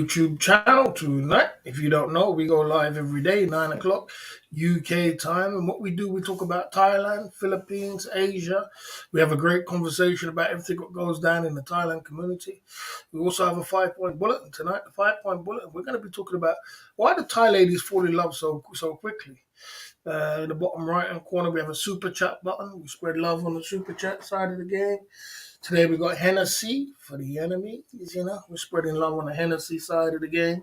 YouTube channel tonight. If you don't know, we go live every day, 9 o'clock UK time. And what we do, we talk about Thailand, Philippines, Asia. We have a great conversation about everything that goes down in the Thailand community. We also have a 5-point bulletin tonight. The 5-point bulletin, we're going to be talking about why the Thai ladies fall in love so quickly. In the bottom right hand corner, we have a super chat button. We spread love on the super chat side of the game. Today we got Hennessy for the enemies, we're spreading love on the Hennessy side of the game.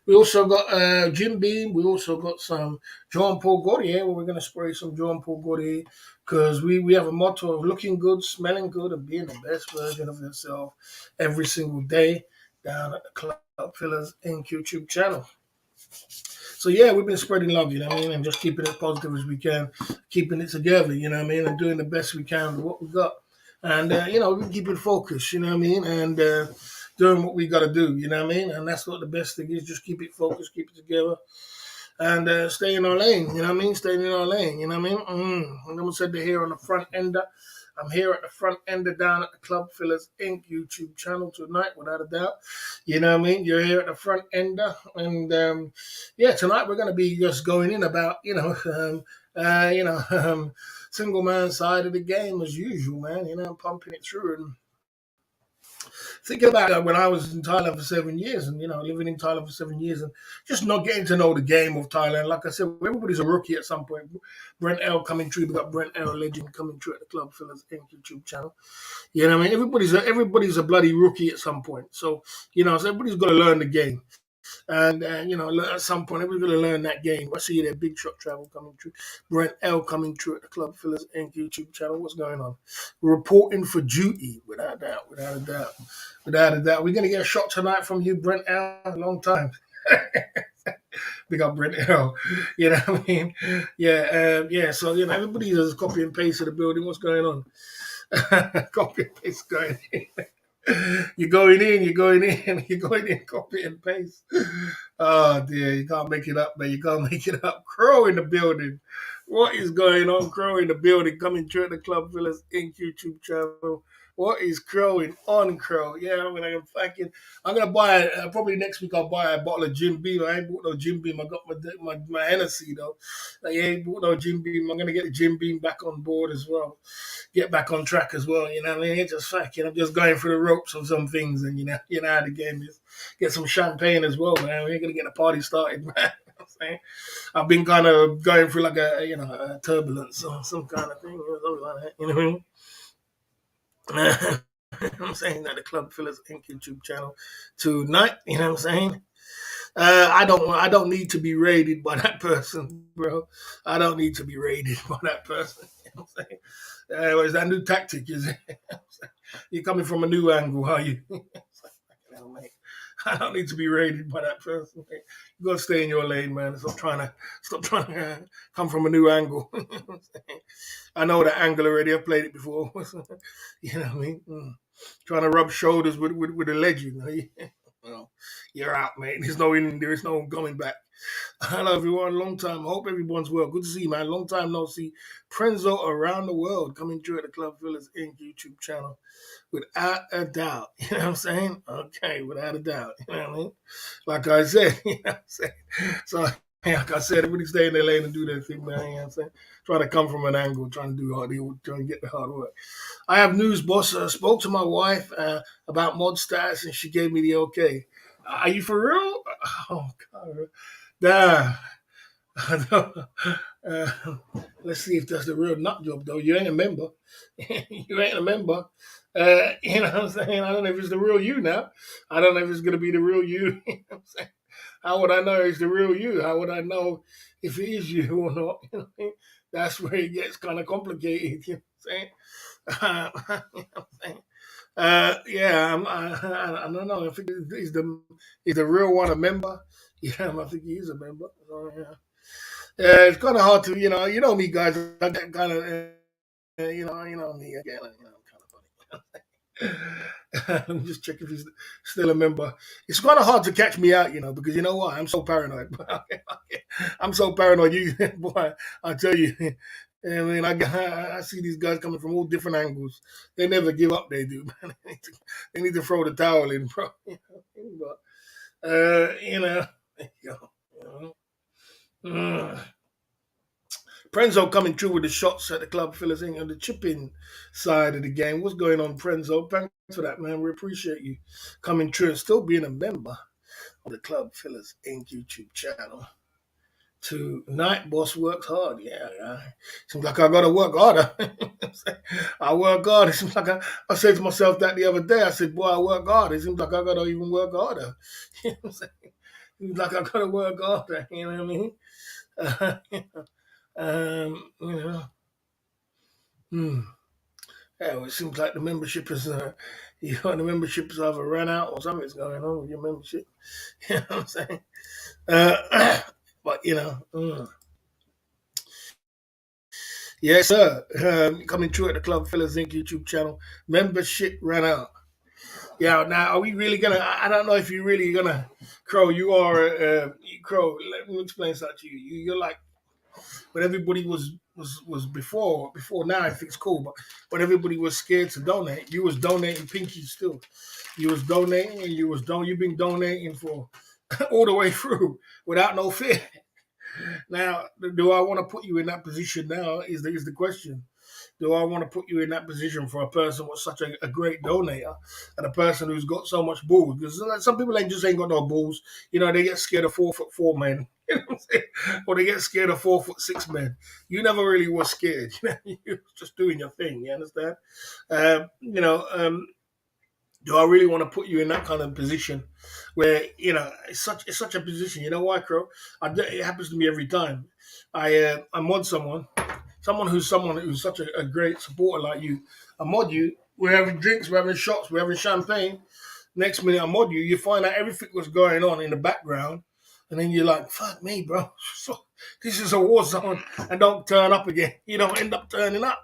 We also got Jim Beam. We also got some Jean Paul Gaultier, where we're going to spray some Jean Paul Gaultier because we have a motto of looking good, smelling good, and being the best version of yourself every single day down at the Club Fillers Inc. YouTube channel. So yeah, we've been spreading love, and just keeping it positive as we can, keeping it together, and doing the best we can with what we got. And, we can keep it focused, and doing what we got to do, and that's what the best thing is, just keep it focused, keep it together, and stay in our lane, staying in our lane, I'm going to say they're here on the front ender. I'm here at the front ender down at the Club Fillers Inc. YouTube channel tonight, without a doubt. You're here at the front ender. And, tonight we're going to be just going in about, single man side of the game as usual, man, pumping it through. And thinking about when I was in Thailand for 7 years and, living in Thailand for 7 years and just not getting to know the game of Thailand. Like I said, everybody's a rookie at some point. Brent L coming through. We've got Brent L, legend, coming through at the Club Fillers Inc. YouTube channel. Everybody's a bloody rookie at some point. So, so everybody's got to learn the game. And, at some point, everybody's going to learn that game. I see there, Big Shot Travel coming through. Brent L coming through at the Club Fillers Inc. YouTube channel. What's going on? Reporting for duty, without a doubt, without a doubt, without a doubt. We're going to get a shot tonight from you, Brent L. A long time. Big up Brent L. You know what I mean? Yeah. So, everybody's just copy and paste of the building. What's going on? Copy and paste going in. You're going in, copy and paste. Oh dear, you can't make it up, man. You can't make it up. Crow in the building. What is going on? Crow in the building, coming through at the Club Villas Inc. YouTube channel. What is crowing on, Crow? Yeah, I'm gonna buy probably next week. I'll buy a bottle of Jim Beam. I ain't bought no Jim Beam. I got my Hennessy though. I ain't bought no Jim Beam. I'm gonna get the Jim Beam back on board as well. Get back on track as well. It's just I'm just going through the ropes of some things, and how the game is. Get some champagne as well, man. We're gonna get the party started, man. I've been kind of going through like a turbulence or some kind of thing, something like that. You know what I mean? I'm saying that the Club Fillers Inc. YouTube channel tonight. You know what I'm saying? I don't need to be raided by that person, bro. I don't need to be raided by that person. You know what I'm saying? Is that a new tactic? Is it? You're coming from a new angle, are you? I don't need to be raided by that person. You gotta stay in your lane, man. Stop trying to come from a new angle. I know that angle already. I've played it before. You know what I mean? Trying to rub shoulders with a legend. Well, you're out, mate. There is no going back. Hello, everyone. Long time. Hope everyone's well. Good to see you, man. Long time no see. Prenzo around the world coming through at the Club Villas Inc. YouTube channel. Without a doubt. You know what I'm saying? Okay, without a doubt. You know what I mean? Like I said, you know what I'm saying? So, like I said, everybody stay in their lane and do their thing, man. You know what I'm saying? Trying to come from an angle, trying to get the hard work. I have news, boss. Spoke to my wife about mod stats, and she gave me the okay. Are you for real? Oh, God. Nah. Let's see if that's the real nut job, though. You ain't a member. You ain't a member. You know what I'm saying? I don't know if it's the real you now. I don't know if it's going to be the real you. You know what I'm saying? How would I know it's the real you? How would I know if it is you or not? You know what I mean? That's where it gets kind of complicated. You know saying? You know what I'm saying? Yeah, I don't know. I think he's the real one a member. Yeah, I think he is a member. So, yeah. Yeah, it's kind of hard to, you know me guys. I get kind of, you know me again. I'm kind of funny. I'm just checking if he's still a member. It's kind of hard to catch me out, because you know what? I'm so paranoid. I'm so paranoid. You, boy, I tell you. I mean, I see these guys coming from all different angles. They never give up. They do, man. They need to throw the towel in, bro. But, you know. Mm. Prenzo coming through with the shots at the club, fellas, on the chipping side of the game. What's going on, Prenzo? Thanks for that, man. We appreciate you coming through and still being a member of the Club Fillers Inc. YouTube channel. Tonight, boss works hard. Yeah, yeah. Seems like I got to work harder. I work hard. It seems like I said to myself that the other day. I said, boy, I work hard. It seems like I got to even work harder. You know what I'm saying? Seems like I got to work harder. You know what I mean? You know. Hmm. Yeah, well, it seems like the membership is, the membership is either run out or something's going on with your membership. You know what I'm saying? But yes, sir. Coming through at the Club Fellas Inc. YouTube channel, membership ran out. Yeah, now are we really gonna? I don't know if you're really gonna, Crow. You are, Crow. Let me explain something to you. You're like, but everybody was before now. I think it's cool, but when everybody was scared to donate, you was donating pinkies still. You was donating, and you've been donating for all the way through without no fear. Now, do I want to put you in that position now? Is the question. Do I want to put you in that position for a person with such a great donator and a person who's got so much balls? Because some people ain't got no balls. They get scared of 4'4" men. You know what I'm saying? Or they get scared of 4'6" men. You never really was scared. You were just doing your thing. You understand? Um, you know, um, do I really want to put you in that kind of position where it's such a position? You know why, Crow? It happens to me every time. I mod someone who's such a great supporter like you. I mod you. We're having drinks, we're having shots, we're having champagne. Next minute, I mod you. You find out everything was going on in the background, and then you're like, "Fuck me, bro! So, this is a war zone," and don't turn up again. You don't end up turning up.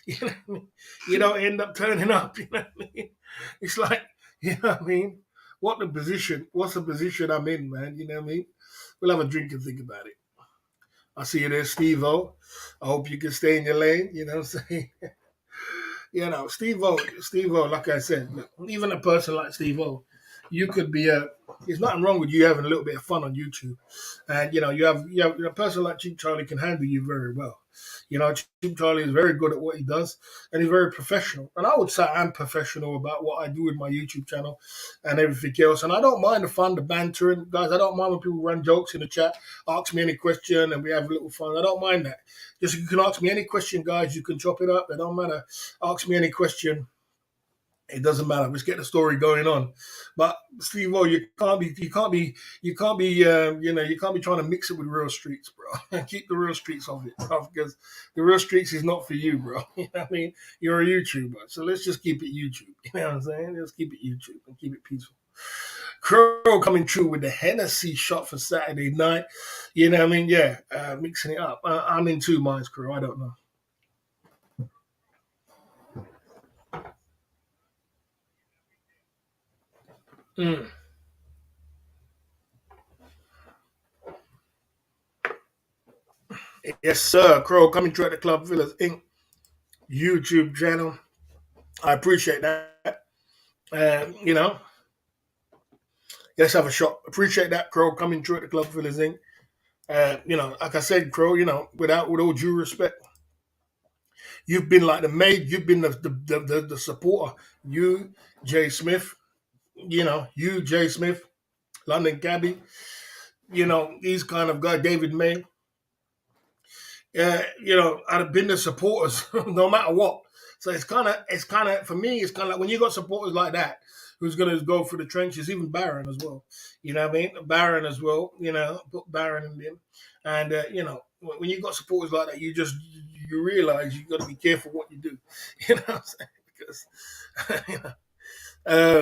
You know what I mean? You don't end up turning up. You know what I mean? It's like, you know what I mean? What's the position I'm in, man? You know what I mean? We'll have a drink and think about it. I see you there, Steve O. I hope you can stay in your lane. You know what I'm saying? Steve O, like I said, even a person like Steve O, you could be there's nothing wrong with you having a little bit of fun on YouTube. And you have a person like Cheap Charlie can handle you very well. Cheap Charlie is very good at what he does and he's very professional. And I would say I'm professional about what I do with my YouTube channel and everything else. And I don't mind the fun, the bantering. Guys, I don't mind when people run jokes in the chat, ask me any question and we have a little fun. I don't mind that. Just you can ask me any question, guys. You can chop it up. It don't matter. Ask me any question. It doesn't matter. Let's get the story going on. But Steve, you can't be trying to mix it with real streets, bro. Keep the real streets off it, bro, because the real streets is not for you, bro. You know what I mean? You're a YouTuber, so let's just keep it YouTube. You know what I'm saying? Let's keep it YouTube and keep it peaceful. Crow coming through with the Hennessy shot for Saturday night. You know what I mean? Yeah, mixing it up. I'm in two minds, Crow. I don't know. Mm. Yes, sir. Crow coming through at the Club Villas Inc. YouTube channel. I appreciate that. You know, let's have a shot. Appreciate that, Crow, coming through at the Club Villas Inc. Like I said, Crow, with all due respect, you've been like the maid, you've been the supporter. You, Jay Smith, Jay Smith, London Gabby, these kind of guys, David May. I'd have been the supporters no matter what. So it's kind of for me. It's kind of like when you got supporters like that, who's going to go through the trenches. Even Barron as well. You know what I mean? Barron as well. Put Barron in them, and when you got supporters like that, you realize you got to be careful what you do. You know what I'm saying? Because you know,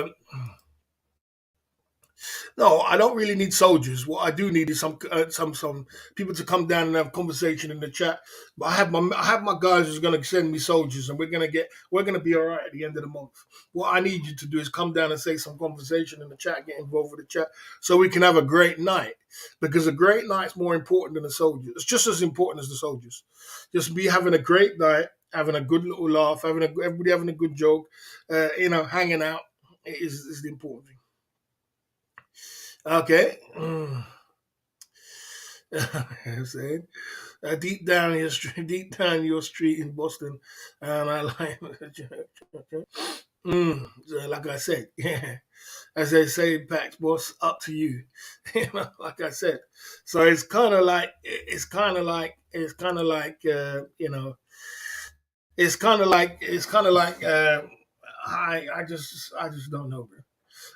um, no, I don't really need soldiers. What I do need is some people to come down and have conversation in the chat. But I have my guys who's gonna send me soldiers, and we're gonna be all right at the end of the month. What I need you to do is come down and say some conversation in the chat, get involved with the chat, so we can have a great night. Because a great night's more important than the soldiers. It's just as important as the soldiers. Just be having a great night, having a good little laugh, everybody having a good joke, hanging out is the important thing. Okay. I'm saying deep down your street in Boston, and I like, so like I said, yeah, as they say, Pax boss, up to you. Like I said, so it's kind of like I just don't know, bro.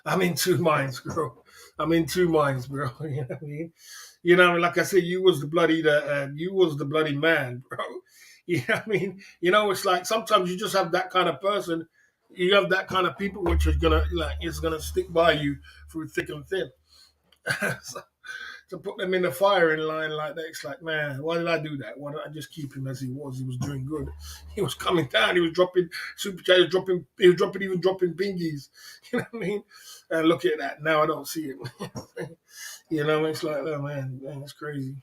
I'm in two minds, bro. I'm in two minds, bro. You know what I mean? Like I said, you was the bloody man, bro. You know what I mean? It's like sometimes you just have that kind of person. You have that kind of people which is gonna it's gonna stick by you through thick and thin. So, to put them in the firing line like that, it's like, man, why did I do that? Why did I just keep him as he was? He was doing good. He was coming down. He was dropping super chat. He was dropping bingies. You know what I mean? And look at that. Now I don't see him. It's like, oh man, it's crazy.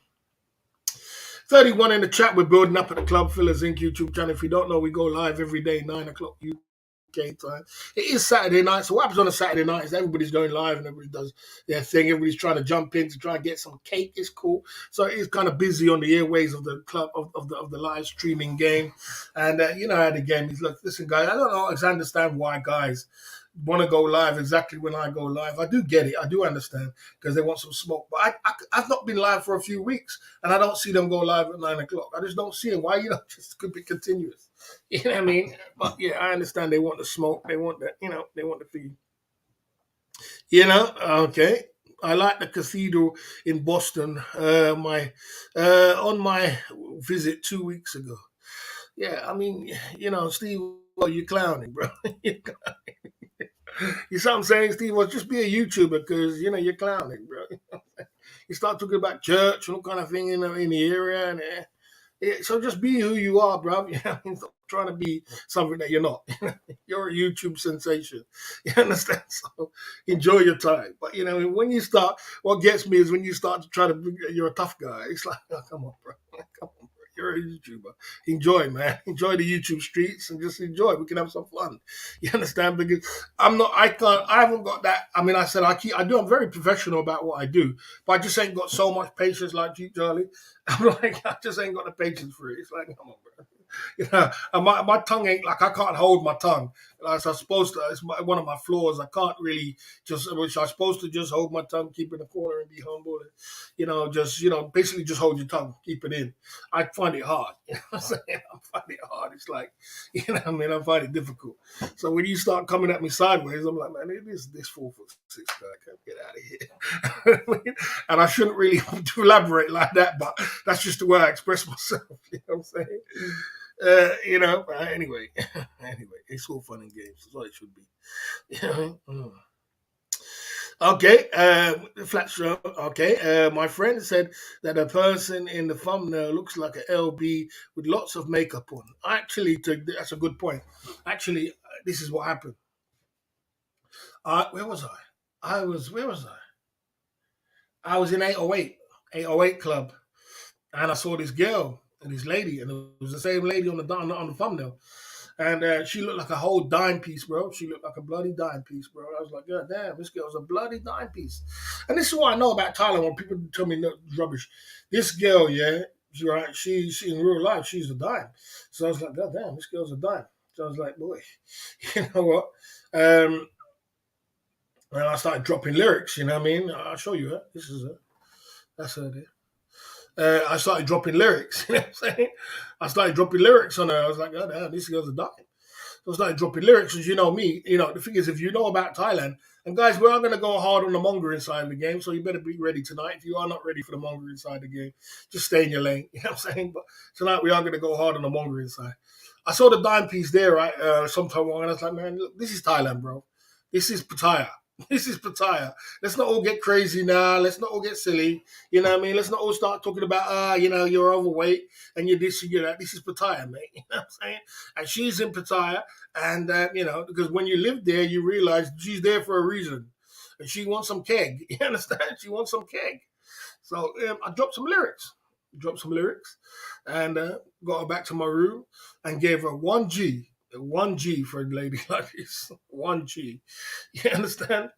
31 in the chat. We're building up at the Club Fillers Inc. YouTube channel. If you don't know, we go live every day, 9 o'clock UK time. It is Saturday night. So what happens on a Saturday night is everybody's going live and everybody does their thing. Everybody's trying to jump in to try and get some cake. It's cool. So it is kind of busy on the airways of the club of the live streaming game. And how the game is. Look, listen, guys, I don't always understand why guys want to go live exactly when I go live. I do get it. I do understand because they want some smoke. But I've not been live for a few weeks, and I don't see them go live at 9 o'clock. I just don't see them. Why just could be continuous? You know what I mean? But yeah, I understand they want the smoke. They want the they want the feed. Okay. I like the cathedral in Boston. My on my visit 2 weeks ago. Yeah, I mean, Steve, well, you're clowning, bro. You see what I'm saying, Steve? Well, just be a YouTuber because you're clowning, bro. You start talking about church and all kind of thing in the area, and so just be who you are, bro. Stop trying to be something that you're not. You're a YouTube sensation. You understand? So enjoy your time. But when you start, what gets me is when you start to try to. You're a tough guy. It's like, oh, come on, bro. Come on. You're a YouTuber. Enjoy, man. Enjoy the YouTube streets and just enjoy. We can have some fun. You understand? Because I haven't got that. I mean, I'm very professional about what I do, but I just ain't got so much patience like you, Charlie. I'm like, I just ain't got the patience for it. It's like, come on, bro. And my tongue ain't like I can't hold my tongue. Like I'm supposed to. It's one of my flaws. I can't really which I'm supposed to just hold my tongue, keep it in the corner, and be humble. And, basically just hold your tongue, keep it in. I find it hard. You know what I'm saying? I find it hard. It's like, I find it difficult. So when you start coming at me sideways, I'm like, man, this 4'6" guy can't get out of here. And I shouldn't really elaborate like that, but that's just the way I express myself. You know what I'm saying? Anyway, it's all fun and games. That's what it should be. Okay, flat show. Okay, my friend said that a person in the thumbnail looks like an LB with lots of makeup on. Actually, that's a good point. Actually, this is what happened. Where was I? Where was I? I was in 808 Club, and I saw this girl and this lady, and it was the same lady on the thumbnail. And she looked like a whole dime piece, bro. She looked like a bloody dime piece, bro. I was like, God damn, this girl's a bloody dime piece. And this is what I know about Thailand when people tell me no, rubbish. This girl, yeah, right, she in real life, she's a dime. So I was like, God damn, this girl's a dime. So I was like, boy, you know what? And I started dropping lyrics, you know what I mean? I'll show you her. This is her. That's her there. I started dropping lyrics. You know what I'm saying? I started dropping lyrics on her. I was like, oh, damn, this girl's a dime. So I started dropping lyrics, as you know me. The thing is, if you know about Thailand, and guys, we are going to go hard on the mongering side of the game, so you better be ready tonight. If you are not ready for the mongering side of the game, just stay in your lane. You know what I'm saying? But tonight we are going to go hard on the mongering side. I saw the dime piece there, right? Sometime long, and I was like, man, look, this is Thailand, bro. This is Pattaya. This is Pattaya. Let's not all get crazy now. Let's not all get silly. You know what I mean? Let's not all start talking about, you're overweight and you're this and you're that. This is Pattaya, mate. You know what I'm saying? And she's in Pattaya. And, because when you live there, you realize she's there for a reason. And she wants some keg. You understand? She wants some keg. So I dropped some lyrics, and got her back to my room and gave her 1G for a lady like this. 1G. You understand?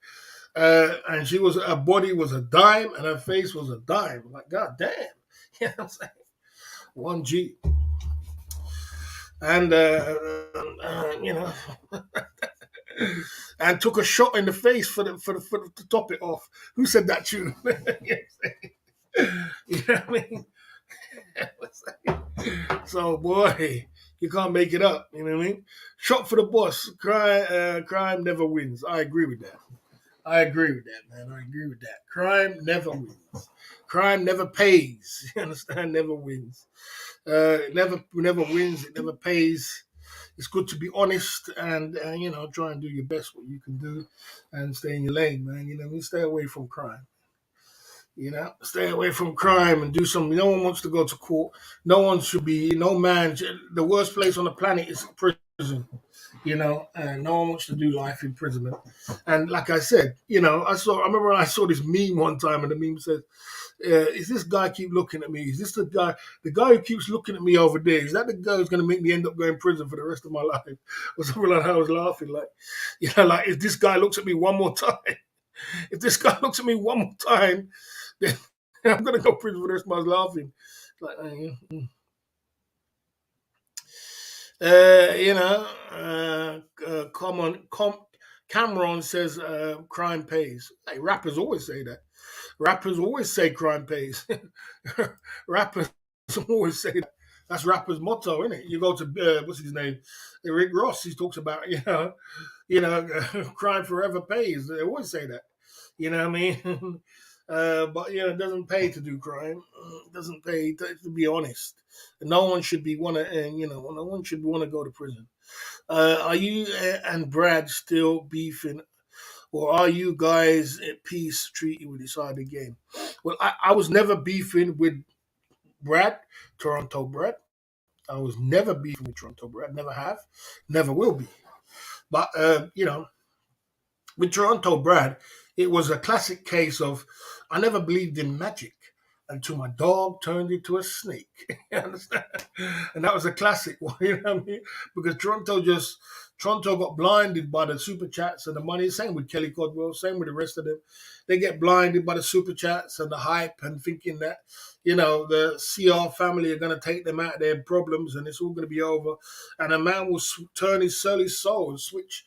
And her body was a dime and her face was a dime. Like, God damn. You know what I'm saying? 1G. And, and took a shot in the face to top it off. Who said that tune? You know what I mean? So, boy, you can't make it up. You know what I mean? Shot for the boss. Crime never wins. I agree with that. I agree with that, man. I agree with that. Crime never wins. Crime never pays. You understand? Never wins. It never wins. It never pays. It's good to be honest and try and do your best what you can do and stay in your lane, man. You know what I mean? Stay away from crime. Stay away from crime and do something. No one wants to go to court. No man. The worst place on the planet is prison. And no one wants to do life imprisonment. And like I said, I remember I saw this meme one time, and the meme says, "Is this guy keep looking at me? Is this the guy who keeps looking at me over there? Is that the guy who's going to make me end up going to prison for the rest of my life?" Or something like that. I was laughing, like if this guy looks at me one more time, if this guy looks at me one more time, then I'm going to go to prison for the rest of my life. Laughing, like. You know, come on, Cameron says crime pays. Hey, rappers always say that. Rappers always say crime pays. Rappers always say that. That's rappers' motto, isn't it? You go to what's his name, Rick Ross. He talks about crime forever pays. They always say that. You know what I mean? But it doesn't pay to do crime. It doesn't pay to be honest. No one should no one should want to go to prison. Are you and Brad still beefing, or are you guys at peace, treating with each other again? Well, I was never beefing with Brad, Toronto Brad. I was never beefing with Toronto Brad. Never have, never will be. But with Toronto Brad, it was a classic case of I never believed in magic until my dog turned into a snake. You understand? And that was a classic one, you know what I mean? Because Toronto got blinded by the super chats and the money. Same with Kelly Codwell, same with the rest of them. They get blinded by the super chats and the hype and thinking that, the CR family are going to take them out of their problems and it's all going to be over. And a man will turn his surly soul and switch.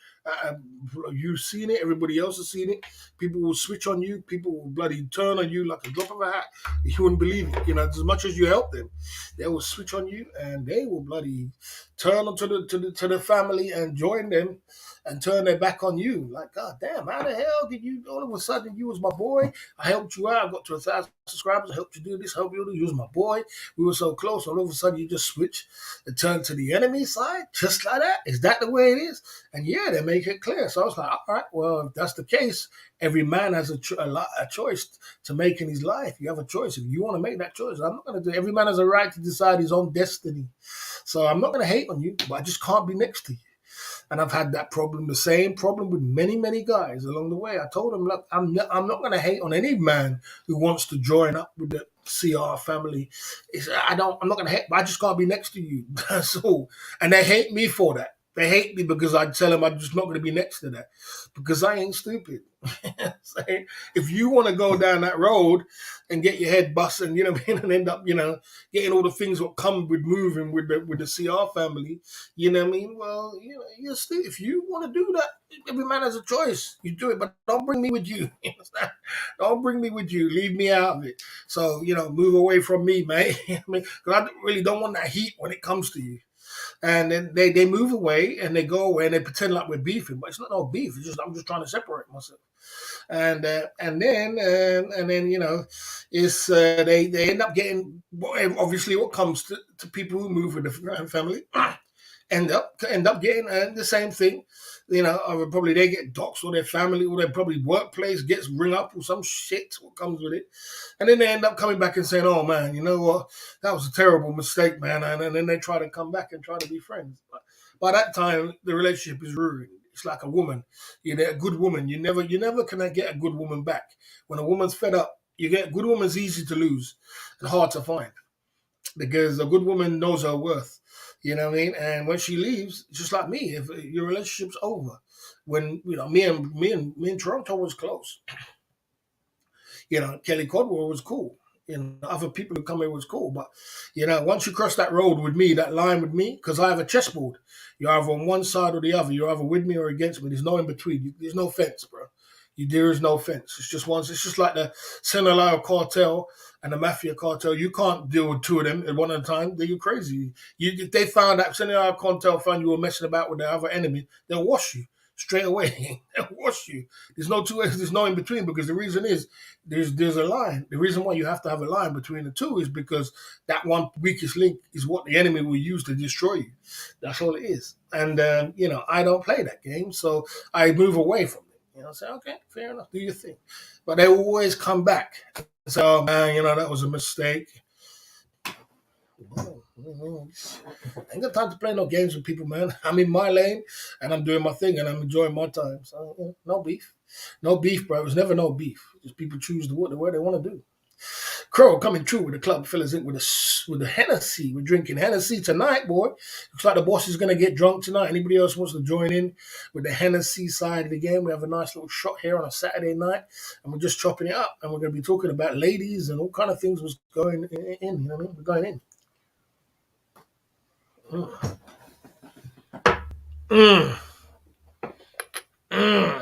You've seen it. Everybody else has seen it. People will switch on you. People will bloody turn on you like a drop of a hat. You wouldn't believe it. As much as you help them, they will switch on you and they will bloody turn onto the family and join them and turn their back on you. Like, God damn, how the hell did you all of a sudden you was my boy? I helped you out. I got to 1,000 subscribers. I helped you do this. Helped you do. You was my boy. We were so close. All of a sudden you just switch and turn to the enemy side just like that. Is that the way it is? And yeah, they make it clear. So I was like, all right, well, if that's the case, every man has a choice to make in his life. You have a choice. If you want to make that choice, I'm not going to do. Every man has a right to decide his own destiny. So I'm not going to hate on you, but I just can't be next to you. And I've had that problem, the same problem with many, many guys along the way. I told them, look, I'm not going to hate on any man who wants to join up with the CR family. I'm not going to hate, but I just can't be next to you. That's all. And they hate me for that. They hate me because I tell them I'm just not going to be next to that because I ain't stupid. If you want to go down that road and get your head busted, and end up, getting all the things that come with moving with the CR family, you know what I mean? Well, you're still, if you want to do that, every man has a choice. You do it, but don't bring me with you. Don't bring me with you. Leave me out of it. So, move away from me, mate. Because I really don't want that heat when it comes to you. and then they move away and they go away and they pretend like we're beefing, but it's not no beef. It's just I'm just trying to separate myself, and then it's they end up getting obviously what comes to people who move with the family end up getting the same thing. Or probably they get doxxed or their family or their probably workplace gets ring up or some shit what comes with it. And then they end up coming back and saying, oh man, you know what? That was a terrible mistake, man. And then they try to come back and try to be friends. But by that time, the relationship is ruined. It's like a woman. You're a good woman. You never can get a good woman back. When a woman's fed up, you get a good woman's easy to lose and hard to find because a good woman knows her worth. You know what I mean? And when she leaves, it's just like me. If your relationship's over, when me and Toronto was close. Kelly Codwell was cool. Other people who come here was cool. But once you cross that road with me, that line with me, because I have a chessboard. You're either on one side or the other. You're either with me or against me. There's no in between. There's no fence, bro. There is no fence. It's just once. It's just like the Sinaloa cartel and the mafia cartel. You can't deal with two of them at one at a time. They're crazy. If they found that Sinaloa cartel found you were messing about with the other enemy, they'll wash you straight away. They'll wash you. There's no two ways. There's no in between because the reason is there's a line. The reason why you have to have a line between the two is because that one weakest link is what the enemy will use to destroy you. That's all it is. And I don't play that game, so I move away from it. Say, okay, fair enough, do your thing. But they always come back. So, man, that was a mistake. I ain't got time to play no games with people, man. I'm in my lane and I'm doing my thing and I'm enjoying my time. So, no beef. No beef, bro. It was never no beef. Just people choose the way they want to do. Crow coming true with the club fellas in with the Hennessy. We're drinking Hennessy tonight, boy. Looks like the boss is gonna get drunk tonight. Anybody else wants to join in with the Hennessy side of the game? We have a nice little shot here on a Saturday night, and we're just chopping it up. And we're gonna be talking about ladies and all kind of things was going in. You know what I mean? We're going in. Mm. Mm. Mm.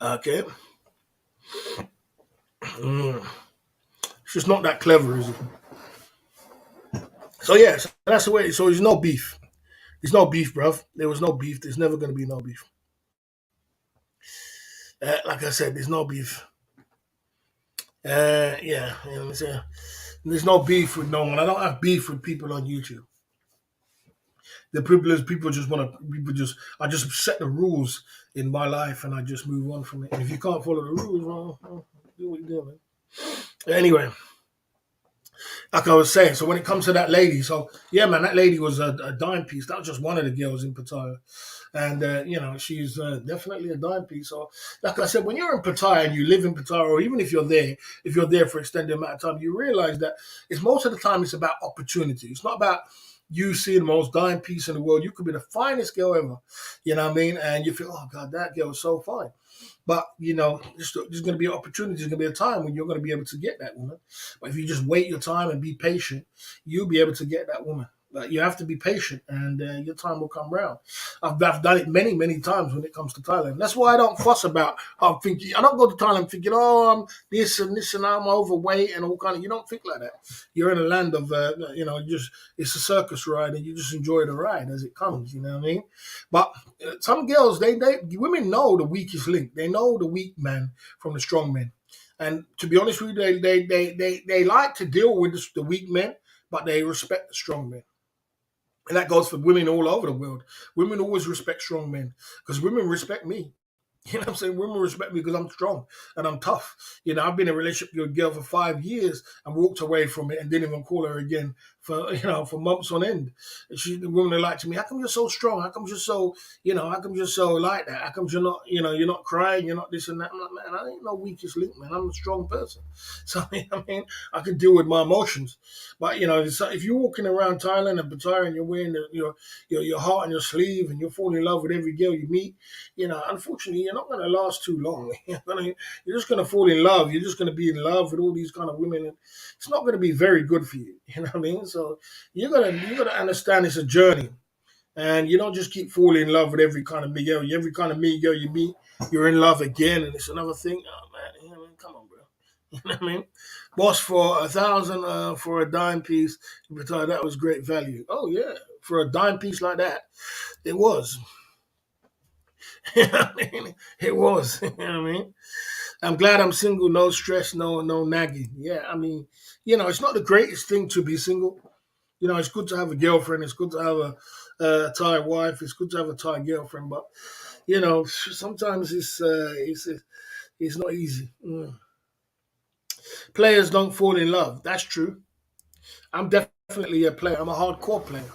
Okay. Mm. It's just not that clever, is it? So yeah, so that's the way. So there's no beef. There's no beef, bruv. There was no beef. There's never gonna be no beef. Like I said, there's no beef. Yeah, you know what I'm saying? There's no beef with no one. I don't have beef with people on YouTube. The people is people just want to. People just. I just set the rules in my life, and I just move on from it. And if you can't follow the rules, well, do what you do, man. Anyway, like I was saying, so when it comes to that lady, so yeah, man, that lady was a dime piece. That was just one of the girls in Pattaya, and she's definitely a dime piece. So, like I said, when you're in Pattaya and you live in Pattaya, or even if you're there for extended amount of time, you realize that it's most of the time it's about opportunity. It's not about you seeing the most dime piece in the world. You could be the finest girl ever, you know what I mean, and you feel, oh God, that girl is so fine. But there's going to be opportunities. There's going to be a time when you're going to be able to get that woman. But if you just wait your time and be patient, you'll be able to get that woman. But you have to be patient, and your time will come round. I've done it many, many times when it comes to Thailand. That's why I don't fuss about. I'm thinking. I don't go to Thailand thinking, oh, I'm this and I'm overweight and all kind of. You don't think like that. You're in a land of, just it's a circus ride, and you just enjoy the ride as it comes. You know what I mean? But some girls, they women know the weakest link. They know the weak man from the strong men. And to be honest with you, they like to deal with the weak men, but they respect the strong men. And that goes for women all over the world. Women always respect strong men because women respect me. You know what I'm saying? Women respect me because I'm strong and I'm tough. I've been in a relationship with a girl for 5 years and walked away from it and didn't even call her again for months on end. The women are like to me, how come you're so strong? How come you're so, how come you're so like that? How come you're not, you're not crying, you're not this and that? I'm like, man, I ain't no weakest link, man. I'm a strong person. So, I can deal with my emotions. But, if you're walking around Thailand and Pattaya and you're wearing your heart on your sleeve and you're falling in love with every girl you meet, unfortunately, you're not going to last too long. You're just going to fall in love. You're just going to be in love with all these kind of women. And it's not going to be very good for you. You know what I mean? So you gotta understand it's a journey, and you don't just keep falling in love with every kind of girl. Every kind of me girl you meet, you're in love again, and it's another thing. Oh man, come on, bro. You know what I mean? Boss, for 1,000 for a dime piece, Pattaya, that was great value. Oh yeah, for a dime piece like that, it was. You know what I mean? It was. You know what I mean? I'm glad I'm single. No stress. No nagging. Yeah, I mean, it's not the greatest thing to be single. It's good to have a girlfriend. It's good to have a Thai wife. It's good to have a Thai girlfriend. But sometimes it's not easy. Players don't fall in love. That's true. I'm definitely a player. I'm a hardcore player,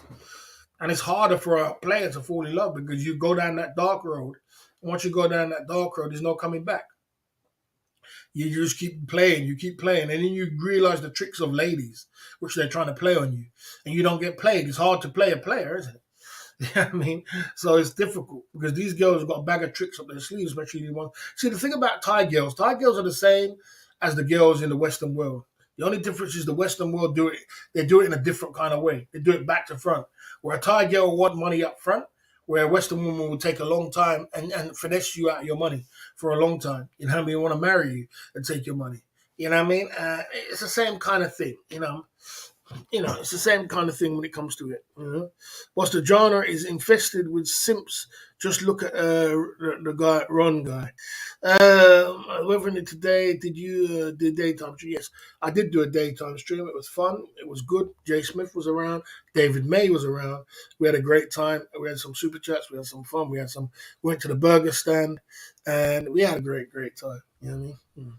and it's harder for a player to fall in love because you go down that dark road. Once you go down that dark road, there's no coming back. You just keep playing, and then you realize the tricks of ladies, which they're trying to play on you, and you don't get played. It's hard to play a player, isn't it? You know what I mean? So it's difficult because these girls have got a bag of tricks up their sleeves, especially the ones. See, the thing about Thai girls are the same as the girls in the Western world. The only difference is the Western world they do it in a different kind of way. They do it back to front. Where a Thai girl want money up front, where a Western woman will take a long time and finesse you out of your money for a long time. You know what I mean? Want to marry you and take your money. You know what I mean? It's the same kind of thing. It's the same kind of thing when it comes to it. Whilst the genre is infested with simps, just look at the guy, Ron guy. Whether today, did you did daytime stream? Yes, I did do a daytime stream. It was fun. It was good. Jay Smith was around. David May was around. We had a great time. We had some super chats. We had some fun. Went to the burger stand, and we had a great time. You know what I mean?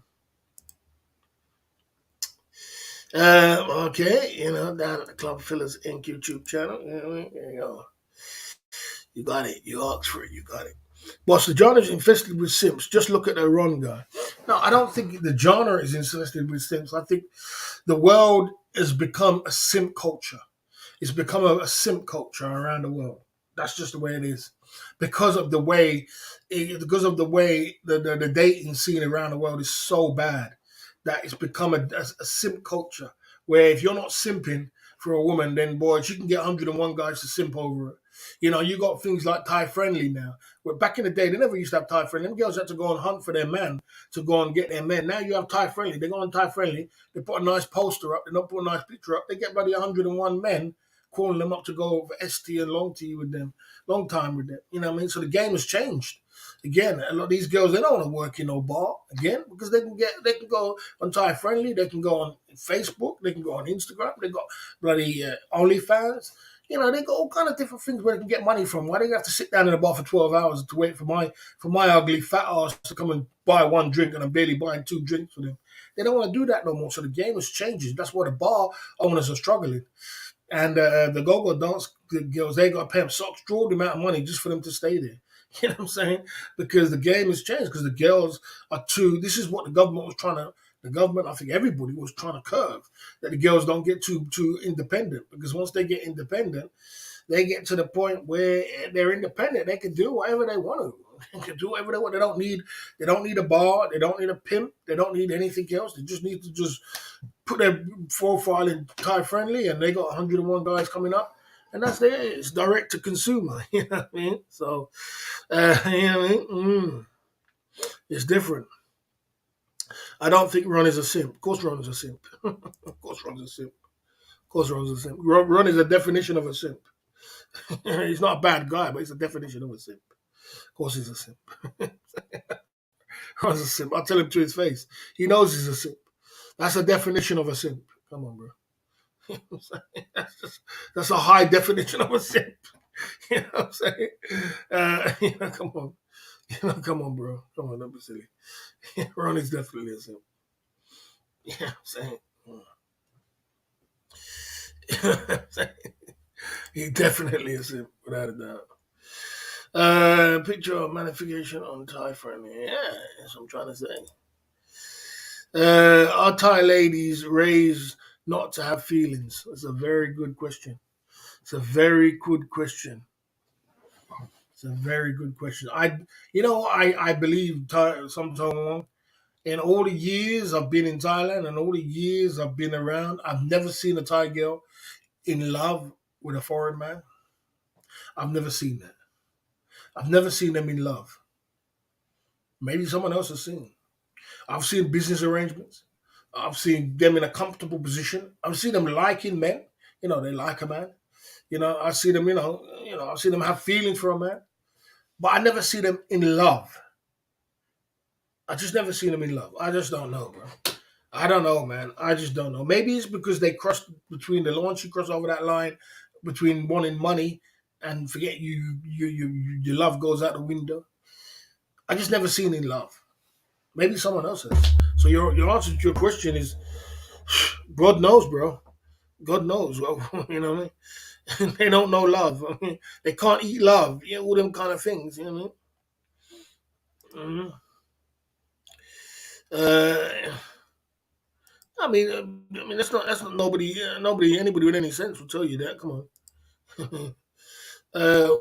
Okay, down at the Club Fillers Inc. YouTube channel. You know what I mean? There you go. You got it. You asked for it. You got it. Boss, the genre is infested with simps. Just look at the Ron guy. No, I don't think the genre is infested with simps. I think the world has become a simp culture. It's become a simp culture around the world. That's just the way it is. Because of the way the dating scene around the world is so bad that it's become a simp culture where if you're not simping for a woman, then boy, she can get 101 guys to simp over her. You got things like Thai friendly now. Where back in the day, they never used to have Thai friendly. Them girls had to go and hunt for their man to go and get their men. Now you have Thai friendly. They go on Thai friendly. They put a nice poster up. They don't put a nice picture up. They get bloody 101 men calling them up to go for ST and long time with them. You know what I mean? So the game has changed. Again, a lot of these girls they don't want to work in no bar again because they can go on Thai friendly, they can go on Facebook, they can go on Instagram, they got bloody OnlyFans. They got all kind of different things where they can get money from. Why do you have to sit down in a bar for 12 hours to wait for my ugly fat ass to come and buy one drink and I'm barely buying two drinks for them? They don't want to do that no more. So the game is changing. That's why the bar owners are struggling. And the go-go dance girls, they got to pay them socks, draw the amount of money just for them to stay there. You know what I'm saying? Because the game has changed. Because the girls are too. This is what the government was trying to. The government, I think everybody was trying to curve that the girls don't get too independent. Because once they get independent, they get to the point where they're independent. They can do whatever they want to. They can do whatever they want. They don't need. They don't need a bar. They don't need a pimp. They don't need anything else. They just need to just put their profile in Thai friendly, and they got 101 guys coming up, and that's there. It's direct to consumer. You know what I mean? So, you know what I mean? It's different. I don't think Ron is a simp. Of course, Ron is a simp. Of course, Ron's a simp. Of course, Ron's a simp. Ron is a definition of a simp. He's not a bad guy, but he's a definition of a simp. Of course, he's a simp. Ron's a simp. I'll tell him to his face. He knows he's a simp. That's a definition of a simp. Come on, bro. That's a high definition of a simp. You know what I'm saying? Come on. Come on, bro. Come on, don't be silly. Ron is definitely a simp. You know what I'm saying? He definitely a simp, without a doubt. Picture of manifestation on Thai friend. Yeah, that's what I'm trying to say. Are Thai ladies raised not to have feelings? That's a very good question. It's a very good question. It's a very good question. I believe sometime in all the years I've been in Thailand and all the years I've been around, I've never seen a Thai girl in love with a foreign man. I've never seen that. I've never seen them in love. Maybe someone else has seen. I've seen business arrangements. I've seen them in a comfortable position. I've seen them liking men. They like a man. I see them. I see them have feelings for a man, but I never see them in love. I just never seen them in love. I just don't know, bro. I don't know, man. I just don't know. Maybe it's because they crossed between the once you cross over that line between wanting money and forget your love goes out the window. I just never seen in love. Maybe someone else has. So your answer to your question is God knows, bro. God knows. Well, you know what I mean? They don't know love. I mean, they can't eat love. All them kind of things. You know what I mean? Uh, that's not anybody with any sense will tell you that. Come on.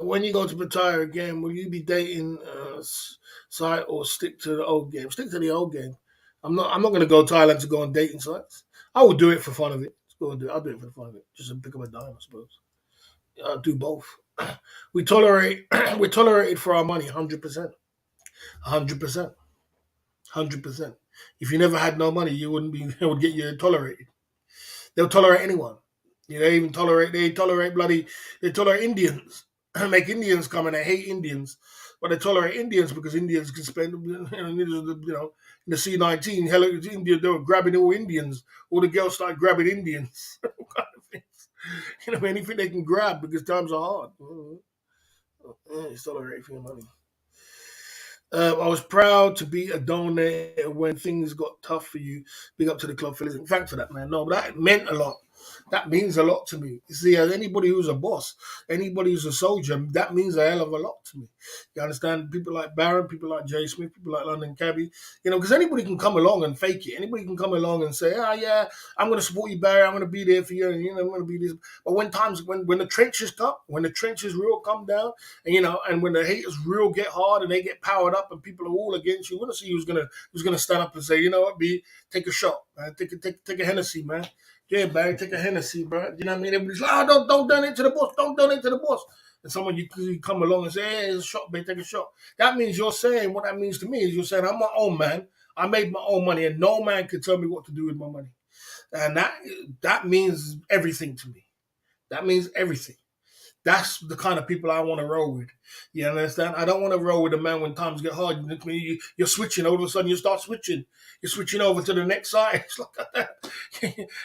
When you go to Pattaya again, will you be dating site or stick to the old game? Stick to the old game. I'm not going to go Thailand to go on dating sites. I would do it for fun of it. Let's go and do it. I'll do it for the fun of it. Just to pick up a dime, I suppose. I'll do both. We tolerate. We tolerated for our money, 100%, 100%, 100%. If you never had no money, you wouldn't be. It would get you tolerated. They'll tolerate anyone. They tolerate Indians. Make Indians come and they hate Indians, but they tolerate Indians because Indians can spend, in the C-19, hello, India, they were grabbing all Indians. All the girls started grabbing Indians. All kind of things. Anything they can grab because times are hard. It's tolerated for your money. I was proud to be a donor when things got tough for you. Big up to the club, fellas. Thanks for that, man. No, but that meant a lot. That means a lot to me. You see, as anybody who's a boss, anybody who's a soldier, that means a hell of a lot to me. You understand? People like Barron, people like Jay Smith, people like London Cabby, because anybody can come along and fake it. Anybody can come along and say, yeah, I'm going to support you, Barry. I'm going to be there for you. And, I'm going to be this. But when the trenches come, when the trenches real come down, and when the haters real get hard and they get powered up and people are all against you, we're gonna see who's gonna stand up and say, you know what, B, take a shot, man, take a Hennessy, man. Yeah, Barry, take a Hennessy, bro. You know what I mean? Everybody's like, don't donate to the boss, don't donate to the boss. And someone you come along and say, hey, it's a shot, babe, take a shot. That means you're saying, what that means to me is you're saying, I'm my own man. I made my own money and no man can tell me what to do with my money. And that means everything to me. That means everything. That's the kind of people I want to roll with. You understand? I don't want to roll with a man when times get hard. You're switching. All of a sudden, you start switching. You're switching over to the next side. It's like that.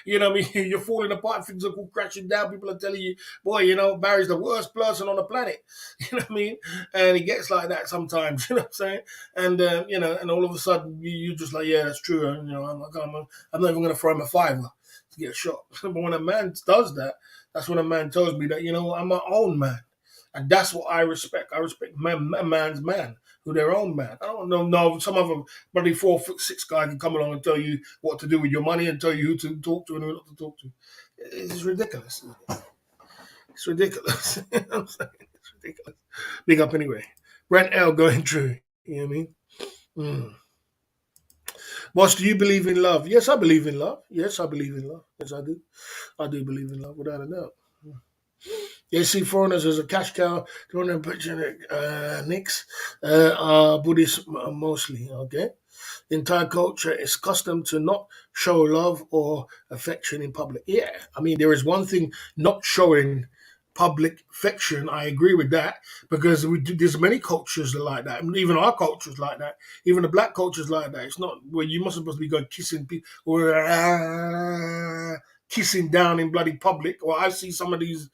You know what I mean? You're falling apart. Things are all crashing down. People are telling you, boy, Barry's the worst person on the planet. You know what I mean? And it gets like that sometimes. You know what I'm saying? And, and all of a sudden, you're just like, yeah, that's true. And, I'm not even going to throw him a fiver to get a shot. But when a man does that, that's when a man tells me that, I'm my own man. And that's what I respect. I respect a man's man, who their own man. I don't know, no, some other bloody 4'6" guy can come along and tell you what to do with your money and tell you who to talk to and who not to talk to. It's ridiculous. Isn't it? It's ridiculous. You know what I'm saying? It's ridiculous. Big up anyway. Brent L going through. You know what I mean? Mm. Boss, do you believe in love? Yes, I believe in love. Yes, I believe in love. Yes, I do. I do believe in love, without a doubt. Yeah, see foreigners as a cash cow, throwing them picture nicks, are Buddhists mostly, okay? In Thai culture, it's custom to not show love or affection in public. Yeah, I mean, there is one thing not showing public affection. I agree with that because there's many cultures that are like that. Even our culture's like that. Even the black culture's like that. It's not where you mustn't supposed to be going kissing people or kissing down in bloody public. Or I see some of these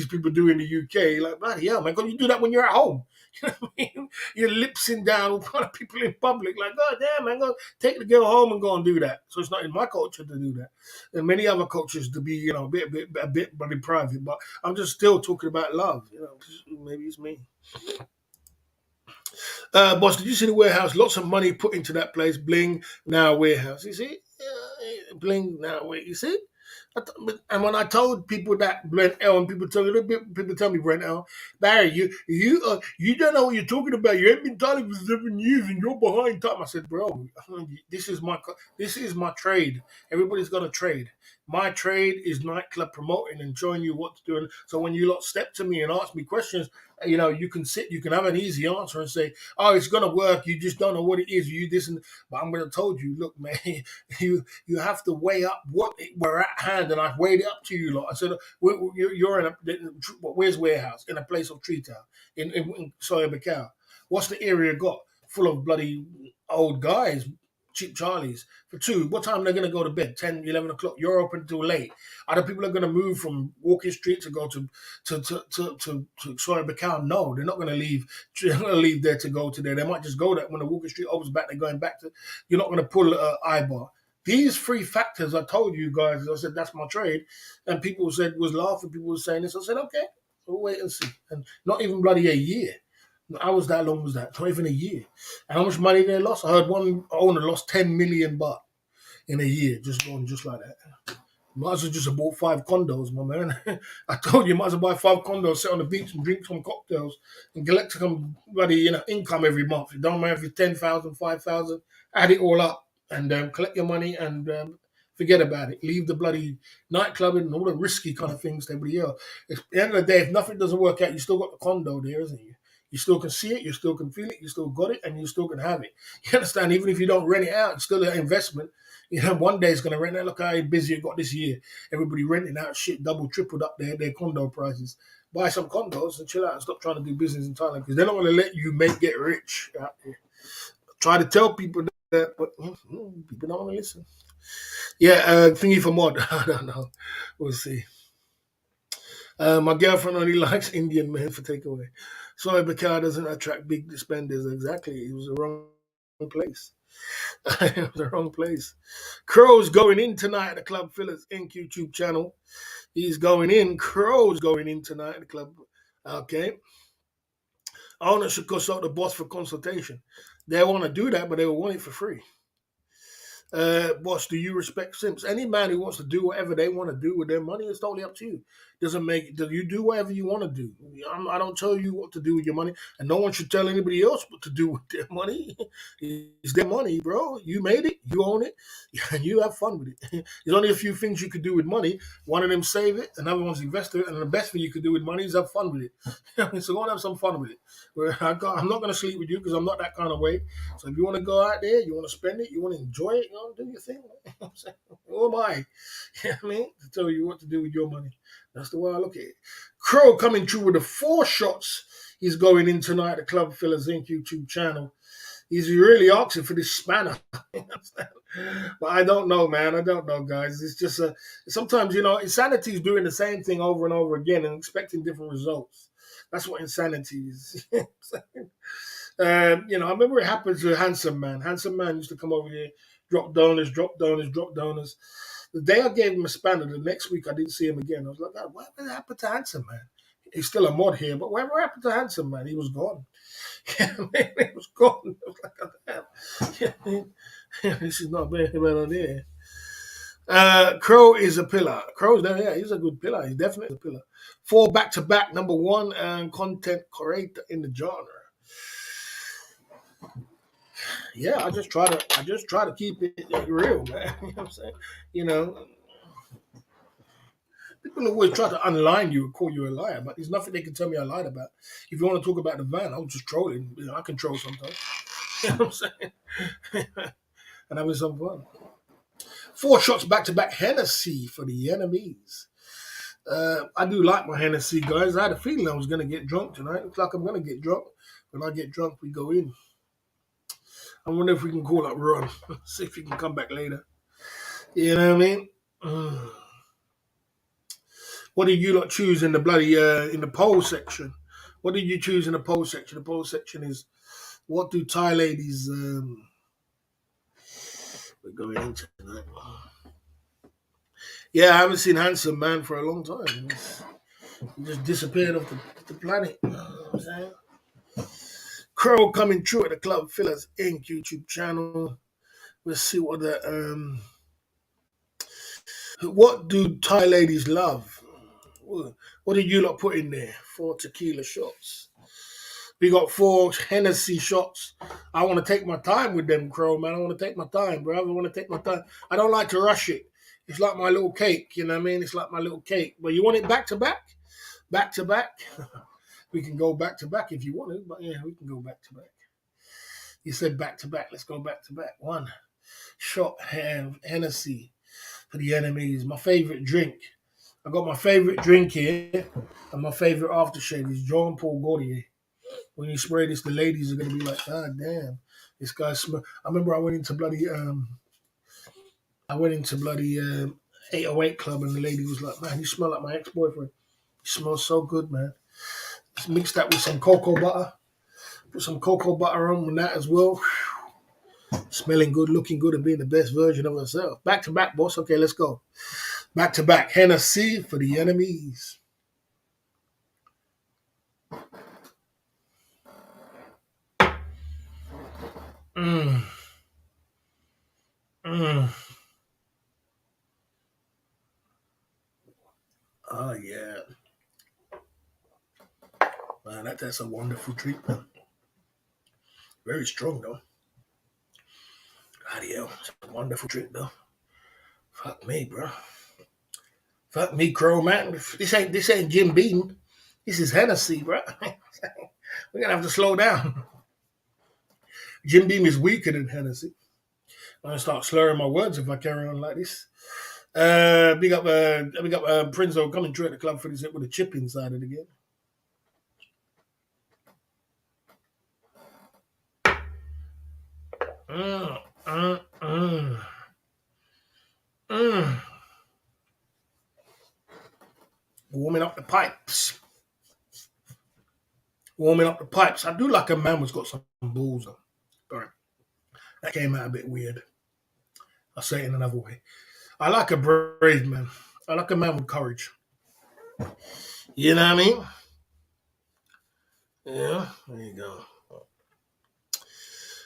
people do in the UK. Like, bloody hell, man, can you do that when you're at home? You know what I mean? You're lipsing down with other people in public. Like, God damn, man, go take the girl home and go and do that. So it's not in my culture to do that. And many other cultures to be, a bit bloody private. But I'm just still talking about love. Maybe it's me. Boss, did you see the warehouse? Lots of money put into that place. Bling now warehouse. You see, bling now wait. You see. And when I told people that Brent L, and people tell me Brent L, Barry, you don't know what you're talking about. You haven't been talking for 7 years, and you're behind time. I said, bro, this is my trade. Everybody's got a trade. My trade is nightclub promoting and showing you what to do. And so when you lot step to me and ask me questions, you can sit, you can have an easy answer and say, "Oh, it's gonna work. You just don't know what it is. You this and." But I'm gonna told you, look, man, you have to weigh up what we're at hand, and I've weighed it up to you lot. I said, You're in a where's warehouse in a place of Tree Town in Soya What's the area got? Full of bloody old guys, cheap Charlies. For two, what time they're going to go to bed? 10, 11 o'clock. You're open till late. Other people are going to move from Walking Street to go to Soya Bacow. No, they're not going to leave. They're not going to leave there to go to there. They might just go there when the Walking Street opens back. They're going back to. You're not going to pull I-bar. These three factors I told you guys. I said that's my trade, and people said was laughing. People were saying this. I said okay, we'll wait and see. And not even bloody a year. How was that long was that? Not even a year. And how much money they lost? I heard one owner lost 10 million baht in a year, just going just like that. Might as well just have bought 5 condos, my man. I told you, might as well buy 5 condos, sit on the beach and drink some cocktails and collect some bloody income every month. It don't matter if it's 10,000, 5,000, add it all up and collect your money and forget about it. Leave the bloody nightclubbing and all the risky kind of things to everybody else. At the end of the day, if nothing doesn't work out, you still got the condo there, isn't you? You still can see it, you still can feel it, you still got it, and you still can have it. You understand? Even if you don't rent it out, it's still an investment. One day it's going to rent out. Look how busy it got this year. Everybody renting out shit, double, tripled up their condo prices. Buy some condos and chill out and stop trying to do business in Thailand because they're not going to let you get rich out here. Try to tell people that, but people don't want to listen. Yeah, thingy for mod. I don't know. We'll see. My girlfriend only likes Indian men for takeaway. Sorry, Bakar doesn't attract big spenders. Exactly. It was the wrong place. It was the wrong place. Crow's going in tonight at the Club Fillers Inc. YouTube channel. He's going in. Crow's going in tonight at the club. Okay. Owner should consult the boss for consultation. They want to do that, but they will want it for free. Boss, do you respect simps? Any man who wants to do whatever they want to do with their money is totally up to you. Doesn't make do you do whatever you want to do. I don't tell you what to do with your money, and no one should tell anybody else what to do with their money. It's their money, bro. You made it, you own it, and you have fun with it. There's only a few things you could do with money. One of them save it, another one's invest it, and the best thing you could do with money is have fun with it. So go and have some fun with it. I'm not going to sleep with you because I'm not that kind of way. So if you want to go out there, you want to spend it, you want to enjoy it, do your thing. You know what I'm saying? Who am I? You know what I mean? To tell you what to do with your money. That's the way I look at it. Crow coming through with the 4 shots. He's going in tonight at the Club Fillers Inc. YouTube channel. He's really asking for this spanner. But I don't know, man. I don't know, guys. It's just sometimes, insanity is doing the same thing over and over again and expecting different results. That's what insanity is. I remember it happened to Handsome Man. Handsome Man used to come over here, drop donors, drop donors, drop donors. The day I gave him a spanner, the next week I didn't see him again. I was like, God, whatever happened to Handsome Man? He's still a mod here, but whatever happened to Handsome Man? He was gone. He was gone. I was like, damn. This is not bad on there. Crow is a pillar. Crow's there, yeah, he's a good pillar. He's definitely a pillar. 4 back-to-back, number 1 and content creator in the genre. Yeah, I just try to keep it real, man. You know what I'm saying? People always try to unline you and call you a liar, but there's nothing they can tell me I lied about. If you want to talk about the van, I'm just trolling. I can troll sometimes. You know what I'm saying? And having some fun. 4 shots back to back Hennessy for the enemies. I do like my Hennessy, guys. I had a feeling I was going to get drunk tonight. Looks like I'm going to get drunk. When I get drunk, we go in. I wonder if we can call up Ron. See if he can come back later. You know what I mean? What did you lot choose in the bloody in the poll section? What did you choose in the poll section? The poll section is what do Thai ladies we're going into tonight. Yeah, I haven't seen Handsome Man for a long time. He just disappeared off the planet. You know what I'm saying? Crow coming through at the Club Fillers Inc. YouTube channel. Let's see what what do Thai ladies love? What did you lot put in there? 4 tequila shots. We got 4 Hennessy shots. I want to take my time with them, Crow, man. I want to take my time, bro. I want to take my time. I don't like to rush it. It's like my little cake, you know what I mean? It's like my little cake. But you want it back to back? Back to back? We can go back to back if you want it, but yeah, we can go back to back. You said back to back. Let's go back to back. One shot Hennessy for the enemies. My favorite drink. I got my favorite drink here, and my favorite aftershave is Jean Paul Gaultier. When you spray this, the ladies are gonna be like, "God damn, this guy smell." I remember I went into bloody 808 club, and the lady was like, "Man, you smell like my ex boyfriend. You smell so good, man." Just mix that with some cocoa butter. Put some cocoa butter on that as well. Smelling good, looking good, and being the best version of herself. Back to back, boss. Okay, let's go. Back to back. Hennessy for the enemies. Mm. Mm. Oh, yeah. Man, that's a wonderful treatment. Very strong, though. Bloody hell. It's a wonderful drink, though. Fuck me, bro. Fuck me, Crow, man. This ain't Jim Beam. This is Hennessy, bro. We're gonna have to slow down. Jim Beam is weaker than Hennessy. I'm gonna start slurring my words if I carry on like this. Big up, Prinzo coming through at the club for this with a chip inside it again. Mm, mm, mm. Mm. Warming up the pipes. Warming up the pipes. I do like a man who's got some balls on. Sorry. That came out a bit weird. I'll say it in another way. I like a brave man. I like a man with courage. You know what I mean? Yeah, there you go.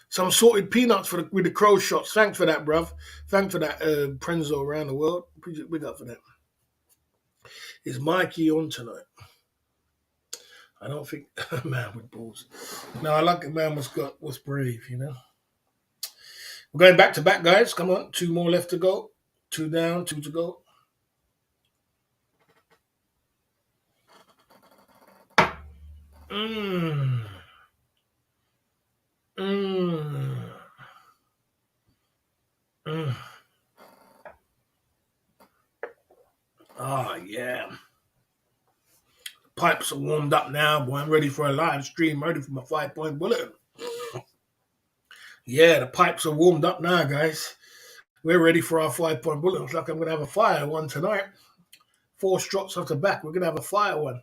Some sorted peanuts with the crow shots. Thanks for that, bruv. Thanks for that, Prenzo around the world. Big up for that. Is Mikey on tonight? I don't think a man with balls. No, I like a man what's brave, you know. We're going back to back, guys. Come on, two more left to go. Two down, two to go. Mmm. Mmm. Mm. Oh, yeah. Pipes are warmed up now, boy. I'm ready for a live stream, ready for my 5-point bullet. Yeah, the pipes are warmed up now, guys. We're ready for our 5-point bullet. Looks like I'm going to have a fire one tonight. 4 shots off the back. We're going to have a fire one.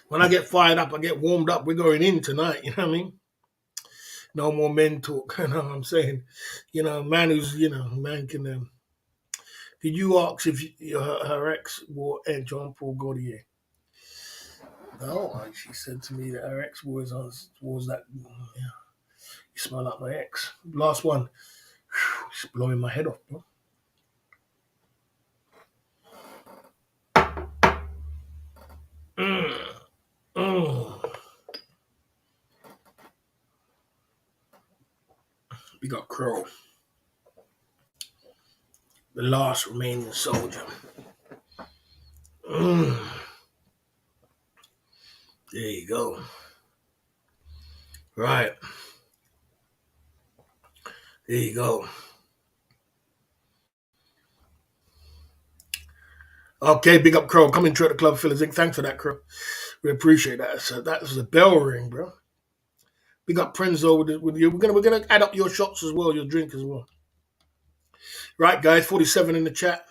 When I get fired up, I get warmed up. We're going in tonight. You know what I mean? No more men talk. You know what I'm saying? You know, man who's, man can. Did you ask if her ex wore Jean Paul Gaultier? No, she said to me that her ex was that. Yeah, you smell like my ex. Last one. It's blowing my head off, bro. Mm. Mm. We got Crow, the last remaining soldier. Mm. There you go. Right. There you go. Okay, big up Crow. Coming through at the club, Phillies. Thanks for that, Crow. We appreciate that. So that was a bell ring, bro. Big up Prenzo with you. We're gonna add up your shots as well, your drink as well. Right, guys. 47 in the chat.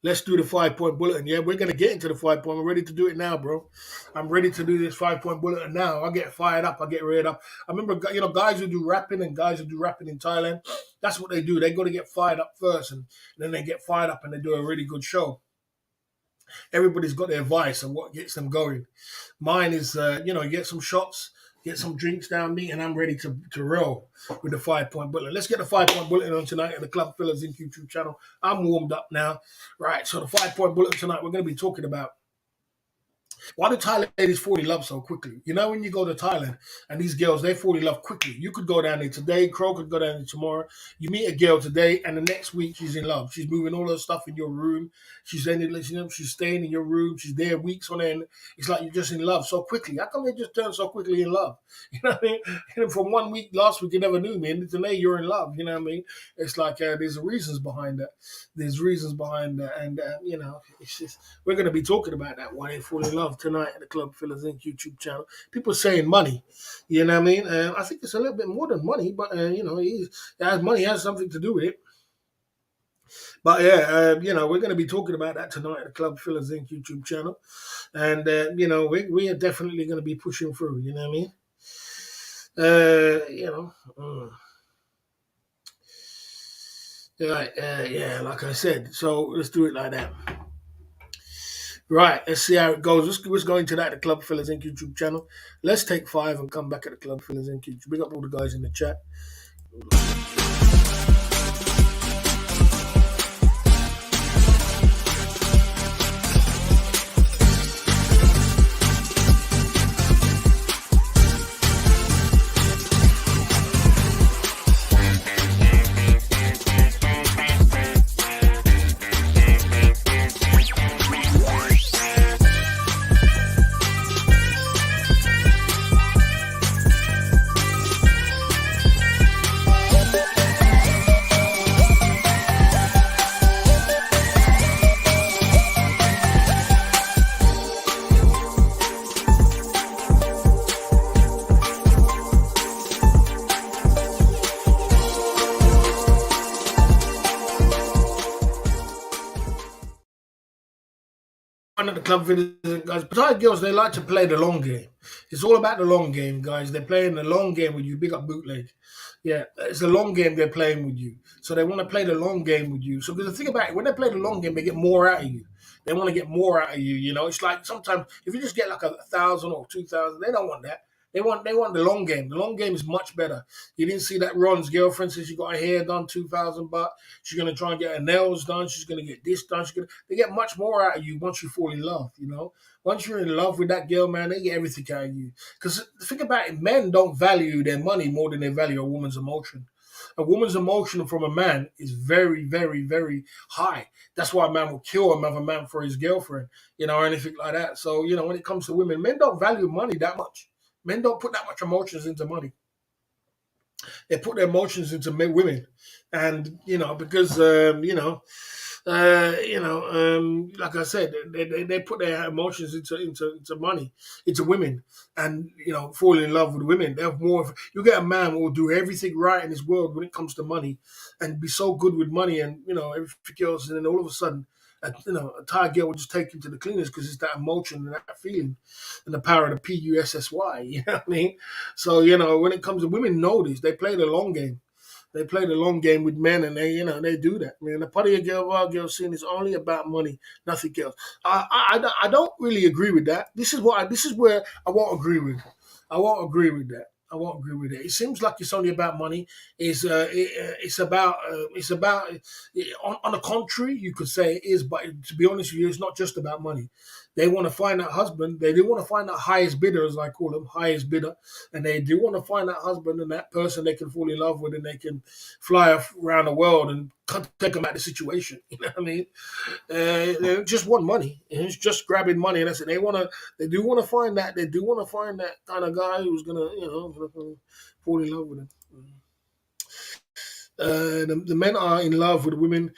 Let's do the 5-point bulletin. Yeah, we're gonna get into the 5-point. We're ready to do it now, bro. I'm ready to do this 5-point bulletin now. I get fired up. I get reared up. I remember, guys who do rapping and guys who do rapping in Thailand. That's what they do. They got to get fired up first, and then they get fired up and they do a really good show. Everybody's got their vice and what gets them going. Mine is, get some shots, get some drinks down me, and I'm ready to roll with the 5-point bulletin. Let's get the 5-point bulletin on tonight at the Club Fillers Inc. YouTube channel. I'm warmed up now. Right, so the 5-point bulletin tonight, we're going to be talking about Why do Thai ladies fall in love so quickly? You know, when you go to Thailand and these girls, they fall in love quickly. You could go down there today, Crow could go down there tomorrow. You meet a girl today, and the next week she's in love. She's moving all her stuff in your room. She's ended, you know, she's staying in your room. She's there weeks on end. It's like you're just in love so quickly. How come they just turn so quickly in love? You know what I mean? And from one week last week you never knew me, and today you're in love. You know what I mean? It's like there's reasons behind that. There's reasons behind that, and you know, it's just we're going to be talking about that why they fall in love tonight at the Club Fillers Inc. YouTube channel. People saying money, you know what I mean? I think it's a little bit more than money, but you know, money has something to do with it. But yeah, you know, we're going to be talking about that tonight at the Club Fillers Inc. YouTube channel, and you know, we are definitely going to be pushing through. You know what I mean? You know. Right, yeah, like I said. So let's do it like that. Right, let's see how it goes. Let's go into that, the Club Fillers Inc. YouTube channel. Let's take five and come back at the Club Fillers Inc. YouTube. Big up all the guys in the chat. One of the club videos, guys. Pattaya girls, they like to play the long game. It's all about the long game, guys. They're playing the long game with you. Big up bootleg. Yeah, it's a long game they're playing with you. So they want to play the long game with you. So because the thing about it, when they play the long game, they get more out of you. They want to get more out of you. You know, it's like sometimes if you just get like 1,000 or 2,000, they don't want that. They want the long game. The long game is much better. You didn't see that Ron's girlfriend says she got her hair done 2,000 baht. She's gonna try and get her nails done. She's gonna get this done. They get much more out of you once you fall in love. You know, once you're in love with that girl, man, they get everything out of you. Because think about it, men don't value their money more than they value a woman's emotion. A woman's emotion from a man is very, very, very high. That's why a man will kill another man for his girlfriend, you know, or anything like that. So, you know, when it comes to women, men don't value money that much. Men don't put that much emotions into money. They put their emotions into women, and you know because like I said, they put their emotions into money, into women, and you know fall in love with women. They have more. You get a man who will do everything right in this world when it comes to money, and be so good with money, and you know everything else, and then all of a sudden. A Thai girl will just take him to the cleaners because it's that emotion and that feeling and the power of the PUSSY. You know what I mean? So, you know, when it comes to women, know this. They play the long game. They play the long game with men, and they, you know, they do that. I mean, the Pattaya girl, wild girl scene is only about money, nothing else. I don't really agree with that. This is where I won't agree with. I won't agree with that. I won't agree with it. It seems like it's only about money. It's about on the contrary, you could say it is, but to be honest with you, it's not just about money. They want to find that husband. They do want to find that highest bidder, as I call them, highest bidder, and they do want to find that husband and that person they can fall in love with, and they can fly around the world and take them out of the situation. You know what I mean? They just want money. It's just grabbing money, and that's it. They do want to find that. They do want to find that kind of guy who's gonna, you know, fall in love with him. The men are in love with the women.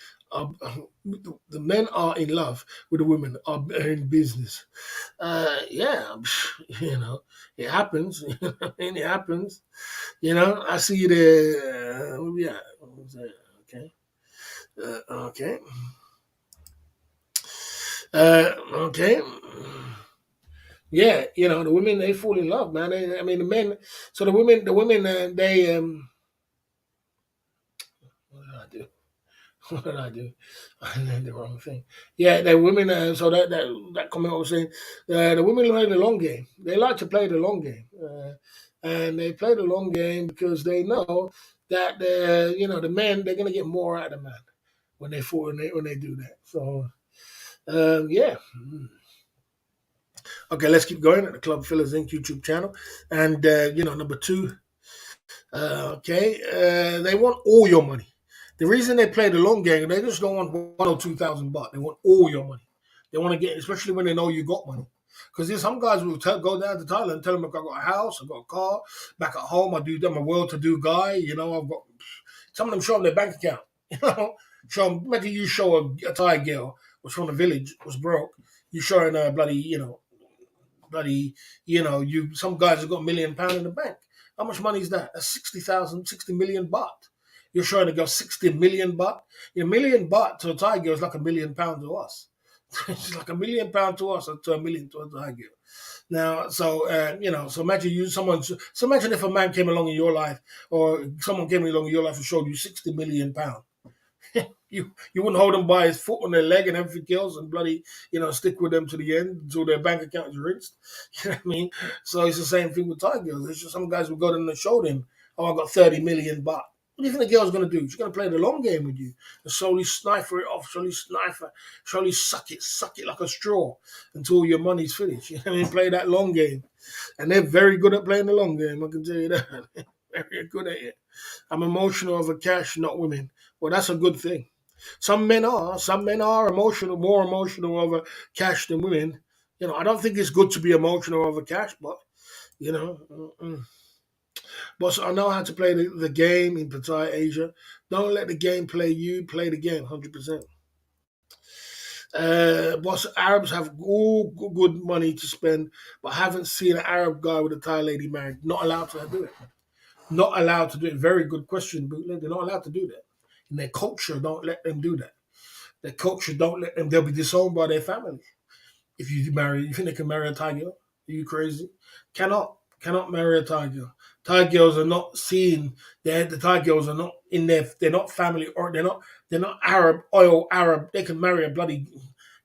The men are in love with the women are in business. Yeah, you know, it happens. And it happens. You know, I see the yeah. Okay. Okay. Okay. Yeah, you know, the women they fall in love, man. I mean, the men. So the women, they what did I do? What did I do? I did the wrong thing. Yeah, the women. So that comment I was saying, the women play the long game. They like to play the long game, and they play the long game because they know that you know the men they're gonna get more out of the man when when they do that. So yeah. Okay, let's keep going at the Club Fillers Inc. YouTube channel. And, number two, they want all your money. The reason they play the long game, they just don't want 1 or 2,000 baht. They want all your money. They want to get, especially when they know you got money. Because there's some guys will go down to Thailand and tell them, "Look, I got a house, I got a car, back at home, I'm a well-to-do guy, I've got." Some of them show them their bank account, show them. Imagine you show a Thai girl was from the village, was broke. You showing her bloody, you some guys have got £1 million in the bank. How much money is that? That's 60 million baht. You're showing a girl 60 million baht. A 1 million baht to a Thai girl is like £1 million to us. It's like £1 million to us, or to a million to a Thai girl. Now, so imagine so imagine if a man came along in your life, or someone came along in your life and showed you £60 million. You wouldn't hold them by his foot on their leg and everything else, and bloody, stick with them to the end until their bank account is rinsed. You know what I mean? So it's the same thing with Thai girls. It's just some guys will go to them and show them, "Oh, I got 30 million baht." What do you think the girl's gonna do? She's gonna play the long game with you and slowly sniper it off, slowly suck it like a straw until your money's finished. You know what I mean? Play that long game, and they're very good at playing the long game. I can tell you that. Very good at it. I'm emotional over cash, not women. Well, that's a good thing. Some men are. Some men are emotional, more emotional over cash than women. I don't think it's good to be emotional over cash, but you know. But I know how to play the game in Pattaya, Asia. Don't let the game play you. Play the game, 100%. Boss, Arabs have all good money to spend, but haven't seen an Arab guy with a Thai lady married. Not allowed to do it. Not allowed to do it. Very good question, bootleg. They're not allowed to do that. And their culture don't let them do that. Their culture don't let them. They'll be disowned by their family. If you think they can marry a Thai girl? Are you crazy? Cannot marry a Thai girl. Thai girls are not seen. The Thai girls are not in their. They're not family, or they're not Arab, oil Arab. They can marry a bloody.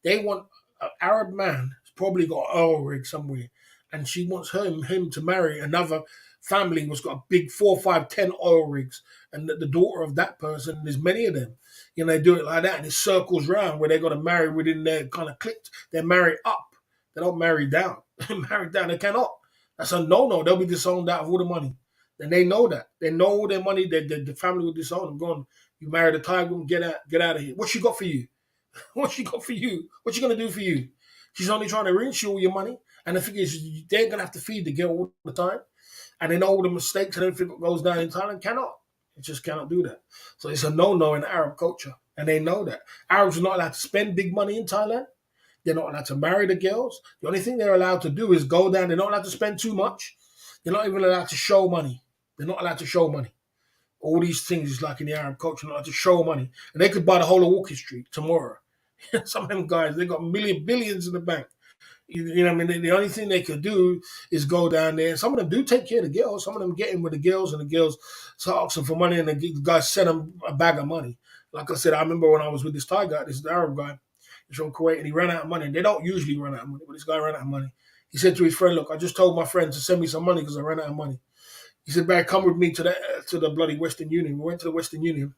They want an Arab man who's probably got an oil rig somewhere, and she wants him to marry another family who's got a big 4, 5, 10 oil rigs, and the daughter of that person. There's many of them. They do it like that, and it circles round where they got to marry within their kind of clique. They marry up. They don't marry down. They marry down. They cannot. That's a no-no. They'll be disowned out of all the money. And they know that. They know their money. The family will disown them. Going, you married a Thai woman, get out of here. What she got for you? What she got for you? What she gonna do for you? She's only trying to rinse you all your money. And the thing is, they're gonna have to feed the girl all the time. And they know all the mistakes and everything that goes down in Thailand. Cannot. It just cannot do that. So it's a no-no in Arab culture. And they know that. Arabs are not allowed to spend big money in Thailand. They're not allowed to marry the girls. The only thing they're allowed to do is go down. They're not allowed to spend too much. They're not even allowed to show money. They're not allowed to show money. All these things is like in the Arab culture, not allowed to show money. And they could buy the whole of Walking Street tomorrow. Some of them guys, they got billions in the bank. You know what I mean? The only thing they could do is go down there. Some of them do take care of the girls. Some of them get in with the girls, and the girls start asking for money, and the guys send them a bag of money. Like I said, I remember when I was with this Thai guy, this Arab guy, he's from Kuwait, and he ran out of money. And they don't usually run out of money, but this guy ran out of money. He said to his friend, "Look, I just told my friend to send me some money because I ran out of money." He said, "Man, come with me to the bloody Western Union." We went to the Western Union.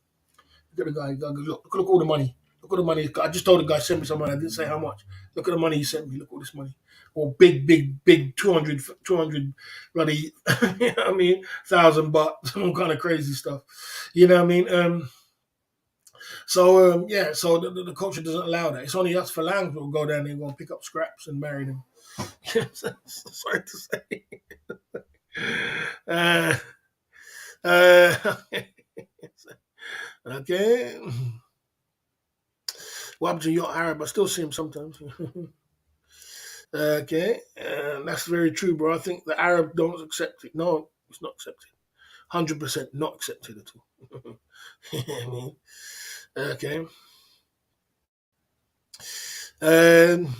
Look at the guy. Look at all the money. Look at the money. I just told the guy, send me some money. I didn't say how much. Look at the money he sent me. Look at all this money. Or big 200 bloody, you know what I mean, 1,000 baht, some kind of crazy stuff. You know what I mean? So the culture doesn't allow that. It's only us Phalanx will go down there and go and pick up scraps and marry them. Sorry to say. Uh, uh, okay. What happened to your Arab? I still see him sometimes. Okay, that's very true, bro. I think the Arab don't accept it. No, it's not accepted. 100% not accepted at all. You know what I mean? Okay. Um,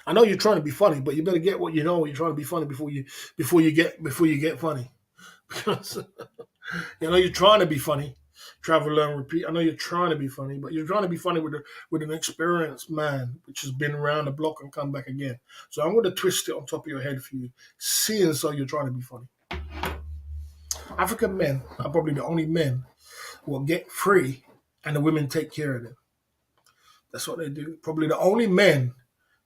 I know you're trying to be funny, but you better get what you know. You're trying to be funny before you get funny. Because you're trying to be funny. Travel, learn, repeat. I know you're trying to be funny, but you're trying to be funny with an experienced man, which has been around the block and come back again. So I'm going to twist it on top of your head for you, seeing so you're trying to be funny. African men are probably the only men who will get free, and the women take care of them. That's what they do. Probably the only men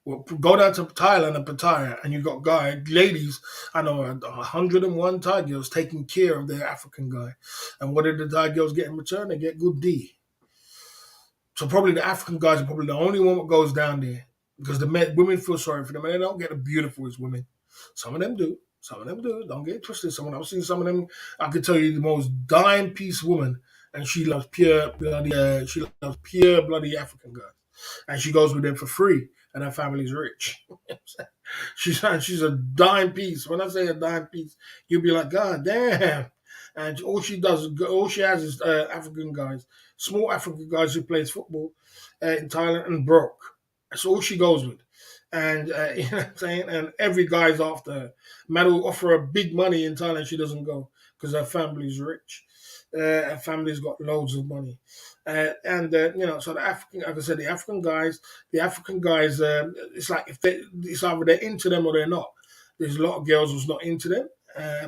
Well, go down to Thailand and Pattaya, and you got ladies. I know 101 Thai girls taking care of their African guy, and what did the Thai girls get in return? They get good D. So probably the African guys are probably the only one that goes down there because the women feel sorry for them, and they don't get the beautiful as women. Some of them do. Some of them do. Don't get it twisted. Someone I've seen some of them. I could tell you the most dime piece woman, and she loves pure bloody. She loves pure bloody African guys, and she goes with them for free, and her family's rich. She's a dime piece. When I say a dime piece, you'll be like, God damn. And all she has is African guys, small African guys who plays football in Thailand and broke. That's all she goes with. And you know what I'm saying? And every guy's after her. Man will offer her big money in Thailand, she doesn't go because her family's rich. Her family's got loads of money. So the African, like I said, the African guys, it's like it's either they're into them or they're not. There's a lot of girls who's not into them,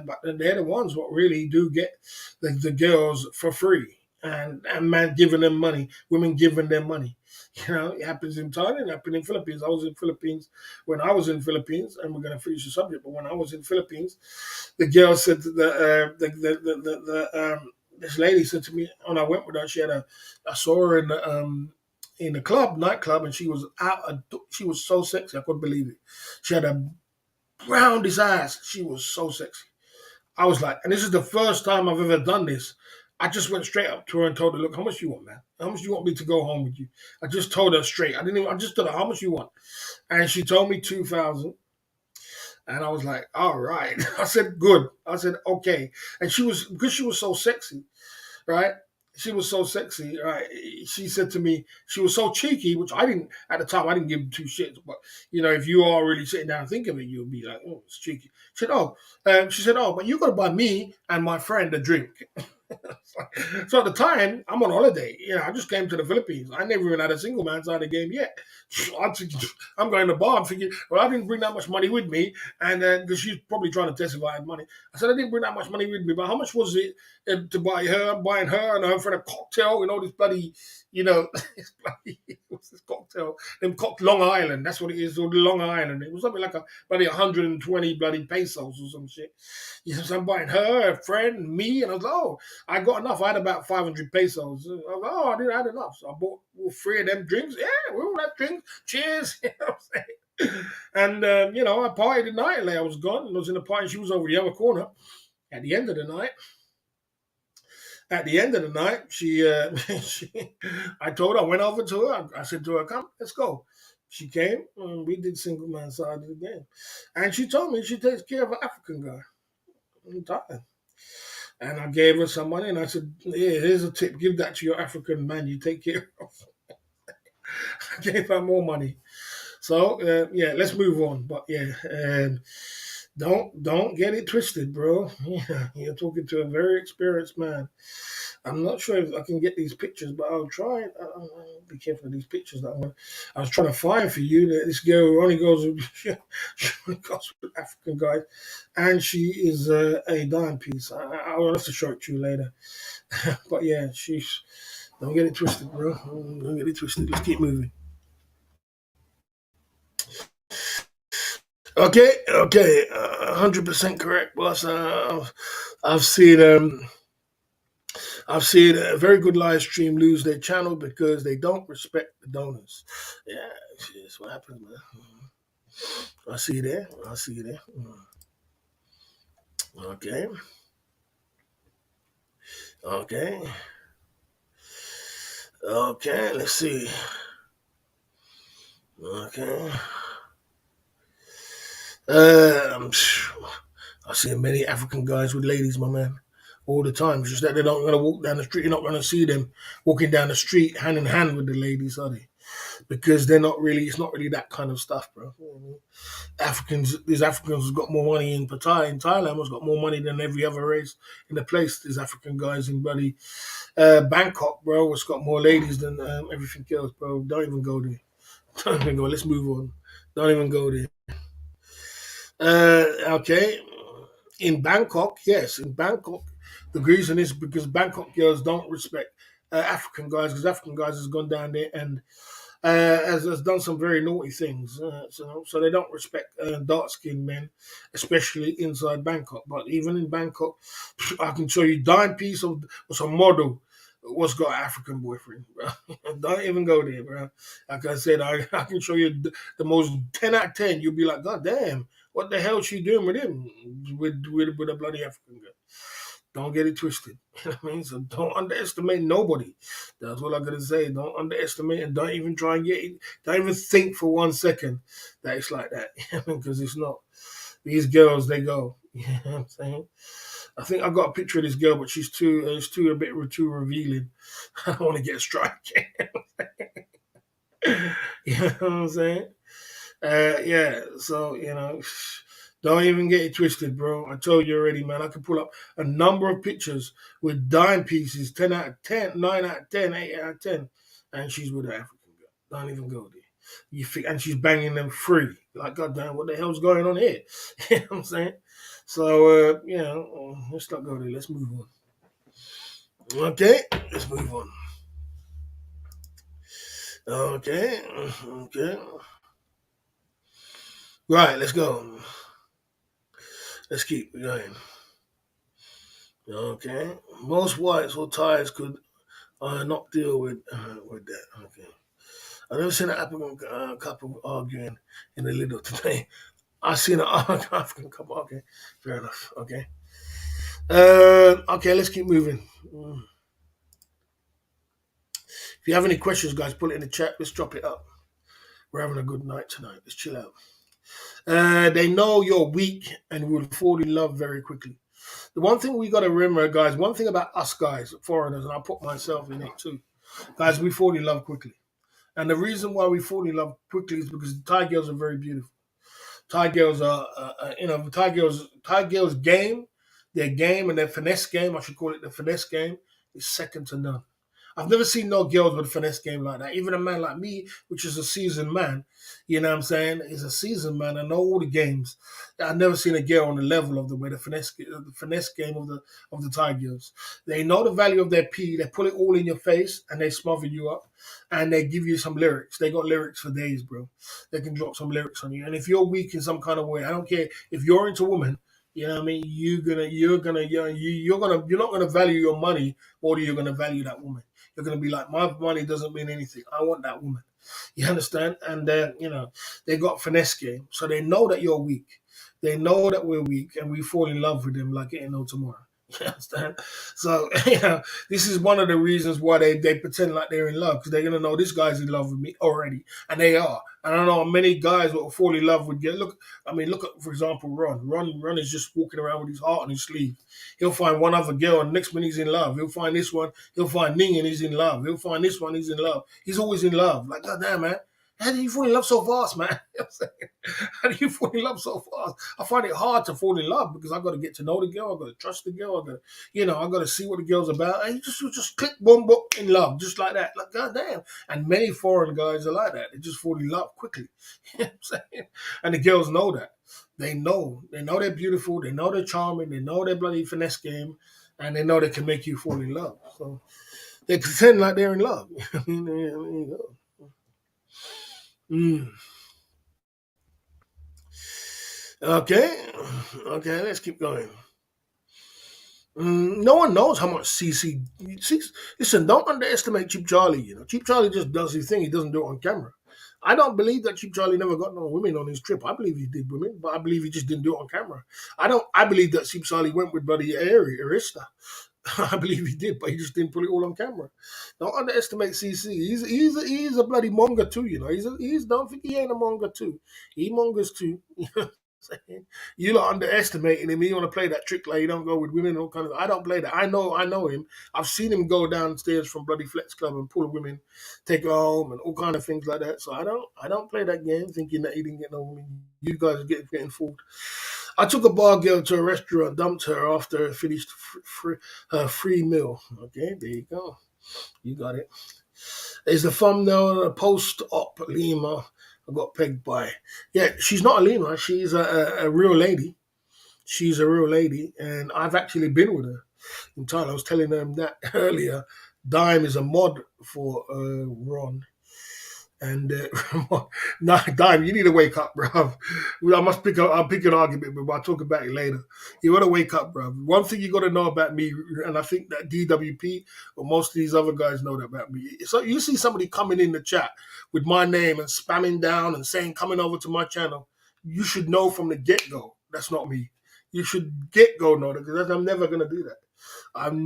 but they're the ones what really do get the girls for free, and man giving them money, women giving them money. You know, it happens in Thailand, it happened in Philippines. I was in Philippines when I was in Philippines, and we're gonna finish the subject. But when I was in Philippines, the girl said to this lady said to me when I went with her, I saw her in the nightclub, and she was out. She was so sexy, I couldn't believe it. She had a brownish eyes. She was so sexy. I was like, and this is the first time I've ever done this. I just went straight up to her and told her, "Look, how much you want, man? How much you want me to go home with you?" I just told her straight. I didn't even. I just told her how much you want, and she told me 2,000. And I was like, "All right." I said, "Good." I said, "Okay." And she was because she was so sexy, right? She was so sexy, right? She said to me, she was so cheeky, which I didn't at the time. I didn't give two shits, but you know, if you are really sitting down and think of it, you'll be like, "Oh, it's cheeky." She said, "Oh, but you got to buy me and my friend a drink." So at the time, I'm on holiday. You know, I just came to the Philippines. I never even had a single man side of the game yet. I'm going to the bar. I'm thinking, well, I didn't bring that much money with me, and then because she's probably trying to test if I had money. I said I didn't bring that much money with me, but how much was it to buy her, buying her and her friend a cocktail and all this bloody, you know, this bloody, what's this cocktail? Long Island. That's what it is. Or the Long Island. It was something like a bloody 120 bloody pesos or some shit. You know, so I'm buying her, a friend, me, and I was like, oh. I got enough. I had about 500 pesos. I was like, oh, I didn't have enough. So I bought all three of them drinks. Yeah, we all had drinks. Cheers. You know what I'm saying? And, you know, I partied the night. Like I was gone. I was in the party. She was over the other corner. At the end of the night, she, I told her, I went over to her. I said to her, come, let's go. She came and we did single man side of the game. And she told me she takes care of an African guy in Thailand. And I gave her some money and I said, yeah, here's a tip. Give that to your African man you take care of. I gave her more money. So, yeah, let's move on. But yeah, don't get it twisted, bro. Yeah, you're talking to a very experienced man. I'm not sure if I can get these pictures, but I'll try. Be careful of these pictures that I was trying to find for you. That this girl who only goes with, she only goes with African guys, and she is a dime piece. I'll have to show it to you later. But yeah, she's. Don't get it twisted, bro. Don't get it twisted. Let's keep moving. Okay, 100% correct, boss. I've seen I've seen a very good live stream lose their channel because they don't respect the donors. Yeah, that's what happens, man. I see you there. I see you there. Okay, okay, okay. Let's see. Okay. Um, I see many African guys with ladies, my man, all the time. It's just that they're not going to walk down the street. You're not going to see them walking down the street hand in hand with the ladies, are they? Because they're not really. It's not really that kind of stuff, bro. You know what I mean? These Africans have got more money in Pattaya, in Thailand, has got more money than every other race in the place. These African guys in bloody Bangkok, bro, has got more ladies than everything else, bro. Don't even go there. Don't even go. Let's move on. Don't even go there. Okay. In Bangkok, yes, in Bangkok, the reason is because Bangkok girls don't respect African guys because African guys has gone down there and has done some very naughty things. So they don't respect dark skinned men, especially inside Bangkok. But even in Bangkok, I can show you dime piece of some model what's got an African boyfriend, bro. Don't even go there, bro. Like I said, I can show you the most 10 out of 10. You'll be like, God damn, what the hell is she doing with him? With a bloody African girl. Don't get it twisted. You know what I mean? So don't underestimate nobody. That's what I gotta say. Don't underestimate and don't even try and get it. Don't even think for 1 second that it's like that. Because it's not. These girls, they go. You know what I'm saying? I think I got a picture of this girl, but she's too, it's too a bit too revealing. I don't want to get a strike. You know what I'm saying? Yeah, so don't even get it twisted, bro. I told you already, man. I could pull up a number of pictures with dime pieces, 10 out of 10, 9 out of 10, 8 out of 10, and she's with an African girl. Don't even go there. And she's banging them free. Like, goddamn, what the hell's going on here? You know what I'm saying? So, let's not go there. Let's move on. Okay, let's move on. Okay, okay. Right, let's go. Let's keep going. Okay. Most whites or Thais could not deal with that. Okay. I've never seen an African couple arguing in the Lidl today. I've seen an African couple. Okay, fair enough. Okay. Okay, let's keep moving. If you have any questions, guys, put it in the chat. Let's drop it up. We're having a good night tonight. Let's chill out. They know you're weak and will fall in love very quickly. The one thing we got to remember, guys, one thing about us guys, foreigners, and I put myself in it too, guys, we fall in love quickly. And the reason why we fall in love quickly is because the Thai girls are very beautiful. Thai girls are, Thai girls game, their game and their finesse game, I should call it the finesse game, is second to none. I've never seen no girls with a finesse game like that. Even a man like me, which is a seasoned man, you know what I'm saying, is a seasoned man. I know all the games. I've never seen a girl on the level of the finesse game of the Thai girls. They know the value of their pee. They put it all in your face and they smother you up, and they give you some lyrics. They got lyrics for days, bro. They can drop some lyrics on you. And if you're weak in some kind of way, I don't care if you're into women. You know what I mean? You're not gonna value your money more than you're gonna value that woman. You're going to be like, my money doesn't mean anything. I want that woman. You understand? And they got finesse game. So they know that you're weak. They know that we're weak and we fall in love with them like it ain't no tomorrow. You understand? So, this is one of the reasons why they pretend like they're in love because they're going to know this guy's in love with me already. And they are. And I don't know many guys will fall in love with girls. Look at, for example, Ron. Ron is just walking around with his heart on his sleeve. He'll find one other girl and next minute he's in love. He'll find this one. He'll find Ning and he's in love. He'll find this one, he's in love. He's always in love. Like, God damn, man. How do you fall in love so fast, man? You know what I'm saying? How do you fall in love so fast? I find it hard to fall in love because I've got to get to know the girl. I've got to trust the girl. I've got to see what the girl's about. And you just click, boom, boom, in love, just like that. Like, God damn. And many foreign guys are like that. They just fall in love quickly. You know what I'm saying? And the girls know that. They know. They know they're beautiful. They know they're charming. They know they're bloody finesse game. And they know they can make you fall in love. So they pretend like they're in love. There you go. Mm. Okay. Okay, let's keep going. No one knows how much CC. Listen, don't underestimate Cheap Charlie. Cheap Charlie just does his thing. He doesn't do it on camera. I don't believe that Cheap Charlie never got no women on his trip. I believe he did women, but I believe he just didn't do it on camera. I believe that Cheap Charlie went with bloody Arista. I believe he did, but he just didn't put it all on camera. Don't underestimate CC. He's a bloody monger too. He's don't think he ain't a monger too. He mongers too. Saying? You lot underestimating him. You want to play that trick like you don't go with women and all kind of. I don't play that. I know him. I've seen him go downstairs from bloody Flex Club and pull a women, take her home, and all kind of things like that. So I don't play that game thinking that he didn't get no women. You guys are getting fooled. I took a bar girl to a restaurant, dumped her after I finished her free meal. Okay, there you go. You got it. There's the thumbnail, a post-op Lima. I got pegged by. Yeah, she's not a Lima. She's a real lady. She's a real lady, and I've actually been with her in Thailand. I was telling them that earlier. Dime is a mod for Ron, And nah, Dime, you need to wake up, bro. I must pick up. I'll pick an argument, but I'll talk about it later. You got to wake up, bro. One thing you got to know about me, and I think that DWP or most of these other guys know that about me. So you see somebody coming in the chat with my name and spamming down and saying coming over to my channel, you should know from the get go that's not me. You should get go know that because I'm never gonna do that.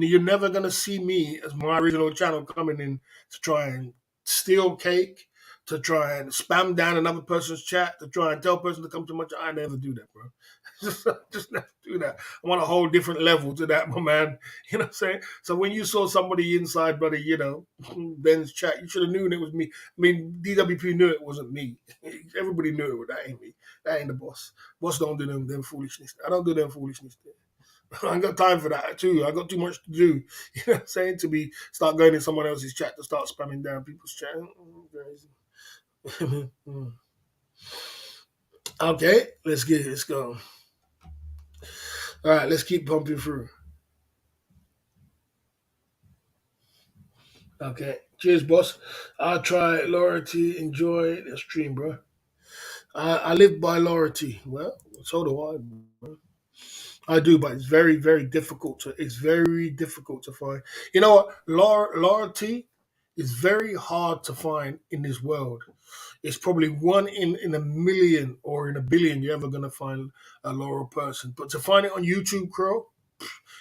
You're never gonna see me as my original channel coming in to try and steal cake, to try and spam down another person's chat, to try and tell a person to come to my chat. I never do that, bro. Just never do that. I'm on a whole different level to that, my man. You know what I'm saying? So when you saw somebody inside, buddy, Ben's chat, you should have known it was me. I mean, DWP knew it wasn't me. Everybody knew it. That ain't me. That ain't the boss. Boss don't do them foolishness. I don't do them foolishness. I ain't got time for that too. I got too much to do. You know what I'm saying? To be start going in someone else's chat to start spamming down people's chat. Okay, let's go. All right, let's keep pumping through. Okay. Cheers, boss. I'll try loyalty. Enjoy the stream, bro. I live by loyalty. Well, so do I. Bro. I do, but it's very, very difficult to. It's very difficult to find. You know what? Loyalty is very hard to find in this world. It's probably one in a million or in a billion you're ever gonna find a loyal person. But to find it on YouTube, Crow,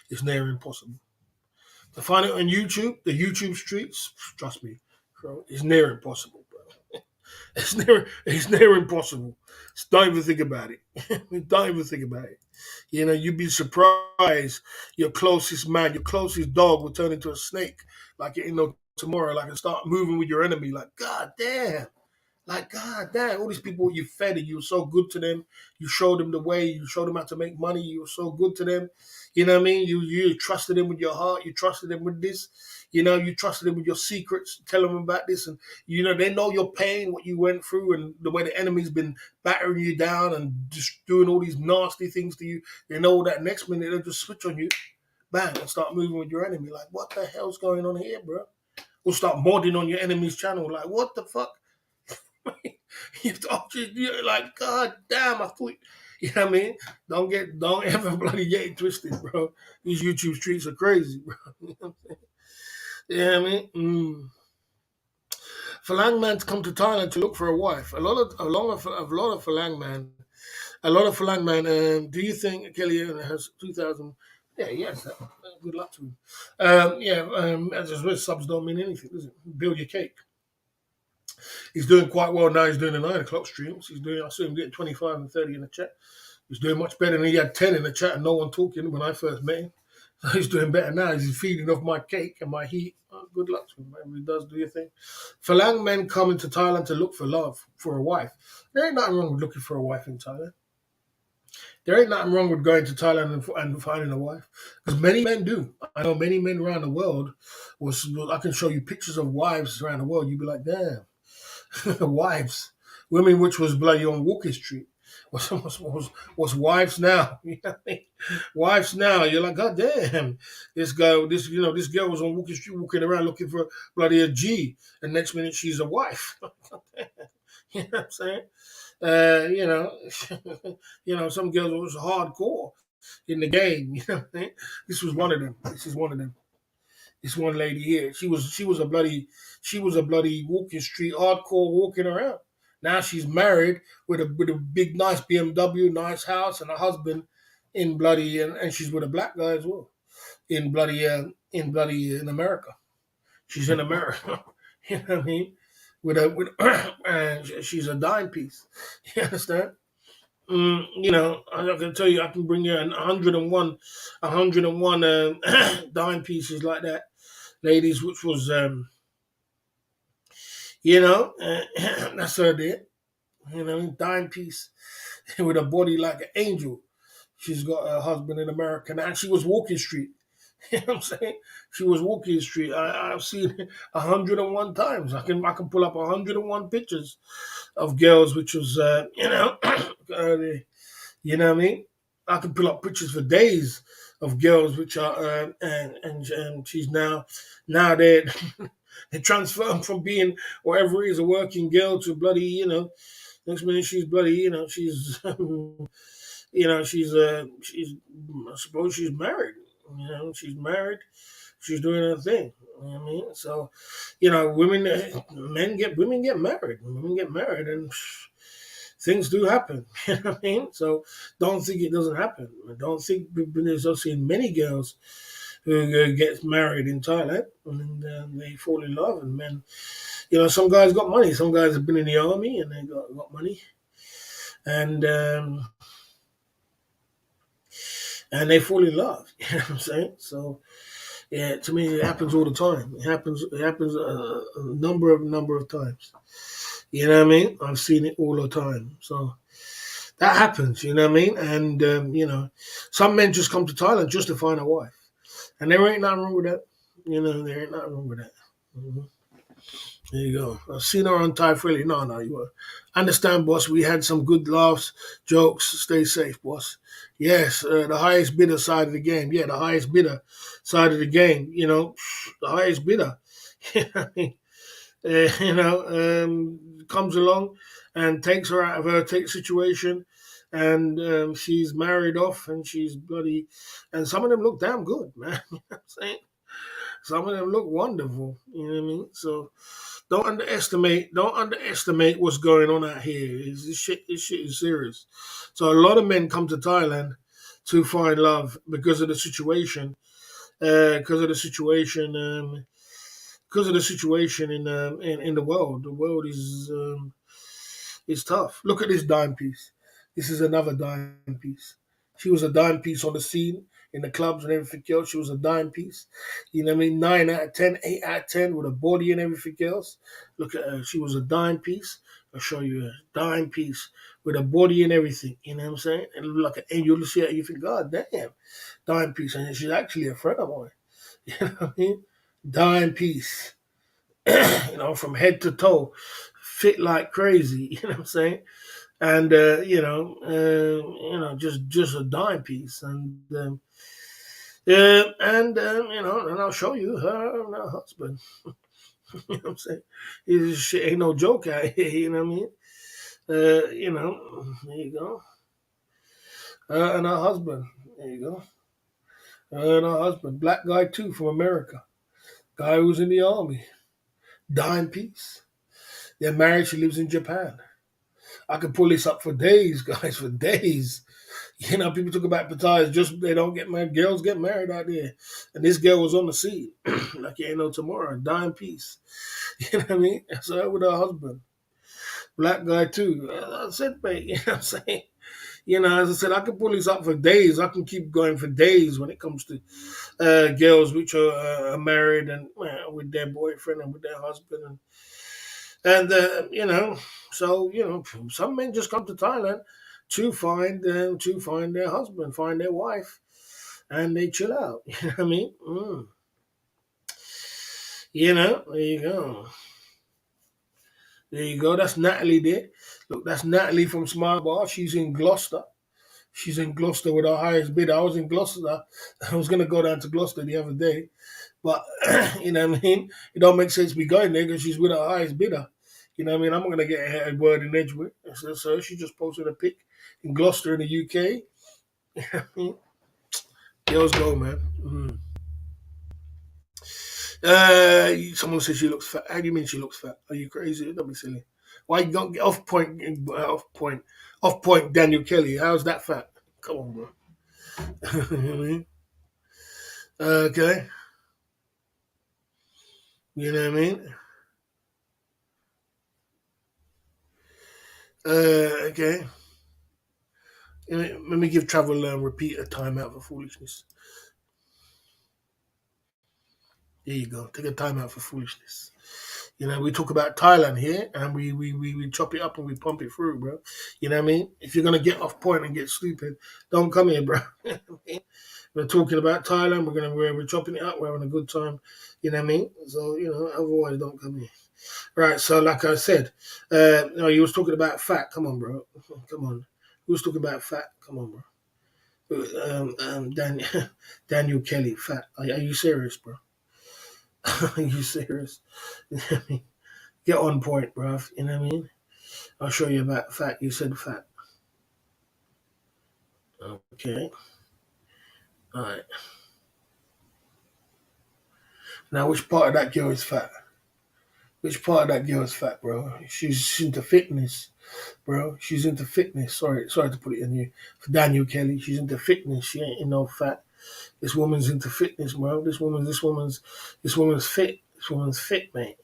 it's near impossible. To find it on YouTube, the YouTube streets, trust me, Crow, it's near impossible, bro. It's near impossible. Don't even think about it. Don't even think about it. You'd be surprised your closest man, your closest dog will turn into a snake like it ain't no tomorrow, like and start moving with your enemy. Like, God damn. Like, God damn, all these people you fed and you were so good to them. You showed them the way. You showed them how to make money. You were so good to them. You know what I mean? You trusted them with your heart. You trusted them with this. You trusted them with your secrets. Tell them about this. And, they know your pain, what you went through, and the way the enemy's been battering you down and just doing all these nasty things to you. They know that next minute they'll just switch on you, bang, and start moving with your enemy. Like, what the hell's going on here, bro? Or start modding on your enemy's channel. Like, what the fuck? You're like, God damn, I thought, you know what I mean? Don't ever bloody get it twisted, bro. These YouTube streets are crazy, bro. You know what I mean? Falang man to come to Thailand to look for a wife. A lot of Falang man. Do you think Kelly has 2,000? Yeah, yes. Good luck to him. Yeah, as I said, subs don't mean anything, does it? Build your cake. He's doing quite well now. He's doing the 9 o'clock streams. I saw him getting 25 and 30 in the chat. He's doing much better than he had 10 in the chat and no one talking when I first met him. So he's doing better now. He's feeding off my cake and my heat. Oh, good luck to him, man. He does do your thing. Falang men coming to Thailand to look for love, for a wife. There ain't nothing wrong with looking for a wife in Thailand. There ain't nothing wrong with going to Thailand and finding a wife. Because many men do. I know many men around the world. I can show you pictures of wives around the world. You'd be like, damn. Wives, women, which was bloody on Walker Street, was wives now. You know what I mean? Wives now. You're like, God damn, this guy, this girl was on Walker Street walking around looking for bloody a G, and next minute she's a wife. You know what I'm saying? Some girls was hardcore in the game. You know what I mean? This was one of them. This is one of them. This one lady here, she was a bloody walking street hardcore walking around. Now she's married with a big nice BMW, nice house, and a husband in bloody and she's with a black guy as well in America. She's in America. You know what I mean? With and she's a dime piece. You understand? I can tell you, I can bring you 101 dime pieces like that, ladies, which was, that's her there, dime piece with a body like an angel. She's got a husband in America now, and she was walking street. You know what I'm saying? She was walking street. I've seen it 101 times. I can pull up 101 pictures of girls, which was, you know what I mean? I can pull up pictures for days of girls which are and she's now there. They transfer them from being whatever it is, a working girl to bloody, next minute she's bloody, she's, she's, I suppose she's married. She's married. She's doing her thing. You know what I mean? So, women get married. Women get married, and things do happen. You know what I mean? So don't think it doesn't happen. Don't think because I've seen many girls who get married in Thailand and they fall in love, and men. Some guys got money. Some guys have been in the army and they got money, and and they fall in love. You know what I'm saying? So yeah, to me, it happens all the time. It happens. It happens a number of times. You know what I mean? I've seen it all the time. So that happens. You know what I mean? And some men just come to Thailand just to find a wife, and there ain't nothing wrong with that. There ain't nothing wrong with that. Mhm. There you go. I've seen her on Thai Frilly. No, no, you understand, boss. We had some good laughs, jokes. Stay safe, boss. Yes, the highest bidder side of the game. Yeah, the highest bidder side of the game. The highest bidder. I mean, comes along and takes her out of her take situation, and she's married off, and she's bloody, and some of them look damn good, man. You know what I'm saying? Some of them look wonderful. You know what I mean? So don't underestimate what's going on out here. This shit is serious. So a lot of men come to Thailand to find love because of the situation. Because of the situation. Because of the situation in the world. The world is tough. Look at this dime piece. This is another dime piece. She was a dime piece on the scene in the clubs and everything else. She was a dime piece. You know what I mean? 9 out of 10, 8 out of 10 with a body and everything else. Look at her. She was a dime piece. I'll show you a dime piece with a body and everything. You know what I'm saying? And look like an angel. You see her, you think, God damn, dime piece. And she's actually a friend of mine. You know what I mean? Dime piece. From head to toe, fit like crazy. You know what I'm saying? And just a dime piece, and I'll show you her and her husband. You know what I'm saying? This shit ain't no joke out here. You know what I mean? There you go. And her husband. There you go. And her husband, black guy too from America. Guy who was in the army. Dime piece. They're married. She lives in Japan. I could pull this up for days, guys, for days. People talk about Pattaya, just they don't get married. Girls get married out there. And this girl was on the scene. Like you ain't no tomorrow. Dime piece. You know what I mean? So that with her husband. Black guy too. That's it, mate. You know what I'm saying? As I said, I could pull this up for days. I can keep going for days when it comes to girls which are married and with their boyfriend and with their husband. So some men just come to Thailand to find their husband, find their wife, and they chill out. You know what I mean? There you go. There you go. That's Natalie there. Look, that's Natalie from Smart Bar. She's in Gloucester. She's in Gloucester with our highest bidder. I was in Gloucester. I was gonna go down to Gloucester the other day, but you know what I mean. It don't make sense me going there because she's with our highest bidder. You know what I mean? I'm not gonna get a word in Edgewood. So she just posted a pic in Gloucester in the UK. Girls go, man. Someone says she looks fat. How do you mean she looks fat? Are you crazy? Don't be silly. Why you don't get off point, Daniel Kelly? How's that fat? Come on, bro. You know what I mean? Okay. You know what I mean? Okay. Let me give Travel repeat a timeout for foolishness. There you go. Take a time out for foolishness. We talk about Thailand here and we chop it up and we pump it through, bro. You know what I mean? If you're going to get off point and get stupid, don't come here, bro. You know what I mean? We're talking about Thailand. We're chopping it up. We're having a good time. You know what I mean? So, otherwise don't come here. Right. So, like I said, you was talking about fat. Come on, bro. Come on. Who was talking about fat? Come on, bro. Daniel Kelly, fat. Are you serious, bro? Are you serious? You know what I mean? Get on point, bruv. You know what I mean? I'll show you about fat. You said fat. Okay. All right. Now, which part of that girl is fat? Which part of that girl is fat, bro? She's into fitness, bro. She's into fitness. Sorry to put it in you. For Daniel Kelly, she's into fitness. She ain't in no fat. This woman's into fitness, bro. This woman's fit. This woman's fit, mate.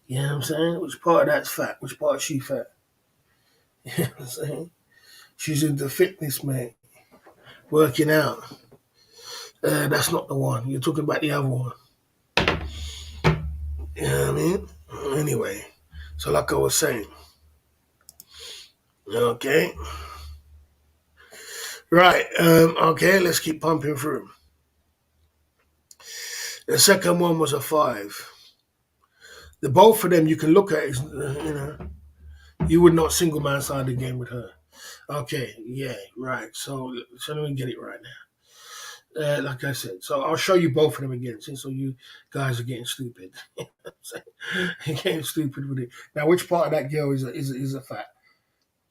You know what I'm saying? Which part of that's fat? Which part is she fat? You know what I'm saying? She's into fitness, mate. Working out. That's not the one. You're talking about the other one. You know what I mean? Anyway, so like I was saying, okay, right, okay, let's keep pumping through. The second one was a five. The both of them you can look at is, you would not single man side the game with her. Okay, yeah, right. So let me get it right now. Like I said, so I'll show you both of them again, so you guys are getting stupid. You're getting stupid with it. Now, which part of that girl is a fat?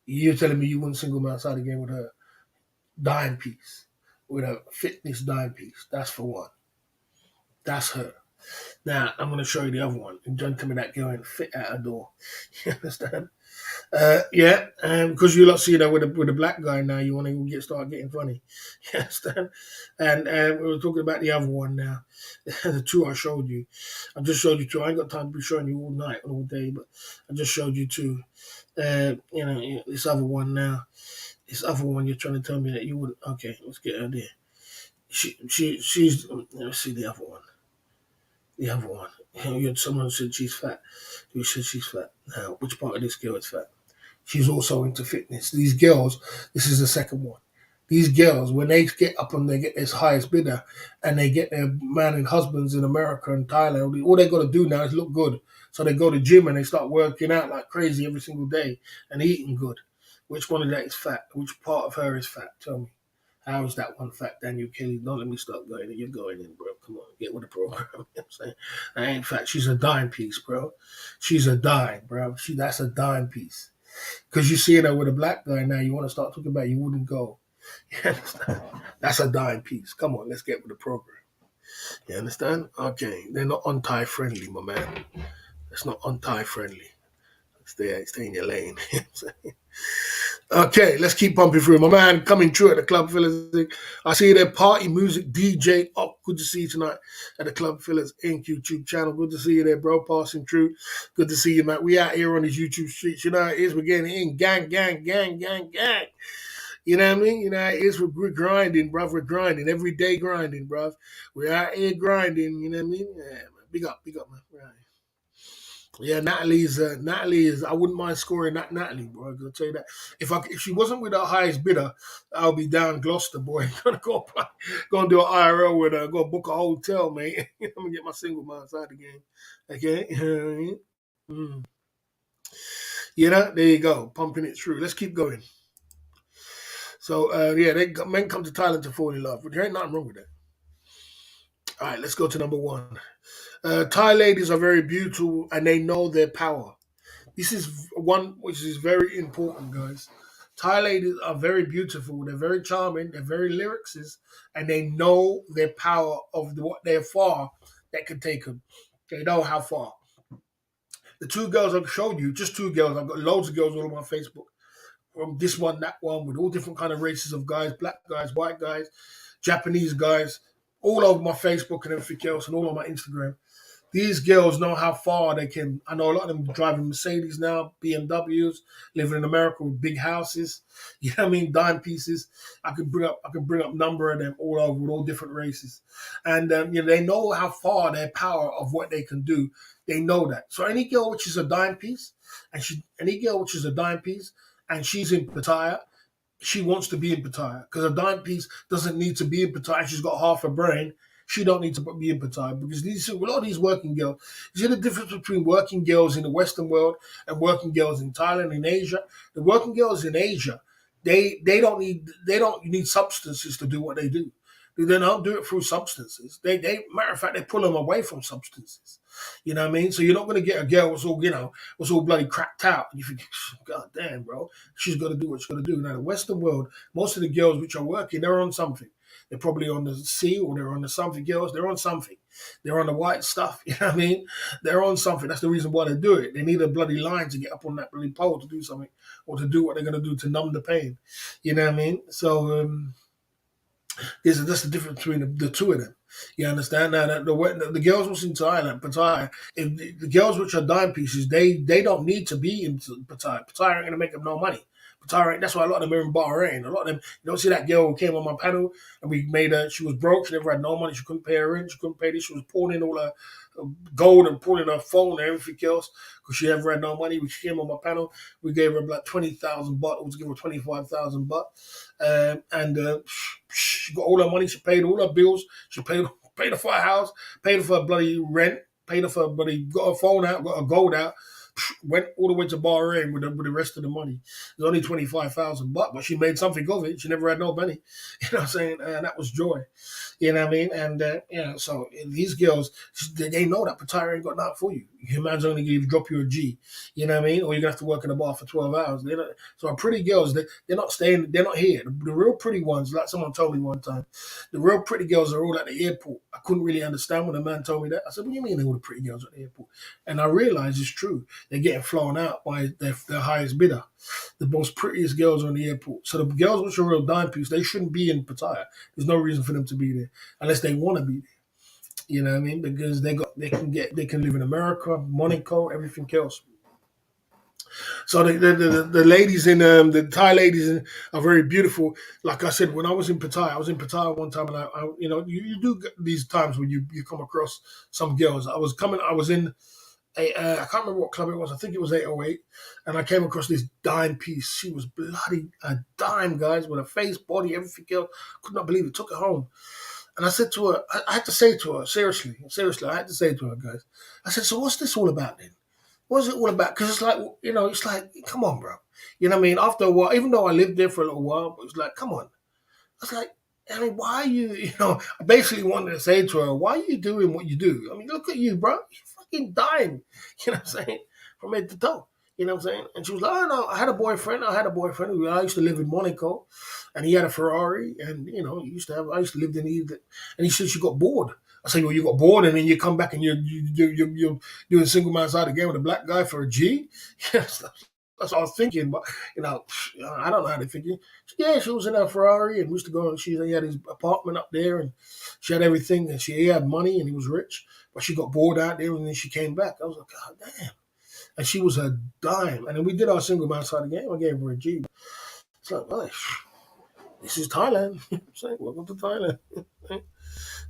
You're telling me you wouldn't single man side the game with her? Dime piece, with a fitness dime piece. That's for one. That's her. Now I'm going to show you the other one. And don't tell me that girl ain't fit at her door. You understand? Yeah, because you lot see that with a black guy now, you want to start getting funny. You understand? And we were talking about the other one now. The two I showed you. I just showed you two. I ain't got time to be showing you all night and all day, but I just showed you two. This other one now. This other one you're trying to tell me that you wouldn't. Okay, let's get her there. She's. Let's see the other one. The other one. Someone said she's fat. You said she's fat. Now, which part of this girl is fat? She's also into fitness. These girls, this is the second one. These girls, when they get up and they get this highest bidder and they get their man and husbands in America and Thailand, all they got to do now is look good. So they go to gym and they start working out like crazy every single day and eating good. Which one of that is fat? Which part of her is fat? Tell me. How is that one fat, Daniel Kelly? Don't let me start going in. You're going in, bro. Come on, get with the program. You know what I'm saying? I ain't fat. She's a dime piece, bro. She's a dime, bro. That's a dime piece. Because you seeing her with a black guy now, you want to start talking about you wouldn't go. You understand? That's a dime piece. Come on, let's get with the program. You understand? Okay, they're not untie friendly, my man. It's not untie friendly. Stay in your lane. You know what I'm saying? Okay, let's keep pumping through. My man coming through at the Club Fillers. I see you there, party music DJ up. Good to see you tonight at the Club Fillers Inc. YouTube channel. Good to see you there, bro. Passing through. Good to see you, man. We out here on these YouTube streets. You know how it is. We're getting in. Gang, gang, gang, gang, gang. You know what I mean? You know how it is. We're grinding, bruv. We're grinding. Every day grinding, bruv. We're out here grinding. You know what I mean? Yeah, man. Big up, man. Right. Yeah, Natalie is. I wouldn't mind scoring that Natalie, bro. I'll tell you that. If she wasn't with the highest bidder, I'll be down Gloucester, boy. Gonna go and do an IRL with her. Go book a hotel, mate. I'm gonna get my single man outside the game. Okay, mm. There you go, pumping it through. Let's keep going. So men come to Thailand to fall in love, but there ain't nothing wrong with that. All right, let's go to number one. Thai ladies are very beautiful and they know their power. This is one which is very important, guys. Thai ladies are very beautiful. They're very charming. They're very lyricist, and they know their power of what they're far that can take them. They know how far. The two girls I've showed you, just two girls. I've got loads of girls all on my Facebook. From this one, that one, with all different kind of races of guys, black guys, white guys, Japanese guys, all over my Facebook and everything else, and all on my Instagram. These girls know how far they can. I know a lot of them driving Mercedes now, BMWs, living in America with big houses. You know what I mean? Dime pieces. I could bring up number of them all over with all different races, and they know how far their power of what they can do. They know that. So any girl which is a dime piece, and she's in Pattaya, she wants to be in Pattaya because a dime piece doesn't need to be in Pattaya. She's got half a brain. She don't need to be in Pattaya because a lot of these working girls. You see the difference between working girls in the Western world and working girls in Thailand, in Asia. The working girls in Asia, they don't need substances to do what they do. They don't do it through substances. They matter of fact, they pull them away from substances. You know what I mean? So you're not going to get a girl who's all, was all bloody cracked out. And you think, God damn, bro, she's got to do what she's got to do. Now, the Western world, most of the girls which are working, they're on something. They're probably on the sea or they're on the something else. They're on something. They're on the white stuff. You know what I mean? They're on something. That's the reason why they do it. They need a bloody line to get up on that bloody pole to do something or to do what they're going to do to numb the pain. You know what I mean? So, that's the difference between the two of them. You understand now that the girls which in Thailand, Pattaya, if the girls which are dime pieces, they don't need to be in Pattaya. Pattaya ain't gonna make them no money. Pattaya, that's why a lot of them are in Bahrain. A lot of them, you don't see that girl who came on my panel and we made her. She was broke. She never had no money. She couldn't pay her rent. She couldn't pay this. She was pawning all her gold and pulling her phone and everything else because she never had no money. When she came on my panel, we gave her like 20,000 baht. We give her 25,000 baht, and she got all her money. She paid all her bills. She paid her for her house, paid her for her bloody rent, paid her for her bloody, got her phone out, got her gold out, went all the way to Bahrain with the rest of the money. It was only 25,000 baht, but she made something of it. She never had no money. You know what I'm saying? And that was joy. You know what I mean? And, so these girls, they know that Pattaya ain't got nothing for you. Your man's only going to drop you a G. You know what I mean? Or you're going to have to work in a bar for 12 hours. So our pretty girls, they're not staying, they're not here. The real pretty ones, like someone told me one time, the real pretty girls are all at the airport. I couldn't really understand when the man told me that. I said, what do you mean all the pretty girls at the airport? And I realized it's true. They're getting flown out by their highest bidder. The most prettiest girls are in the airport. So the girls which are real dime piece, they shouldn't be in Pattaya. There's no reason for them to be there unless they want to be there. You know what I mean? Because they can live in America, Monaco, everything else. So the ladies in the Thai ladies are very beautiful. Like I said, when I was in Pattaya one time, and you do get these times when you come across some girls. I was in I can't remember what club it was. I think it was 808, and I came across this dime piece. She was bloody a dime, guys, with a face, body, everything else. Could not believe it. Took her home. And I said to her, I had to say to her, seriously, I had to say to her, guys, I said, so what's this all about then? What's it all about? Because it's like, it's like, come on, bro. You know what I mean? After a while, even though I lived there for a little while, it was like, come on. I was like, I mean, why are I basically wanted to say to her, why are you doing what you do? I mean, look at you, bro. You're fucking dying. You know what I'm saying? From head to toe. You know what I'm saying? And she was like, oh, no, I had a boyfriend. Who I used to live in Monaco, and he had a Ferrari, and, I used to live in the, and he said she got bored. I said, well, you got bored, and then you come back and you're doing single man side again with a black guy for a G? Yes, that's what I was thinking, but, I don't know how they're thinking. Yeah, she was in her Ferrari and we used to go, he had his apartment up there and she had everything and he had money and he was rich, but she got bored out there and then she came back. I was like, God damn. And she was a dime. And then we did our single man side again. I gave her a G. It's like, well, this is Thailand. I'm saying, welcome to Thailand.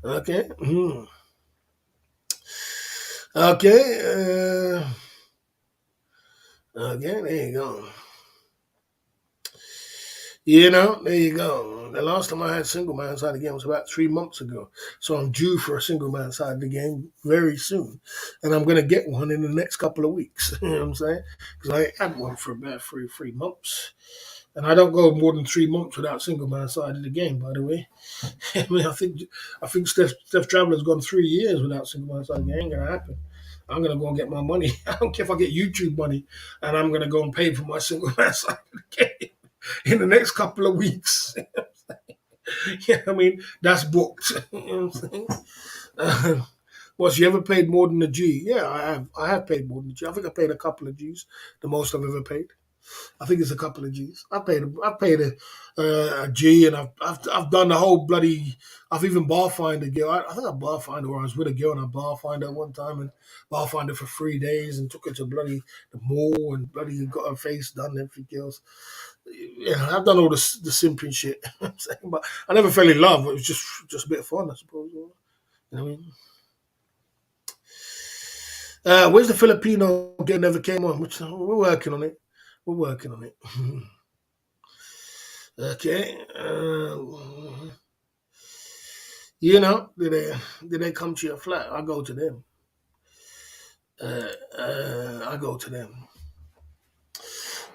Okay. Okay. Okay, there you go. There you go. The last time I had single man side again was about 3 months ago. So I'm due for a single man side again very soon. And I'm going to get one in the next couple of weeks. You know what I'm saying? Because I ain't had one for about three months. And I don't go more than 3 months without single man side of the game, by the way. I mean, I think Steph Traveler's gone 3 years without single man side. It ain't going to happen. I'm going to go and get my money. I don't care if I get YouTube money. And I'm going to go and pay for my single man side of the game in the next couple of weeks. Yeah, I mean, that's booked. You know what I'm saying? Well, you ever paid more than a G? Yeah, I have. I have paid more than a G. I think I paid a couple of G's, the most I've ever paid. I think it's a couple of G's. I paid a G, and I've done the whole bloody. I've even bar fined a girl. I think I bar fined her. I was with a girl and I bar fined her one time and bar fined her for 3 days and took her to bloody the mall and bloody got her face done and everything else. Yeah, I've done all the simping shit. I'm saying, but I never fell in love. It was just a bit of fun, I suppose. You know what I mean? Where's the Filipino girl never came on? We're working on it. We're working on it. Okay. Did they come to your flat? I go to them. I go to them.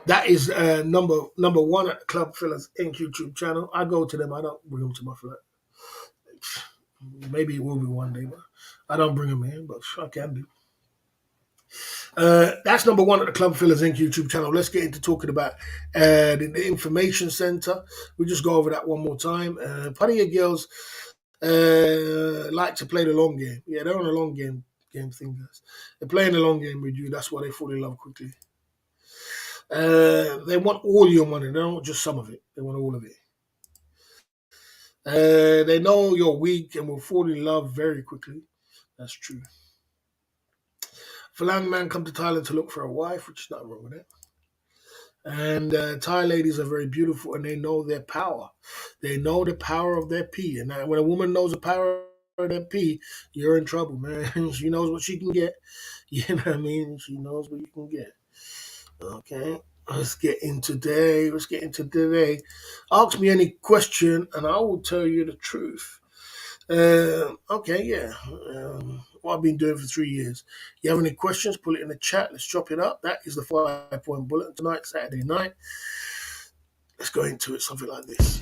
That is number one at Club Fellas Inc. YouTube channel. I go to them. I don't bring them to my flat. Maybe it will be one day, but I don't bring them in, but I can do. That's number one at the Club Fillers Inc. YouTube channel. Let's get into talking about the information center. We'll just go over that one more time. Pattaya girls like to play the long game. Yeah, they're on a long game thing, guys. They're playing the long game with you. That's why they fall in love quickly. They want all your money. They don't want just some of it. They want all of it. They know you're weak and will fall in love very quickly. That's true. Falang man come to Thailand to look for a wife, which is not wrong with it. And Thai ladies are very beautiful, and they know their power. They know the power of their pee, and when a woman knows the power of their pee, you're in trouble, man. She knows what she can get. You know what I mean? She knows what you can get. Okay. Let's get into today. Let's get into today. Ask me any question, and I will tell you the truth. Okay, yeah. What I've been doing for 3 years. You have any questions? Put it in the chat. Let's chop it up. That is the 5 point bulletin tonight, Saturday night. Let's go into it. Something like this.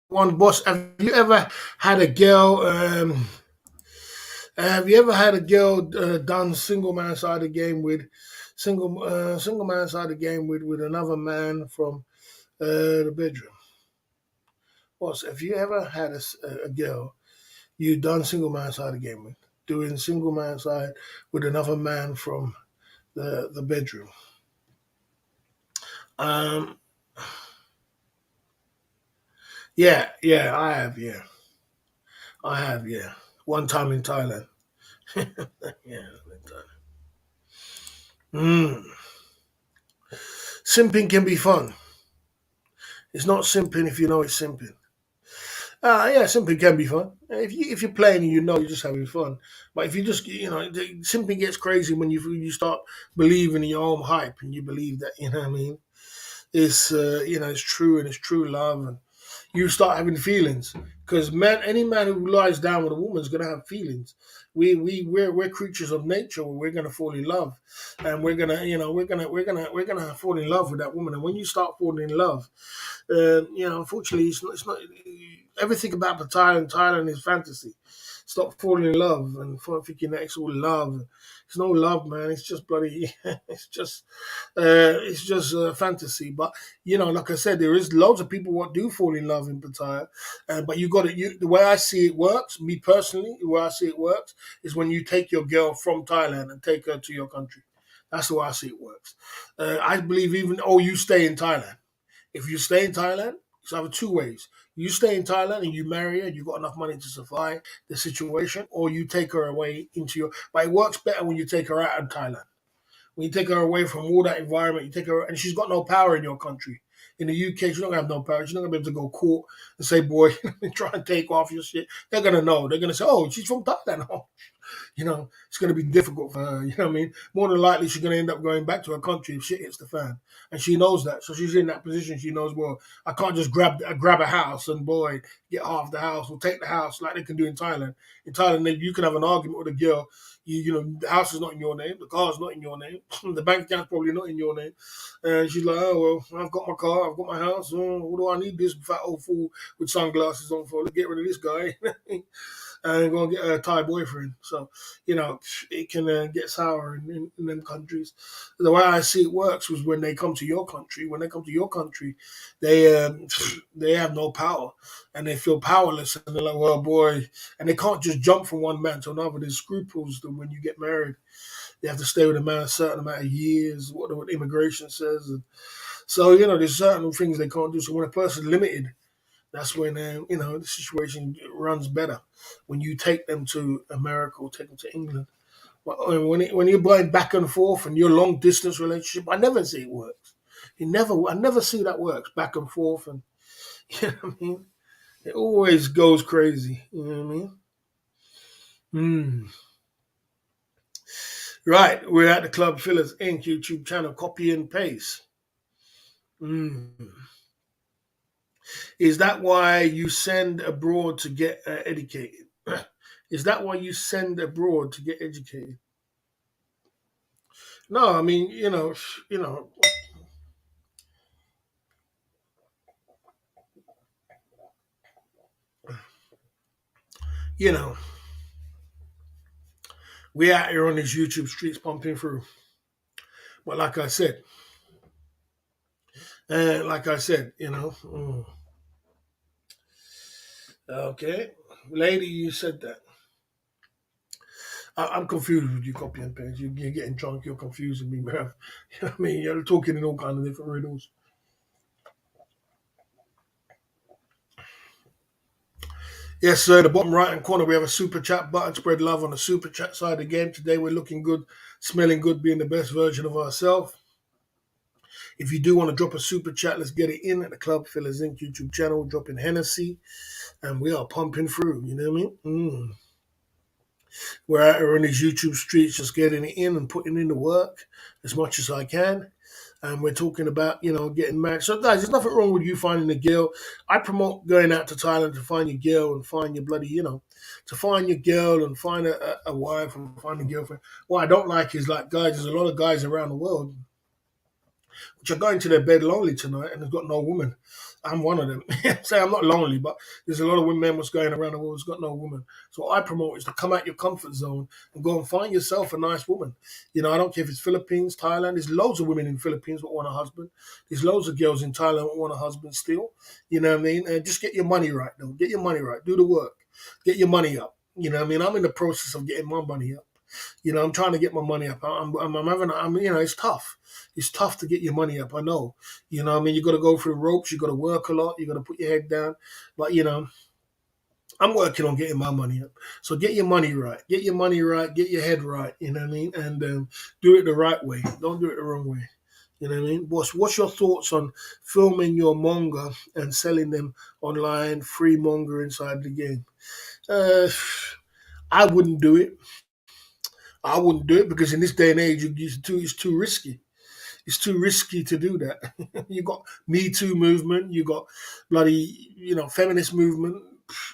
One boss. Have you ever had a girl? Have you ever had a girl done single man side of game with single man side of game with another man from the bedroom? Boss, have you ever had a girl you done single man side of game with doing single man side with another man from the bedroom? Um, yeah, I have, yeah, I have, yeah. One time in Thailand. Yeah, one time. Mm. Simping can be fun. It's not simping if you know it's simping. Yeah, simping can be fun. If you're playing and you know you're just having fun. But if you just simping gets crazy when you start believing in your own hype and you believe that what I mean it's it's true and it's true love and you start having feelings because any man who lies down with a woman is gonna have feelings. We're creatures of nature. We're gonna fall in love, and we're gonna fall in love with that woman. And when you start falling in love, unfortunately, it's not. everything about Thailand is fantasy. Stop falling in love and thinking that it's all love. It's no love, man. It's just bloody. It's just fantasy. But like I said, there is loads of people what do fall in love in Pattaya, but you got to. The way I see it works, me personally, the way I see it works is when you take your girl from Thailand and take her to your country. That's the way I see it works. I believe even you stay in Thailand. If you stay in Thailand, it's either two ways. You stay in Thailand and you marry her, you got enough money to survive the situation, or you take her away into your. But it works better when you take her out of Thailand. When you take her away from all that environment, you take her, and she's got no power in your country. In the UK, she's not gonna have no power. She's not gonna be able to go court and say, "Boy, try and take off your shit." They're gonna know. They're gonna say, "Oh, she's from Thailand." It's going to be difficult for her. You know what I mean? More than likely, she's going to end up going back to her country if shit hits the fan, and she knows that. So she's in that position. She knows, well, I can't just grab a house and boy get half the house or take the house like they can do in Thailand. In Thailand, you can have an argument with a girl. The house is not in your name, the car is not in your name, the bank account's probably not in your name, and she's like, oh well, I've got my car, I've got my house. What do I need this fat old fool with sunglasses on for? Let's get rid of this guy. And go and get a Thai boyfriend. So, it can get sour in them countries. The way I see it works was when they come to your country. When they come to your country, they they have no power and they feel powerless. And they're like, well, boy, and they can't just jump from one man to another. There's scruples that when you get married, you have to stay with a man a certain amount of years, what immigration says. And so, there's certain things they can't do. So when a person's limited, that's when the situation runs better when you take them to America or take them to England. But when you're going back and forth and your long distance relationship, I never see it works. I never see that works back and forth, and you know what I mean. It always goes crazy. You know what I mean? Mm. Right, we're at the Club Fillers Inc. YouTube channel. Copy and paste. Mm. Is that why you send abroad to get educated? Is that why you send abroad to get educated? No, I mean, you know, you know, we out here on these YouTube streets pumping through. But like I said, okay, lady, you said that. I'm confused with you, copy and paste. You're getting drunk. You're confusing me, man. You know what I mean? You're talking in all kind of different riddles. Yes, sir. The bottom right hand corner, we have a super chat button. Spread love on the super chat side of the game. Today, we're looking good, smelling good, being the best version of ourselves. If you do want to drop a super chat, let's get it in at the Club Fillers Inc. YouTube channel. Drop in Hennessy, and we are pumping through. You know what I mean? We're out here on these YouTube streets, just getting it in and putting in the work as much as I can. And we're talking about, getting married. So, guys, there's nothing wrong with you finding a girl. I promote going out to Thailand to find your girl and find your bloody, to find your girl and find a wife and find a girlfriend. What I don't like is, like, guys, there's a lot of guys around the world which are going to their bed lonely tonight and they've got no woman. I'm one of them. Say I'm not lonely, but there's a lot of women what's going around the world who's got no woman. So what I promote is to come out your comfort zone and go and find yourself a nice woman. I don't care if it's Philippines, Thailand. There's loads of women in Philippines that want a husband. There's loads of girls in Thailand that want a husband still. You know what I mean? And just get your money right, though. Get your money right. Do the work. Get your money up. You know what I mean? I'm in the process of getting my money up. I'm trying to get my money up. I'm having, it's tough. It's tough to get your money up. I know. You got to go through ropes. You got to work a lot. You got to put your head down. But, I'm working on getting my money up. So get your money right. Get your money right. Get your head right. You know what I mean? And do it the right way. Don't do it the wrong way. You know what I mean? What's your thoughts on filming your manga and selling them online, free manga inside the game? Uh, I wouldn't do it. I wouldn't do it because in this day and age, it's too risky. It's too risky to do that. You got Me Too movement, you got bloody, feminist movement.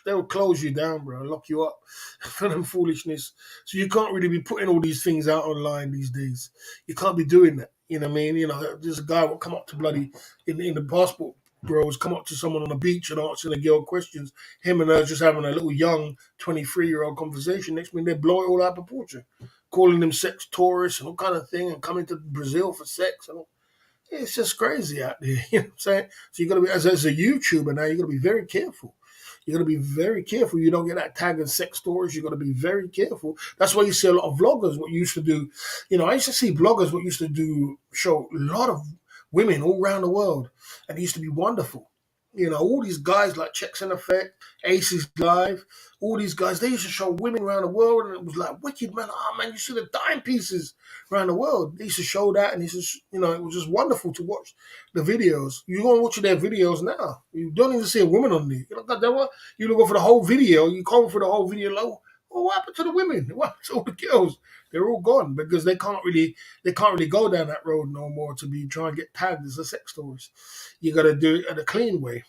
They'll close you down, bro, lock you up for them foolishness. So you can't really be putting all these things out online these days. You can't be doing that. You know what I mean? There's a guy will come up to bloody in the passport bros come up to someone on the beach and asking a girl questions. Him and her just having a little young 23-year-old conversation. Next thing they blow it all out of proportion, calling them sex tourists and all kind of thing, and coming to Brazil for sex. And all. It's just crazy out there. You know what I'm saying? So you got to be, as a YouTuber now, you got to be very careful. You got to be very careful. You don't get that tag of sex stories. You got to be very careful. That's why you see a lot of vloggers. What used to do, I used to see bloggers. What used to do show a lot of women all around the world, and it used to be wonderful. All these guys like Checks in Effect, Aces Live, all these guys. They used to show women around the world, and it was like wicked, man. Oh man, you see the dime pieces around the world. They used to show that, and it was just wonderful to watch the videos. You go and watch their videos now. You don't even see a woman on there. You don't go for the whole video. You come for the whole video. Like, well, what happened to the women? What happened to all the girls? They're all gone because they can't really go down that road no more to be trying to get tagged as a sex tourist. You got to do it in a clean way.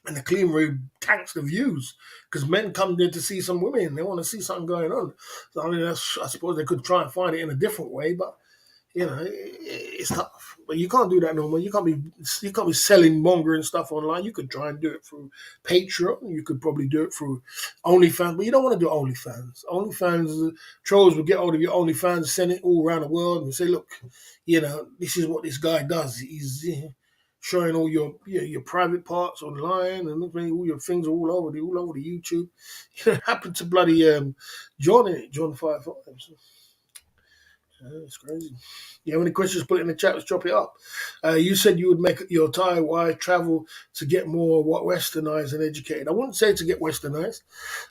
And the clean room tanks the views because men come there to see some women. They want to see something going on. So, I mean, I suppose they could try and find it in a different way, but it's tough. But you can't do that no more. You can't be selling mongering stuff online. You could try and do it through Patreon. You could probably do it through OnlyFans, but you don't want to do OnlyFans. OnlyFans trolls will get hold of your OnlyFans, send it all around the world, and say, look, this is what this guy does. He's showing all your private parts online, and all your things are all over the YouTube. It happened to bloody John 55. It's crazy. You have any questions? Put it in the chat. Let's chop it up. You said you would make your Thai wife travel to get more westernized and educated. I wouldn't say to get westernized.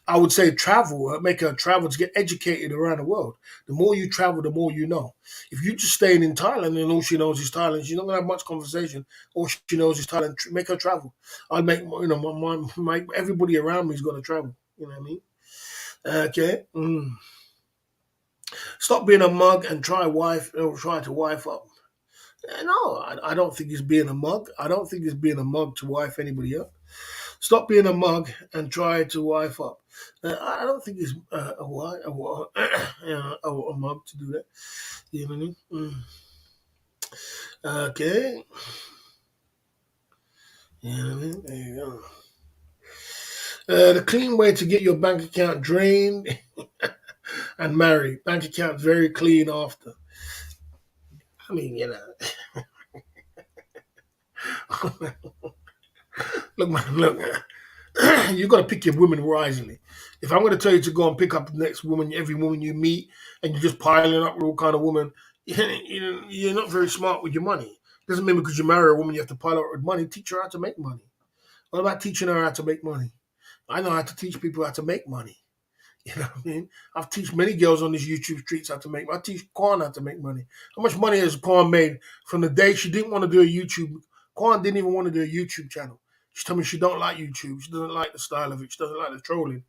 I would say travel, make her travel to get educated around the world. The more you travel, the more you know. If you just staying in Thailand and all she knows is Thailand, she's not gonna have much conversation. All she knows is Thailand. Make her travel. I'd make everybody around me is gonna travel. You know what I mean? Okay. Stop being a mug and try to wife up. No, I don't think he's being a mug. I don't think he's being a mug to wife anybody up. Stop being a mug and try to wife up. I don't think he's a mug to do that. You know what I mean? Okay. You know what I mean? There you go. The clean way to get your bank account drained and married. Bank account very clean after. I mean, look, man, look. You got to pick your women wisely. If I'm going to tell you to go and pick up the next woman, every woman you meet, and you're just piling up with all kind of woman, you're not very smart with your money. Doesn't mean because you marry a woman you have to pile up with money. Teach her how to make money. What about teaching her how to make money? I know how to teach people how to make money. You know what I mean? I've teach many girls on these YouTube streets how to make money. I teach Kwan how to make money. How much money has Kwan made from the day she didn't want to do a YouTube? Kwan didn't even want to do a YouTube channel. She told me she don't like YouTube. She doesn't like the style of it. She doesn't like the trolling.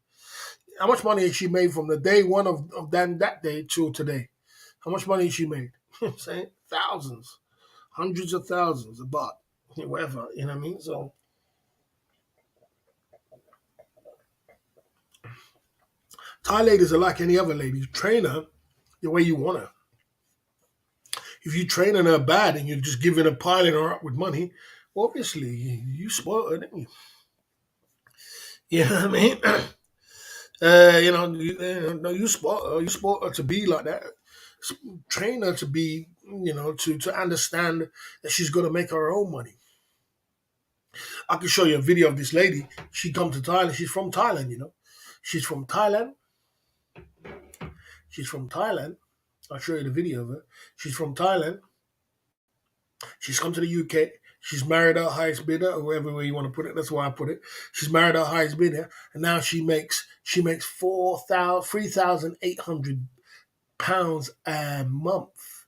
How much money has she made from the day one of that day till today? How much money has she made? You know what I'm saying? Thousands. Hundreds of thousands of baht. Whatever. You know what I mean? So Thai ladies are like any other lady. You train her the way you want her. If you're training her bad and you're just giving her, piling her up with money, obviously you spoil her, didn't you? You know what I mean? You spoil her to be like that. Train her to be, to understand that she's going to make her own money. I can show you a video of this lady. She come to Thailand. She's from Thailand. She's from Thailand. She's from Thailand. I'll show you the video of her. She's from Thailand. She's come to the UK. She's married our highest bidder, or whatever way you want to put it. That's why I put it. She's married our highest bidder, and now she makes £3,800 a month.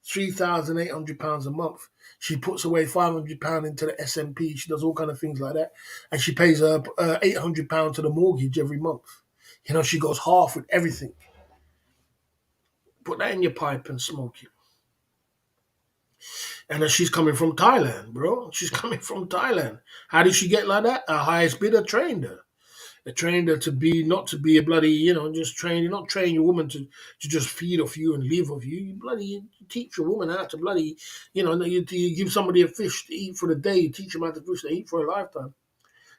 £3,800 a month. She puts away £500 into the S&P. She does all kind of things like that, and she pays her £800 to the mortgage every month. She goes half with everything. Put that in your pipe and smoke it. And then she's coming from Thailand, bro. She's coming from Thailand. How did she get like that? Our highest bidder trained her. They trained her to be not to be a bloody, just train. You not train your woman to just feed off you and live off you. You bloody you teach your woman how to bloody, you give somebody a fish to eat for the day. You teach them how to fish to eat for a lifetime.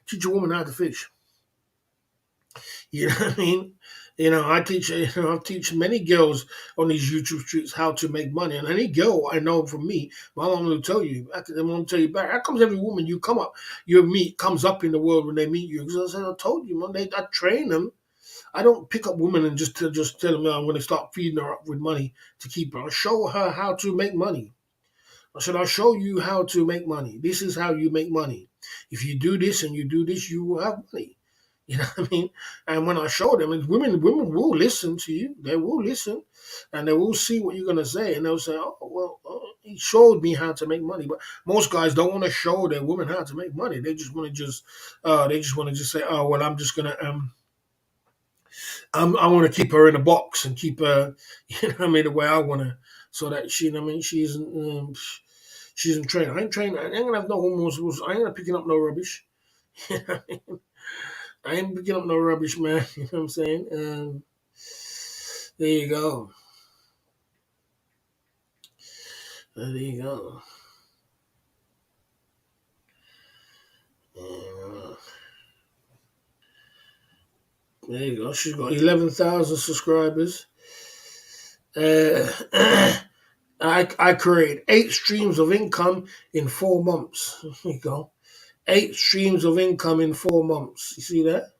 Teach a woman how to fish. You know what I mean? I teach many girls on these YouTube streets how to make money. And any girl I know from me, my mom will tell you, I'm going to tell you back. How comes every woman you meet comes up in the world when they meet you? Because I told you, man, I train them. I don't pick up women and just tell them, I'm going to start feeding her up with money to keep her. I show her how to make money. I said, I'll show you how to make money. This is how you make money. If you do this and you do this, you will have money. You know what I mean? And when I show them, and women will listen to you. They will listen, and they will see what you're gonna say, and they'll say, "Oh, well, he showed me how to make money." But most guys don't want to show their women how to make money. They just want to just say, "Oh, well, I'm just gonna I want to keep her in a box and keep her, you know what I mean, the way I want to, so that she, you know what I mean, she isn't trained. I ain't trained. I ain't gonna have no hormones. I ain't gonna picking up no rubbish." You know what I mean? I ain't picking up no rubbish, man. You know what I'm saying? There you go. There you go. Uh, there you go. She's got 11,000 subscribers. Uh, I create 8 streams of income in 4 months. There you go. 8 streams of income in 4 months. You see that?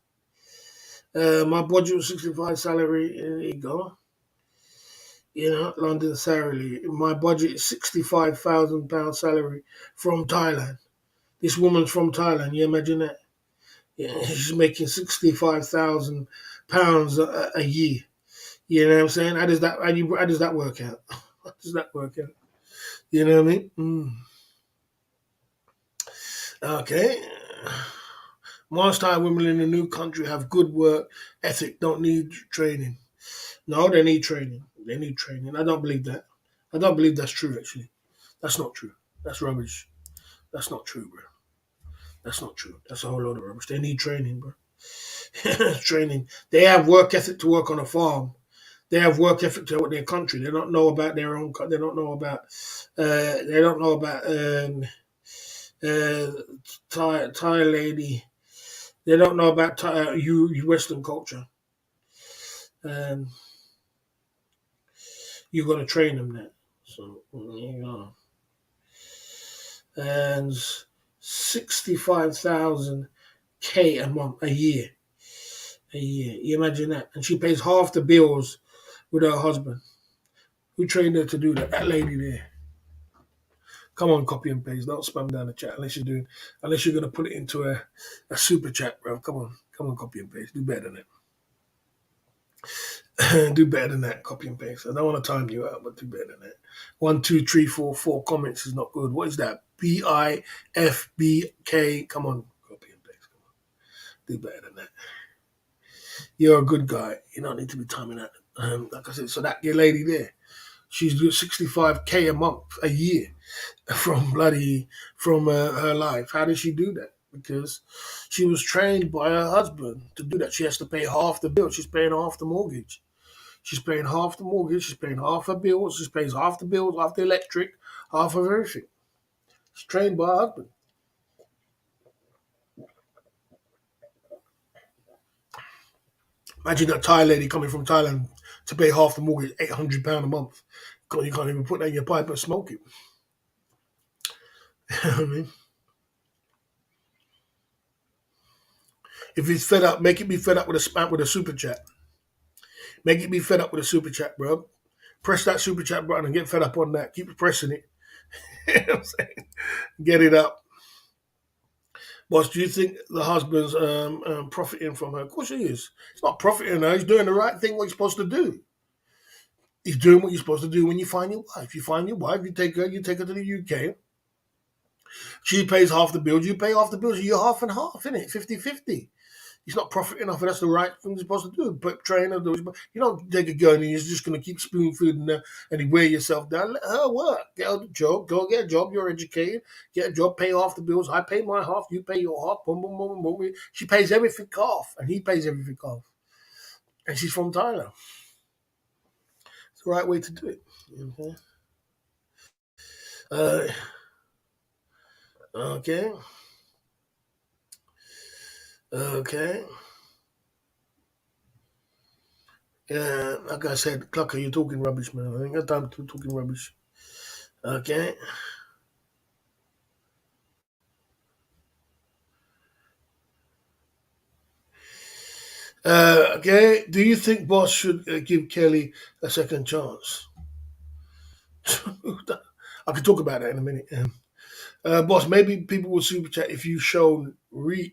My budget was 65 salary. There you go. London salary. My budget is £65,000 salary from Thailand. This woman's from Thailand. You imagine that? Yeah, she's making £65,000 a year. You know what I'm saying? How does that work out? How does that work out? You know what I mean? Okay. Most Thai women in the new country have good work ethic, don't need training. No, they need training. They need training. I don't believe that. I don't believe that's true, actually. That's not true. That's rubbish. That's not true, bro. That's not true. That's a whole lot of rubbish. They need training, bro. Training. They have work ethic to work on a farm. They have work ethic to their country. They don't know about their own. They don't know about. They don't know about uh, Thai lady. They don't know about Western culture. Um, you got to train them that. So you know, and 65,000 K a year. A year. You imagine that, and she pays half the bills with her husband. Who trained her to do that? That lady there. Come on, copy and paste. Don't spam down the chat unless you're gonna put it into a super chat, bro. Come on, copy and paste. Do better than that. Do better than that. Copy and paste. I don't want to time you out, but do better than that. 1, 2, 3, 4, 4 comments is not good. What is that? BIFBK. Come on, copy and paste. Come on. Do better than that. You're a good guy. You don't need to be timing that. Like I said, so that lady there, she's doing 65K a month, a year, from her life. How did she do that? Because she was trained by her husband to do that. She has to pay half the bill. She's paying half the mortgage. She's paying half the mortgage. She's paying half her bills. She pays half the bills, half the electric, half of everything. She's trained by her husband. Imagine that Thai lady coming from Thailand to pay half the mortgage, £800 a month. You can't even put that in your pipe and smoke it. You know what I mean? If he's fed up, make it be fed up with a spam with a super chat. Make it be fed up with a super chat, bro. Press that super chat button and get fed up on that. Keep pressing it. You know what I'm saying? Get it up. Boss, do you think the husband's profiting from her? Of course he is. He's not profiting her. He's doing the right thing, what he's supposed to do. He's doing what you're supposed to do when you find your wife. You find your wife, you take her to the UK. She pays half the bills, you pay half the bills. You're half and half, innit? 50-50. He's not profiting off it. That's the right thing you're supposed to do. But trainer, you don't take a girl and you're just going to keep spoon feeding her and you wear yourself down. Let her work. Get her a job. Go get a job. You're educated. Get a job. Pay off the bills. I pay my half. You pay your half. Boom, boom, boom, boom. She pays everything off, and he pays everything off. And she's from Thailand. It's the right way to do it. Okay. Uh, okay. Okay. Yeah, like I said, Clucker, you're talking rubbish, man. I ain't got time to talking rubbish. Okay. Okay. Do you think Boss should give Kelly a second chance? I could talk about that in a minute. Boss, maybe people will super chat if you show Reeve.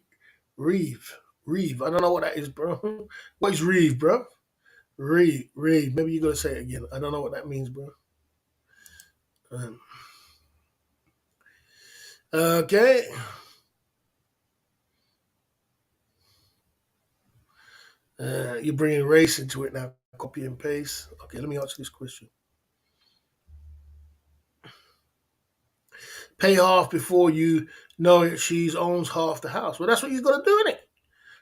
Reeve. I don't know what that is, bro. What is Reeve, bro? Reeve. Maybe you're gonna say it again. I don't know what that means, bro. Um, okay. You're bringing race into it now. Copy and paste. Okay, let me answer this question. Pay half before you know it. She owns half the house. Well, that's what you got to do, innit?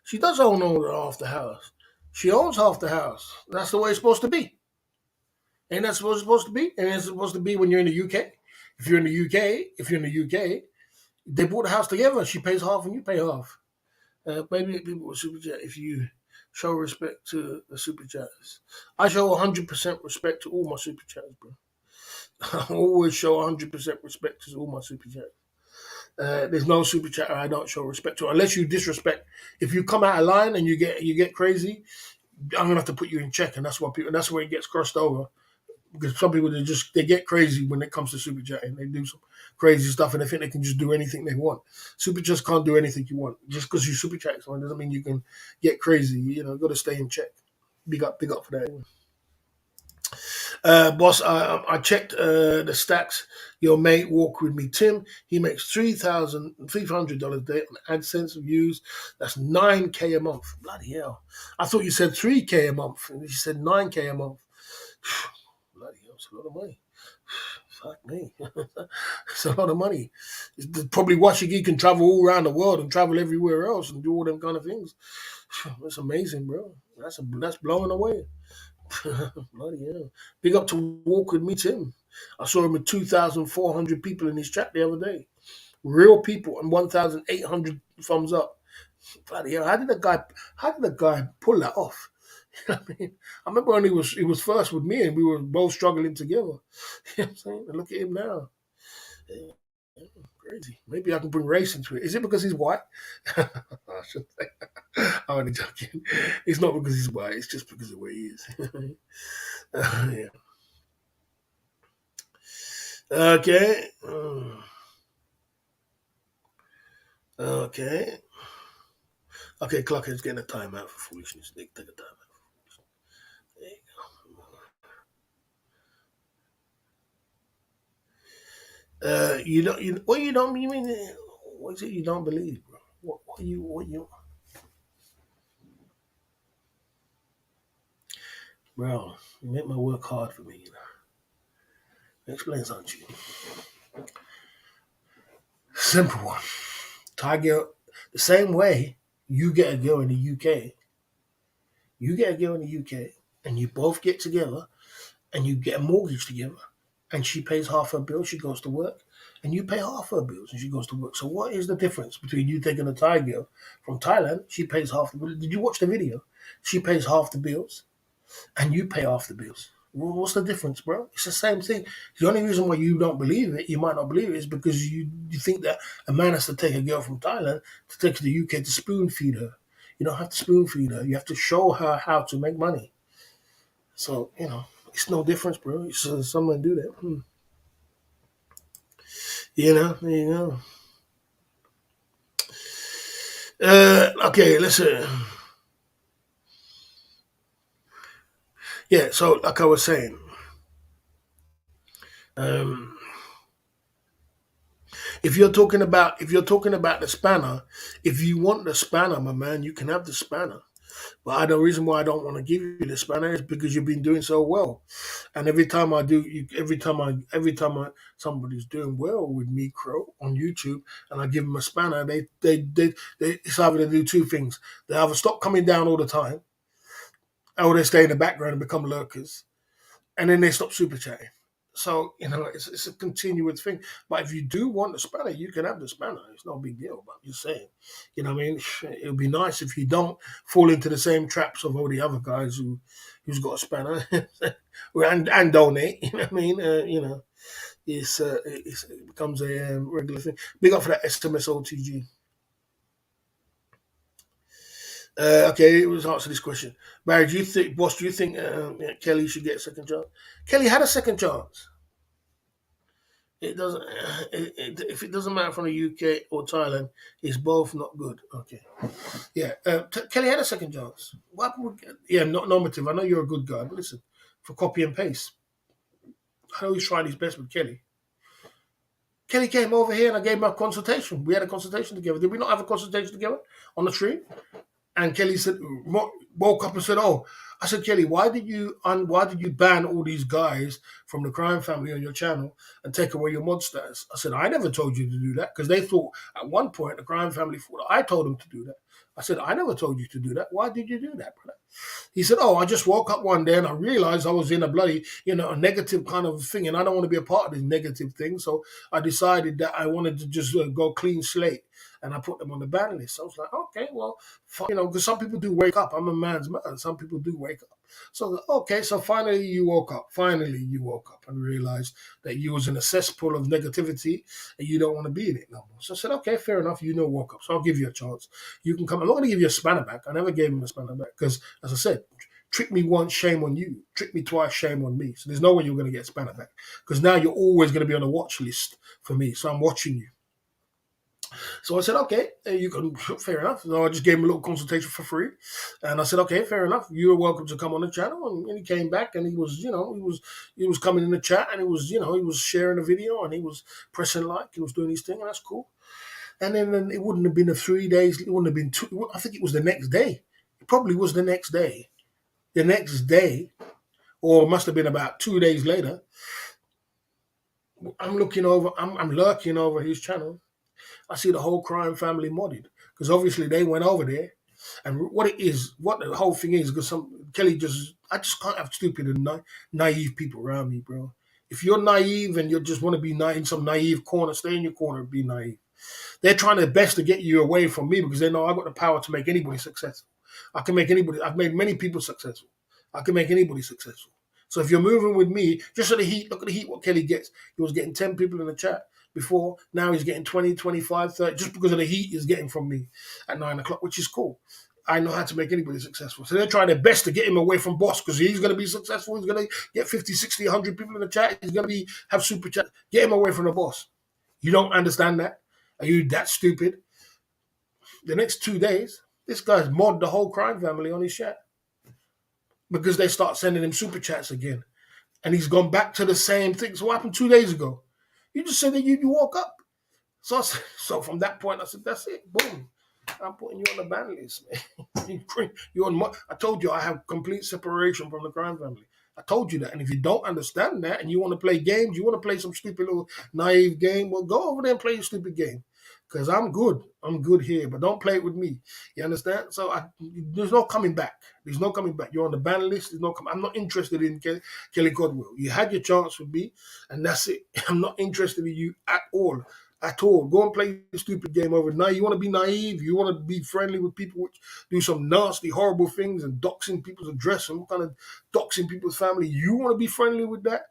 She does own half the house. She owns half the house. That's the way it's supposed to be. Ain't that supposed to be? And it's supposed to be when you're in the UK. If you're in the UK, they bought the house together. She pays half and you pay half. Maybe people will super chat if you show respect to the super chatters. I show 100% respect to all my super chatters, bro. I always show 100% respect to all my super chatters. There's no super chatter I don't show respect to, unless you disrespect. If you come out of line and you get crazy, I'm gonna have to put you in check, and that's why people. That's where it gets crossed over. Because some people they get crazy when it comes to super chatting. They do some crazy stuff and they think they can just do anything they want. Super just can't do anything you want. Just because you super chat someone doesn't mean you can get crazy. Got to stay in check. Big up for that. Boss, I checked the stats. Your mate walk with me, Tim. He makes $3,300 a day on AdSense views. That's 9K a month. Bloody hell! I thought you said 3K a month, and you said 9K a month. Bloody hell, it's a lot of money. Fuck me, it's a lot of money. It's probably watching he can travel all around the world and travel everywhere else and do all them kind of things. That's amazing, bro. That's blowing away. Bloody hell. Big up to Walk with Me, Tim. I saw him with 2,400 people in his chat the other day. Real people and 1,800 thumbs up. Bloody hell. How did the guy pull that off? I mean, I remember when he was first with me and we were both struggling together. You know what I'm saying? And look at him now. Yeah, crazy. Maybe I can bring race into it. Is it because he's white? I should say. I'm only joking. It's not because he's white. It's just because of where he is. Yeah. Okay. Okay. Okay, Clockhead's getting a timeout for foolishness. Nick, take a timeout. There you go. You don't, you mean, what is it you don't believe, bro? Bro, you make my work hard for me, Explain something to you. Simple one. Tiger, the same way you get a girl in the UK, you get a girl in the UK, and you both get together and you get a mortgage together, and she pays half her bills, she goes to work, and you pay half her bills, and she goes to work. So what is the difference between you taking a Thai girl from Thailand? She pays half the bills. Did you watch the video? She pays half the bills, and you pay half the bills. Well, what's the difference, bro? It's the same thing. The only reason why you don't believe it, you might not believe it, is because you think that a man has to take a girl from Thailand to take to the UK to spoon feed her. You don't have to spoon feed her. You have to show her how to make money. So it's no difference, bro. It's someone do that. There you go. Okay, listen. Yeah, so like I was saying, um, If you're talking about the spanner, if you want the spanner, my man, you can have the spanner. But the reason why I don't want to give you the spanner is because you've been doing so well. And every time somebody's doing well with me, Crow, on YouTube, and I give them a spanner, they it's either they do two things: they either stop coming down all the time, or they stay in the background and become lurkers, and then they stop super chatting. So it's a continuous thing. But if you do want the spanner, you can have the spanner. It's no big deal. But I'm just saying, what I mean, it would be nice if you don't fall into the same traps of all the other guys who's got a spanner and donate. You know what I mean? It becomes a regular thing. Big up for that SMS OTG. Okay, let's answer this question. Barry, do you think Kelly should get a second chance? Kelly had a second chance. It doesn't. If it doesn't matter from the UK or Thailand, it's both not good. Okay. Yeah. Kelly had a second chance. What happened yeah, not normative. I know you're a good guy, but listen, for copy and paste, I know he's trying his best with Kelly. Kelly came over here and I gave him a consultation. We had a consultation together. Did we not have a consultation together on the stream? And Kelly said, woke up and said, "Oh," I said, "Kelly, why did you ban all these guys from the crime family on your channel and take away your mod status?" I said, "I never told you to do that because they thought at one point the crime family thought I told them to do that." I said, "I never told you to do that. Why did you do that, brother?" He said, "Oh, I just woke up one day and I realized I was in a bloody, a negative kind of thing, and I don't want to be a part of this negative thing. So I decided that I wanted to just go clean slate." And I put them on the ban list. So I was like, okay, well, because some people do wake up. I'm a man's man. Some people do wake up. So okay, so finally you woke up. Finally you woke up and realized that you was in a cesspool of negativity and you don't want to be in it no more. So I said, okay, fair enough. Woke up. So I'll give you a chance. You can come. I'm not going to give you a spanner back. I never gave him a spanner back because, as I said, trick me once, shame on you. Trick me twice, shame on me. So there's no way you're going to get a spanner back because now you're always going to be on a watch list for me. So I'm watching you. So I said, okay, you can, fair enough. So I just gave him a little consultation for free. And I said, okay, fair enough. You're welcome to come on the channel. And he came back and he was coming in the chat and he was sharing the video and he was pressing like, he was doing his thing, and that's cool. And then it wouldn't have been the 3 days, it wouldn't have been two, I think it was the next day. It probably was the next day. The next day, or it must have been about 2 days later, I'm lurking over his channel. I see the whole crime family modded because obviously they went over there. And what the whole thing is, because I just can't have stupid and naive people around me, bro. If you're naive and you just want to be in some naive corner, stay in your corner and be naive. They're trying their best to get you away from me because they know I've got the power to make anybody successful. I've made many people successful. I can make anybody successful. So if you're moving with me, just look at the heat, what Kelly gets. He was getting 10 people in the chat before. Now he's getting 20, 25, 30, just because of the heat he's getting from me at 9 o'clock, which is cool. I know how to make anybody successful. So they're trying their best to get him away from boss because he's going to be successful. He's going to get 50, 60, 100 people in the chat. He's going to have super chat. Get him away from the boss. You don't understand that? Are you that stupid? The next 2 days, this guy's modded the whole crime family on his chat because they start sending him super chats again. And he's gone back to the same thing. So what happened 2 days ago? You just said that you woke up. So from that point, I said, that's it. Boom. I'm putting you on the ban list, man. You're on I told you I have complete separation from the crime family. I told you that. And if you don't understand that and you want to play games, you want to play some stupid little naive game, well, go over there and play a stupid game. Because I'm good. I'm good here, but don't play it with me. You understand? So there's no coming back. There's no coming back. You're on the ban list. I'm not interested in Kelly Godwell. You had your chance with me, and that's it. I'm not interested in you at all. At all. Go and play a stupid game over. Now you want to be naive. You want to be friendly with people which do some nasty, horrible things and doxing people's address and what kind of doxing people's family. You want to be friendly with that?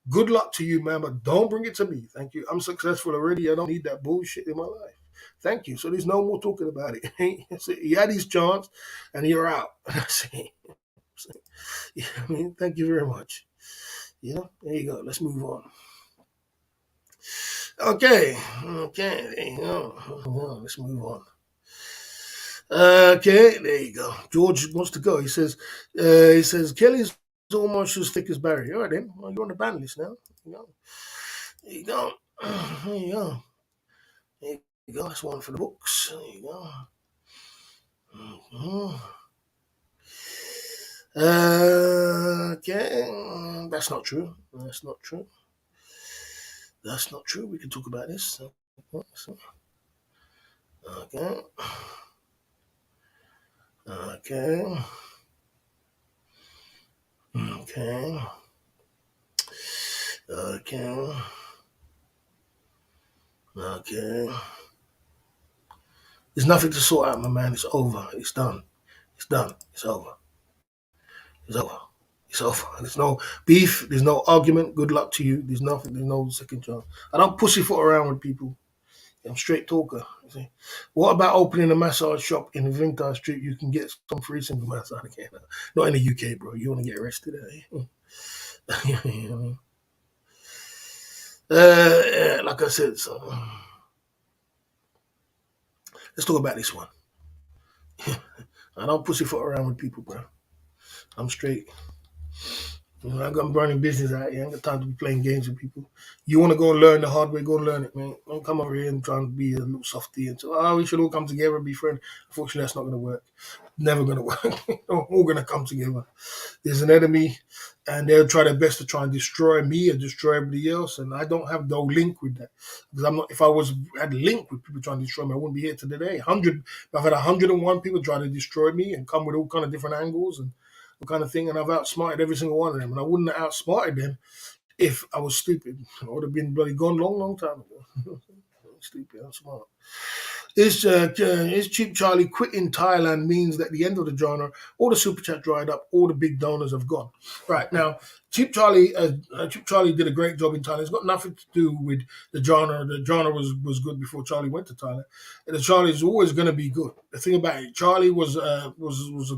Good luck to you, man, but don't bring it to me. Thank you. I'm successful already. I don't need that bullshit in my life. Thank you. So there's no more talking about it. So he had his chance and you're out. Yeah, I mean, thank you very much. There you go. Let's move on. Okay, there you go. Let's move on. Okay, there you go. George wants to go. He says Kelly's almost as thick as Barry. All right then. Well, you're on the ban list now. There you go. There you go. There you go. That's one for the books. There you go. Mhm. Okay, that's not true. That's not true. That's not true. We can talk about this. Okay. Okay. Okay. Okay. Okay. There's nothing to sort out, my man. It's over. It's done. It's done. It's over. It's over. It's over. There's no beef. There's no argument. Good luck to you. There's nothing. There's no second chance. I don't pussyfoot around with people. I'm a straight talker. You see. What about opening a massage shop in Vintar Street? You can get some free single massage again. Not in the UK, bro. You want to get arrested? Eh? You know what I mean? Yeah, like I said, so let's talk about this one. I don't pussyfoot around with people, bro. I'm straight. You know, I got burning business out here. I ain't got time to be playing games with people. You want to go and learn the hard way, go and learn it, man. Don't come over here and try and be a little softy and so, we should all come together and be friends. Unfortunately, that's not going to work. Never going to work. We're all going to come together. There's an enemy, and they'll try their best to try and destroy me and destroy everybody else. And I don't have no link with that because I'm not. If I had a link with people trying to destroy me, I wouldn't be here today. I've had 101 people try to destroy me and come with all kind of different angles and all kind of thing, and I've outsmarted every single one of them. And I wouldn't have outsmarted them if I was stupid. I would have been bloody gone long time ago. Stupid, I'm smart. Is Cheap Charlie quitting Thailand means that the end of the genre, all the super chat dried up, all the big donors have gone. Right now, Cheap Charlie did a great job in Thailand. It's got nothing to do with the genre. The genre was good before Charlie went to Thailand. And the Charlie is always going to be good. The thing about it, Charlie was a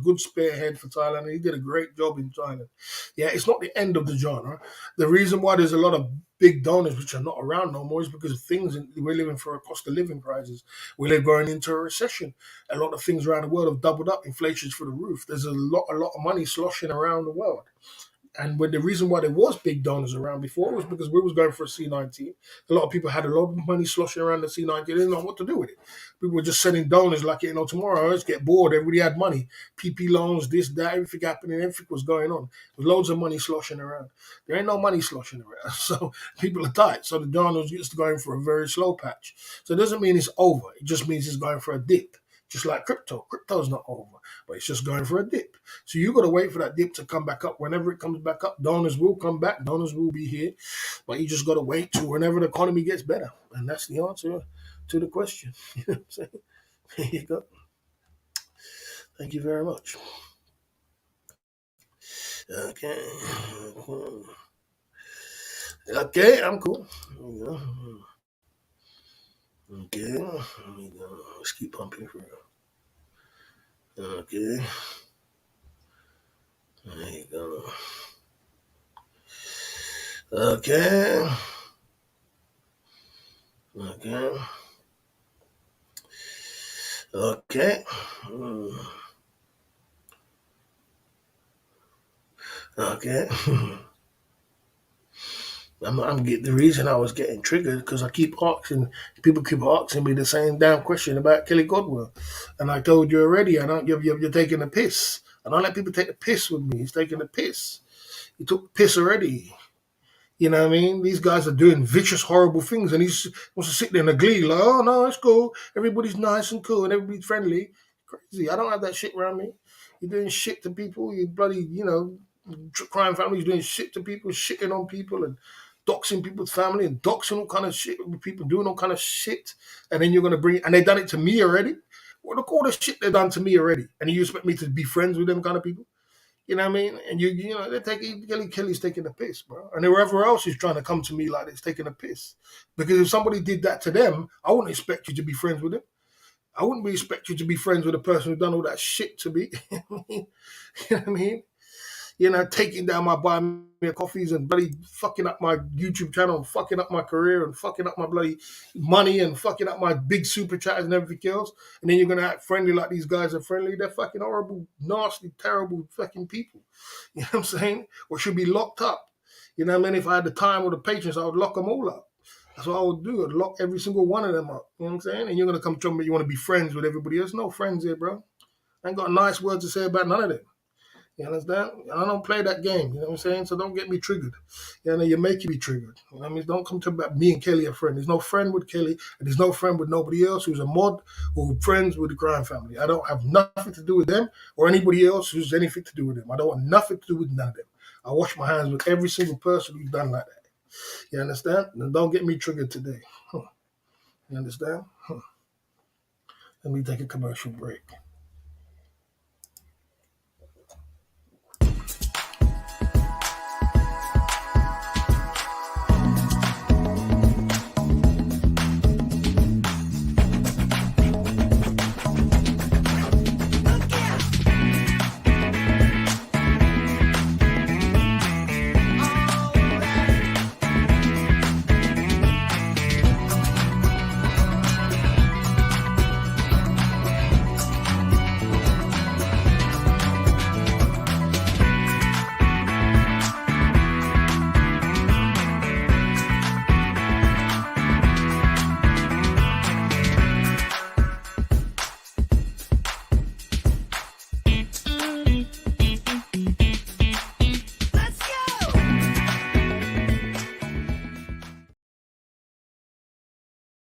good spearhead for Thailand, and he did a great job in Thailand. Yeah, it's not the end of the genre. The reason why there's a lot of big donors which are not around no more is because of things we're living for a cost of living crisis. We're going into a recession. A lot of things around the world have doubled up. Inflation's for the roof. There's a lot of money sloshing around the world. And when the reason why there was big donors around before was because we was going for a C19. A lot of people had a lot of money sloshing around the C19. They didn't know what to do with it. People were just sending donors like, tomorrow let's get bored. Everybody had money. PP loans, this, that, everything happening, everything was going on. With loads of money sloshing around. There ain't no money sloshing around. So people are tight. So the donors just going for a very slow patch. So it doesn't mean it's over. It just means it's going for a dip. Just like crypto. Crypto's not over, but it's just going for a dip. So you got to wait for that dip to come back up. Whenever it comes back up, donors will come back. Donors will be here, but you just got to wait to whenever the economy gets better, and that's the answer to the question. You know what I'm saying? There you go. Thank you very much. Okay. Okay, I'm cool. There you go. Okay. Let's keep pumping for real. Okay. There you go. Okay. Okay. Okay. Okay. I'm getting the reason I was getting triggered because I keep asking people keep asking me the same damn question about Kelly Godwell, and I told you already. I don't. You're taking the piss. I don't let people take the piss with me. He's taking the piss. He took the piss already. You know what I mean? These guys are doing vicious, horrible things, and he wants to sit there in a glee, like, oh no, it's cool. Everybody's nice and cool, and everybody's friendly. Crazy. I don't have that shit around me. You're doing shit to people. You bloody, crime families doing shit to people, shitting on people, and doxing people's family, and doxing all kind of shit with people, doing all kind of shit. And then you're gonna bring, and they done it to me already. Well, look all the shit they done to me already, and you expect me to be friends with them kind of people? You know what I mean? And they're taking Kelly's taking a piss, bro. And whoever else is trying to come to me like it's taking a piss. Because if somebody did that to them, I wouldn't expect you to be friends with them. I wouldn't be expect you to be friends with a person who done all that shit to me. You know what I mean? Taking down my buy me a coffees and bloody fucking up my YouTube channel and fucking up my career and fucking up my bloody money and fucking up my big super chats and everything else. And then you're gonna act friendly like these guys are friendly. They're fucking horrible, nasty, terrible fucking people. You know what I'm saying? Or should be locked up. You know what I mean? If I had the time or the patience, I would lock them all up. That's what I would do. I'd lock every single one of them up. You know what I'm saying? And you're gonna come tell me you want to be friends with everybody else. No friends here, bro. I ain't got a nice word to say about none of them. You understand? I don't play that game. You know what I'm saying? So don't get me triggered. You know, you're making me triggered. You know what I mean? Don't come to about me and Kelly are friends. There's no friend with Kelly, and there's no friend with nobody else who's a mod or friends with the crime family. I don't have nothing to do with them or anybody else who's anything to do with them. I don't want nothing to do with none of them. I wash my hands with every single person who's done like that. You understand? And don't get me triggered today. You understand? Let me take a commercial break.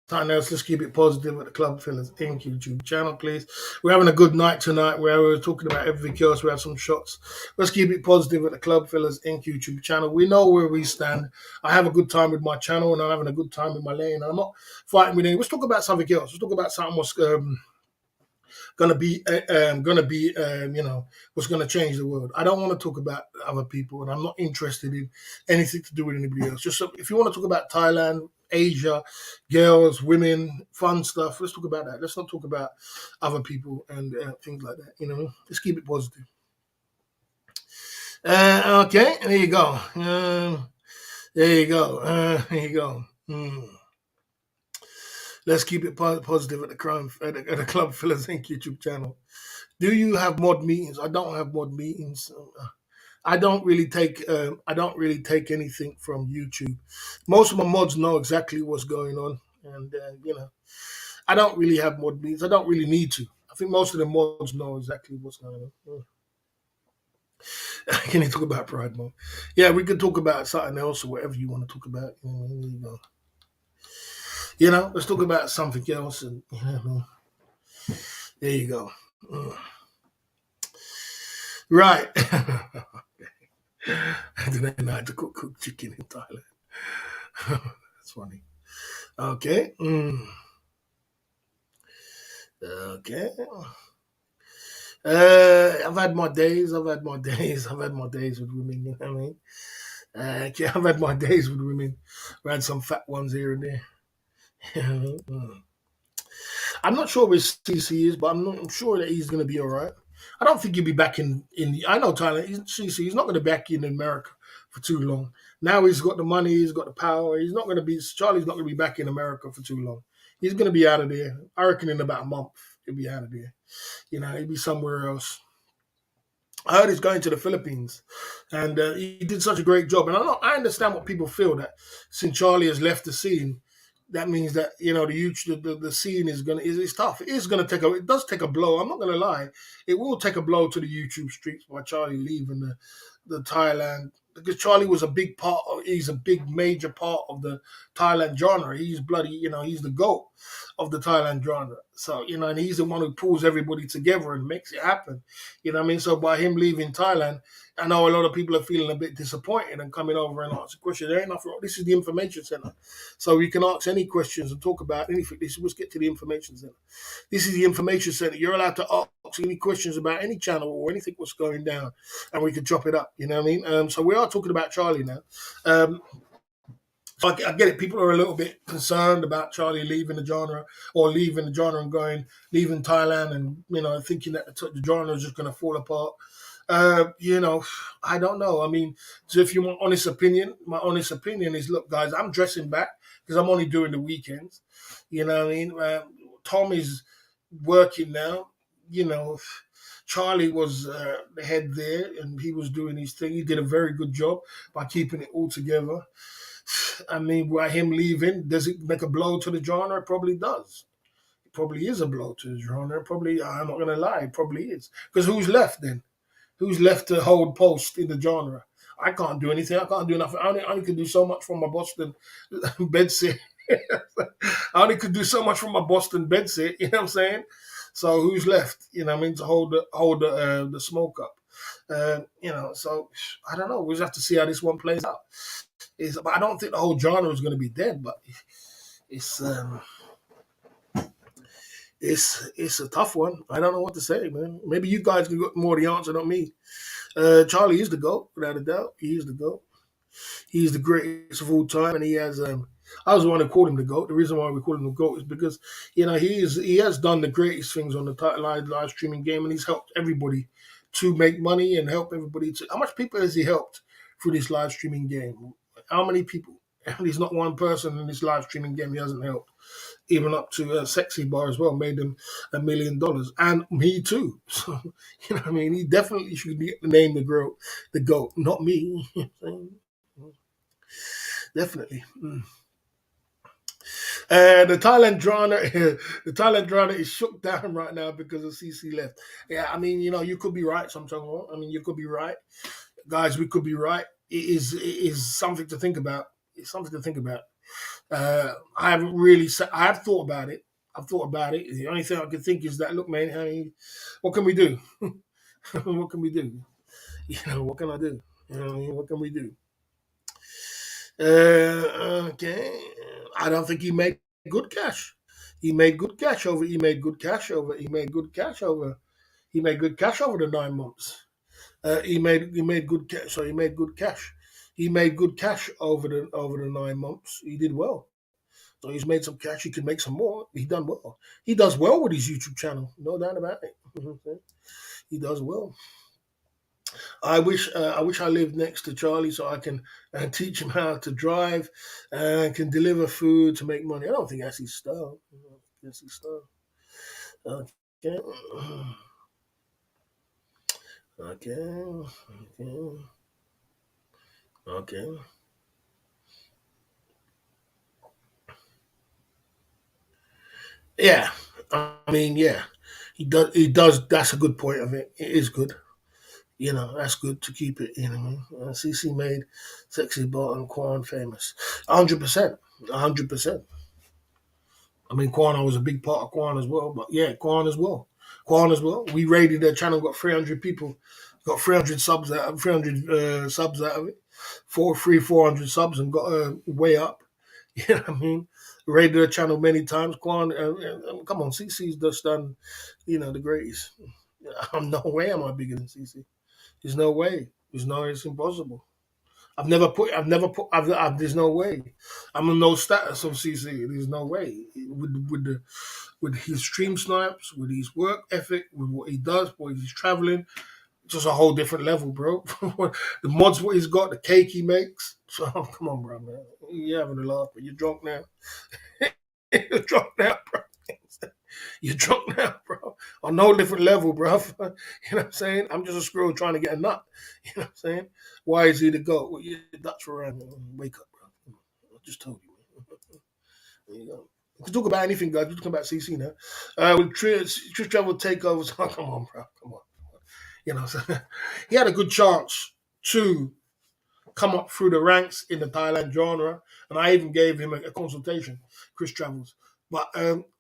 Time else, let's keep it positive at the Club Fillers Inc. YouTube channel, please. We're having a good night tonight where we're talking about everything else. We have some shots. Let's keep it positive at the Club Fillers Inc. YouTube channel. We know where we stand. I have a good time with my channel and I'm having a good time with my lane. I'm not fighting with anyone. Let's talk about something else. Let's talk about something what's what's gonna change the world. I don't want to talk about other people, and I'm not interested in anything to do with anybody else. Just if you want to talk about Thailand, Asia, girls, women, fun stuff, let's talk about that. Let's not talk about other people and things like that. You know, let's keep it positive. Okay, there you go. There you go. There you go. Let's keep it positive at the at the Club Fillers Inc. YouTube channel. Do you have mod meetings? I don't have mod meetings. I don't really take anything from YouTube. Most of my mods know exactly what's going on, and I don't really have mod meetings. I don't really need to. I think most of the mods know exactly what's going on. Can you talk about Pride Month? Yeah, we could talk about something else or whatever you want to talk about. Let's talk about something else, and there you go. Right. Today I had to cook chicken in Thailand. That's funny. Okay. Okay. I've had my days. I've had my days. I've had my days with women. You know what I mean? Yeah, I've had my days with women. I've had some fat ones here and there. I'm not sure where CC is, but I'm sure that he's going to be all right. I don't think he'll be back in. I know Thailand. CC. He's not going to be back in America for too long. Now he's got the money. He's got the power. He's not going to be. Charlie's not going to be back in America for too long. He's going to be out of there. I reckon in about a month he'll be out of there. He'll be somewhere else. I heard he's going to the Philippines, and he did such a great job. And I understand what people feel that since Charlie has left the scene, that means that the scene is it's tough. It is gonna it does take a blow. I'm not gonna lie, it will take a blow to the YouTube streets by Charlie leaving the Thailand, because Charlie was a big part. He's a big major part of the Thailand genre. He's bloody, he's the GOAT of the Thailand genre. So and he's the one who pulls everybody together and makes it happen. You know what I mean? So by him leaving Thailand, I know a lot of people are feeling a bit disappointed and coming over and asking questions. There ain't nothing wrong. This is the information center. So you can ask any questions and talk about anything. Let's get to the information center. This is the information center. You're allowed to ask any questions about any channel or anything what's going down, and we can chop it up. You know what I mean? So we are talking about Charlie now. So I get it. People are a little bit concerned about Charlie leaving the genre or leaving the genre and leaving Thailand, and thinking that the genre is just going to fall apart. I don't know. I mean, so if you want honest opinion, my honest opinion is, look, guys, I'm dressing back because I'm only doing the weekends. You know what I mean? Tom is working now. Charlie was the head there, and he was doing his thing. He did a very good job by keeping it all together. I mean, by him leaving, does it make a blow to the genre? It probably does. It probably is a blow to the genre. Probably, I'm not gonna lie, it probably is. Because who's left then? Who's left to hold post in the genre? I can't do anything. I can't do nothing. I only can do so much from my Boston bedsit. I only could do so much from my Boston bedsit. You know what I'm saying? So who's left? You know what I mean, to hold the smoke up. So I don't know. We'll just have to see how this one plays out. But I don't think the whole genre is going to be dead. But it's um, it's a tough one. I don't know what to say, man. Maybe you guys can get more of the answer than me. Charlie is the GOAT, without a doubt. He is the GOAT. He's the greatest of all time, and he has. I was the one who called him the GOAT. The reason why we call him the GOAT is because he has done the greatest things on the live streaming game, and he's helped everybody to make money and help everybody to. How much people has he helped through this live streaming game? How many people? And he's not one person in this live streaming game he hasn't helped. Even up to Sexy Bar as well, made them $1 million, and me too. So what I mean. He definitely should get the name the GOAT, not me. Definitely. The Thailand drama, the Thailand drama is shook down right now because of CC left. Yeah, I mean, you could be right, sometimes. I mean, you could be right, guys. We could be right. It is something to think about. It's something to think about. I haven't really. I have thought about it. I've thought about it. The only thing I can think is that, look, man. I mean, what can we do? What can we do? What can I do? What can we do? Okay. I don't think he made good cash. He made good cash over. He made good cash over. He made good cash over. He made good cash over the 9 months. He made good cash. So he made good cash. He made good cash over the 9 months. He did well. So he's made some cash. He can make some more. He done well. He does well with his YouTube channel. No doubt about it. He does well. I wish I lived next to Charlie so I can teach him how to drive and can deliver food to make money. I don't think that's his style. That's his style. Okay. Okay. Okay. Okay. Yeah. I mean, yeah. He does. He does. That's a good point of it. It is good. That's good to keep it. You know, what I mean? CC made Sexy Bar and Quan famous. 100%. 100%. I mean, Quan, I was a big part of Quan as well, but yeah, Quan as well. Quan as well. We raided their channel, got 300 people, got 300 subs out, 300 subs out of it, 400 subs, and got way up. You know what I mean? Raided their channel many times. Quan, come on, CC's just done, the greatest. No way am I bigger than CC. There's no way. It's impossible. There's no way. I'm in no status of CC. There's no way. With his stream snipes, with his work ethic, with what he does, what he's traveling, just a whole different level, bro. The mods, what he's got, the cake he makes. So come on, bro, man. You're having a laugh, but you're drunk now. You're drunk now, bro. You're drunk now, bro. On no different level, bro. You know what I'm saying? I'm just a squirrel trying to get a nut. You know what I'm saying? Why is he the goat? Well, you're Dutch for around. Wake up, bro. I just told you. There you go. We can talk about anything, guys. We can talk about CC now. With Trish Travel takeovers. Oh, come on, bro. Come on. So he had a good chance to come up through the ranks in the Thailand genre, and I even gave him a consultation, Chris Travels. But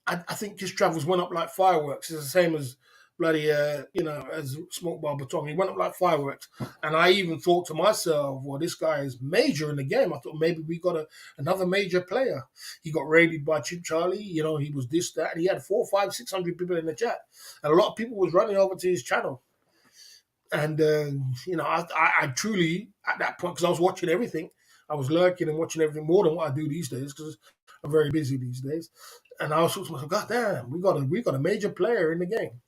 I think Chris Travels went up like fireworks. It's the same as bloody, as Smoke Bar Baton. He went up like fireworks, and I even thought to myself, "Well, this guy is major in the game." I thought maybe we got another major player. He got raided by Chip Charlie. He was this, that, and he had 4, 5, 600 people in the chat, and a lot of people was running over to his channel. And I truly at that point, because I was watching everything, I was lurking and watching everything more than what I do these days because I'm very busy these days. And I was sort of like, God damn, we got a major player in the game.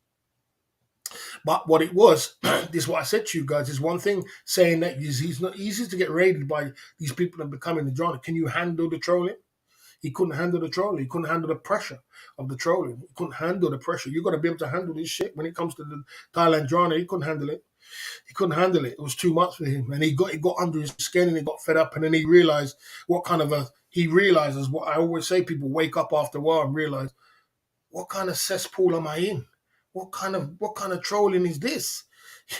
But what it was, this is what I said to you guys, is one thing saying that he's not easy to get raided by these people and becoming the genre. Can you handle the trolling? He couldn't handle the trolling. He couldn't handle the pressure of the trolling. He couldn't handle the pressure. You got to be able to handle this shit when it comes to the Thailand genre. He couldn't handle it. He couldn't handle it. It was too much for him, and it got under his skin, and he got fed up, and then he realized what kind of a he realizes what I always say: people wake up after a while and realize what kind of cesspool am I in? What kind of trolling is this?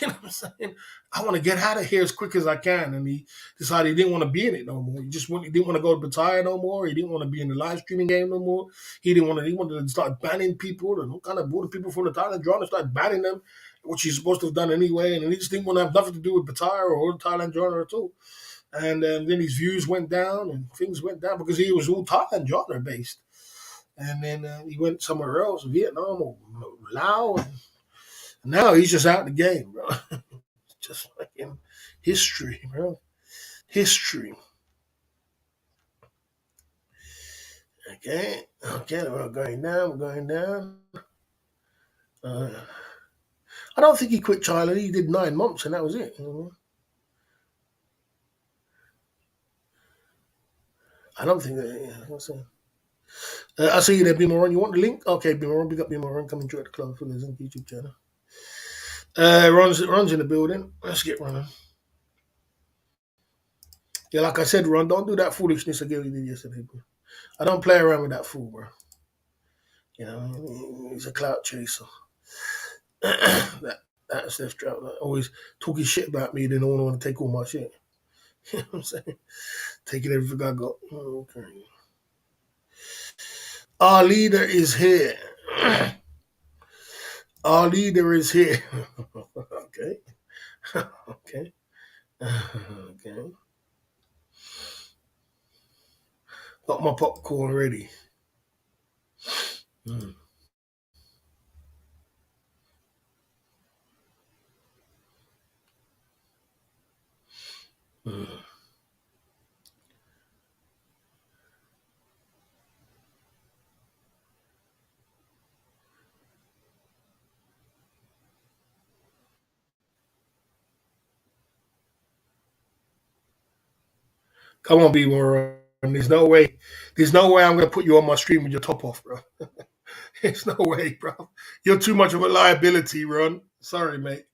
You know what I'm saying? I want to get out of here as quick as I can. And he decided he didn't want to be in it no more. He didn't want to go to Pattaya no more. He didn't want to be in the live streaming game no more. He wanted to start banning people and all kind of brought people from the Thailand drone and start banning them, which he's supposed to have done anyway. And he just didn't want to have nothing to do with Pattaya or the Thailand genre at all. And then his views went down and things went down because he was all Thailand genre based. And then he went somewhere else, Vietnam or Laos. And now he's just out the game, bro. Just fucking history, bro. History. Okay, we're going down, we're going down. Uh, I don't think he quit Thailand. He did 9 months and that was it. I don't think that, yeah, what's that? I see you there, Bimaron. You want the link? Okay, Bimaron, big up Bimaron. Come enjoy the club for the YouTube channel. Ron's in the building. Let's get running. Yeah, like I said, Ron, don't do that foolishness again you did yesterday, bro. I don't play around with that fool, bro. You know, he's a clout chaser. That's Steph Trout. Like, always talking shit about me, then don't want to take all my shit. You know what I'm saying? Taking everything I got. Okay. Our leader is here. Our leader is here. Okay. Okay. Okay. Got my popcorn ready. Mm. Mm. Come on, B1. There's no way. There's no way I'm gonna put you on my stream with your top off, bro. There's no way, bro. You're too much of a liability, Ron. Sorry, mate.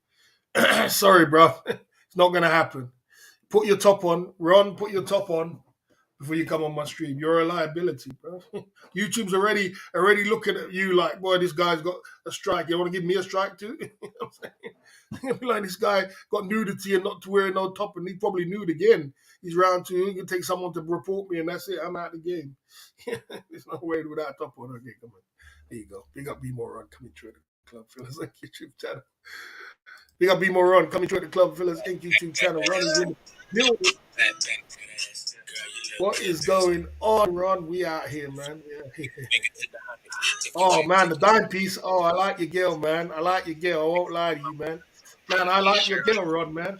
Sorry, bro. It's not gonna happen. Put your top on, Ron. Put your top on before you come on my stream. You're a liability, bro. YouTube's already looking at you like, boy, this guy's got a strike. You want to give me a strike too? You know what I'm saying? Like this guy got nudity and not to wear no top, and he's probably nude again. He's round two. He can take someone to report me, and that's it. I'm out of the game. There's no way without top on. Okay, come on. There you go. Big up B Moron coming through the club, fellas. Like YouTube channel. Big up B Moron coming through the club, fellas. YouTube channel. Ron is in the building. What is going on, Ron? We out here, man. Yeah. Oh man, the dime piece. Oh, I like your girl, man. I like your girl. I won't lie to you, man. Man, I like your girl, Ron, man.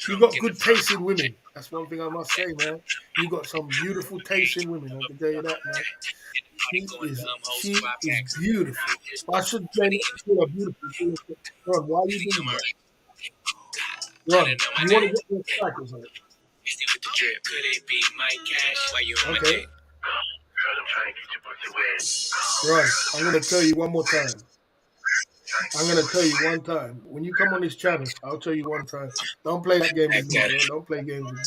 You got good taste in women. That's one thing I must say, man. You got some beautiful taste in women. I can tell you that, man. She is beautiful. I should say that you are beautiful. Ron, why are you doing that? Ron, you want to get your strike or something? Okay. Ron, I'm gonna tell you one more time. I'm gonna tell you one time. When you come on this channel, I'll tell you one time. Don't play that game with me, bro. Don't play games with me.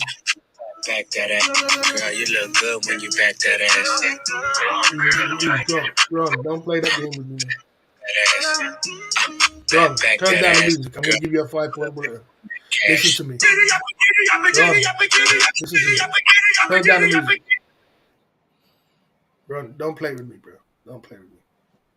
Back that ass. Girl, you look good when you back that ass. Ron, don't play that game with me. That ass. Ron, Back turn that down the ass. music. I'm gonna give you a 5 point bullet. Cash. Listen to me. Ron, listen to me. Turn down the music. Ron, don't play with me, bro. Don't play with me.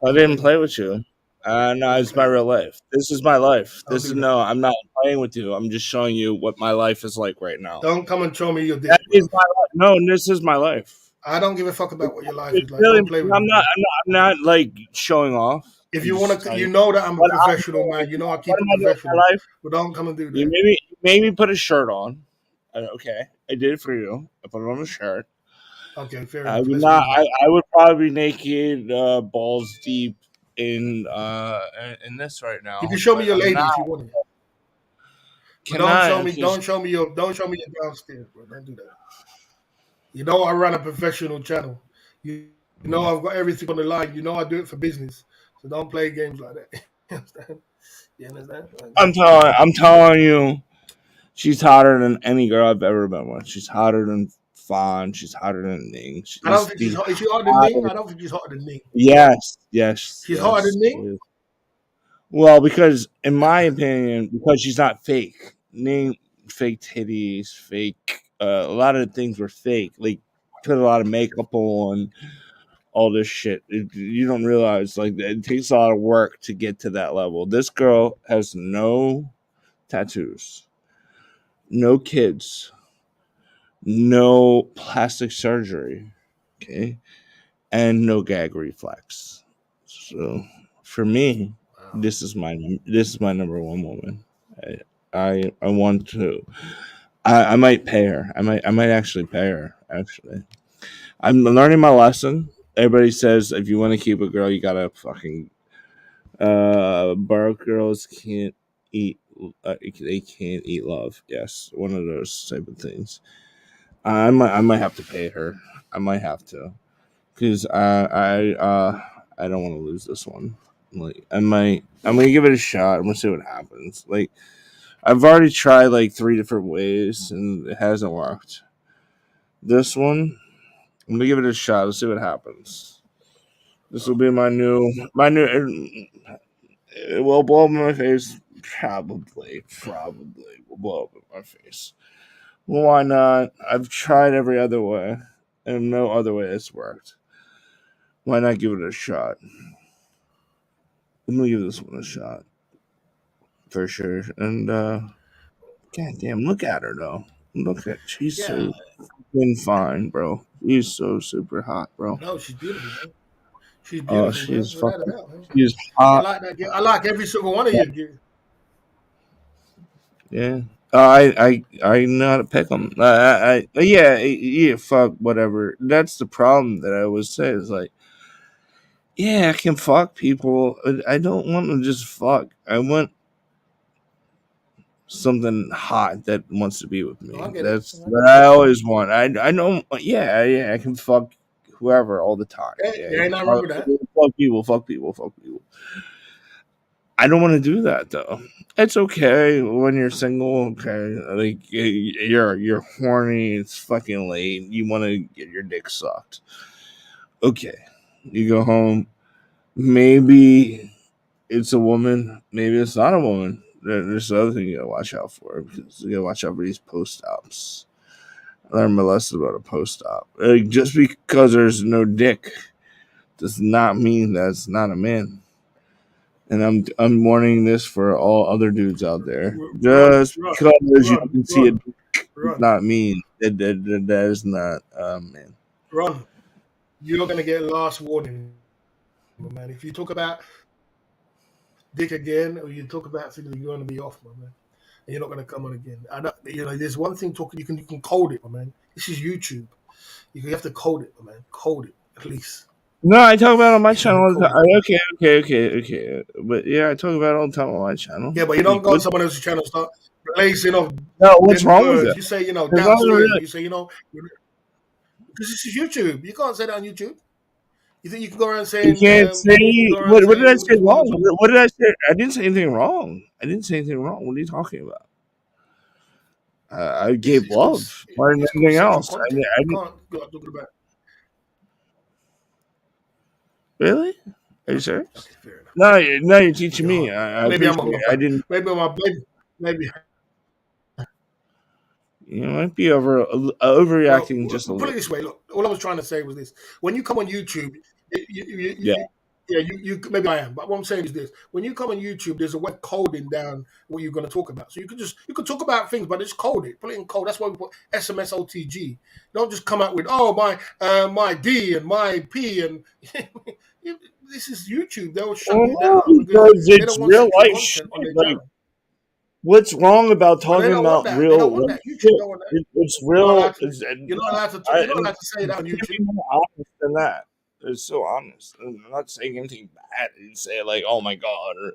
I didn't play with you. No, it's my real life. This is my life. Don't This do is that. no. I'm not playing with you. I'm just showing you what my life is like right now. Don't come and show me your dick, That bro. is my life. No, this is my life. I don't give a fuck about what your life It's is like. really, Don't play with I'm me. not. I'm not like showing off. If I'm you just want to, telling you you know that I'm a what I'm professional, doing. man. You know I What keep am it I doing with professional. my life? But don't come and do You that. made me put a shirt on. Okay, I did it for you. I put on a shirt. Okay, fair I enough. would Let's not. move on. I would probably be naked, balls deep in this right You now, can show me but your I'm lady not. if you want to. But Can I? don't show me your downstairs, bro. Don't do that. You know I run a professional channel. You know I've got everything on the line. You know I do it for business. So don't play games like that. You understand? You understand? I'm telling you, she's hotter than any girl I've ever been with. She's hotter than Fawn. She's hotter than Ning. I don't She's think she's the hot. Is she hotter than Ning? hottest. I don't think she's hotter than Ning. Yes, yes, She's hotter yes. than She Ning? is. Well, because in my opinion, because she's not fake. Ning fake titties, fake. A lot of the things were fake. Like put a lot of makeup on, all this shit. You don't realize like it takes a lot of work to get to that level. This girl has no tattoos, no kids, no plastic surgery, okay, and no gag reflex. So for me, Wow. this is my number one woman. I want to. I might pay her. I might actually pay her. Actually, I'm learning my lesson. Everybody says if you want to keep a girl, you gotta fucking bar girls can't eat. They can't eat love. Yes, one of those type of things. I might have to pay her. I might have to because I don't want to lose this one. Like I'm gonna give it a shot. I'm gonna see what happens. Like I've already tried like three different ways and it hasn't worked. This one I'm gonna give it a shot. Let's see what happens. This will be my new. It will blow up in my face. Probably will blow up in my face. Well, why not? I've tried every other way, and no other way has worked. Why not give it a shot? I'm gonna give this one a shot for sure. And god damn, look at her though. Look at she's Yeah. so fucking fine, bro. She's so super hot, bro. No, she's beautiful, man. She's Oh, beautiful, man. she's Without a fucking. doubt, man. She's I hot. like that girl. I like every single one of you. Yeah. I know how to pick them. Yeah, fuck whatever. That's the problem that I always say is like, yeah, I can fuck people. I don't want to just fuck. I want something hot that wants to be with No, I me. get it. That's I what get I it. always want. I know. Yeah, I can fuck whoever all the time. Yeah, There ain't nothing wrong with that. fuck people, fuck people, fuck people. I don't want to do that though. It's okay when you're single. Okay, like you're horny. It's fucking late. You want to get your dick sucked. Okay, you go home. Maybe it's a woman. Maybe it's not a woman. There's the other thing you gotta watch out for because you gotta watch out for these post ops. I learned my lesson about a post op. Just because there's no dick does not mean that it's not a man. And I'm warning this for all other dudes out there. Run, Just run, because you run, can see it run, does run, not mean that is not man. run. You're gonna get last warning, my man. If you talk about dick again, or you talk about things, you're gonna be off, my man. And you're not gonna come on again. I don't, there's one thing talking. You can code it, my man. This is YouTube. You have to code it, my man. Code it at least. No, I talk about it on my You gotta channel all the code time. it. Okay. But yeah, I talk about it all the time on my channel. Yeah, but you don't Like, go on someone else's channel and start blazing off no, what's them wrong with words. it? You say, There's damn nothing Korean. really. You say, because this is YouTube. You can't say that on YouTube. You think you can go around You saying, can't say you can go around what did saying I all say these wrong? words? What did I say? I didn't say anything wrong. I didn't say anything wrong. What are you talking about? I It's, gave it's called love more than it's called anything sexual else. content. I You didn't can't go out talking about. really. Are you Okay, serious? fair enough. No, no, you're teaching You're me. hard. I Maybe I'm appreciate on my it. I back. didn't. Maybe my maybe. You might be Well, overreacting just a put it little. this way. Look, all I was trying to say was this: when you come on YouTube, Yeah. yeah, you maybe I am, but what I'm saying is this: when you come on YouTube, there's a way of coding down what you're going to talk about. So you can talk about things, but just code it, put it in code. That's why we put SMSOTG. Don't just come out with my D and my P and this is YouTube. They'll shut you Well, down because because they don't it's want real sexual life content on shit. their Like, channel. what's wrong about But they talking don't want about that. They don't real want life that. YouTube shit? don't want that. It's You're not real. allowed to. You're not allowed to. I, You're not allowed to say that on you can't YouTube. be more honest than that. It's so honest. I'm not saying anything bad. You say like, "Oh my god," or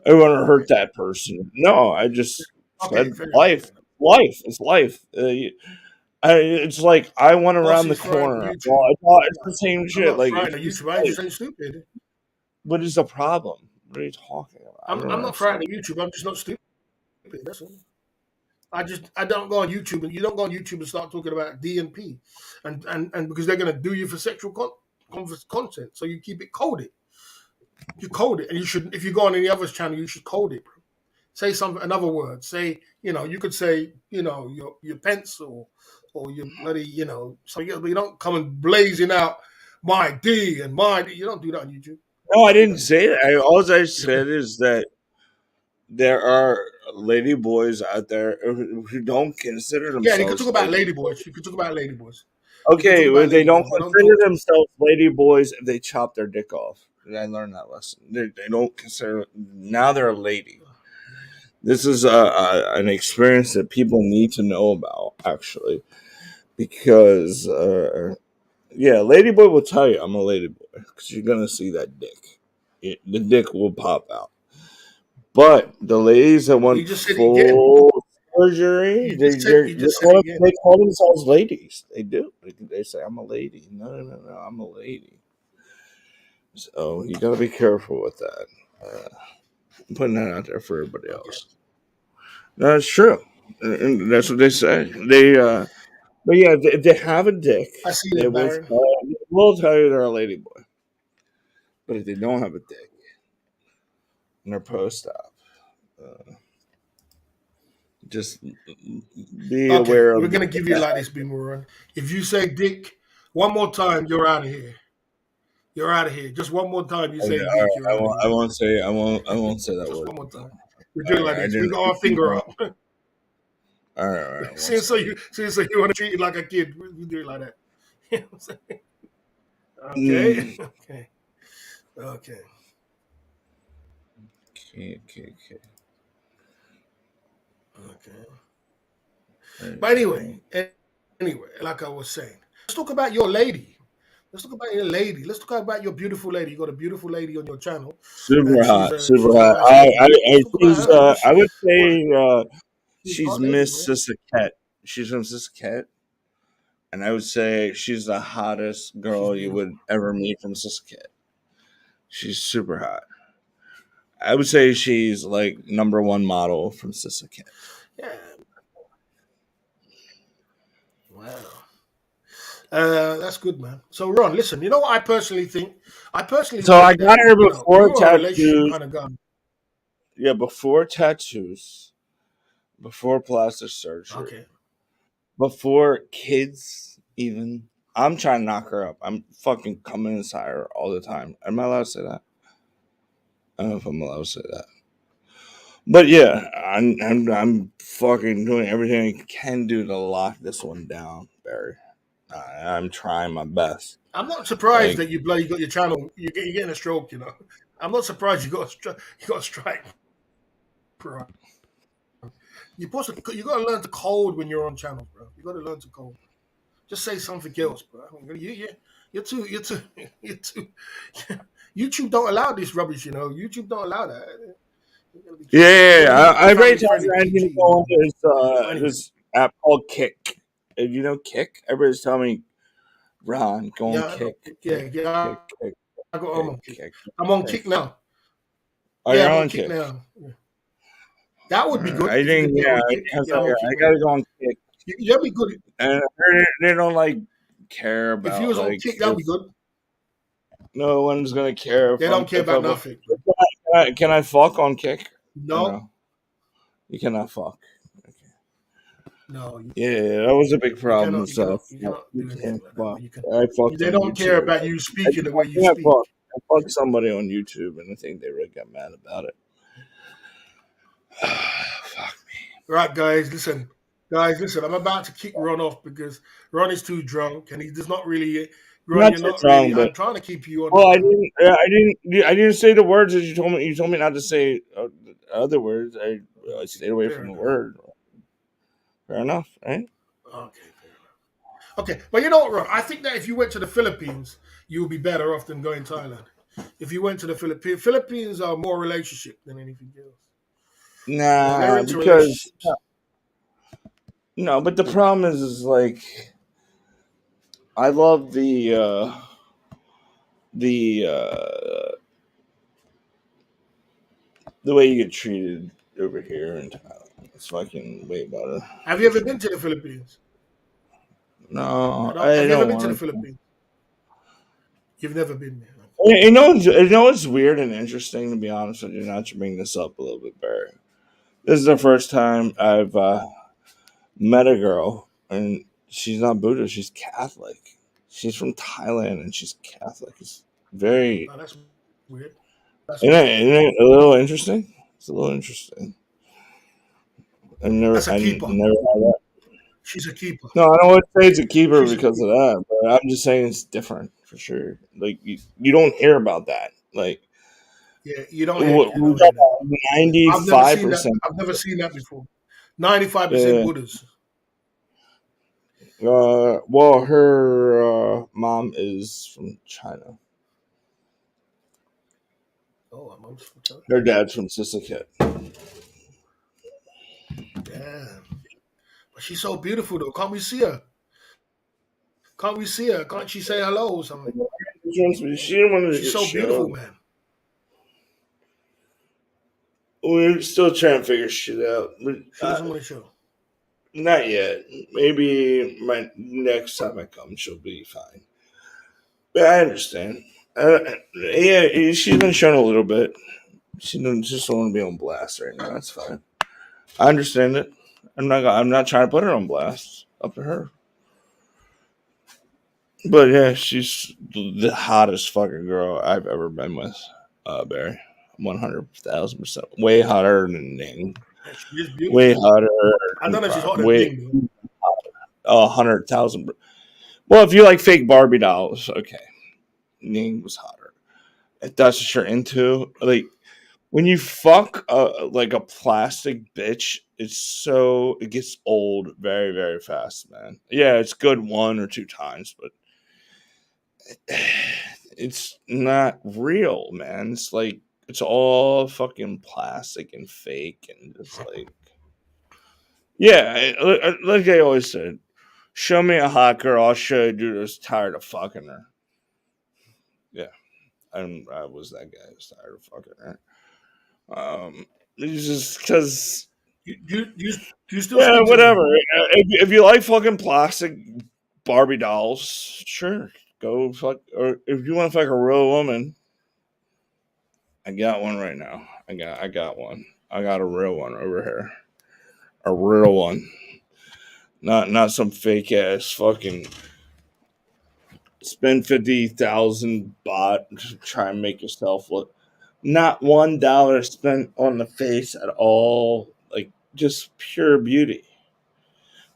"I want to Okay. hurt that person." No, I just Okay. said Fair enough. life. Fair enough. Life. It's life. It's like I went Boss around the is frying on corner. Well, YouTube. I thought it's the same I'm shit. not Like frying if on you YouTube. I ain't say, just ain't stupid. what is the problem? What are you talking about? I I'm don't I'm not frightened understand. of YouTube. I'm just not stupid. That's all. I don't go on YouTube, and you don't go on YouTube and start talking about DNP, and because they're going to do you for sexual content. So you keep it coded. You code it, and you should. If you go on any other channel, you should code it. Say some another word. Say, you could say, your pencil or your bloody, something else, but you don't come and blazing out my D and my D. You don't do that on YouTube. No, I You do didn't that on say YouTube. that. All I said is that there are lady boys out there who don't consider Yeah, you could themselves talk about lady boys. ladyboys. You could talk about ladyboys. You could talk Okay, well, about they don't ladyboys, but don't consider talk. themselves lady boys if they chop their dick off. And I learned that lesson. They don't consider now they're a lady. This is an experience that people need to know about, actually, because yeah, ladyboy will tell you I'm a ladyboy because you're gonna see that dick. The dick will pop out. But the ladies that You want just said it again. full surgery, You just said it again. they call themselves ladies. They do. They say I'm a lady. No, no, no, no. I'm a lady. So you got to be careful with that. I'm putting that out there for everybody Okay, else. That's true. And that's what they say. But yeah, if they have a dick, I see they it, will Baron. tell you they're a lady boy. But if they don't have a dick and they're post op, just be Okay, aware we're of gonna give you like this, Boomerang. If you say Dick one more time, you're out of here. You're out of here. Just one more time, you Okay, say all Dick, right. you're out of here. I won't say that Just word. one more time. We do All it like right, I this. We didn't. got our finger up. All right, I won't Since say so it. you since so you want to treat it like a kid, we do it like that. You know what I'm saying? Okay. Mm. Okay. Okay. Okay, okay, okay. Okay. There But you anyway, go. like I was saying, let's talk about your lady. Let's talk about your lady. Let's talk about your beautiful lady. You got a beautiful lady on your channel, and Super she's hot, uh, super she's a hot. nice lady. Let's talk about She's. her because I would well, say she's a she's hot lady, Miss man. Sisaket. She's from Sisaket, and I would say she's the hottest She's girl you beautiful. would ever meet from Sisaket. She's super hot. I would say she's like number one model from Sisaket. Yeah. Wow. That's good, man. So, Ron, listen. You know what I personally think? I personally So I think got that her before you're a relationship tattoos. kind of guy. Yeah, before tattoos, before plastic surgery, Okay. before kids even. I'm trying to knock her up. I'm fucking coming inside her all the time. Am I allowed to say that? I don't know if I'm allowed to say that. But yeah, I'm fucking doing everything I can do to lock this one down, Barry. I'm trying my best. I'm not surprised Like, that you bloody got your channel. You're getting a stroke. I'm not surprised you got a strike. Bro. You got to learn to code when you're on channels, bro. You got to learn to code. Just say something else, bro. You're too, you're too. YouTube don't allow this rubbish. YouTube don't allow that. You gotta be yeah, careful. yeah, You yeah. gotta be I already family told friendly, you I'm gonna PG. go on But anyway, this app called Kick. You know Kick? Everybody's telling me, Ron, go on yeah, Kick, yeah, Kick, yeah. Kick, Kick, I'm Kick, on kick. Kick, I'm on Kick. kick now. Oh, Yeah, you're I'm on on kick Kick. now. Yeah. That would be good I if you think, could get yeah, on kick. because Yeah, I'm on kick I now. gotta go on Kick, That'd be good. and they don't like care If you about was on like kick, that'd if be good. no one's gonna care They don't care if I about nothing. can I fuck on Kick or No, no? You cannot fuck. Okay. no, you Yeah, can't. that was a big You problem. cannot. You So cannot. You cannot you do anything can't like that. fuck. But you can. I fucked They on don't care YouTube. about you speaking the way you I speak. fucked. I fucked somebody on YouTube, and I think they really got mad about it. Fuck. Right, guys, listen. Guys, listen. I'm about to kick Ron off because Ron is too drunk and he does not really. I'm Ron, not you're too not really. drunk, but I'm trying to keep you on. well, I didn't say the words that you told me. You told me not to say other words. I stayed away Fair from the enough. word. Fair enough, right? Okay, fair enough. Okay, but you know what, Ron? I think that if you went to the Philippines, you would be better off than going to Thailand. If you went to the Philippines are more relationship than anything else. They're Nah, into because relationships. no. But the problem is like I love the the way you get treated over here in Thailand. It's fucking way better Have you for ever been sure. to the Philippines? I No, don't. I Have you ever don't been to the want to. Philippines? You've never been there. You know what's weird and interesting, to be honest with you, not to bring this up a little bit, Barry. This is the first time I've met a girl, and she's not Buddhist, she's Catholic. She's from Thailand, and she's Catholic. It's very, Oh, that's weird. That's isn't weird. it, isn't it a little interesting? It's a little interesting. That's a I keeper. never had that. She's a keeper. No, I don't want to say it's a keeper She's a because of keeper. that, but I'm just saying it's different for sure. Like you don't hear about that. Like Yeah, you we don't talk hear that. about I've never seen that. 95%. I've never seen that before. 95% Yeah. Buddhas. Well, her mom is from China. Oh, I'm almost forgot. Her dad's from Sisaket. Damn. But she's so beautiful though. Can't we see her? Can't we see her? Can't she say hello or something? She didn't want She's to so beautiful, show. man. We're still trying to figure shit out. But, She doesn't want to show. not yet. Maybe my next time I come, she'll be fine. But I understand. Yeah, she's been shown a little bit. She doesn't just want to be on blast right now. That's fine. I understand it. I'm not trying to put her on blast. Up to her. But yeah, she's the hottest fucking girl I've ever been with. Barry, 100,000%. Way hotter than Ning. Yeah, she is Way beautiful. hotter. I don't know if she's hotter than Way Ning though. 100,000. Well, if you like fake Barbie dolls, okay, Ning was hotter. If that's what you're into, like when you fuck like a plastic bitch, it gets old very very fast, man. Yeah, it's good one or two times, but it's not real, man. It's like it's all fucking plastic and fake and just like yeah. Like I always said, show me a hot girl, I'll show you a dude that's tired of fucking her. Yeah, I was that guy who's tired of fucking her. It's just because Do you still yeah, speak to whatever. them? If you like fucking plastic Barbie dolls, sure, go fuck. Or if you want to fuck a real woman, I got one right now. I got one. I got a real one over here. A real one. Not some fake ass fucking spend 50,000 baht to try and make yourself look. Not $1 spent on the face at all. Like just pure beauty.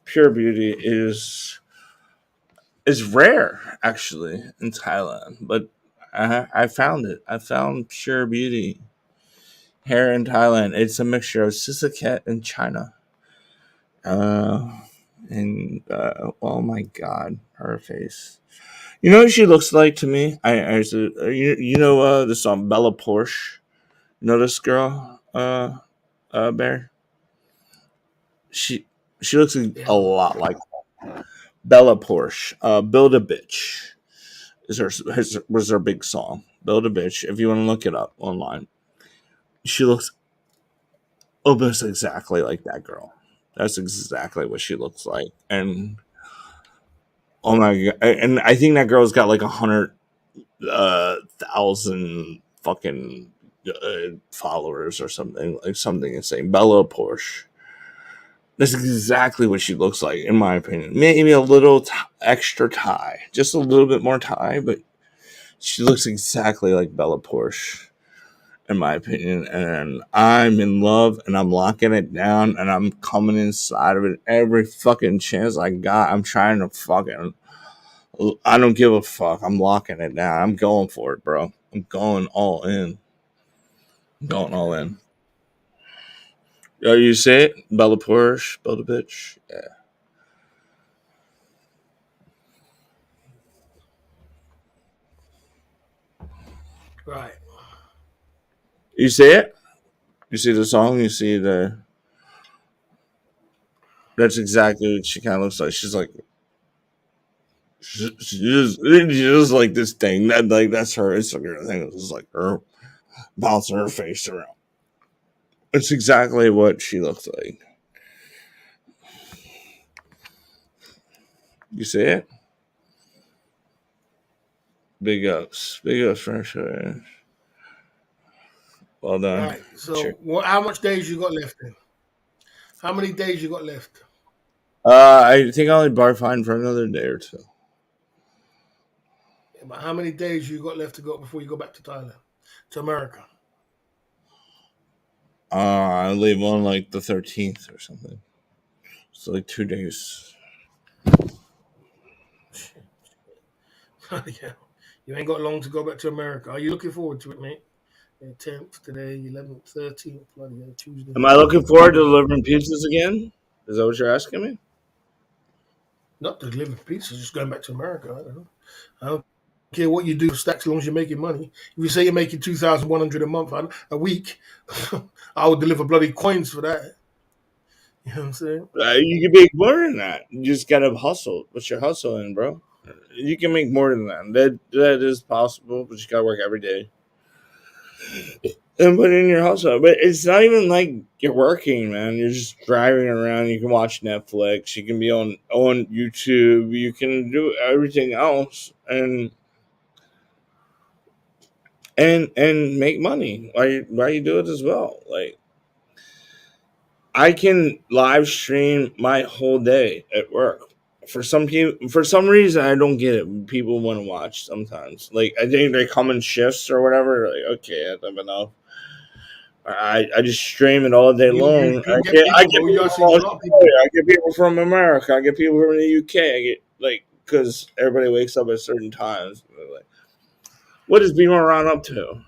Pure beauty is rare actually in Thailand, but I found it. I found pure beauty here in Thailand. It's a mixture of Sisaket and China. Uh, and oh my god, her face. You know what she looks like to me? You know the song Bella Porsche. You know this girl, Bear. She she looks a Yeah. lot like Bella Porsche. Build a bitch was her big song. Build a bitch. If you want to look it up online, she looks almost exactly like that girl. That's exactly what she looks like, and oh my god! And I think that girl's got like 100,000 fucking followers or something like something insane. Bella Porsche. That's exactly what she looks like, in my opinion. Maybe a little extra tie, just a little bit more tie, but she looks exactly like Bella Porsche, in my opinion. And I'm in love, and I'm locking it down, and I'm coming inside of it every fucking chance I got. I'm trying to fucking I don't give a fuck. I'm locking it down. I'm going for it, bro. I'm going all in. I'm going all in. Oh, you say it? Bella Porsche, Bella bitch. Yeah. Right. You see it? You see the song? You see the. That's exactly what she kind of looks like. She's like. She just like this thing. That's her Instagram thing. It's just like her bouncing her face around. It's exactly what she looks like. You see it? Big ups, French. Well done. Right. Sure. So, how much days you got left? Then? How many days you got left? I think I'll only bar fine for another day or two. Yeah, but how many days you got left to go before you go back to Thailand, to America? I leave on like the 13th or something. So like 2 days. Yeah. You ain't got long to go back to America. Are you looking forward to it, mate? Yeah, 10th today, 11th, 13th, bloody hell, Tuesday. Am I looking forward to delivering pizzas again? Is that what you're asking me? Not to live in peace, just going back to America. I don't know. I don't care what you do for stacks as long as you're making money. If you say you're making 2,100 a month, a week, I would deliver bloody coins for that. You know what I'm saying? You can make more than that. You just gotta hustle. What's your hustling, bro? You can make more than that. That is possible, but you gotta work every day and put in your hustle. But it's not even like you're working, man. You're just driving around. You can watch Netflix. You can be on YouTube. You can do everything else and make money while you do it as well. Like I can live stream my whole day at work. For some people, for some reason, I don't get it. People want to watch sometimes. Like I think they come in shifts or whatever. Like okay, that's enough. I just stream it all day You long. can get I people, get bro. people You from see a lot of people. Australia. I get people from America. I get people from the UK. I get like because everybody wakes up at certain times. Like, what is Beamer Ron up to?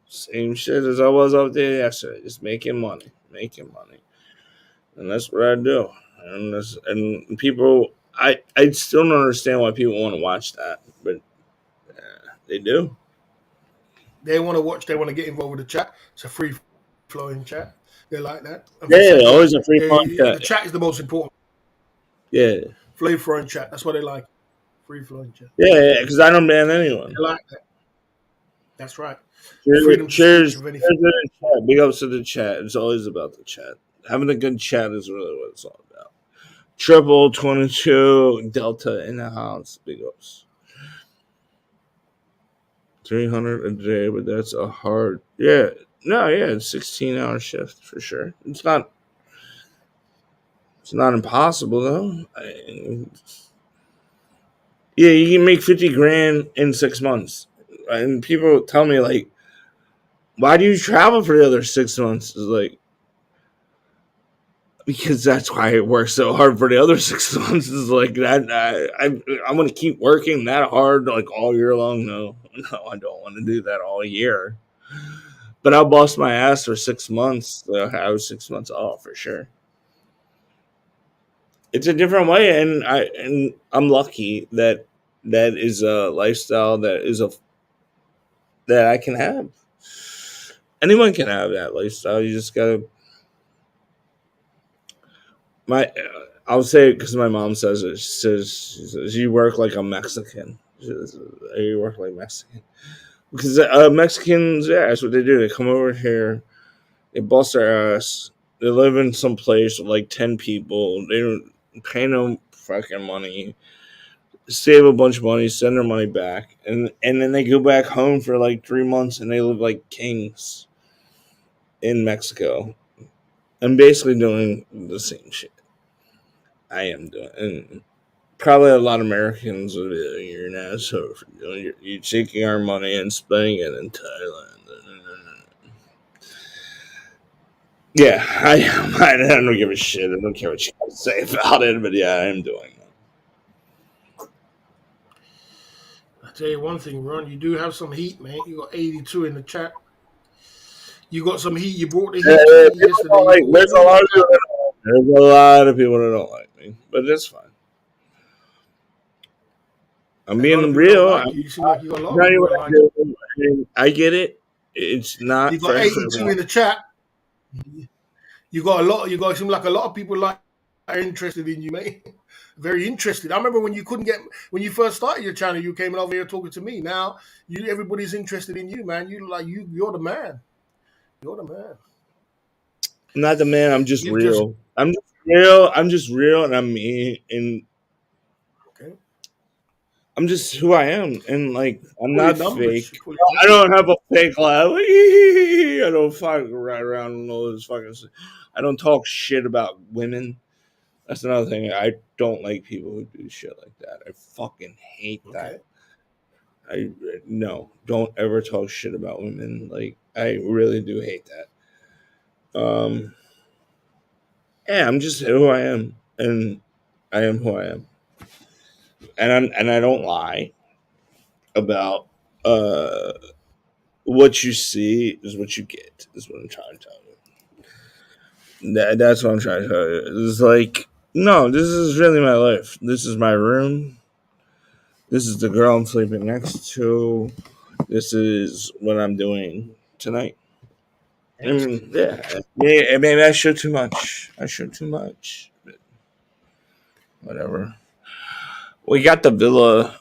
Same shit as I was up there yesterday. Just making money, and that's what I do. And people, I still don't understand why people want to watch that, but they do. They want to watch. They want to get involved with the chat. It's a free flowing chat. They like that. And for Yeah, second, always a free fun the chat. chat is the most important. Yeah, Free flowing chat. That's what they like. Free flowing chat. yeah, because I don't ban anyone. They like that. That's right. Cheers, Freedom to speak cheers, of cheers anything. to the chat. Big ups to the chat. It's always about the chat. Having a good chat is really what it's all about. Triple 22 Delta in the house. Big ups. 300 a day, but that's a hard. Yeah, no, yeah, it's 16-hour shift for sure. It's not impossible though. Yeah, you can make 50 grand in 6 months, and people tell me like, why do you travel for the other 6 months? It's like because that's why it works so hard for the other 6 months. Is like that. I'm gonna keep working that hard like all year long. No, no, I don't want to do that all year. But I'll bust my ass for 6 months. I have 6 months off for sure. It's a different way, and I'm lucky that that is a lifestyle that I can have. Anyone can have that lifestyle. You just gotta my. I'll say it because my mom says it. She says you work like a Mexican. She says, you work like Mexican because Mexicans, yeah, that's what they do. They come over here, they bust their ass. They live in some place with like 10 people. They don't pay no fucking money. Save a bunch of money, send their money back, and then they go back home for like 3 months and they live like kings in Mexico. I'm basically doing the same shit I am doing, and probably a lot of Americans would be like, "You're an asshole for doing. You're taking our money and spending it in Thailand." Yeah, I am. I don't give a shit. I don't care what you have to say about it, but yeah, I am doing that. I tell you one thing, Ron. You do have some heat, mate. You got 82 in the chat. You got some heat. You brought the Yeah, heat to yeah, me people yesterday. don't You like. brought heat. There's a lot of people that don't like me, but it's fine. I'm A lot being of people don't real. like you. You seem like you got a lot of Tell you people what that I like you. do. I get it. It's You not for got 82 everyone. in the chat. You got a lot. You got seem like a lot of people like are interested in you, mate. Very interested. I remember when you couldn't get when you first started your channel, you came over here talking to me. Now everybody's interested in you, man. You're the man. You're the man. I'm not the man. I'm just You've just real. I'm just real. I'm just real, and I'm me, and okay. I'm just who I am, and like I'm Pull your not numbers. You fake. pull your I numbers. don't have a fake laugh. I don't fucking ride around and all this fucking. I don't talk shit about women. That's another thing. I don't like people who do shit like that. I fucking hate that. Okay. I no, don't ever talk shit about women. Like I really do hate that. Yeah, I'm just who I am, and I am who I am, and I don't lie about what you see is what you get. Is what I'm trying to tell you. That's what I'm trying to tell you. It's like no, this is really my life. This is my room. This is the girl I'm sleeping next to. This is what I'm doing tonight. Yeah, maybe I show too much. I show too much. But whatever. We got the villa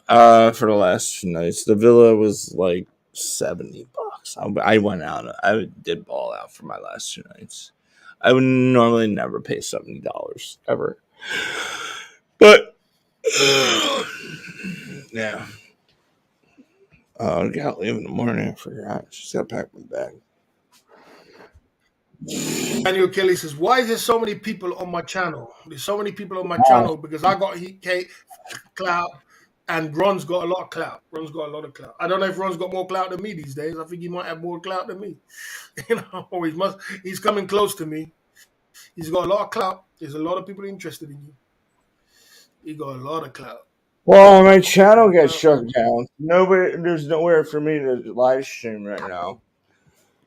for the last few nights. The villa was like $70. I went out. I did ball out for my last 2 nights. I would normally never pay $70 ever, but yeah. I got to leave in the morning. I forgot. Just got to pack my bag. Daniel Kelly says, "Why is there so many people on my channel? There's so many people on my channel because I got heat clout, and Ron's got a lot of clout. Ron's got a lot of clout. I don't know if Ron's got more clout than me these days. I think he might have more clout than me. You know, or he must. He's coming close to me. He's got a lot of clout. There's a lot of people interested in you. He got a lot of clout. Well, my channel Lot of gets clout. shut down. Nobody, there's nowhere for me to live stream right now.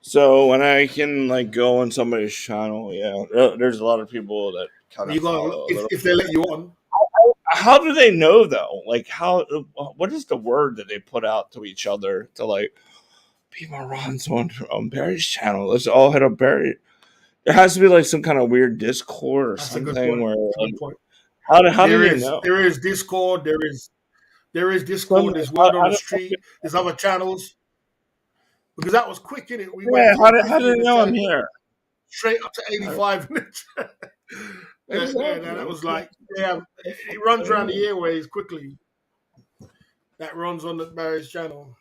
So when I can like go on somebody's channel, yeah, there's a lot of people that kind of You got follow a little. if they let you on. How do they know though? Like how? What is the word that they put out to each other to like people runs on Barry's channel? Let's all head up Barry. There has to be like some kind of weird Discord or That's a good something point. where That's a good like point. how do they know? There is Discord. There is Some, Discord. There's Word on how the do, Street. There's other channels because that was quick in it. We went yeah, how quickly do in they the know I'm chat, here? straight up to How- 85 minutes. Yeah, that Exactly. was like yeah, it runs around the airways quickly. That runs on the Barry's channel.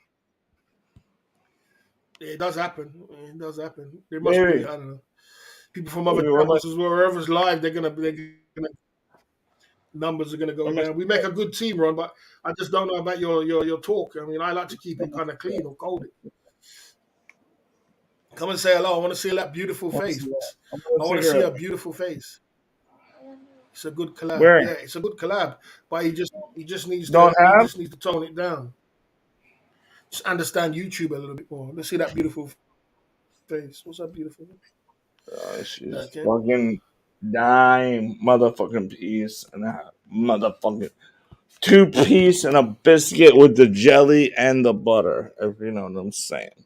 It does happen. It does happen. There must be Maybe. I don't know people from other Maybe where my channels as well. Wherever's live, they're gonna numbers are gonna go where my down. We make a good team, Ron, but I just don't know about your talk. I mean, I like to keep it kind of clean or cold. Come and say hello. I want to see that beautiful face. I'm gonna I want to see cigarette. a beautiful face. It's a good collab. Where? Yeah, it's a good collab. But he just needs to Don't have? tone it down. Just understand YouTube a little bit more. Let's see that beautiful face. What's that beautiful? She's Okay. fucking dime motherfucking piece and a motherfucking 2 piece and a biscuit with the jelly and the butter. If you know what I'm saying.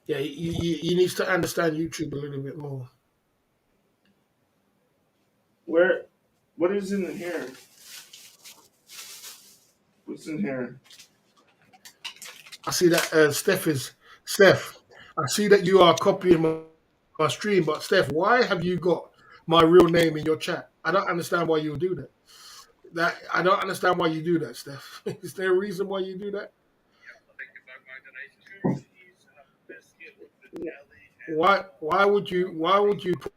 Yeah, he needs to understand YouTube a little bit more. Where? What is in here? What's in here? I see that Steph. I see that you are copying my stream, but Steph, why have you got my real name in your chat? I don't understand why you would do that. I don't understand why you do that, Steph. Is there a reason why you do that? Why would you put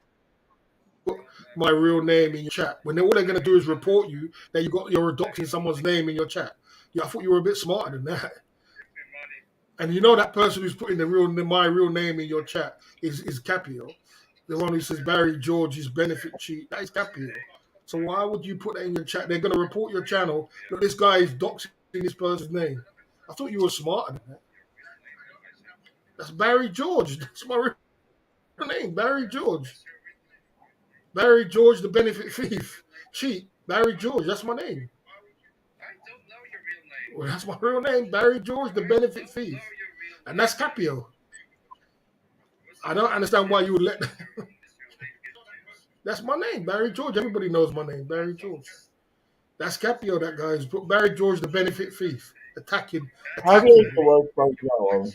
my real name in your chat when all they're gonna do is report you that you're adopting someone's name in your chat? Yeah, I thought you were a bit smarter than that. And you know that person who's putting my real name in your chat is Capio. The one who says Barry George's benefit cheat. That is Capio. So why would you put that in your chat? They're gonna report your channel. Look, this guy is doxing this person's name. I thought you were smarter than that. That's Barry George. That's my real name, Barry George. Barry George, the benefit thief. Cheat. Barry George. That's my name. Well, that's my real name, Barry George, the benefit thief. And that's Capio. I don't understand why you would let. That's my name, Barry George. Everybody knows my name, Barry George. That's Capio, that guy. Is Barry George, the benefit thief. How do you Attacking. work like that?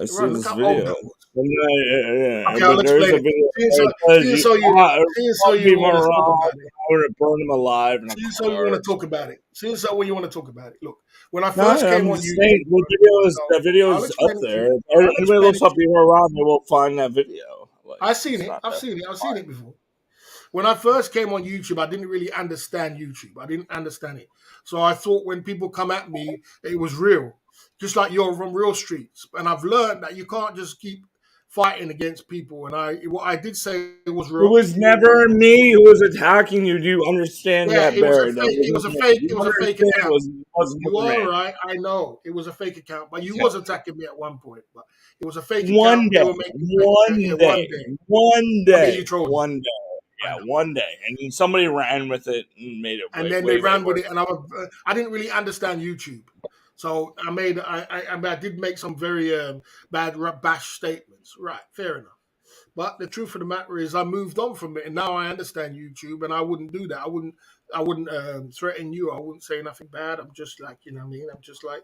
I see Ron, look this how old video. that was. Okay, I'll But there is explain a it. video Seeing where so, it says seeing so you, seeing so some you people want are to talk wrong. about it. I would have burned them alive in a Seeing so you want to car. talk about it. Seeing so when you want to talk about it. Look, when I No, first came I'm on just saying YouTube, right, so the video I'll is up explain it to there. you. I'll Anybody explain looks it up to you. people around, they will find that video. Like I've seen it's it. not I've that seen it. I've seen hard. it before. When I first came on YouTube, I didn't really understand YouTube. I didn't understand it. So I thought when people come at me, it was real. Just like you're from real streets. And I've learned that you can't just keep fighting against people. And what I did say was It wrong. was never me who was attacking you. Do you understand Yeah, that, it was a Barry? That fake. It was wasn't a me. fake. It You was a fake understand account. it wasn't You me. are right. I know it was a fake account, but you Okay. was attacking me at one point. But it was a fake One account. They day, were making yeah, one day, one you day, trolling. one day. I Yeah, know. one day, and then somebody ran with it and made it And way, then they way, way ran with worse. it, and I didn't really understand YouTube, so I did make some very bad bash statements. Right, fair enough. But the truth of the matter is, I moved on from it, and now I understand YouTube, and I wouldn't do that. I wouldn't threaten you. I wouldn't say nothing bad. I'm just like, you know what I mean? I'm just like,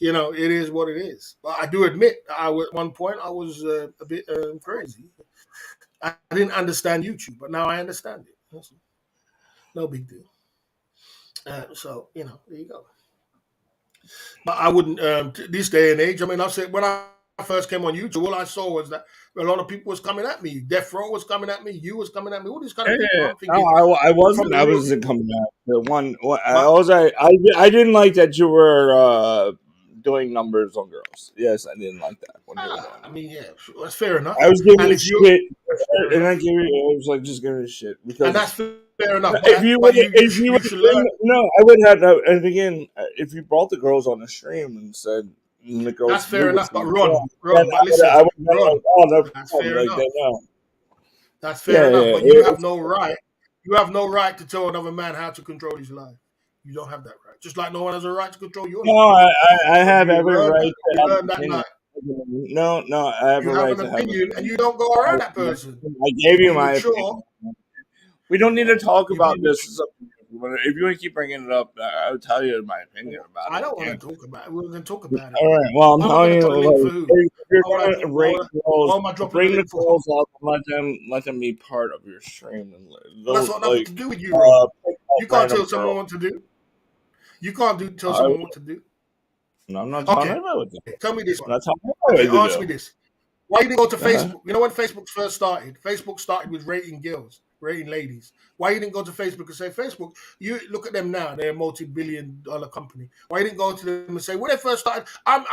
it is what it is. But I do admit, at one point I was a bit crazy. I didn't understand YouTube, but now I understand it. That's no big deal. So there you go. But I wouldn't this day and age. I mean, I said when I first came on YouTube, all I saw was that a lot of people was coming at me. Death Row was coming at me. You was coming at me. All these kind Yeah, of people. yeah, I'm yeah. thinking No, I from wasn't. the I real wasn't street. coming back. The one, I But was. I didn't like that you were doing numbers on girls. Yes, I didn't like that when you were doing I that. mean, yeah, sure, that's fair enough. I was giving And you if you shit, that's fair and I enough, gave you. I was like just giving you shit and because that's fair enough. if you would, But if you you would should bring, learn. no, I would have. No, and again, if you brought the girls on the stream and said and the That's girls knew fair what enough. you But were doing, then Ron. But listen, I would have been Ron, like, oh no that's problem, fair like enough. they know. That's fair Yeah, enough. yeah. But you have no right. You have no right to tell another man how to control his life. You don't have that right. Just like no one has a right to control your No, life. I But have you every learn right that. to You have an learn that opinion. night. No, no, I have You a have right an to have an opinion, and opinion. you don't go around that person. I gave You you be my mature. opinion. We don't need to talk You be about mature. this. It's up to you. If you want to keep bringing it up, I would tell you my opinion about I it don't want to again. talk about it. We're going to talk about it. All right. Well, I'm Why am I telling going to you, drop the link for like, who? if you're Why would I gonna drop? rate Why girls, am I dropping the bring the link for? girls up and let them be part of your stream, and That's don't got nothing like to do with you, Ron. pick out You can't random tell someone girls. what to do. You can't tell I, someone what to do. no, I'm not talking Okay, about what to do. tell me this I'm one. not talking about Okay, what to answer do. me this. Why you didn't go to Go ahead. Facebook? You know when Facebook first started? Facebook started with rating girls, rating ladies. Why you didn't go to Facebook and say, Facebook, you look at them now, they're a multi-billion-dollar company. Why you didn't go to them and say, when they first started, I'm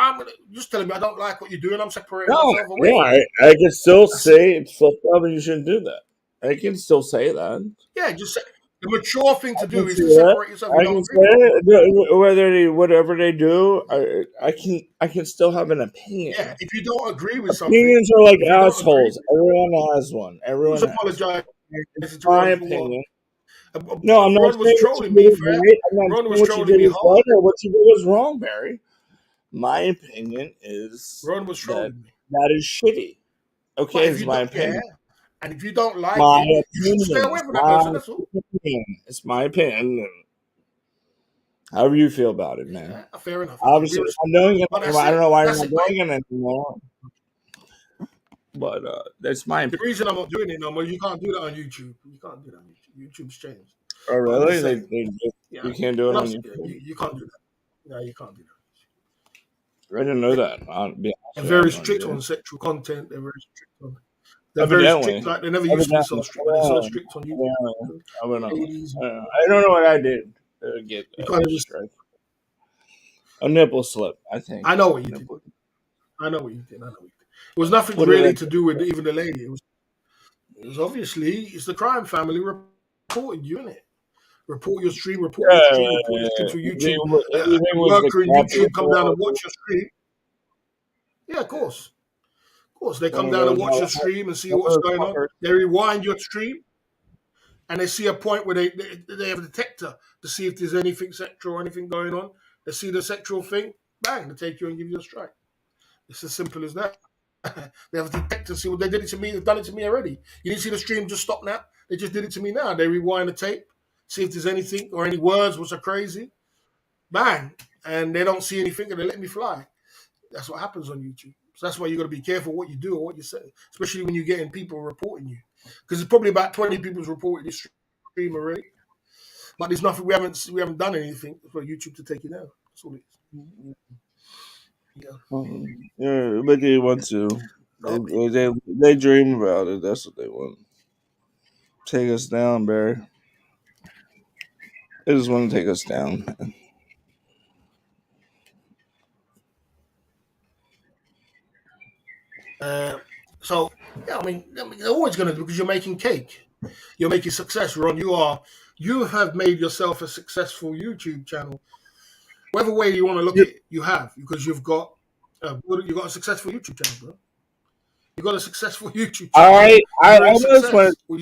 just telling me I don't like what you're doing, I'm separating No, myself away no, from you. I can still That's it. say it's fucked up and you shouldn't do that. I can still say that. Yeah, just say, the mature thing to I can do is say to that. separate yourself. You I don't can agree with it. say it, whatever they do. I can still have an opinion. Yeah, if you don't agree with something, Opinions are like if you don't agree assholes. with Everyone has one. who's Everyone has one. apologizing It's to my Ron for what? opinion. No, I'm not Ron was saying what you trolling did me, is fam. right. I'm not Ron saying was what you trolling did me is right hard. or what you did was wrong, Barry. My opinion is Ron was that trolling me. that is shitty. Okay, But if it's you my don't, yeah, opinion. and if you don't like My it, you should stay opinion. away It's from that my person. That's all. opinion. It's my opinion. However you feel about it, man. Yeah, fair enough. Okay, Obviously, I'm doing it but that's anymore. I don't it. know why you're That's not it. But doing it anymore, but that's my the opinion. reason I'm not doing it no more, you can't do that on YouTube. You can't do that on YouTube. YouTube's changed. Oh, But I'm really? just saying, You can't do it what I'm on saying, YouTube? you can't do that. No, you can't do I didn't know that. that. I'll be honest They're with you, I very had no strict idea. on sexual content. They're very strict on. They're very strict. Evidently, Like they never used to be so evidently, strict, but they're so strict on evidently, YouTube. evidently. Ladies, I don't know what I did to get you can't a even. strike. A nipple slip, I think. I know what you did. Nipple. I know what you did. I know what you did. It was nothing What did I really do? to do with even the lady. It was obviously it's the crime family reported you in it. Report your stream. Report your stream. Report your stream to YouTube. A Everything was worker in acceptable. YouTube come down and watch your stream. Yeah, of course. Of course, they One come of down and those watch your stream and see what's going on. motherfuckers. They rewind your stream and they see a point where they have a detector to see if there's anything sexual or anything going on. They see the sexual thing, bang, they take you and give you a strike. It's as simple as that. They have a detector. See what they did it to me. They've done it to me already. You didn't see the stream just stop now. They just did it to me now. They rewind the tape, see if there's anything or any words which are crazy. Bang, and they don't see anything and they let me fly. That's what happens on YouTube. So that's why you got to be careful what you do or what you say, especially when you're getting people reporting you, because it's probably about 20 people's reported this stream already. But there's nothing. We haven't done anything for YouTube to take it down. That's all it is. Yeah. Yeah, but they want to. Okay. They dream about it. That's what they want. Take us down, Barry. They just want to take us down. Uh, so yeah, they're always going to do because you're making cake. You're making success, Ron. You have made yourself a successful YouTube channel. Whatever way you want to look at it, you have because you've got a successful YouTube channel, bro. You got a successful YouTube channel. I You're a almost want. success. Well,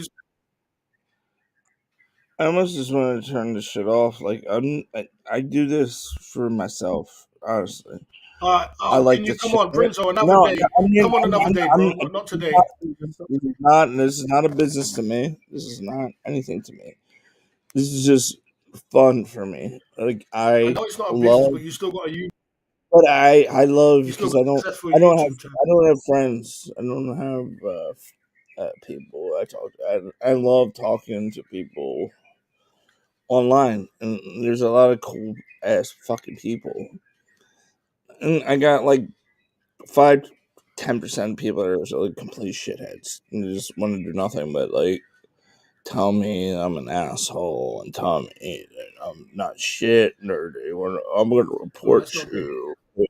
I almost just want to turn this shit off. Like I do this for myself. Honestly, I like can the you come shit. on, Prince? Or another No, day. I mean, Come on another day, I'm bro. Not today. this is not. This is not a business to me. This is not anything to me. This is just fun for me. Like I I know it's not a business, love, but you still got a but I love you still because got a successful YouTube channel. I don't have friends. I don't have people. I love talking to people online, and there's a lot of cool ass fucking people. And I got like 5-10% of people that are just, like complete shitheads and they just want to do nothing but like tell me I'm an asshole and tell me that I'm not shit or I'm going to No, report that's not good. you.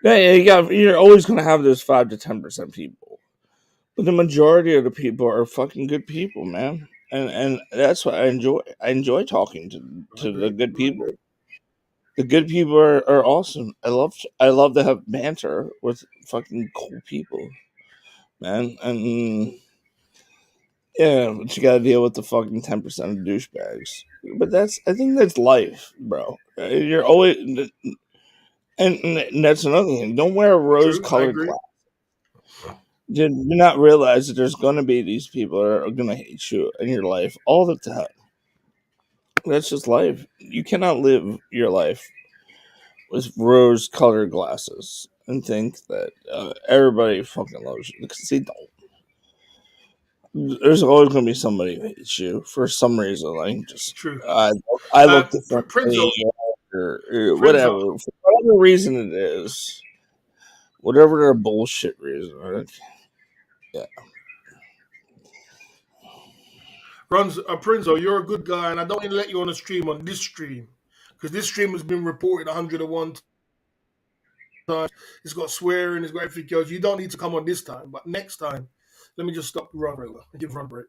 Yeah, you're always going to have those 5 to 10% people, but the majority of the people are fucking good people, man. And that's what I enjoy. I enjoy talking I to the agree. good I people. agree. The good people are awesome. I love to have banter with fucking cool people, man. And yeah, but you gotta deal with the fucking 10% of douchebags. But I think that's life, bro. You're always, and that's another thing. Don't wear True. I rose-colored agree. glasses. Did you not realize that there's gonna be these people that are gonna hate you in your life all the time? That's just life. You cannot live your life with rose-colored glasses and think that everybody fucking loves you because they don't. There's always going to be somebody who hates you for some reason. Like just True. I, I look Prinzo, differently or Prinzo, whatever for whatever reason it is, whatever their bullshit reason. Right? Yeah, Prinzo, you're a good guy, and I don't want to let you on a stream on this stream because this stream has been reported 101 times. It's got swearing, it's got everything else. You don't need to come on this time, but next time, let me just stop Run right well. Give Run break.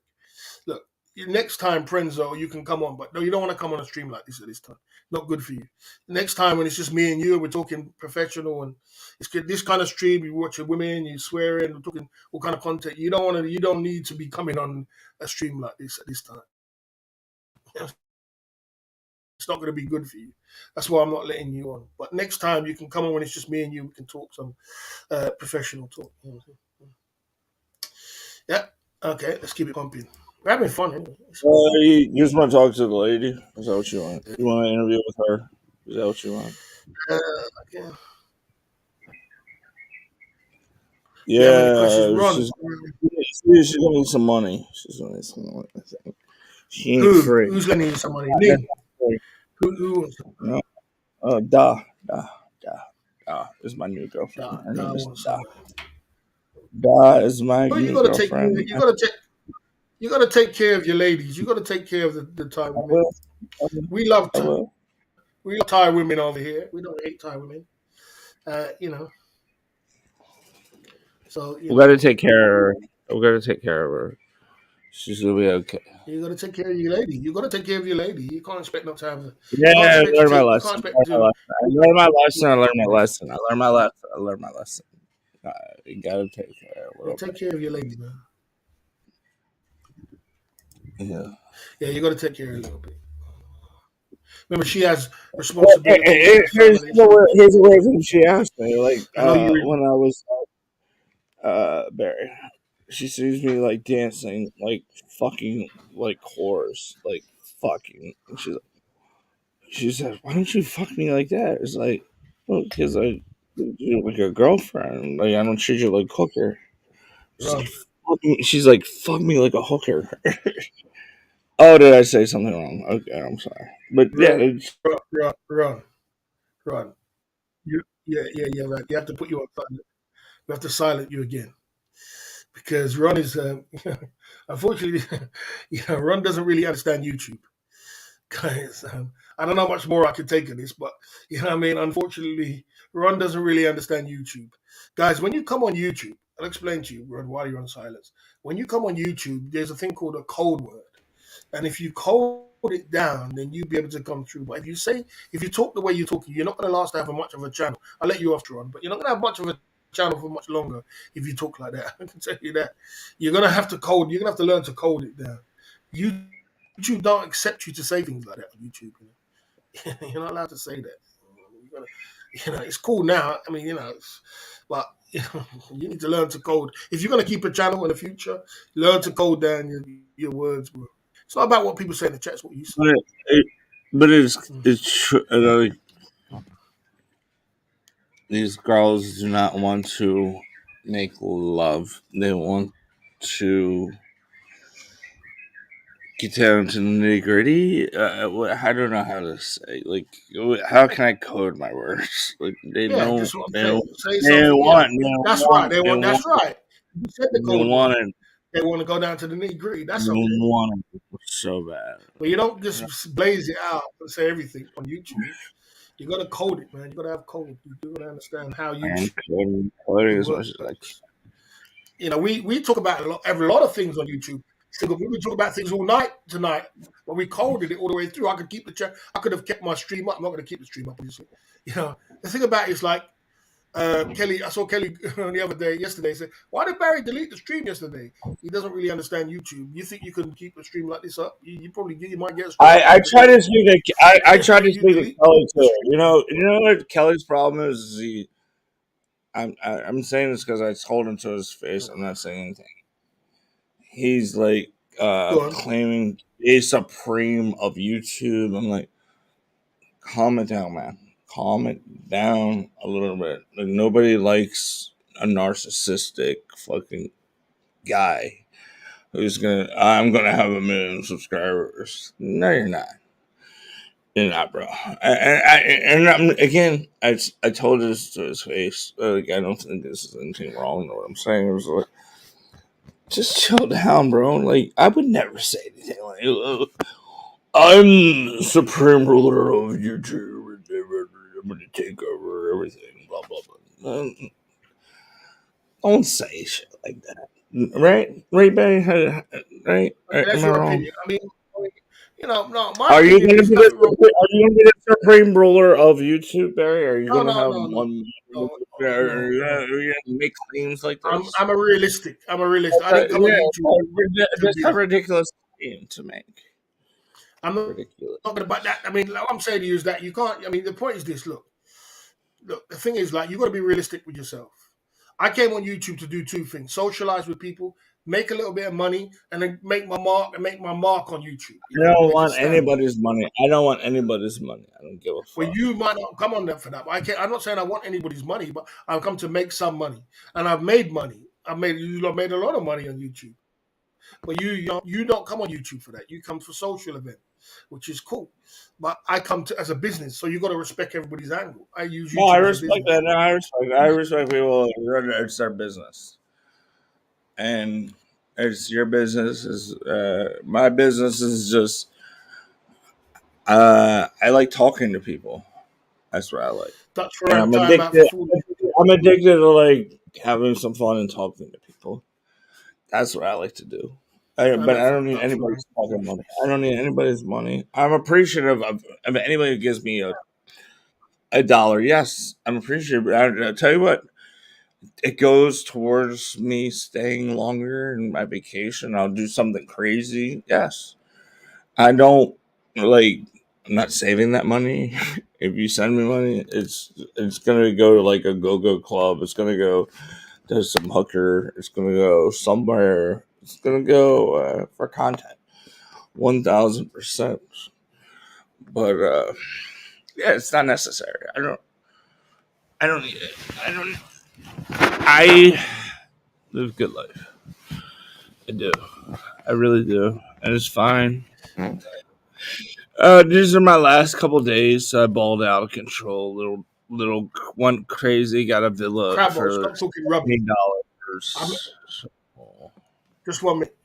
Look, next time, Prenzo, you can come on, but no, you don't want to come on a stream like this at this time. Not good for you. Next time, when it's just me and you, and we're talking professional, and it's this kind of stream, you watch women, you swearing, we're talking all kind of content. You don't want to. You don't need to be coming on a stream like this at this time. It's not going to be good for you. That's why I'm not letting you on. But next time, you can come on when it's just me and you. We can talk some professional talk. You know what I'm saying? Yeah. Okay. Let's keep it pumping. We're having fun. Anyway. you just want to talk to the lady? Is that what you want? You want to interview with her? Is that what you want? Uh, okay. You have any questions, Yeah, Ron? she's gonna need some money. She's gonna need some money. I think she ain't Who? free. Who's lending you some money? That's Me. not free. Who? No. Da, Da is my new girlfriend. Her Da name is wants Da. some money. Da is my Well, you new got to take. girlfriend. You got to take care of your ladies. You got to take care of the Thai I women. will. I will. We love I will. Thai women over here. We don't hate Thai women. You know. So We gotta take care of her. We gotta take care of her. She's gonna be okay. you got to take care of your lady. You got to take care of your lady. You can't expect not to have. Yeah, You can't I expect to learned my take. You can't lesson. expect to. I learned my lesson. I learned my lesson. I learned my lesson. I learned my lesson. You gotta take care a You little take bit. care of your lady, man. Yeah. Yeah, you got to take care of her a little bit. Remember, she has responsibilities in the family. So Here's a weird thing she asked me. Like I know you. when I was Barry, she sees me like dancing like fucking like whores, like fucking. She said, "Why don't you fuck me like that?" It's like, well, because I You're like a girlfriend. Like I don't treat you like hooker. She's like, Ron, she's like, fuck me like a hooker. Oh, did I say something wrong? Okay, I'm sorry. But yeah, Ron, Ron, Ron. Yeah, right. You have to put you on silent. We have to silent you again because Ron is, unfortunately, Ron doesn't really understand YouTube. Guys, I don't know how much more I can take of this, but what I mean. Unfortunately, Ron doesn't really understand YouTube. Guys, when you come on YouTube, I'll explain to you, Ron, while you're on silence. When you come on YouTube, there's a thing called a code word. And if you code it down, then you'll be able to come through. But if you talk the way you're talking, you're not going to last to have much of a channel. I'll let you off, Ron, but you're not going to have much of a channel for much longer if you talk like that. I can tell you that. You're going to have to code. You're going to have to learn to code it down. YouTube don't accept you to say things like that on YouTube. You're not allowed to say that. You're gonna, it's cool now. I mean, but you need to learn to code. If you're going to keep a channel in the future, learn to code down your words, bro. It's not about what people say in the chat. It's what you say. but but Mm. it's these girls do not want to make love. They want to get down to the nitty gritty. I don't know how to say. Like, how can I code my words? Like, they Yeah, don't. just what I'm They saying. don't. Say They something. Yeah, want. They that's right. want. They want. That's right. You said the They code word. want it. They want to go down to the nitty gritty. They That's okay. want it so bad. But you don't just blaze it out and say everything on YouTube. You got to code it, man. You got to have code. You got to understand how I'm YouTube coding as much as I can. works. We talk about a lot of things on YouTube. So we could talk about things all night tonight, but we coded it all the way through. I could keep the chat. I could have kept my stream up. I'm not going to keep the stream up, obviously. The thing about it is like Kelly. I saw Kelly yesterday. Said, "Why did Barry delete the stream yesterday? He doesn't really understand YouTube. You think you can keep a stream like this up? You might get a strike I from the try to government speak to I try to if you speak to delete Kelly the too. stream." You know what Kelly's problem is? I'm saying this because I told him to his face. I'm not saying anything. He's like Go on. claiming a supreme of YouTube. I'm like, calm it down, man. Calm it down a little bit. Like nobody likes a narcissistic fucking guy who's gonna. I'm gonna have 1 million subscribers. No, you're not. You're not, bro. Again, I told this to his face. Like, I don't think this is anything wrong. You know what I'm saying? It was like, just chill down, bro. Like, I would never say anything like, I'm supreme ruler of YouTube. I'm gonna take over everything. Blah blah blah. Don't say shit like that, right? Right, Benny? Right? That's Am I your wrong? opinion. No, my Are you opinion going to is be nothing wrong. Are you going to be the supreme ruler of YouTube, Barry? Are you No, going to no, have no, no, one? no, Are no, you no. going to make claims like I'm this? I'm a realistic. I'm a realist. I didn't come on Yeah, YouTube to that's be a a. ridiculous claim to make. I'm not Ridiculous. talking about that. I mean, like, what I'm saying to you is that you can't. I mean, the point is this. Look. The thing is, like, you got to be realistic with yourself. I came on YouTube to do two things: socialize with people, make a little bit of money, and then make my mark on YouTube. I don't Make a want stamp. anybody's money. I don't want anybody's money. I don't give a Well, fuck. you might not come on there for that. But I'm not saying I want anybody's money, but I've come to make some money, and I've made money. I've made a lot of money on YouTube. But you don't come on YouTube for that. You come for social event, which is cool. But I come to as a business, so you got to respect everybody's angle. I use No, I YouTube as a respect business. that. No, I respect people. It's their business, and it's your business. Is my business is just. I like talking to people. That's what I like, Touch and forever, time out for food. I'm addicted to like having some fun and talking to people. That's what I like to do. I But know I for don't need touch anybody's forever. fucking money. I don't need anybody's money. I'm appreciative of anybody who gives me a dollar. Yes, I'm appreciative. I'll tell you what, it goes towards me staying longer in my vacation. I'll do something crazy. Yes, I don't like. I'm not saving that money. If you send me money, it's gonna go to like a go club. It's gonna go to some hooker. It's gonna go somewhere. It's gonna go for content. 1,000%. But yeah, it's not necessary. I don't. I don't need it. I live a good life. I do. I really do, and it's fine. These are my last couple days. So I balled out of control. Little one crazy got a villa Crabbo, for stop talking rubbish. I'm $70. So, just 1 minute.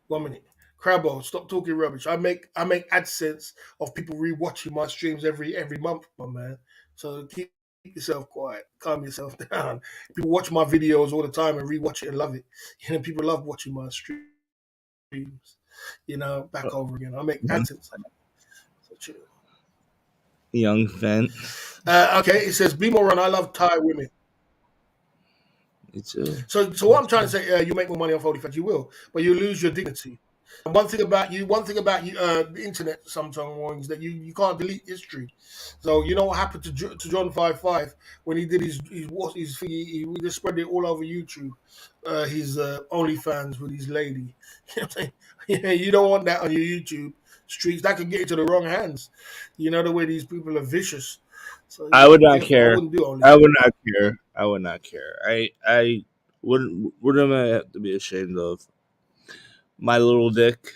1 minute. Crabbo, stop talking rubbish. I make AdSense of people rewatching my streams every month, my man. So keep yourself quiet, calm yourself down. People watch my videos all the time and rewatch it and love it. People love watching my streams. Back over again. I make young, AdSense. So chill. young Fent. Okay, it says be more run. I love Thai women. Me too. So what I'm trying to say, you make more money off OnlyFans, you will, but you lose your dignity. And one thing about you, the internet sometimes is that you can't delete history. So you know what happened to John 55 when he did his thing, he just spread it all over YouTube, his OnlyFans with his lady. You know what I'm saying? Yeah, you don't want that on your YouTube streets. That could get into the wrong hands. You know the way these people are vicious. So you I got to would be not careful. I care. wouldn't do I would OnlyFans. not care. I would not care. I wouldn't. What am I have to be ashamed of? My little dick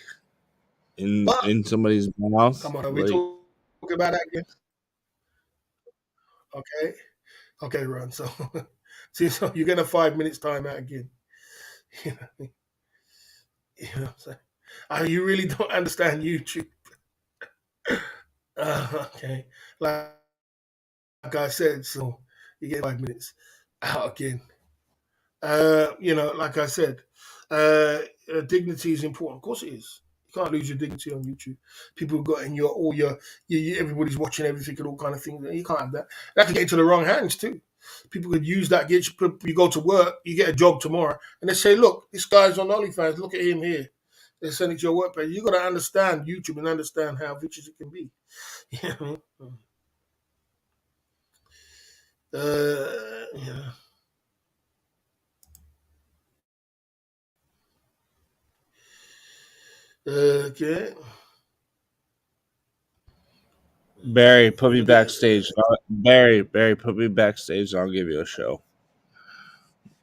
But in somebody's mouth. come on, are we Like talking about that again? Okay. Okay, Ron. So, see, so you're getting a 5 minutes time out again. You know, you know what I'm saying? You really don't understand YouTube. Okay. Like I said, so you get 5 minutes out again. Like I said, dignity is important. Of course it is. You can't lose your dignity on YouTube. People have got in everybody's watching everything and all kind of things. You can't have that. That can get into the wrong hands too. People could use that. You go to work, you get a job tomorrow, and they say, "Look, this guy's on OnlyFans. Look at him here." They send it to your workplace. You got to understand YouTube and understand how vicious it can be. You know? Yeah. Okay. Barry, put me Let me get. backstage. Barry, put me backstage. I'll give you a show.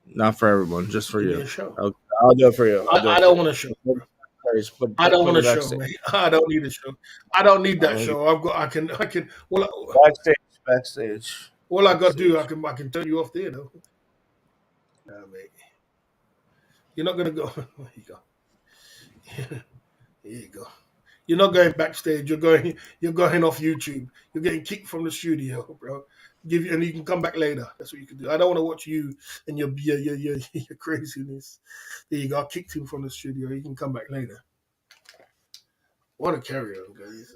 Not for everyone, just for Give me you. a show. I'll do it for you. I'll do I it for don't you. want a show. I don't Put want me a show, backstage. man. I don't need a show. I don't need I'm that gonna get show. I've got. I can. backstage. Backstage. All I got to do, Backstage. I can turn you off there, though. Nah, mate. You're not gonna go. There you go. Here you go. You're not going backstage. You're going off YouTube. You're getting kicked from the studio, bro. And you can come back later. That's what you can do. I don't want to watch you and your craziness. There you go. I kicked him from the studio. You can come back later. What a carry on, guys.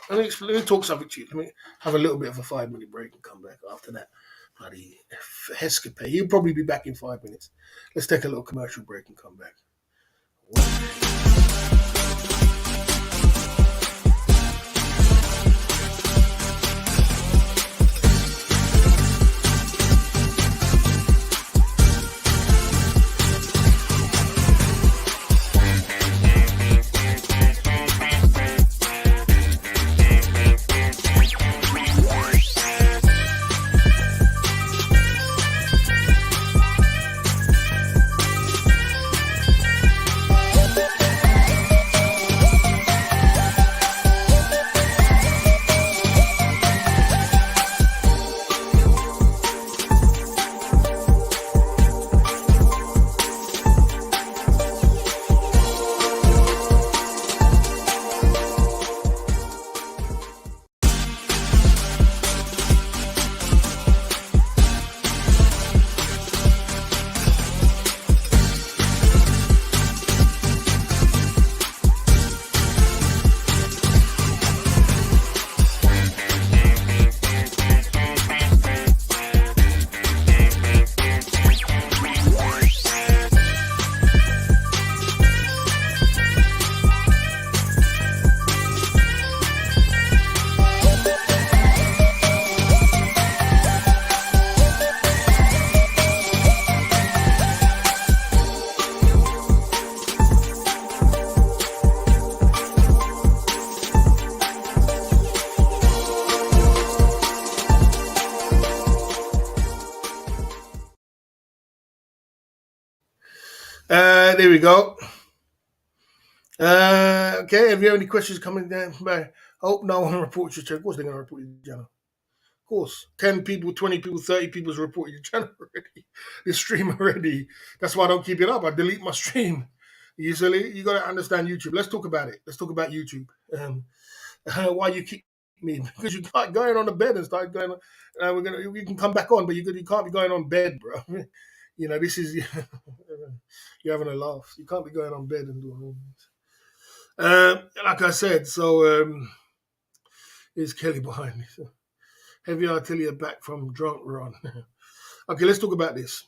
Let me talk something to you. Let me have a little bit of a 5 minute break and come back after that. Bloody escapade. You'll probably be back in 5 minutes. Let's take a little commercial break and come back. There we go. Okay, if you have any questions coming down, hope no one reports your channel. Of course, they're going to report your channel. Of course, 10 people, 20 people, 30 people's reported your channel already. The stream already. That's why I don't keep it up. I delete my stream. Usually, you got to understand YouTube. Let's talk about it. Let's talk about YouTube. Why you keep me? Because you start going on the bed and start going. We can come back on, but you can't be going on bed, bro. This is you're having a laugh. You can't be going on bed and doing all this. Like I said, so is Kelly behind me? So, heavy artillery back from drunk run. Okay, let's talk about this.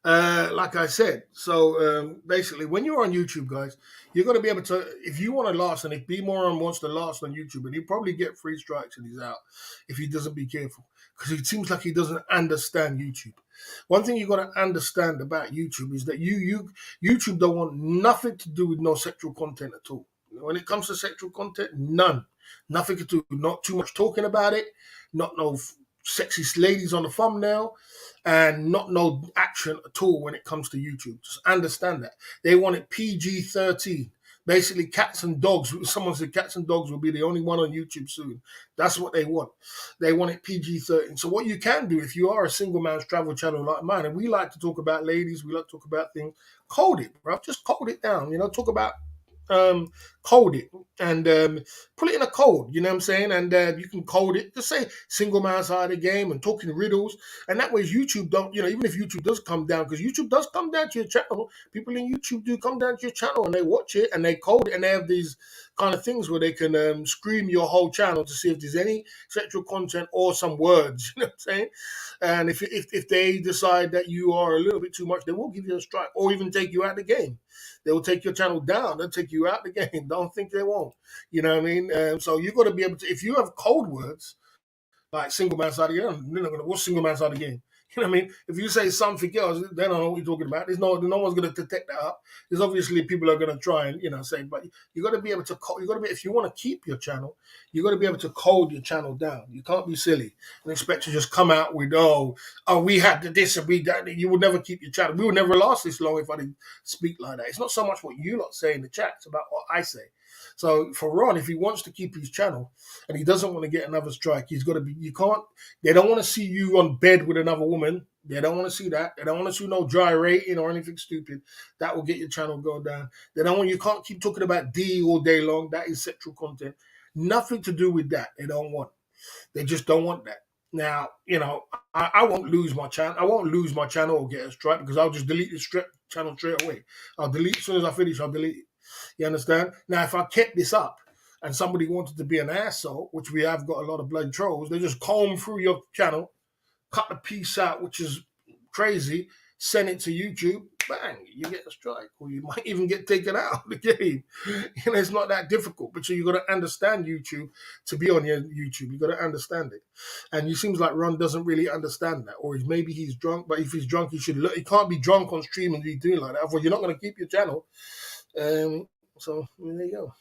Like I said, so basically, when you're on YouTube, guys, you're going to be able to, if you want to last, and if B Moron wants to last on YouTube, and he'll probably get 3 strikes and he's out if he doesn't be careful, because it seems like he doesn't understand YouTube. One thing you got to understand about YouTube is that YouTube don't want nothing to do with no sexual content at all. When it comes to sexual content, none, nothing to do. Not too much talking about it. Not no sexy ladies on the thumbnail, and not no action at all when it comes to YouTube. Just understand that. They want it PG-13. Basically, cats and dogs. Someone said cats and dogs will be the only one on YouTube soon. That's what they want. They want it PG-13. So what you can do, if you are a single man's travel channel like mine, and we like to talk about ladies, we like to talk about things, code it, bro. Just code it down. Talk about code it and put it in a code, you know what I'm saying? And you can code it, just say single man side of the game and talking riddles. And that way YouTube don't, even if YouTube does come down, because YouTube does come down to your channel, people in YouTube do come down to your channel and they watch it and they code it, and they have these kind of things where they can scream your whole channel to see if there's any sexual content or some words, you know what I'm saying? And if they decide that you are a little bit too much, they will give you a strike or even take you out of the game. They will take your channel down. They'll take you out the game. Don't think they won't. You know what I mean? So you got to be able to, if you have code words, like single man side of the game, they're not going to, what's single man side of the game? You know what I mean? If you say something else, they don't know what you're talking about. There's no one's going to detect that up. There's obviously people are going to try and, say, but you got to be able to, you got to be, if you want to keep your channel, you got to be able to code your channel down. You can't be silly and expect to just come out with, we had this and we that. You would never keep your channel. We would never last this long if I didn't speak like that. It's not so much what you lot say in the chat, it's about what I say. So for Ron, if he wants to keep his channel and he doesn't want to get another strike, he's got to be, they don't want to see you on bed with another woman. They don't want to see that. They don't want to see no dry rating or anything stupid. That will get your channel go down. You can't keep talking about D all day long. That is sexual content. Nothing to do with that. They don't want. They just don't want that. Now, I won't lose my channel. I won't lose my channel or get a strike because I'll just delete the channel straight away. I'll delete as soon as I finish. I'll delete it. You understand? Now, if I kept this up and somebody wanted to be an asshole, which we have got a lot of blood trolls, they just comb through your channel, cut the piece out, which is crazy, send it to YouTube, bang, you get a strike, or you might even get taken out of the game. It's not that difficult, but you got to understand YouTube to be on your YouTube. You got to understand it, and it seems like Ron doesn't really understand that, or maybe he's drunk. But if he's drunk, he should look. He can't be drunk on stream and be doing like that. Otherwise, you're not going to keep your channel. So there you go.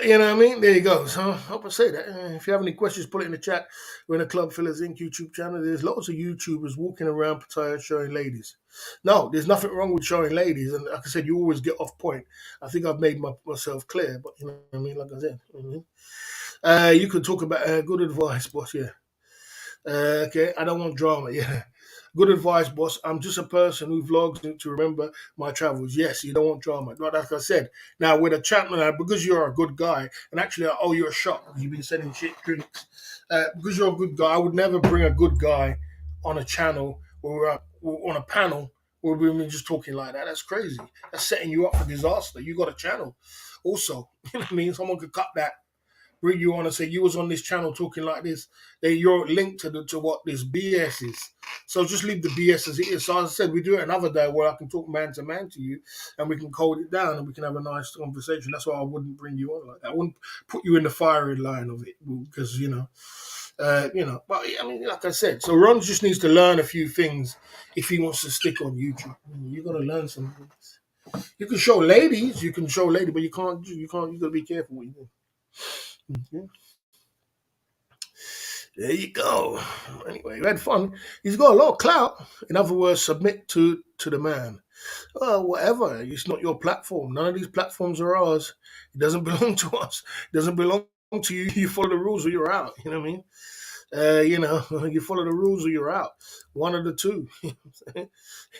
You know what I mean? There you go. So I hope I say that. If you have any questions, put it in the chat. We're in the Club Fillers Inc. YouTube channel. There's lots of YouTubers walking around Pattaya showing ladies. No, there's nothing wrong with showing ladies. And like I said, you always get off point. I think I've made myself clear, but you know what I mean? Like I said. You could talk about good advice, boss. Yeah. Okay, I don't want drama. Yeah. Good advice, boss. I'm just a person who vlogs to remember my travels. Yes, you don't want drama. But like I said, now with a chat, because you're a good guy, and actually I owe you a shot because you've been sending shit drinks. Because you're a good guy, I would never bring a good guy on a channel or on a panel where we're just talking like that. That's crazy. That's setting you up for disaster. You got a channel. Also, you know what I mean? Someone could cut that, bring you on and say you was on this channel talking like this. You're linked to what this BS is. So just leave the BS as it is. So as I said, we do it another day where I can talk man to you and we can code it down and we can have a nice conversation. That's why I wouldn't bring you on like that. I wouldn't put you in the firing line of it because, but I mean, like I said, so Ron just needs to learn a few things if he wants to stick on YouTube. You got to learn some things. You can show ladies, but you got to be careful what you do. There you go. Anyway, we had fun. He's got a lot of clout. In other words, submit to the man. Whatever. It's not your platform. None of these platforms are ours. It doesn't belong to us. It doesn't belong to you. You follow the rules or you're out. You know what I mean? You follow the rules or you're out. One of the two.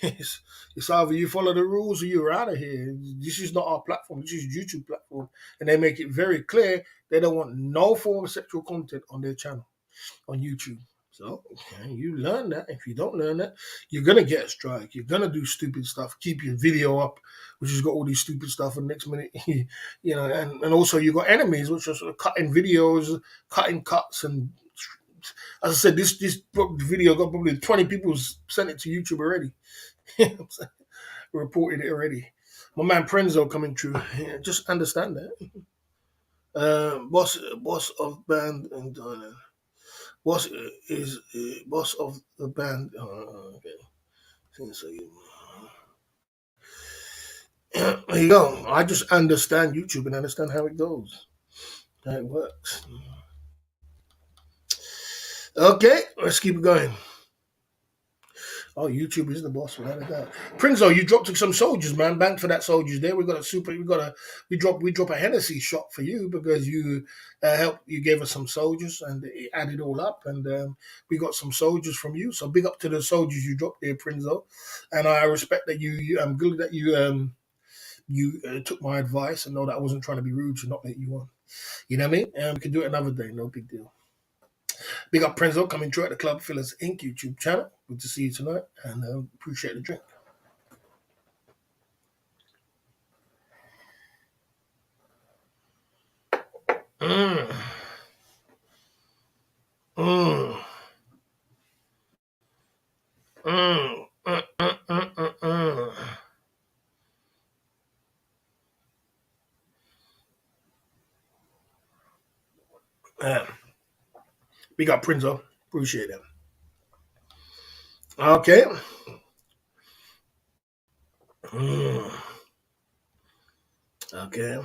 it's either you follow the rules or you're out of here. This is not our platform. This is YouTube platform, and they make it very clear they don't want no form of sexual content on their channel on YouTube. So okay, you learn that. If you don't learn that, you're gonna get a strike. You're gonna do stupid stuff. Keep your video up, which has got all these stupid stuff, and next minute, and also you got enemies, which are sort of cutting videos, cutting cuts, and as I said, this video got probably 20 people sent it to YouTube already. Reported it already. My man Prenzo coming through. Yeah, just understand that. Boss of band and boss is boss of the band. Okay. So there you go. I just understand YouTube and understand how it goes, how it works. Okay, let's keep it going. Oh, YouTube is the boss without a doubt. Prinzo, you dropped some soldiers, man. Bank for that soldiers there. We drop a Hennessy shot for you because you helped. You gave us some soldiers and it added all up, and we got some soldiers from you. So big up to the soldiers you dropped there, Prinzo. And I respect that I'm good that you took my advice and know that I wasn't trying to be rude to not let you on. You know what I mean? And we can do it another day. No big deal. Big up Prenzo coming through at the Club Fillers Inc. YouTube channel. Good to see you tonight and appreciate the drink. Mm. Mm. Mm. Mm. Mm. Mm. Mm. Yeah. Big up Prenzo. Appreciate it. Okay. Mm. Okay.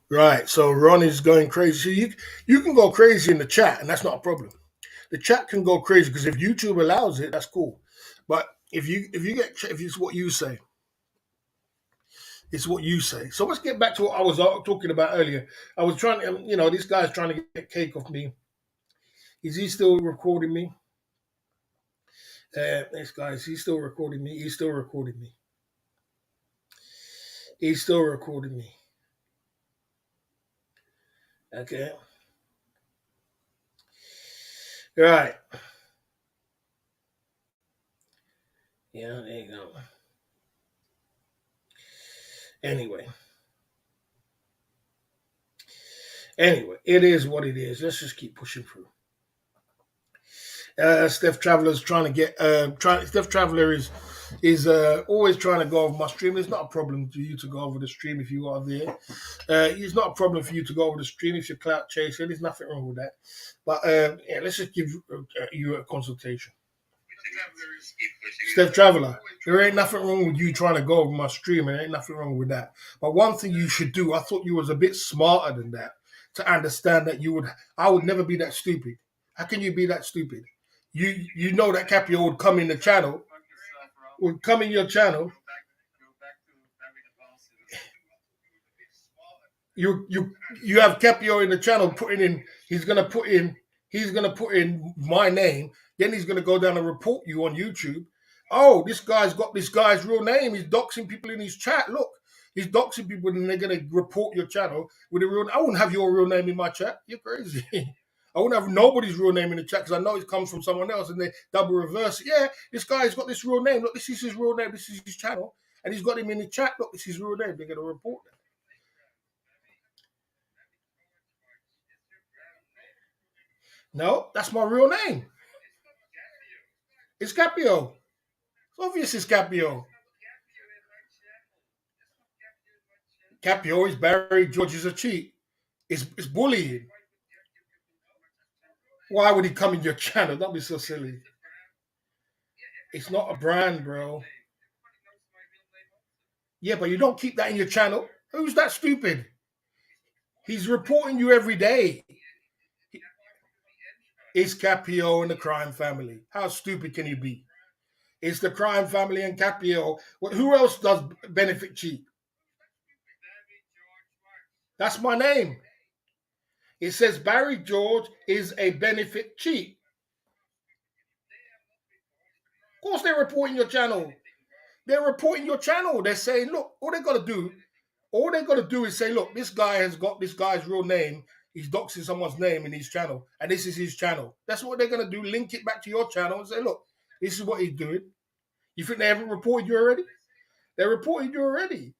Right. So Ron is going crazy. So you can go crazy in the chat, and that's not a problem. The chat can go crazy because if YouTube allows it, that's cool. But if it's what you say, it's what you say. So let's get back to what I was talking about earlier. I was trying, this guy's trying to get cake off me. Is he still recording me? This guy, is he still recording me? He's still recording me. He's still recording me. Okay. Right. Yeah, there you go. Anyway, it is what it is. Let's just keep pushing through. Steph Traveler's trying to get. Steph Traveler is always trying to go over my stream. It's not a problem for you to go over the stream if you are there. It's not a problem for you to go over the stream if you're clout chasing. There's nothing wrong with that. But yeah, let's just give you a consultation. Steph Traveler, there ain't nothing wrong with you trying to go over my stream. There ain't nothing wrong with that. But one thing you should do, I thought you was a bit smarter than that to understand that I would never be that stupid. How can you be that stupid? You know that Caprio would come in the channel, would come in your channel. You have Caprio in the channel putting in. He's gonna put in my name. Then he's gonna go down and report you on YouTube. Oh, this guy's got this guy's real name. He's doxing people in his chat. Look, he's doxing people, and they're gonna report your channel with a real. I wouldn't have your real name in my chat. You're crazy. I wouldn't have nobody's real name in the chat because I know it comes from someone else, and they double reverse it. Yeah, this guy's got this real name. Look, this is his real name. This is his channel, and he's got him in the chat. Look, this is his real name. They're gonna report that. No, that's my real name. It's Capio. It's obvious it's Capio. Capio is Barry. George is a cheat. It's bullying. Why would he come in your channel? Don't be so silly. It's not a brand, bro. Yeah, but you don't keep that in your channel. Who's that stupid? He's reporting you every day. It's Capio and the crime family. How stupid can you be? It's the crime family and Capio. Who else does benefit cheat? That's my name. It says Barry George is a benefit cheat. Of course, they're reporting your channel. They're reporting your channel. They're saying, look, all they got to do is say, look, this guy has got this guy's real name. He's doxing someone's name in his channel, and this is his channel. That's what they're going to do. Link it back to your channel and say, look, this is what he's doing. You think they haven't reported you already? They reported you already.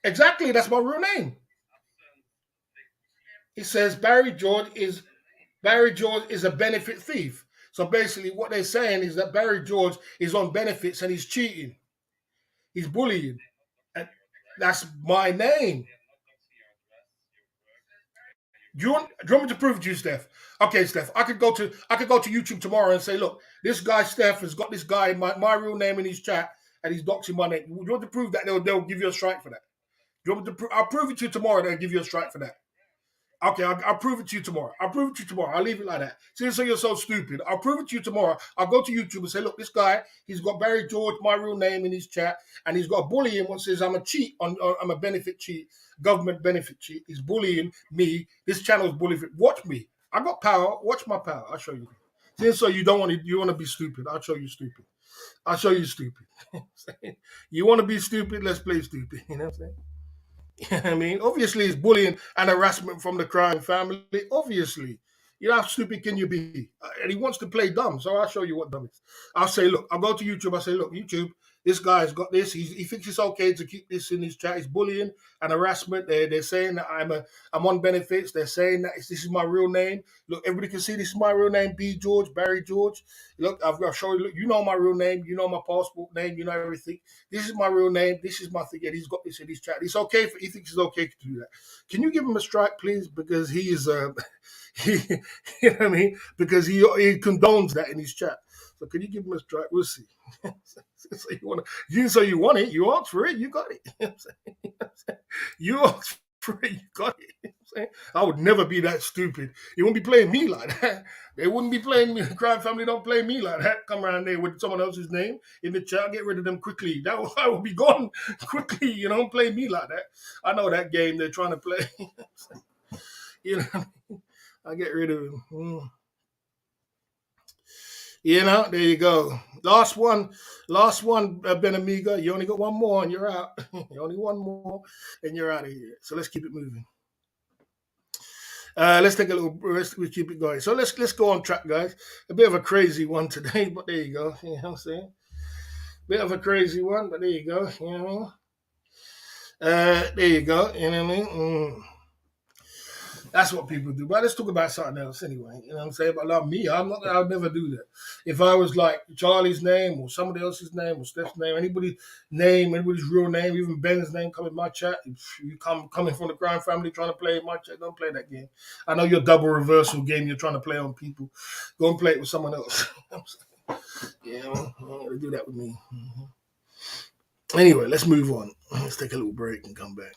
Exactly. That's my real name. It says Barry George is a benefit thief. So basically, what they're saying is that Barry George is on benefits and he's cheating. He's bullying. And that's my name. Do you want me to prove it to you, Steph? Okay, Steph. I could go to YouTube tomorrow and say, look, this guy Steph has got this guy my real name in his chat and he's doxing my name. Do you want to prove that they'll give you a strike for that? Do you want me to I'll prove it to you tomorrow. They'll give you a strike for that. Okay, I'll prove it to you tomorrow. I'll prove it to you tomorrow. I'll leave it like that. Since so you're so stupid, I'll prove it to you tomorrow. I'll go to YouTube and say, look, this guy, he's got Barry George, my real name in his chat, and he's got a bullying what says I'm a cheat I'm a benefit cheat, government benefit cheat. He's bullying me. This channel's bullying. Watch me. I got power. Watch my power. I'll show you. Since so you want to be stupid. I'll show you stupid. I'll show you stupid. You want to be stupid? Let's play stupid. You know what I'm saying? I mean, obviously, it's bullying and harassment from the crime family. Obviously, you know how stupid can you be? And he wants to play dumb, so I'll show you what dumb is. I'll say, look, I'll go to YouTube. I say, look, YouTube, this guy's got this. He thinks it's okay to keep this in his chat. It's bullying and harassment. They're saying that I'm on benefits. They're saying that this is my real name. Look, everybody can see this is my real name. B George, Barry George. Look, I've shown you. Look, you know my real name. You know my passport name. You know everything. This is my real name. This is my thing. And he's got this in his chat. It's okay. He thinks it's okay to do that. Can you give him a strike, please? Because he is, he, you know what I mean? Because he condones that in his chat. So can you give him a strike? We'll see. So you want it. You asked for it. You got it. You know what I'm saying? You asked for it. You got it. You know what I'm saying? I would never be that stupid. You won't be playing me like that. They wouldn't be playing me. The crime family don't play me like that. Come around there with someone else's name in the chat. Get rid of them quickly. I will be gone quickly. You don't play me like that. I know that game they're trying to play. You know, what I mean? I get rid of him. You know, there you go. Last one, Ben Amiga. You only got one more and you're out. You only one more and you're out of here. So let's keep it moving. Let's take a little. We keep it going. So let's go on track, guys. A bit of a crazy one today, but there you go. You know what I'm saying? Bit of a crazy one, but there you go. You know what I mean? There you go. You know what I mean? That's what people do. But let's talk about something else anyway. You know what I'm saying? But like me, I'll never do that. If I was like Charlie's name or somebody else's name or Steph's name, anybody's name, anybody's real name, even Ben's name come in my chat, if you coming from the crime family trying to play in my chat, don't play that game. I know your double reversal game you're trying to play on people. Go and play it with someone else. Yeah, I'm gonna do that with me. Anyway, let's move on. Let's take a little break and come back.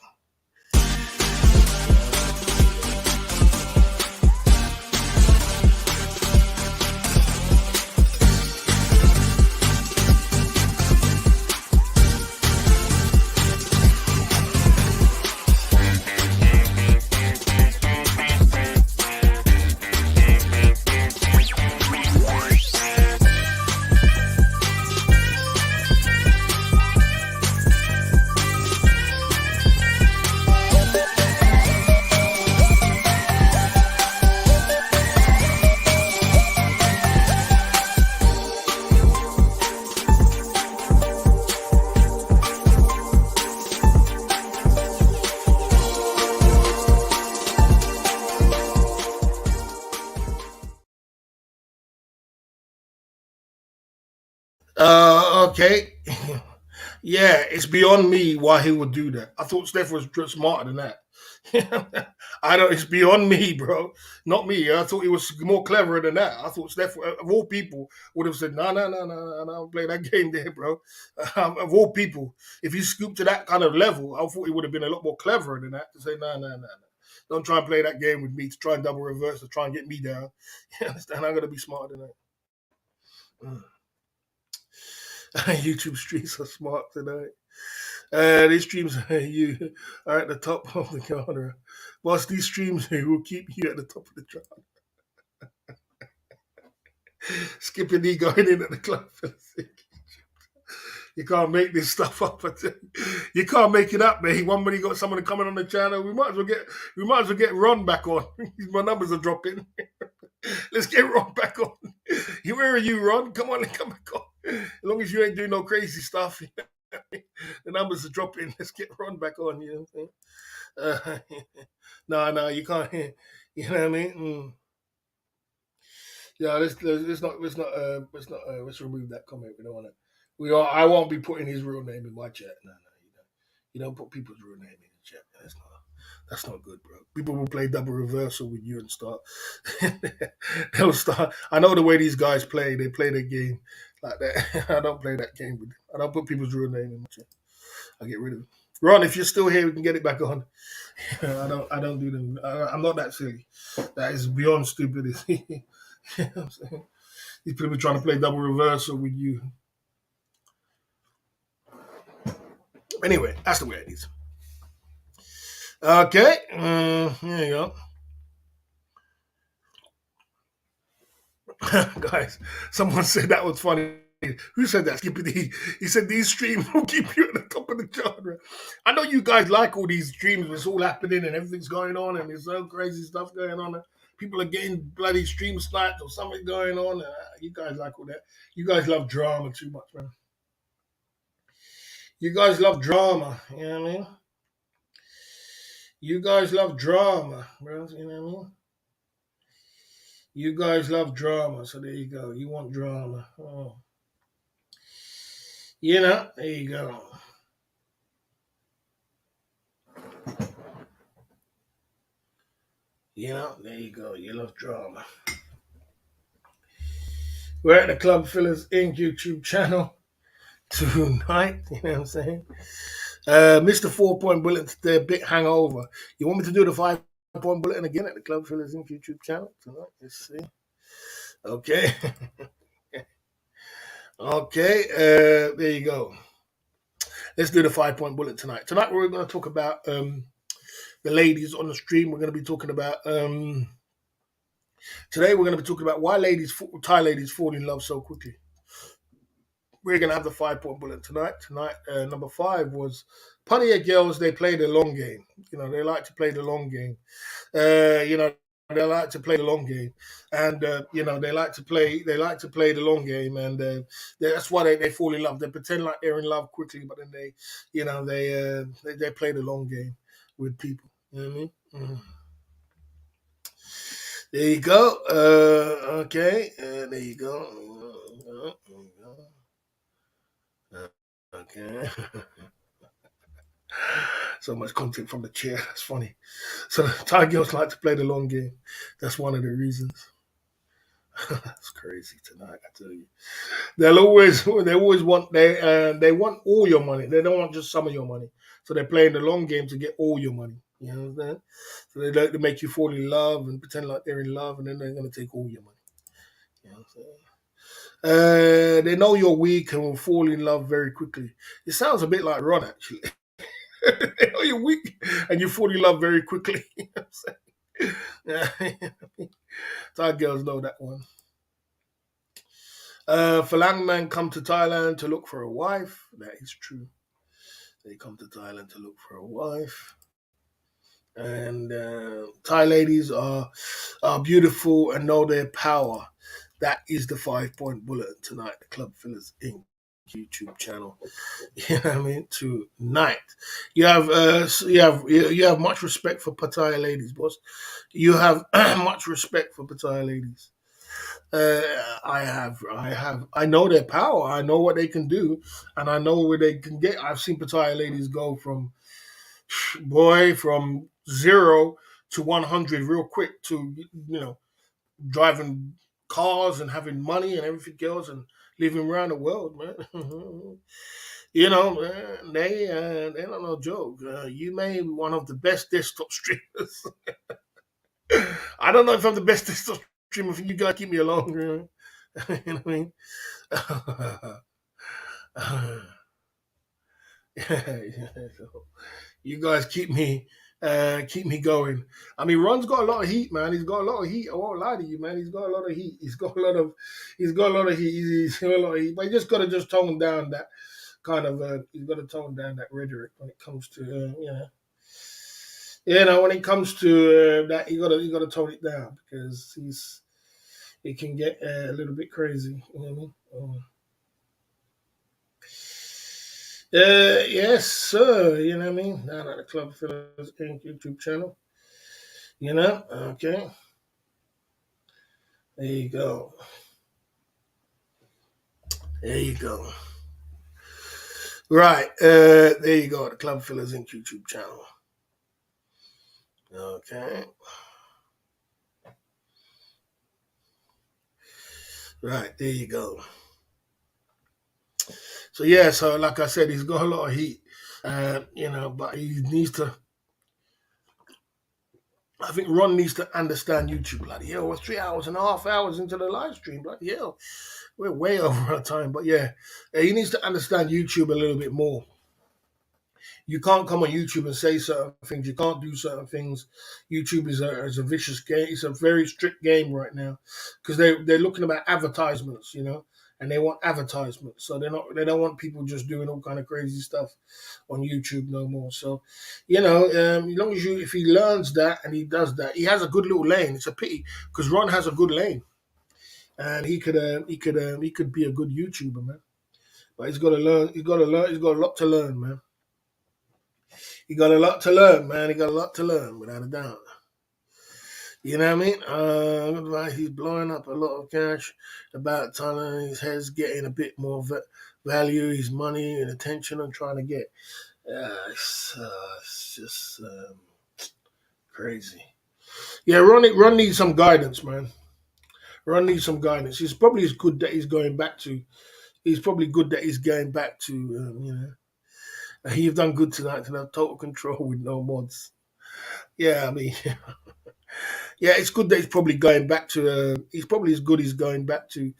Okay. Yeah, it's beyond me why he would do that. I thought Steph was smarter than that. I don't. It's beyond me, bro. Not me. I thought he was more clever than that. I thought Steph, of all people, would have said, "No, no, no, no, no, no, play that game there, bro." Of all people, if he scooped to that kind of level, I thought he would have been a lot more cleverer than that to say, "No, no, no, no. Don't try and play that game with me to try and double reverse to try and get me down." You understand? I'm gonna be smarter than that. YouTube streets are smart tonight. These streams you are at the top of the counter. Whilst these streams will keep you at the top of the chart. Skipping D going in at the club. You can't make this stuff up. You can't make it up, man. One minute you got someone coming on the channel. We might as well get Ron back on. My numbers are dropping. Let's get Ron back on. Where are you, Ron? Come on, come back on. As long as you ain't doing no crazy stuff, the numbers are dropping. Let's get Ron back on. You know what I'm saying? No, you can't. You know what I mean? Yeah, let's remove that comment. We don't want to. I won't be putting his real name in my chat. No, you don't. You don't put people's real name in the chat. That's not good, bro. People will play double reversal with you and start. They'll start. I know the way these guys play. They play their game like that. I don't play that game with them. I don't put people's real name in my chat. I get rid of them. Ron, if you're still here, we can get it back on. I don't do them. I'm not that silly. That is beyond stupidity. You know what I'm saying? These people trying to play double reversal with you. Anyway, that's the way it is. Okay, here you go. Guys, someone said that was funny. Who said that? Skippy D. He said these streams will keep you at the top of the genre. I know you guys like all these streams. It's all happening and everything's going on and there's so crazy stuff going on. People are getting bloody stream sniped or something going on. You guys like all that. You guys love drama too much, man. You guys love drama. You know what I mean? You guys love drama, bro. You know what I mean? You guys love drama, so there you go. You want drama. Oh. You know, there you go. You know, there you go. You love drama. We're at the Club Fillers Inc. YouTube channel tonight. You know what I'm saying? Mr. 4-point bulletin today, a bit hangover. You want me to do the 5-point bulletin again at the Club Fillers Inc. YouTube channel tonight? Let's see. Okay. Okay, there you go. Let's do the 5-point bullet tonight. Tonight we're going to talk about the ladies on the stream. We're going to be talking about today. We're going to be talking about why Thai ladies fall in love so quickly. We're going to have the 5-point bullet tonight. Tonight, number 5 was Pattaya girls. They play the long game. You know, they like to play the long game. You know, they like to play the long game, and you know they like to play the long game, and that's why they fall in love. They pretend like they're in love quickly, but then they play the long game with people. You know what I mean? There you go. Okay, there you go. Okay. So much content from the chair. That's funny. So Thai girls like to play the long game. That's one of the reasons. That's crazy tonight, I tell you. They always want they want all your money. They don't want just some of your money. So they're playing the long game to get all your money. You know what I'm saying? So they like to make you fall in love and pretend like they're in love, and then they're gonna take all your money. You know what I'm saying? They know you're weak and will fall in love very quickly. It sounds a bit like Ron, actually. They know you're weak and you fall in love very quickly. You know what I'm saying? Thai girls know that one. Falang men come to Thailand to look for a wife. That is true. They come to Thailand to look for a wife. And Thai ladies are beautiful and know their power. That is the 5-point bullet tonight. The Club Fillers Inc. YouTube channel. You know what I mean? Tonight, you have much respect for Pattaya ladies, boss. You have much respect for Pattaya ladies. I know their power. I know what they can do, and I know where they can get. I've seen Pattaya ladies go from zero to 100 real quick to driving cars and having money and everything else and living around the world, man. Man, they don't know joke. You may be one of the best desktop streamers. I don't know if I'm the best desktop streamer. You guys keep me along, you know what I mean? So you guys keep me going. I mean, Ron's got a lot of heat, man. He's got a lot of heat. I won't lie to you, man. He's got a lot of heat. He's got a lot of heat. He's got a lot of heat. But he just got to just tone down that kind of. He's got to tone down that rhetoric when it comes to, when it comes to that, you got to tone it down because it can get a little bit crazy. You know what I mean? Yes, sir. You know what I mean? Down at the Club Fillers Inc. YouTube channel. Okay. There you go. There you go. Right. There you go. The Club Fillers Inc. YouTube channel. Okay. Right. There you go. So yeah. So like I said, he's got a lot of heat. But he needs to. I think Ron needs to understand YouTube. Bloody hell, we're 3.5 hours into the live stream. Bloody hell, we're way over our time. But yeah, he needs to understand YouTube a little bit more. You can't come on YouTube and say certain things. You can't do certain things. YouTube is a vicious game. It's a very strict game right now because they're looking about advertisements, and they want advertisements. So they don't want people just doing all kind of crazy stuff on YouTube no more. So, as long as if he learns that and he does that, he has a good little lane. It's a pity because Ron has a good lane, and he could be a good YouTuber, man. But he's got to learn. He's got to learn. He's got a lot to learn, man. He got a lot to learn, man. He got a lot to learn, without a doubt. You know what I mean? Like he's blowing up a lot of cash. About time his head's getting a bit more value, his money and attention. I'm trying to get. It's just crazy. Yeah, Ron needs some guidance, man. Ron needs some guidance. He's probably as good that he's going back to. He's probably good that he's going back to. You've done good tonight to have total control with no mods. Yeah, I mean, yeah, it's good that he's probably going back to. He's probably as good as going back to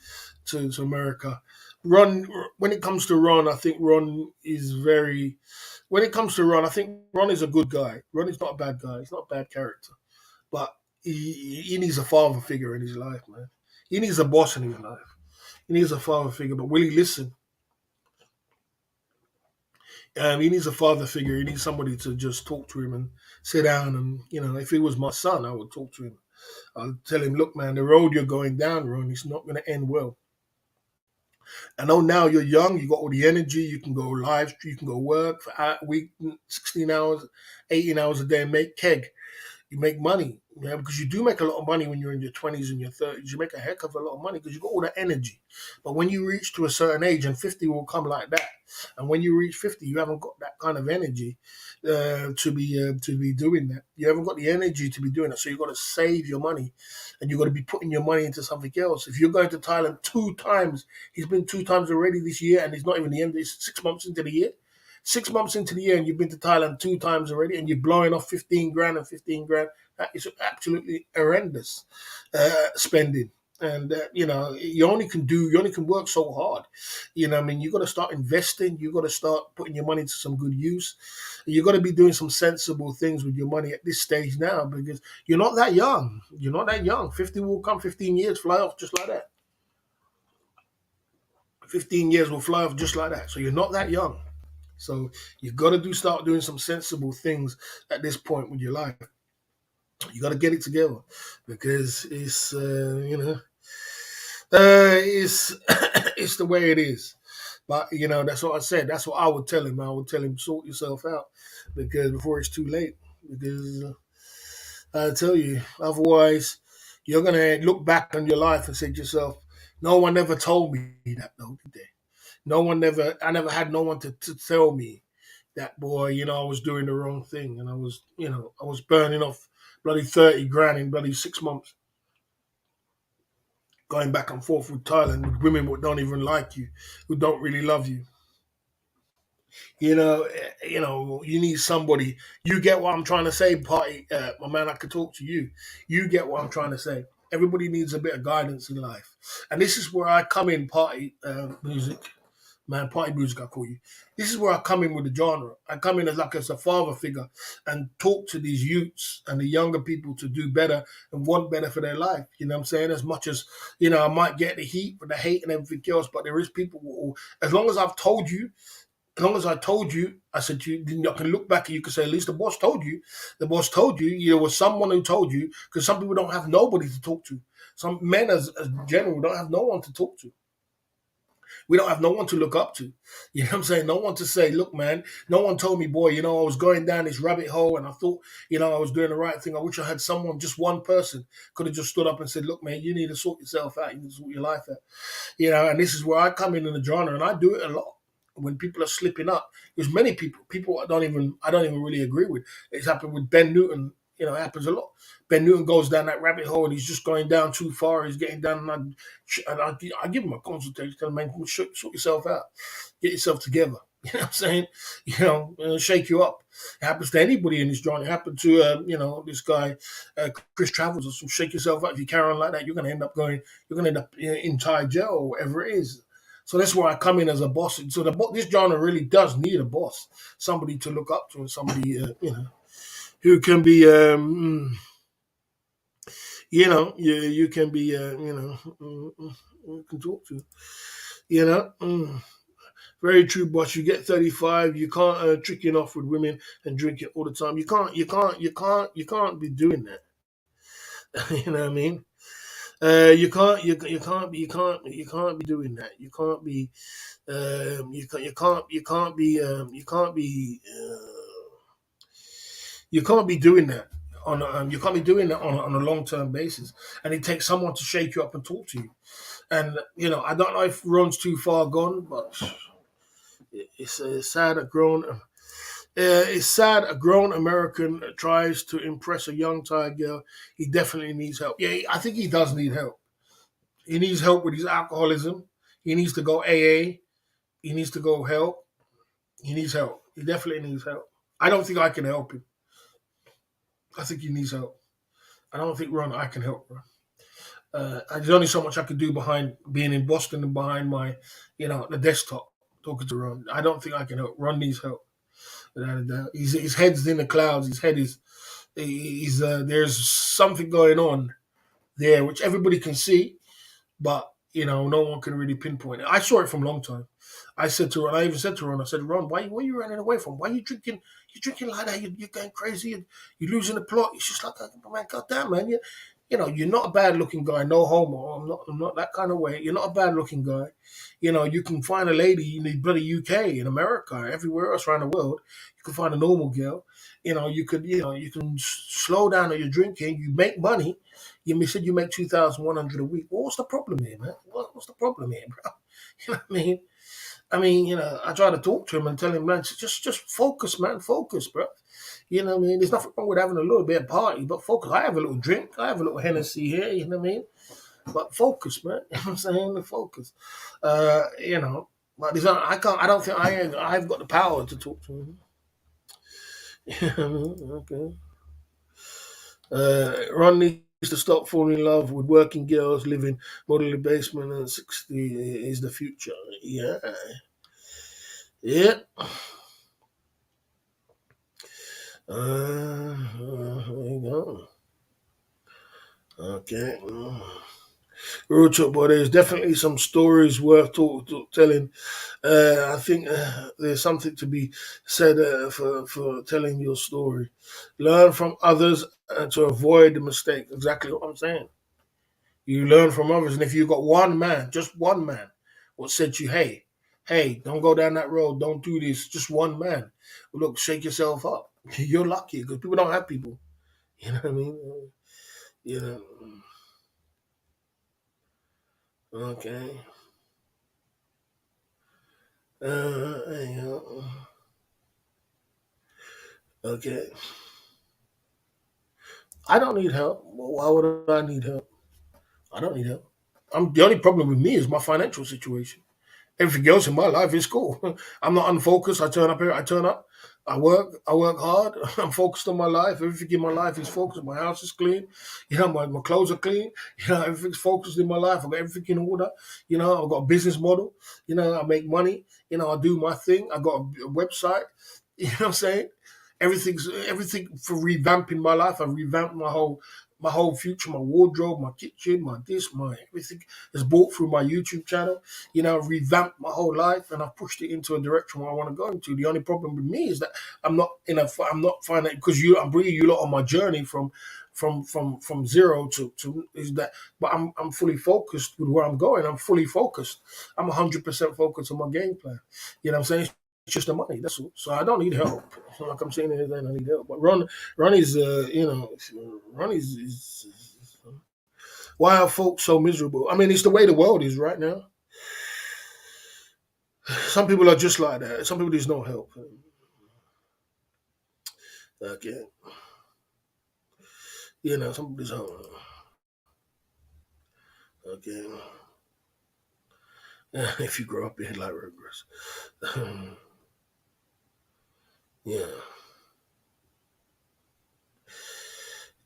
America. Ron, when it comes to Ron, I think Ron is very. When it comes to Ron, I think Ron is a good guy. Ron is not a bad guy. He's not a bad character, but he needs a father figure in his life, man. He needs a boss in his life. He needs a father figure, but will he listen? He needs a father figure. He needs somebody to just talk to him and sit down. And if he was my son, I would talk to him. I'll tell him, look, man, the road you're going down, Ron, it's not going to end well. I know now you're young, you got all the energy, you can go live, you can go work for a week, 16 hours, 18 hours a day, and make keg. You make money, because you do make a lot of money when you're in your 20s and your 30s. You make a heck of a lot of money because you got all that energy. But when you reach to a certain age, and 50 will come like that, and when you reach 50, you haven't got that kind of energy to be doing that. You haven't got the energy to be doing it. So you've got to save your money, and you've got to be putting your money into something else. If you're going to Thailand 2 times, he's been 2 times already this year, and he's not even the end. It's 6 months into the year. 6 months into the year and you've been to Thailand 2 times already and you're blowing off 15 grand and 15 grand. That is absolutely horrendous spending. And, you only can work so hard. I mean, you got to start investing. You got to start putting your money to some good use. You got to be doing some sensible things with your money at this stage now because you're not that young. You're not that young. 50 will come, 15 years, fly off just like that. 15 years will fly off just like that. So you're not that young. So you've got to start doing some sensible things at this point with your life. You got to get it together because it's it's it's the way it is. But that's what I said. That's what I would tell him. I would tell him sort yourself out because before it's too late. Because I tell you, otherwise you're gonna look back on your life and say to yourself, "No one ever told me that, though, did they? I never had no one to tell me that boy, I was doing the wrong thing, and I was burning off bloody 30 grand in bloody 6 months, going back and forth with Thailand with women who don't even like you, who don't really love you. You need somebody. You get what I'm trying to say, party, my man. I could talk to you. You get what I'm trying to say. Everybody needs a bit of guidance in life, and this is where I come in. Party music, man, party music. I call you. This is where I come in with the genre. I come in as a father figure and talk to these youths and the younger people to do better and want better for their life. You know what I'm saying? As much as I might get the heat for the hate and everything else, but there is people who, as long as I've told you, as long as I told you, I said to you, then I can look back and you can say, at least the boss told you. The boss told you, there was someone who told you, because some people don't have nobody to talk to. Some men, as general, don't have no one to talk to. We don't have no one to look up to. You know what I'm saying? No one to say, look, man, no one told me, boy, I was going down this rabbit hole and I thought, I was doing the right thing. I wish I had someone, just one person, could have just stood up and said, look, man, you need to sort yourself out. You need to sort your life out. And this is where I come in the genre, and I do it a lot when people are slipping up. There's many people I don't even really agree with. It's happened with Ben Newton. It happens a lot. Ben Newton goes down that rabbit hole and he's just going down too far. He's getting down, I give him a consultation. Tell him, man, sort yourself out, get yourself together. You know what I'm saying? Shake you up. It happens to anybody in this genre. It happened to this guy, Chris Travels. So shake yourself up. If you carry on like that, you're gonna end up in Thai jail or whatever it is. So that's where I come in as a boss. So this genre really does need a boss, somebody to look up to, and somebody who can be you can be you can talk to. You know. Very true, boss. You get 35, you can't tricking off with women and drink it all the time. You can't be doing that. You know what I mean? You can't be doing that. You can't be doing that you can't be doing that on a long term basis. And it takes someone to shake you up and talk to you. And I don't know if Ron's too far gone, but it's sad it's sad a grown American tries to impress a young Thai girl. He definitely needs help. Yeah, I think he does need help. He needs help with his alcoholism. He needs to go AA. He needs to go help. He needs help. He definitely needs help. I don't think I can help him. I think he needs help. I don't think, Ron, I can help, bro. There's only so much I could do behind being in Boston and behind my, the desktop talking to Ron. I don't think I can help. Ron needs help. Without a doubt. His head's in the clouds. His head is, there's something going on there, which everybody can see, but no one can really pinpoint it. I saw it from a long time. I said to Ron, I even said to Ron, I said, Ron, why are you running away from? Why are you drinking? You're drinking like that. You're going crazy. You're losing the plot. It's just like, man, goddamn, man. You're not a bad looking guy. No homo. I'm not that kind of way. You're not a bad looking guy. You can find a lady in the bloody UK, in America, everywhere else around the world. You can find a normal girl. You can slow down on your drinking. You make money. You said you make 2,100 a week. What's the problem here, man? What's the problem here, bro? You know what I mean? I try to talk to him and tell him, man, just focus, man, focus, bro. You know what I mean? There's nothing wrong with having a little bit of party, but focus. I have a little drink. I have a little Hennessy here, you know what I mean? But focus, man. You know what I'm saying? Focus. But I don't think I've got the power to talk to him. Okay. Ron needs to stop falling in love with working girls living modelling basement and 60 is the future. Yeah. Yeah. There you go. Okay. Real talk, boy. There's definitely some stories worth telling. I think there's something to be said for telling your story. Learn from others and to avoid the mistake. Exactly what I'm saying. You learn from others, and if you've got one man, just one man, what said to you, hey, don't go down that road, don't do this. Just one man. Well, look, shake yourself up. You're lucky because people don't have people. You know what I mean? You know. Okay. You know. Okay, I don't need help. Well, why would I need help? I don't need help. The only problem with me is my financial situation. Everything else in my life is cool. I'm not unfocused. I turn up here. I turn up. I work. I work hard. I'm focused on my life. Everything in my life is focused. My house is clean. My clothes are clean. Everything's focused in my life. I've got everything in order. I've got a business model. I make money. I do my thing. I got a website. You know what I'm saying? Everything for revamping my life. I revamped my whole future, my wardrobe, my kitchen, my this, my everything is bought through my YouTube channel. Revamped my whole life, and I've pushed it into a direction where I want to go into. The only problem with me is that I'm not finding, because I'm bringing you lot on my journey from zero to is that, but I'm fully focused with where I'm going. I'm fully focused. I'm 100% focused on my game plan. You know what I'm saying? It's just the money. That's all. So I don't need help. So like I'm saying, I don't need help. But Ron is, Ron is why are folks so miserable? I mean, it's the way the world is right now. Some people are just like that. Some people there's no help. Okay, some people there's okay. If you grow up in like regress, yeah.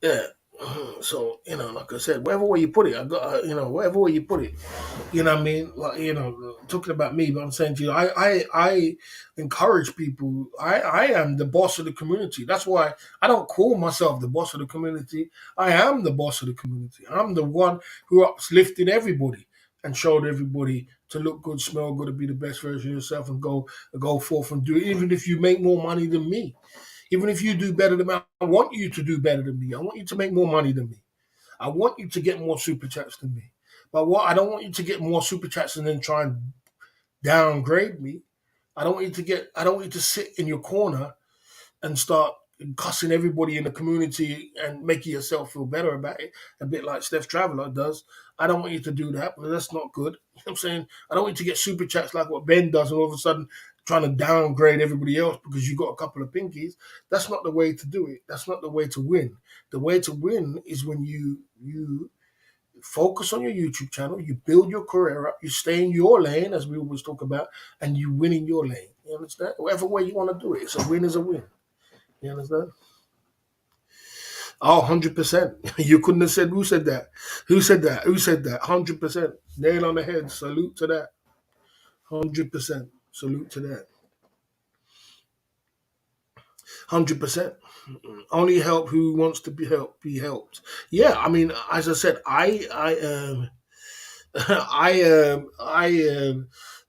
Yeah. So, like I said, wherever way you put it, I got, wherever way you put it, you know what I mean? Like, talking about me, but I'm saying to you, I encourage people. I am the boss of the community. That's why I don't call myself the boss of the community. I am the boss of the community. I'm the one who uplifted everybody and showed everybody to look good, smell good, to be the best version of yourself, and go forth and do it, even if you make more money than me. Even if you do better than me, I want you to do better than me. I want you to make more money than me. I want you to get more super chats than me. But what I don't want you to get more super chats and then try and downgrade me. I don't want you to sit in your corner and start cussing everybody in the community and making yourself feel better about it, a bit like Steph Traveller does. I don't want you to do that, but that's not good. You know what I'm saying? I don't want you to get super chats like what Ben does and all of a sudden trying to downgrade everybody else because you got a couple of pinkies. That's not the way to do it. That's not the way to win. The way to win is when you focus on your YouTube channel, you build your career up, you stay in your lane, as we always talk about, and you win in your lane. You understand? Whatever way you want to do it, it's a win is a win. You understand? Oh, 100%. You couldn't have said, who said that? Who said that? Who said that? 100%. Nail on the head. Salute to that. 100%. Salute to that. 100%. Only help who wants to be helped. Yeah, I mean, as I said,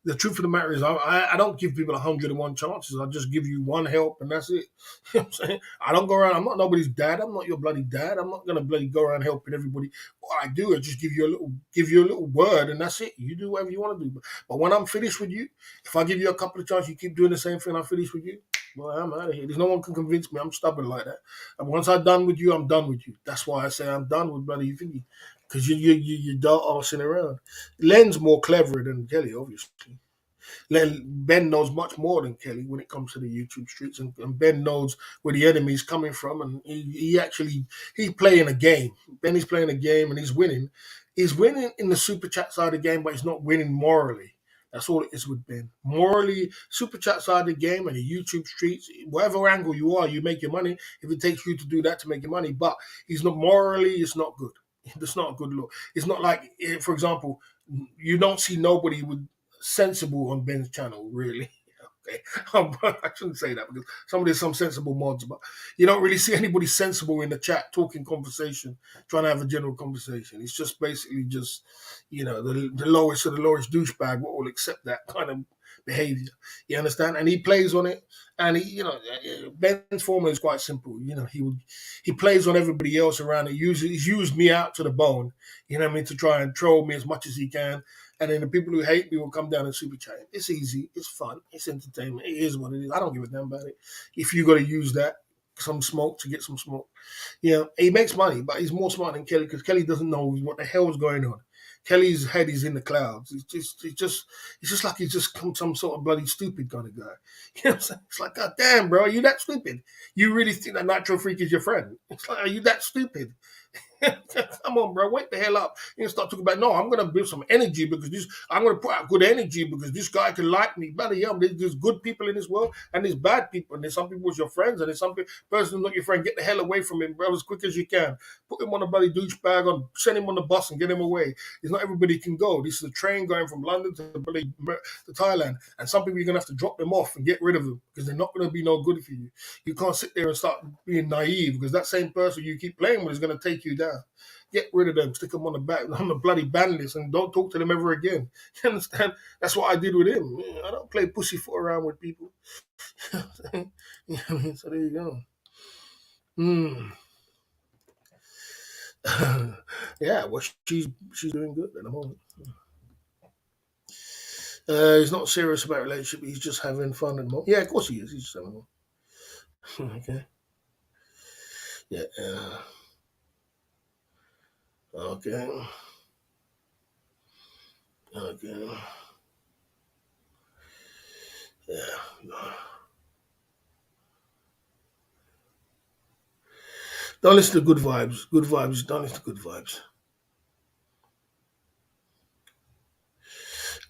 the truth of the matter is, I don't give people 101 chances. I just give you one help, and that's it. You know what I'm saying? I don't go around. I'm not nobody's dad. I'm not your bloody dad. I'm not gonna bloody go around helping everybody. What I do is just give you a little word, and that's it. You do whatever you want to do. But when I'm finished with you, if I give you a couple of chances, you keep doing the same thing. I'm finished with you. Well, I'm out of here. There's no one can convince me. I'm stubborn like that. And once I'm done with you, I'm done with you. That's why I say I'm done with bloody thingy. Because you don't arsing around. Len's more clever than Kelly, obviously. Ben knows much more than Kelly when it comes to the YouTube streets, and Ben knows where the enemy's coming from, and he's playing a game. Ben is playing a game, and he's winning. He's winning in the super chat side of the game, but he's not winning morally. That's all it is with Ben. Morally, super chat side of the game and the YouTube streets, whatever angle you are, you make your money. If it takes you to do that to make your money, but he's not morally, it's not good. That's not a good look. It's not like, for example, you don't see nobody with sensible on Ben's channel, really. Okay, I shouldn't say that because some sensible mods, but you don't really see anybody sensible in the chat talking conversation, trying to have a general conversation. It's just basically just the lowest of the lowest douchebag will accept that kind of behavior. You understand? And he plays on it, and Ben's formula is quite simple. He plays on everybody else around. He's used me out to the bone. You know what I mean, to try and troll me as much as he can. And then the people who hate me will come down and super chat. It's easy. It's fun. It's entertainment. It is what it is. I don't give a damn about it. If you got to use that, some smoke to get some smoke. He makes money, but he's more smart than Kelly because Kelly doesn't know what the hell is going on. Kelly's head is in the clouds. It's just like he's just some sort of bloody stupid kind of guy. You know what I'm saying? It's like, God damn, bro, are you that stupid? You really think that Nitro Freak is your friend? It's like, are you that stupid? Come on, bro. Wake the hell up. You start talking about, no, I'm going to build some energy because I'm going to put out good energy because this guy can like me. Bloody hell, there's good people in this world and there's bad people. And there's some people who's your friends and there's some person who's not your friend. Get the hell away from him, bro, as quick as you can. Put him on a bloody douchebag on, send him on the bus and get him away. It's not everybody can go. This is a train going from London to Thailand. And some people you're going to have to drop them off and get rid of them because they're not going to be no good for you. You can't sit there and start being naive because that same person you keep playing with is going to take you down. Get rid of them, stick them on the back, on the bloody ban list, and don't talk to them ever again. You understand? That's what I did with him. I don't play pussyfoot around with people. You know what I mean? So there you go. Mm. Yeah, well, she's doing good at the moment. He's not serious about a relationship. He's just having fun at the moment. Yeah, of course he is. He's just having fun. Okay. Yeah. Okay. Okay. Yeah. Don't listen to good vibes. Good vibes. Don't listen to good vibes.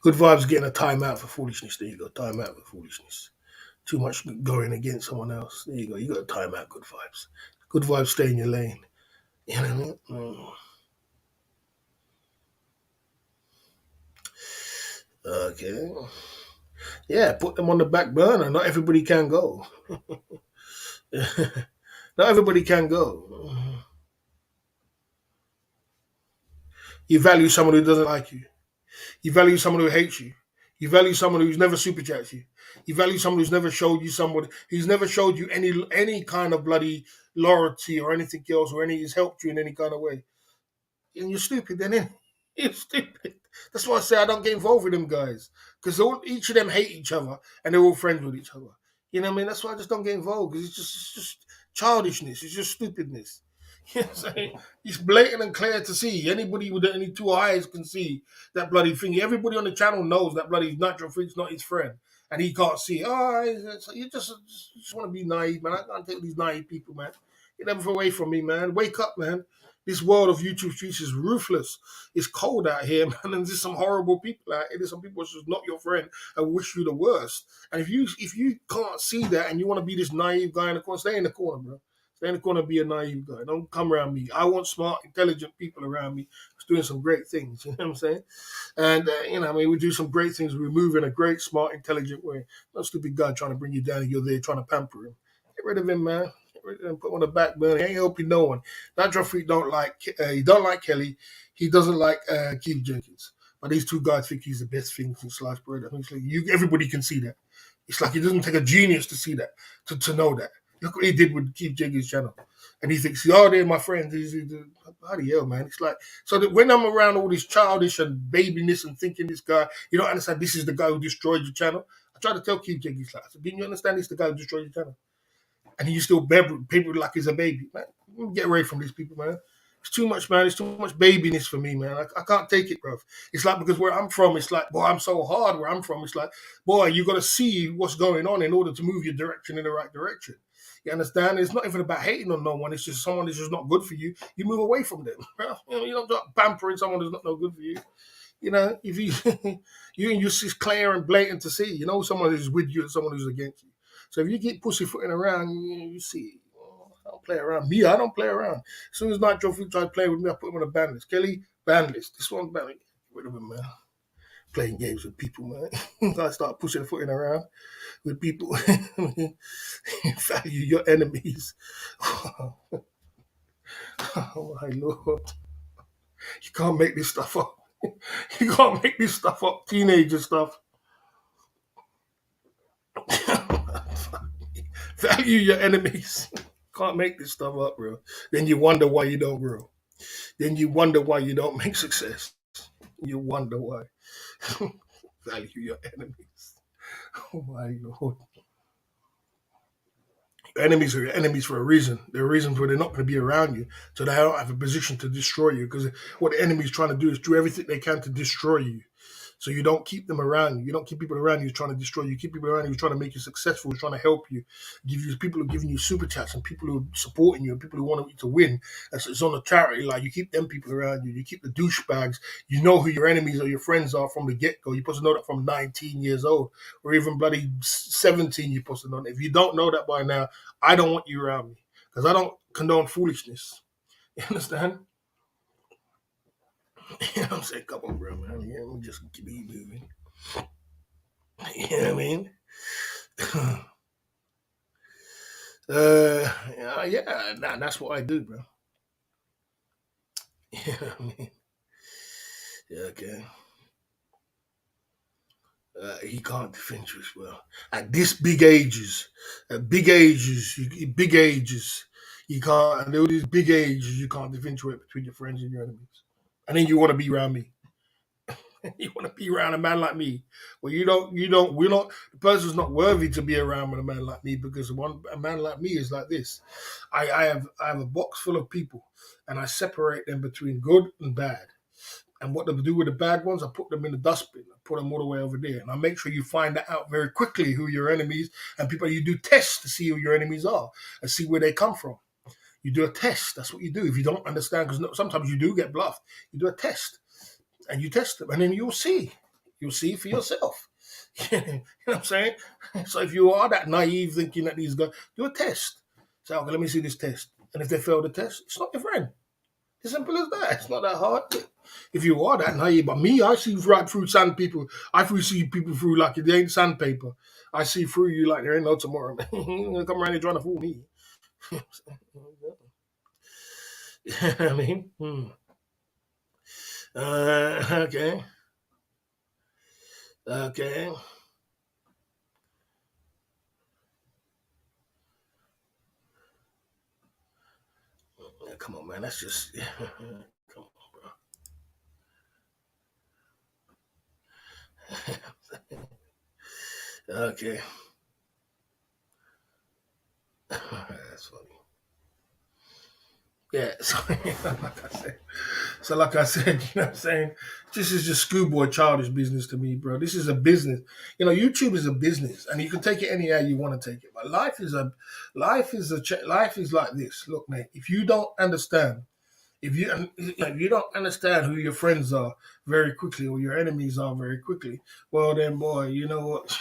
Good vibes getting a timeout for foolishness. There you go. Timeout for foolishness. Too much going against someone else. There you go. You got a timeout. Good vibes. Good vibes. Stay in your lane. You know what I mean? Okay. Yeah, put them on the back burner. Not everybody can go. Not everybody can go. You value someone who doesn't like you. You value someone who hates you. You value someone who's never super chats you. You value someone who's never showed you somebody who's never showed you any kind of bloody loyalty or anything else or any has helped you in any kind of way. And you're stupid then, innit? You're stupid. That's why I say I don't get involved with them guys. Because each of them hate each other and they're all friends with each other. You know what I mean? That's why I just don't get involved because it's just childishness. It's just stupidness. You know what I'm saying? It's blatant and clear to see. Anybody with any two eyes can see that bloody thing. Everybody on the channel knows that bloody Nitro Freak's not his friend. And he can't see. You just want to be naive, man. I can't take these naive people, man. Get them away from me, man. Wake up, man. This world of YouTube streets is ruthless. It's cold out here, man, and there's some horrible people out here. There's some people who's just not your friend and wish you the worst. And if you can't see that and you want to be this naive guy in the corner, stay in the corner, bro. Stay in the corner, be a naive guy. Don't come around me. I want smart, intelligent people around me who's doing some great things. You know what I'm saying? And we do some great things. We move in a great, smart, intelligent way. No stupid guy trying to bring you down and you're there trying to pamper him. Get rid of him, man. And put him on the back burner. He ain't helping no one. Nigel Freak he don't like Kelly. He doesn't like Keith Jenkins. But these two guys think he's the best thing since sliced bread. I mean, it's like everybody can see that. It's like it doesn't take a genius to see that, to know that. Look what he did with Keith Jenkins' channel. And he thinks, oh, they're my friends. Bloody hell, man. It's like, so that when I'm around all this childish and babiness and thinking this guy, you don't understand this is the guy who destroyed your channel. I try to tell Keith Jenkins, like, I said, didn't you understand this is the guy who destroyed your channel? And he still beg people like he's a baby, man. Get away from these people, man. It's too much, man. It's too much babiness for me, man. I can't take it, bro. It's like because where I'm from, it's like, boy, I'm so hard where I'm from. It's like, boy, you got to see what's going on in order to move your direction in the right direction. You understand? It's not even about hating on no one. It's just someone that's just not good for you. You move away from them. You don't start pampering someone who's not no good for you. You know, if it's clear and blatant to see. You know, someone who's with you and someone who's against you. So if you keep pussyfooting around, you see. I don't play around. Me, I don't play around. As soon as Nitro Freak tried to play with me, I put him on a ban list. Kelly, ban list. This one's ban list. Get rid of him, man. Playing games with people, man. I start pushing footing around with people. Value your enemies. Oh my lord. You can't make this stuff up. You can't make this stuff up. Teenager stuff. Value your enemies. Can't make this stuff up, bro. Then you wonder why you don't grow. Then you wonder why you don't make success. You wonder why. Value your enemies. Oh my lord. Enemies are enemies for a reason. They're a reason for they're not going to be around you, so they don't have a position to destroy you. Because what the enemy's trying to do is do everything they can to destroy you. So you don't keep them around you. You don't keep people around you who's trying to destroy you. You keep people around you who's trying to make you successful, who's trying to help you. Give you people who are giving you super chats and people who are supporting you and people who want you to win. It's on a charity line. You keep them people around you. You keep the douchebags. You know who your enemies or your friends are from the get-go. You're supposed to know that from 19 years old or even bloody 17 you're supposed to know that. If you don't know that by now, I don't want you around me because I don't condone foolishness. You understand? You know what I'm saying? Come on, bro, man. Yeah, we just keep it moving. You know what I mean? Yeah, that's what I do, bro. You know what I mean? Yeah, okay. He can't defend you as well. At this big ages, you can't, and all these big ages, you can't differentiate between your friends and your enemies. And then you want to be around me. You want to be around a man like me. Well, we're not, the person's not worthy to be around with a man like me because a man like me is like this. I have a box full of people and I separate them between good and bad. And what to do with the bad ones, I put them in the dustbin. I put them all the way over there. And I make sure you find that out very quickly who your enemies and people you do tests to see who your enemies are and see where they come from. You do a test. That's what you do. If you don't understand, because sometimes you do get bluffed, you do a test and you test them, and then you'll see. You'll see for yourself. You know what I'm saying? So if you are that naive thinking that these guys, do a test. Say, okay, let me see this test. And if they fail the test, it's not your friend. As simple as that. It's not that hard. If you are that naive, but me, I see right through sand people. See people through like it ain't sandpaper. I see through you like there ain't no tomorrow, man. You're gonna come around here trying to fool me. You know what I mean? Okay. Okay. Yeah, come on, man. That's just come on, bro. Okay. That's funny. Yeah, so like I said, you know what I'm saying? This is just schoolboy childish business to me, bro. This is a business. You know, YouTube is a business, and you can take it any how you want to take it. But life is like this. Look, mate, if you don't understand if you don't understand who your friends are very quickly or your enemies are very quickly, well then, boy, you know what?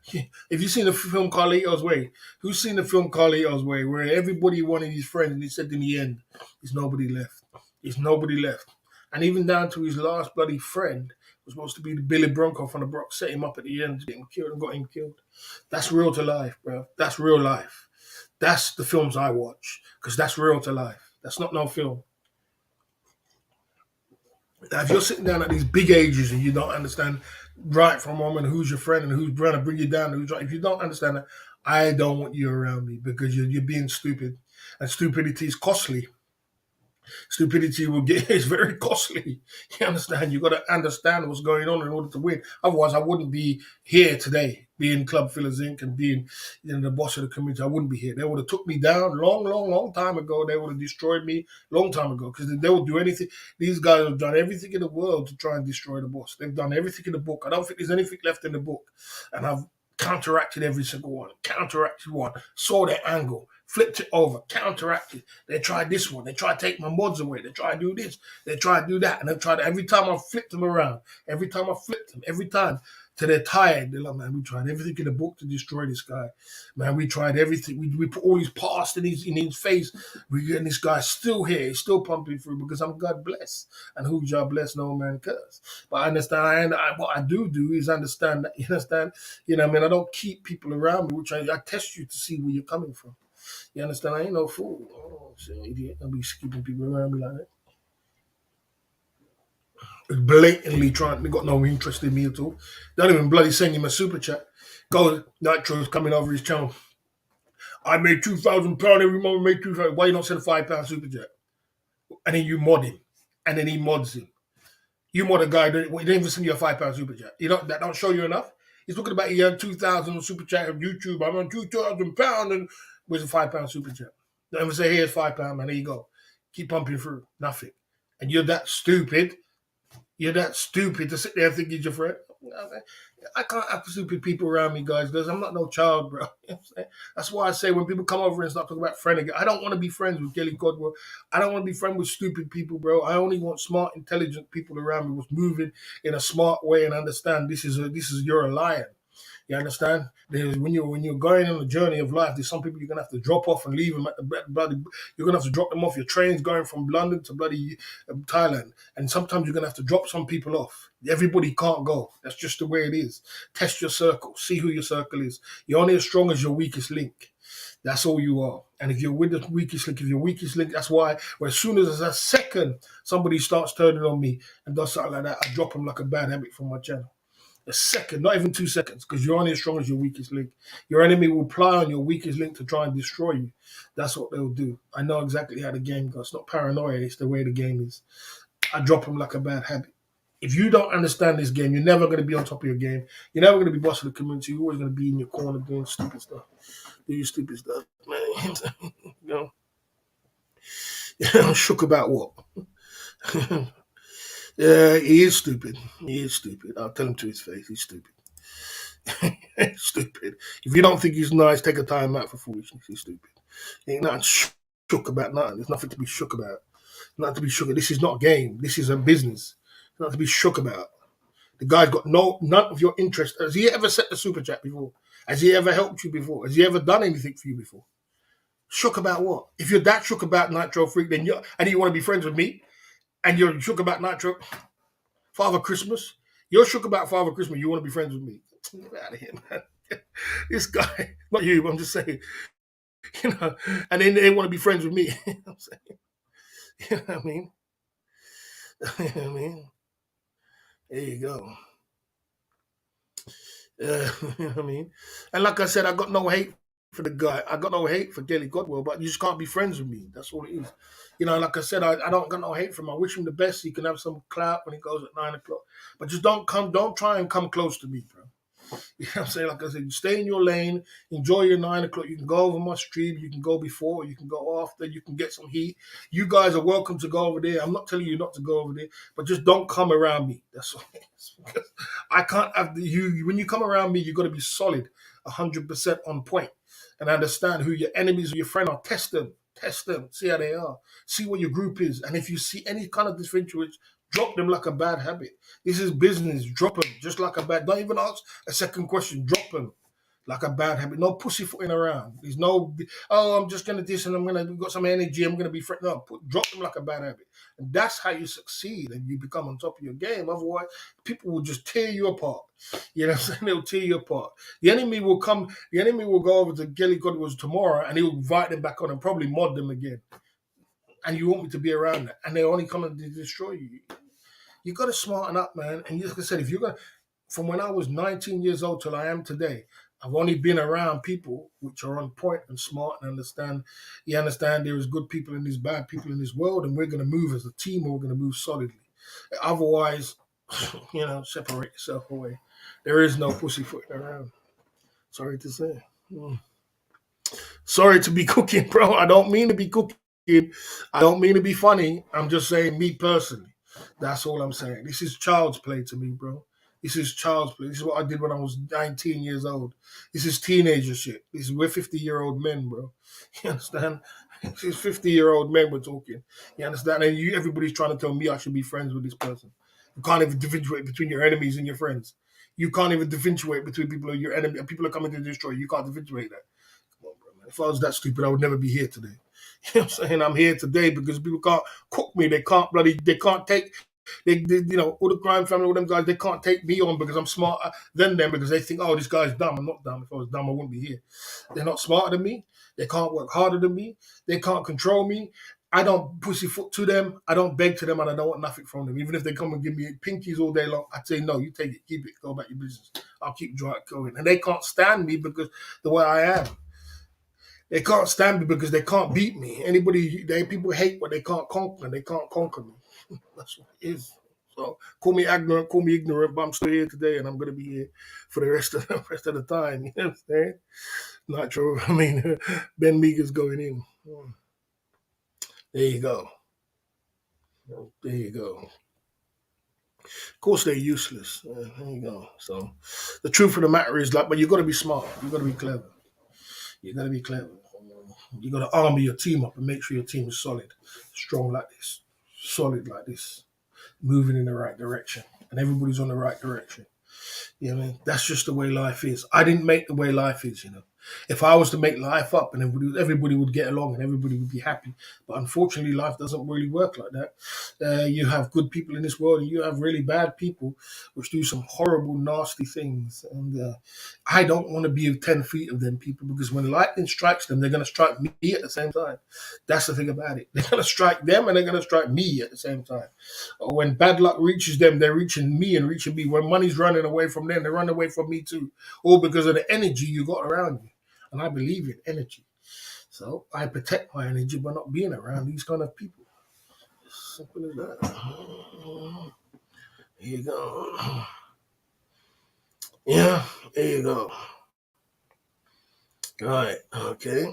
If you've seen the film Carlito's Way, who's seen the film Carlito's Way, where everybody wanted his friend, and he said in the end, "There's nobody left. There's nobody left," and even down to his last bloody friend was supposed to be the Billy Bronco from the Bronx, set him up at the end, to get him killed, and got him killed. That's real to life, bro. That's real life. That's the films I watch because that's real to life. That's not no film. Now, if you're sitting down at these big ages and you don't understand right from wrong and who's your friend and who's trying to bring you down, who's right, if you don't understand that, I don't want you around me because you're being stupid, and stupidity is costly. Stupidity will get is very costly. You understand? You got to understand what's going on in order to win. Otherwise, I wouldn't be here today, being Club Fillers Inc. and being the boss of the community. I wouldn't be here. They would have took me down long time ago. They would have destroyed me long time ago because they would do anything. These guys have done everything in the world to try and destroy the boss. They've done everything in the book. I don't think there's anything left in the book, and I've counteracted every single one. Counteracted one. Saw their angle. Flipped it over. Counteracted. They tried this one. They tried to take my mods away. They tried to do this. They tried to do that. And they tried every time I flipped them around. Every time I flipped them. Every time. Till they're tired. They're like, man, we tried everything in the book to destroy this guy. Man, we tried everything. We put all his past in his face. We getting this guy still here. He's still pumping through because I'm God bless. And who y'all bless, no man curse. But I understand. What I do is understand that. You understand? You know, what I mean, I don't keep people around me, which I test you to see where you're coming from. You understand? I ain't no fool. Oh, shit, idiot. I'll be keeping people around me like that. Blatantly trying, they got no interest in me at all. Don't even bloody send him a super chat. Go, Nitro's coming over his channel. I made £2,000 every month, made 2,000. Why you not send a £5 super chat? And then you mod him. And then he mods him. You mod a guy, he didn't even send you a £5 super chat. You know, that don't show you enough? He's talking about he had 2,000 super chat on YouTube. I'm on £2,000 and Where's the £5 super chat? Don't ever say, here's £5, man. There you go. Keep pumping through. Nothing. And you're that stupid. You're that stupid to sit there and think he's your friend. I can't have stupid people around me, guys, because I'm not no child, bro. You know what I'm saying? That's why I say when people come over and start talking about friend again, I don't want to be friends with Kelly Godwell. I don't want to be friends with stupid people, bro. I only want smart, intelligent people around me who's moving in a smart way and understand this is you're a lion. You understand? When you're going on the journey of life, there's some people you're gonna have to drop off and leave them at the bloody. You're gonna have to drop them off. Your train's going from London to bloody Thailand, and sometimes you're gonna have to drop some people off. Everybody can't go. That's just the way it is. Test your circle. See who your circle is. You're only as strong as your weakest link. That's all you are. And if you're with the weakest link, that's why. Well, as soon as a second somebody starts turning on me and does something like that, I drop them like a bad habit from my channel. A second, not even 2 seconds, because you're only as strong as your weakest link. Your enemy will ply on your weakest link to try and destroy you. That's what they'll do. I know exactly how the game goes. It's not paranoia, it's the way the game is. I drop them like a bad habit. If you don't understand this game, you're never going to be on top of your game. You're never going to be boss of the community. You're always going to be in your corner doing stupid stuff. Do your stupid stuff, man. you I'm shook about what? Yeah, he is stupid. He is stupid. I'll tell him to his face. He's stupid. Stupid. If you don't think he's nice, take a time out for foolishness. He's stupid. Ain't nothing shook about nothing. There's nothing to be shook about. Not to be shook. This is not a game. This is a business. Not to be shook about. The guy's got none of your interest. Has he ever set the super chat before? Has he ever helped you before? Has he ever done anything for you before? Shook about what? If you're that shook about Nitro Freak, then you want to be friends with me, and you're shook about Nitro Father Christmas. You're shook about Father Christmas. You want to be friends with me? Get out of here, man. This guy, not you. I'm just saying, And then they want to be friends with me. You know what I'm saying? You know what I mean? You know what I mean? There you go. You know what I mean? And like I said, I got no hate for the guy. I got no hate for Kelly Godwell, but you just can't be friends with me. That's all it is. Like I said, I don't got no hate for him. I wish him the best. He can have some clout when he goes at 9 o'clock. But just don't try and come close to me, bro. You know what I'm saying? Like I said, stay in your lane, enjoy your 9 o'clock. You can go over my stream, you can go before, you can go after, you can get some heat. You guys are welcome to go over there. I'm not telling you not to go over there, but just don't come around me. That's all it is. Because I can't have you when you come around me, you gotta be solid, 100% on point, and understand who your enemies or your friend are. Test them, see how they are, see what your group is. And if you see any kind of differentiation, drop them like a bad habit. This is business. Drop them just like a bad. Don't even ask a second question. Drop them like a bad habit. No pussyfooting around. There's no. Oh, I'm just gonna this and I'm gonna got some energy. I'm gonna be friend. No, drop them like a bad habit, and that's how you succeed and you become on top of your game. Otherwise, people will just tear you apart. You know what I'm saying? They'll tear you apart. The enemy will come. The enemy will go over to Kelly Godwell's tomorrow, and he'll invite them back on and probably mod them again. And you want me to be around that, and they're only coming to destroy you. You got to smarten up, man. And like I said, if you're going to, from when I was 19 years old till I am today, I've only been around people which are on point and smart and understand. You understand there is good people and there's bad people in this world, and we're going to move as a team, or we're going to move solidly. Otherwise, separate yourself away. There is no pussyfooting around. Sorry to say. Sorry to be cooking, bro. I don't mean to be cooking. I don't mean to be funny. I'm just saying me personally. That's all I'm saying. This is child's play to me, bro. This is child's play. This is what I did when I was 19 years old. This is teenager shit. We're 50-year-old men, bro. You understand? This is 50-year-old men we're talking. You understand? And everybody's trying to tell me I should be friends with this person. You can't even differentiate between your enemies and your friends. You can't even differentiate between people who are your enemy and people are coming to destroy you. You can't differentiate that. Come on, bro, man. If I was that stupid, I would never be here today. You know what I'm saying? I'm here today because people can't cook me. They can't take, all the crime family, all them guys, they can't take me on because I'm smarter than them because they think, oh, this guy's dumb. I'm not dumb. If I was dumb, I wouldn't be here. They're not smarter than me. They can't work harder than me. They can't control me. I don't pussyfoot to them. I don't beg to them, and I don't want nothing from them. Even if they come and give me pinkies all day long, I'd say, no, you take it, keep it, go about your business. I'll keep going. And they can't stand me because the way I am. They can't stand me because they can't beat me. People hate what they can't conquer. They can't conquer me. That's what it is. So call me ignorant, but I'm still here today, and I'm going to be here for the rest of the time. You know what I'm saying? Not true. I mean, Ben Meeker's going in. There you go. There you go. Of course, they're useless. There you go. So, the truth of the matter is, like, but you got to be smart. You got to be clever. You got to be clever. You got to armor your team up and make sure your team is solid, strong like this, solid like this, moving in the right direction, and everybody's on the right direction. You know what I mean? That's just the way life is. I didn't make the way life is, you know. If I was to make life up and everybody would get along and everybody would be happy. But unfortunately, life doesn't really work like that. You have good people in this world and you have really bad people which do some horrible, nasty things. And I don't want to be 10 feet of them people because when lightning strikes them, they're going to strike me at the same time. That's the thing about it. They're going to strike them and they're going to strike me at the same time. When bad luck reaches them, they're reaching me and reaching me. When money's running away from them, they run away from me too. All because of the energy you got around you. And I believe in energy. So I protect my energy by not being around these kind of people. Simple as that. Here you go. Yeah, there you go. All right, okay.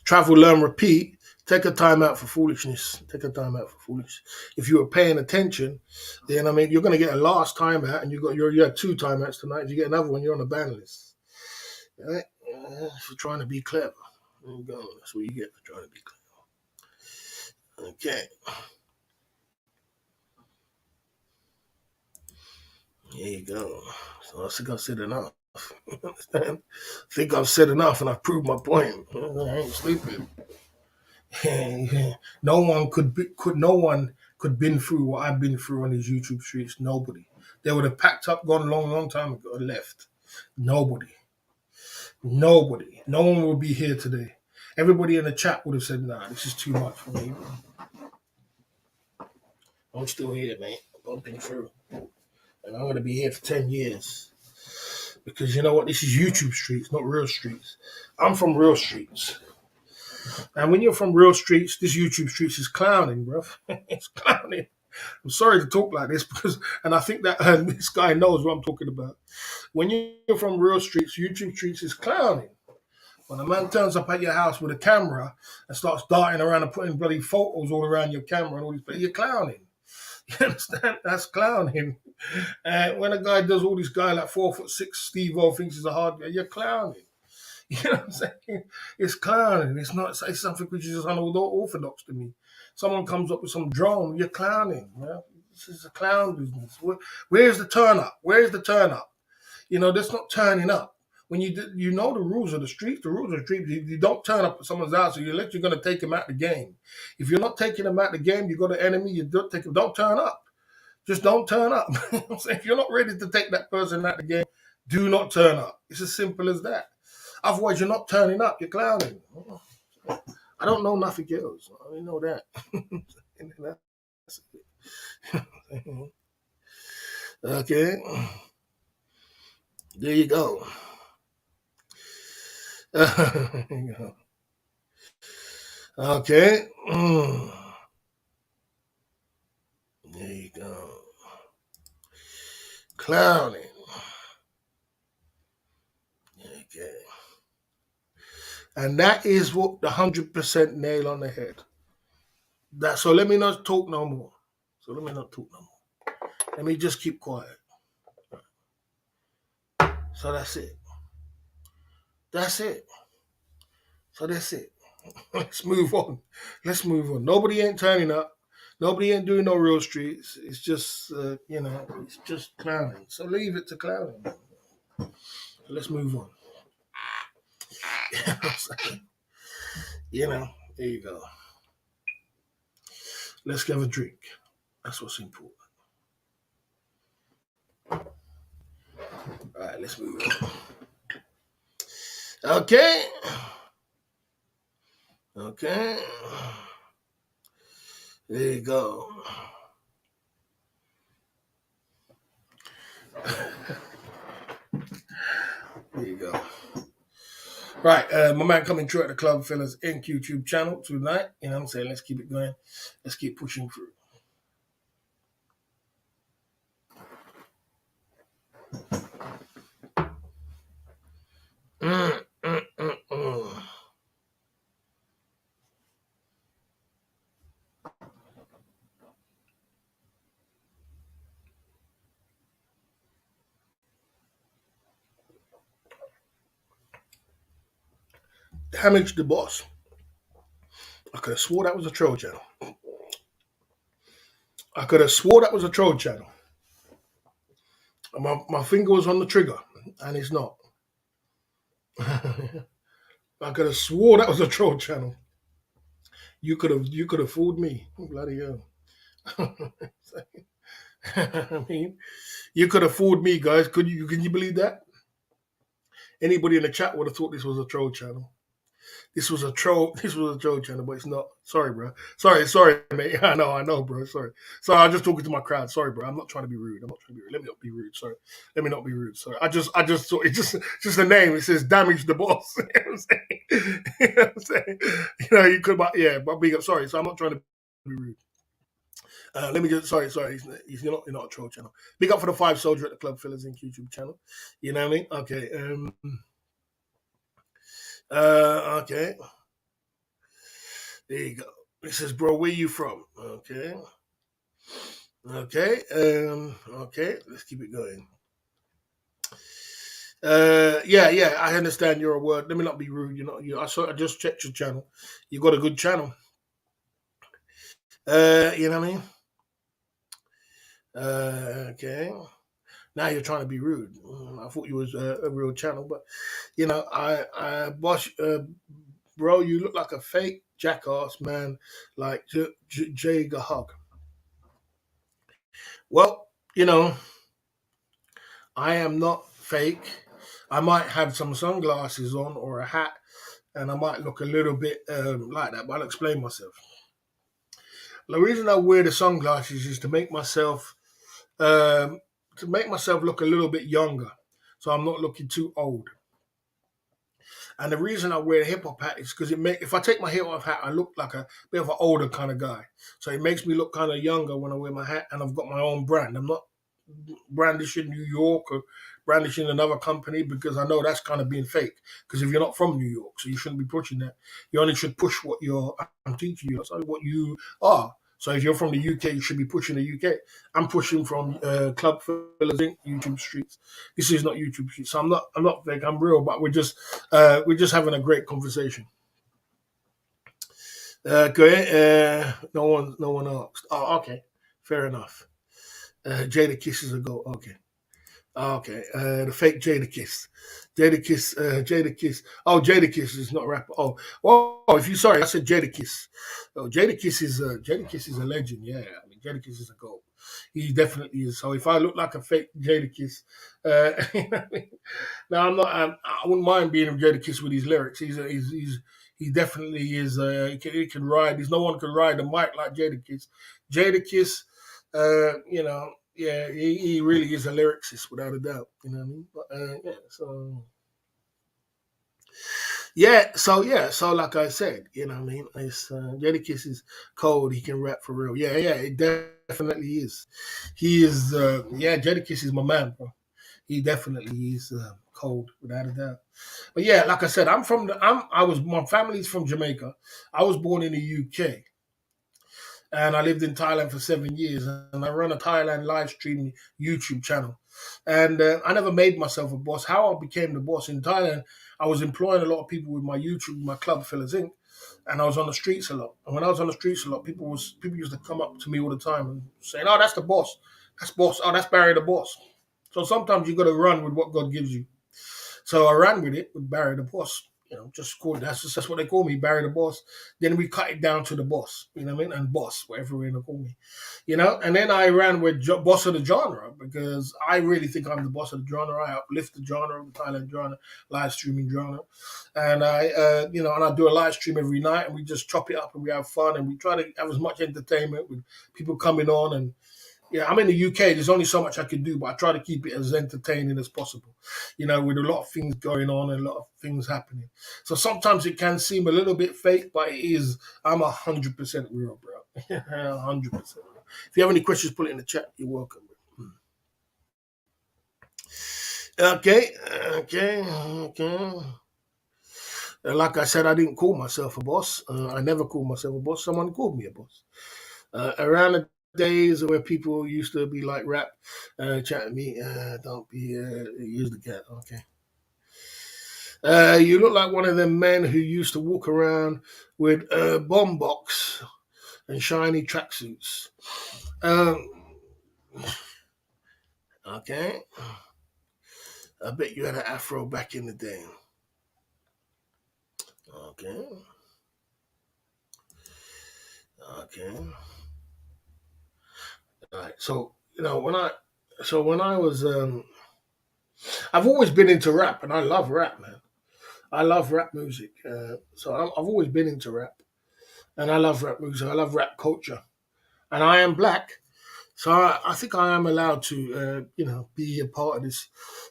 Travel, learn, repeat. Take a time out for foolishness. Take a time out for foolishness. If you were paying attention, then I mean you're gonna get a last time out, and you had 2 timeouts tonight. If you get another one, you're on the ban list. Right? For trying to be clever. There you go. That's what you get for trying to be clever. Okay. There you go. So I think I've said enough. Understand? I think I've said enough, and I've proved my point. I ain't sleeping. No one could been through what I've been through on these YouTube streets. Nobody. They would have packed up, gone long time ago, and left. Nobody. Nobody. No one would be here today. Everybody in the chat would have said, "Nah, this is too much for me." I'm still here, mate. Bumping through, and I'm going to be here for 10 years because you know what? This is YouTube streets, not real streets. I'm from real streets. And when you're from real streets, this YouTube streets is clowning, bro. It's clowning. I'm sorry to talk like this because, and I think that this guy knows what I'm talking about. When you're from real streets, YouTube streets is clowning. When a man turns up at your house with a camera and starts darting around and putting bloody photos all around your camera and all these, you're clowning. You understand? That's clowning. And when a guy does all this guy like 4'6" Steve O thinks he's a hard guy, you're clowning. You know what I'm saying? It's clowning. It's something which is just unorthodox to me. Someone comes up with some drone, you're clowning. Man. This is a clown business. Where's the turn up? Where's the turn up? You know, that's not turning up. When you know the rules of the streets, you don't turn up at someone's house, or you're going to take them out the game. If you're not taking them out the game, you got an enemy, you don't take them, don't turn up. Just don't turn up. If you're not ready to take that person out the game, do not turn up. It's as simple as that. Otherwise, you're not turning up. You're clowning. I don't know nothing else. I only know that. Okay. There you go. There you go. Okay. There you go. Clowning. Okay. And that is what the 100% nail on the head. So let me not talk no more. Let me just keep quiet. So that's it. That's it. So that's it. Let's move on. Nobody ain't turning up. Nobody ain't doing no real streets. It's just, it's just clowning. So leave it to clowning. So let's move on. There you go. Let's have a drink. That's what's important. All right, let's move on. Okay. There you go. There you go. Right, my man coming through at the Club Fellas Inc. YouTube channel tonight. You know what I'm saying? Let's keep it going. Let's keep pushing through. Mm, mm, mm, mm. Damage the boss. I could have swore that was a troll channel. I could have swore that was a troll channel. My finger was on the trigger, and it's not. I could have swore that was a troll channel. You could have fooled me. Bloody hell. I mean, you could have fooled me, guys. Can you believe that? Anybody in the chat would have thought this was a troll channel. This was a troll. This was a troll channel, but it's not. Sorry, bro. Sorry, mate. I know, bro. Sorry. I'm just talking to my crowd. Sorry, bro. I'm not trying to be rude. I'm not trying to be rude. Let me not be rude. Sorry. Let me not be rude. Sorry. I just thought it's just a name. It says damage the boss. You know what I'm saying? You know what I'm saying? You could, but yeah, but big up. Sorry. So I'm not trying to be rude. Let me just sorry. You're not a troll channel. Big up for the 5 soldier at the Club Fillers Inc. YouTube channel. You know what I mean? Okay. Okay. There you go. It says, bro, where you from? Okay. Okay. Okay. Let's keep it going. Yeah. I understand you're a word. Let me not be rude. I just checked your channel. You got a good channel. You know what I mean? Okay. Now you're trying to be rude. I thought you was a real channel, but boss, bro, you look like a fake jackass, man, like Jay Gahog. Well, I am not fake. I might have some sunglasses on or a hat, and I might look a little bit like that, but I'll explain myself. The reason I wear the sunglasses is um, to make myself look a little bit younger, so I'm not looking too old. And the reason I wear a hip hop hat is because if I take my hip hop hat, I look like a bit of an older kind of guy. So it makes me look kind of younger when I wear my hat, and I've got my own brand. I'm not brandishing New York or brandishing another company because I know that's kind of being fake. Because if you're not from New York, so you shouldn't be pushing that. You only should push what I'm teaching you. That's what you are. So if you're from the UK, you should be pushing the UK. I'm pushing from Club Fellas Inc. YouTube streets. This is not YouTube streets. So I'm not fake. I'm real. But we're just having a great conversation. Go ahead. No one asked. Oh, okay, fair enough. Jada kisses a go. Okay. Okay, the fake Jada Kiss. Oh, Jada Kiss is not a rapper. Oh, if you sorry, I said Jada Kiss. Oh, Jada Kiss is a legend. Yeah, I mean Jada Kiss is a goat. He definitely is. So if I look like a fake Jada Kiss, now I'm not. I wouldn't mind being a Jada Kiss with his lyrics. He definitely is. He can ride. There's no one can ride the mic like Jada Kiss. Jada Kiss, yeah, he really is a lyricist without a doubt. You know what I mean? But so like I said, you know what I mean? It's Jadakiss is cold. He can rap for real. Yeah, it definitely is. He is. Jadakiss is my man, bro. He definitely is cold without a doubt. But yeah, like I said, my family's from Jamaica. I was born in the UK and I lived in Thailand for 7 years, and I run a Thailand live stream YouTube channel. And I never made myself a boss. How I became the boss in Thailand, I was employing a lot of people with my YouTube, my Club Fillers Inc. And I was on the streets a lot. And when I was on the streets a lot, people used to come up to me all the time and saying, "Oh, that's the boss. That's boss. Oh, that's Barry the boss." So sometimes you got to run with what God gives you. So I ran with it with Barry the boss. Just called that's what they call me, Barry the boss. Then we cut it down to the boss, you know what I mean, and boss, whatever they call me, And then I ran with boss of the genre because I really think I'm the boss of the genre. I uplift the genre, the Thailand genre, live streaming genre, and I do a live stream every night, and we just chop it up and we have fun, and we try to have as much entertainment with people coming on and Yeah, I'm in the UK. There's only so much I can do, but I try to keep it as entertaining as possible. With a lot of things going on and a lot of things happening. So sometimes it can seem a little bit fake, but it is. I'm 100% real, bro. 100%. If you have any questions, put it in the chat. You're welcome. Okay, okay, okay. Like I said, I didn't call myself a boss. I never called myself a boss. Someone called me a boss. Around the days where people used to be like rap, chatting me, don't be, use the cat, okay. You look like one of them men who used to walk around with a bomb box and shiny tracksuits. Um, okay. I bet you had an afro back in the day. Okay. Okay. All right. So, when I was, I've always been into rap and I love rap, man. I love rap music. I've always been into rap and I love rap music. I love rap culture. And I am black. So I think I am allowed to, be a part of this.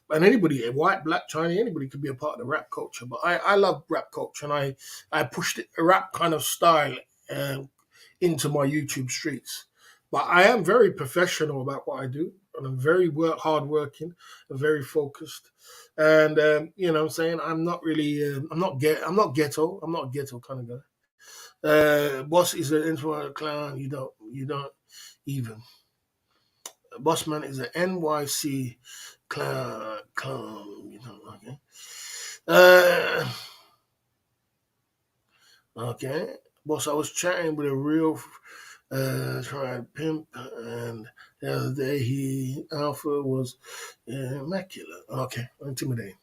And anybody, white, black, Chinese, anybody could be a part of the rap culture. But I love rap culture, and I pushed it, a rap kind of style uh, into my YouTube streets. But I am very professional about what I do, and I'm very hard working, and very focused. And what I'm saying, I'm not really, I'm not ghetto. I'm not a ghetto kind of guy. Boss is an introvert clown. You don't even. Bossman is an NYC clown. Okay. Uh, okay. Boss, I was chatting with a real tried pimp, and the other day Alpha was immaculate. Okay, intimidating.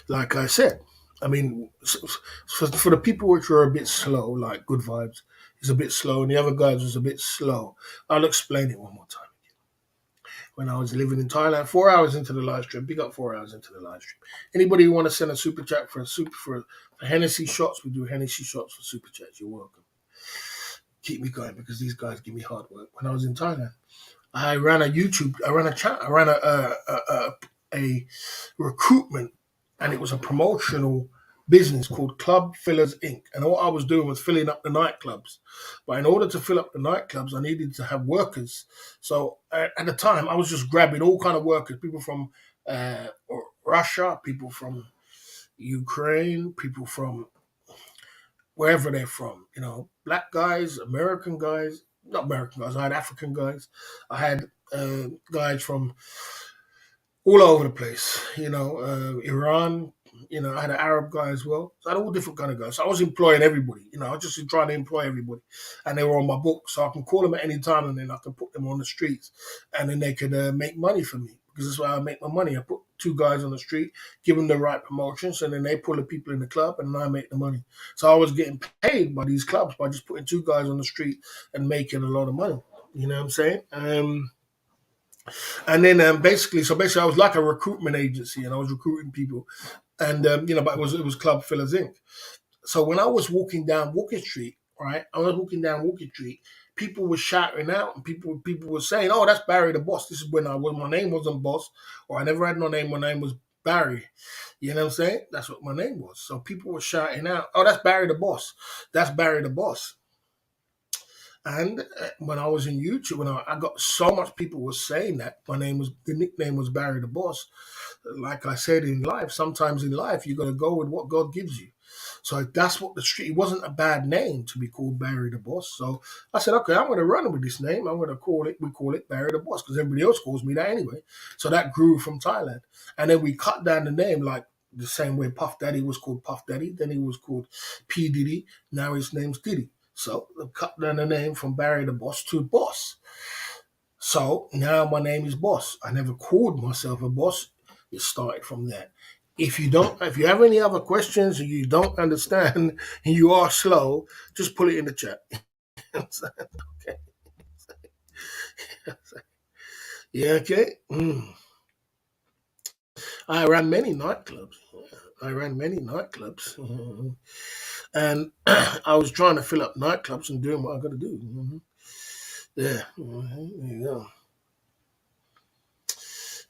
Like I said, I mean, for the people which were a bit slow, like Good Vibes is a bit slow, and the other guys was a bit slow. I'll explain it one more time. When I was living in Thailand, 4 hours into the live stream, big up 4 hours into the live stream. Anybody who want to send a super chat for Hennessy shots, we do Hennessy shots for super chats. You're welcome. Keep me going because these guys give me hard work. When I was in Thailand, I ran a YouTube, I ran a chat, I ran a recruitment, and it was a promotional business called Club Fillers Inc. And what I was doing was filling up the nightclubs. But in order to fill up the nightclubs, I needed to have workers. So at the time, I was just grabbing all kind of workers, people from uh, Russia, people from Ukraine, people from wherever they're from. Black guys, American guys, not American guys. I had African guys. I had guys from all over the place. Iran. I had an Arab guy as well. So I had all different kind of guys. So I was employing everybody. I was just trying to employ everybody, and they were on my book, so I can call them at any time, and then I can put them on the streets, and then they could make money for me because that's why I make my money. I put two guys on the street, give them the right promotions, and then they pull the people in the club, and I make the money. So I was getting paid by these clubs by just putting two guys on the street and making a lot of money. You know what I'm saying? And then basically, I was like a recruitment agency, and I was recruiting people, and but it was Club Fillers Inc. So when I was walking down Walker Street, right, I was walking down Walker Street, people were shouting out, and people were saying, "Oh, that's Barry the Boss." This is when my name wasn't Boss, or I never had no name. My name was Barry. You know what I'm saying? That's what my name was. So people were shouting out, "Oh, that's Barry the Boss. That's Barry the Boss." And when I was in YouTube, when I got so much people were saying that the nickname was Barry the Boss. Like I said in life, sometimes in life you got to go with what God gives you. So that's what the street. It wasn't a bad name to be called Barry the Boss. So I said, okay, I'm going to run with this name. I'm going to call it. We call it Barry the Boss because everybody else calls me that anyway. So that grew from Thailand, and then we cut down the name like the same way Puff Daddy was called Puff Daddy. Then he was called P Diddy. Now his name's Diddy. So they cut down the name from Barry the Boss to Boss. So now my name is Boss. I never called myself a boss. It started from that. If you have any other questions or you don't understand and you are slow, just put it in the chat. Okay. Yeah, okay. I ran many nightclubs. I ran many nightclubs. And I was trying to fill up nightclubs and doing what I got to do. Yeah. There you go.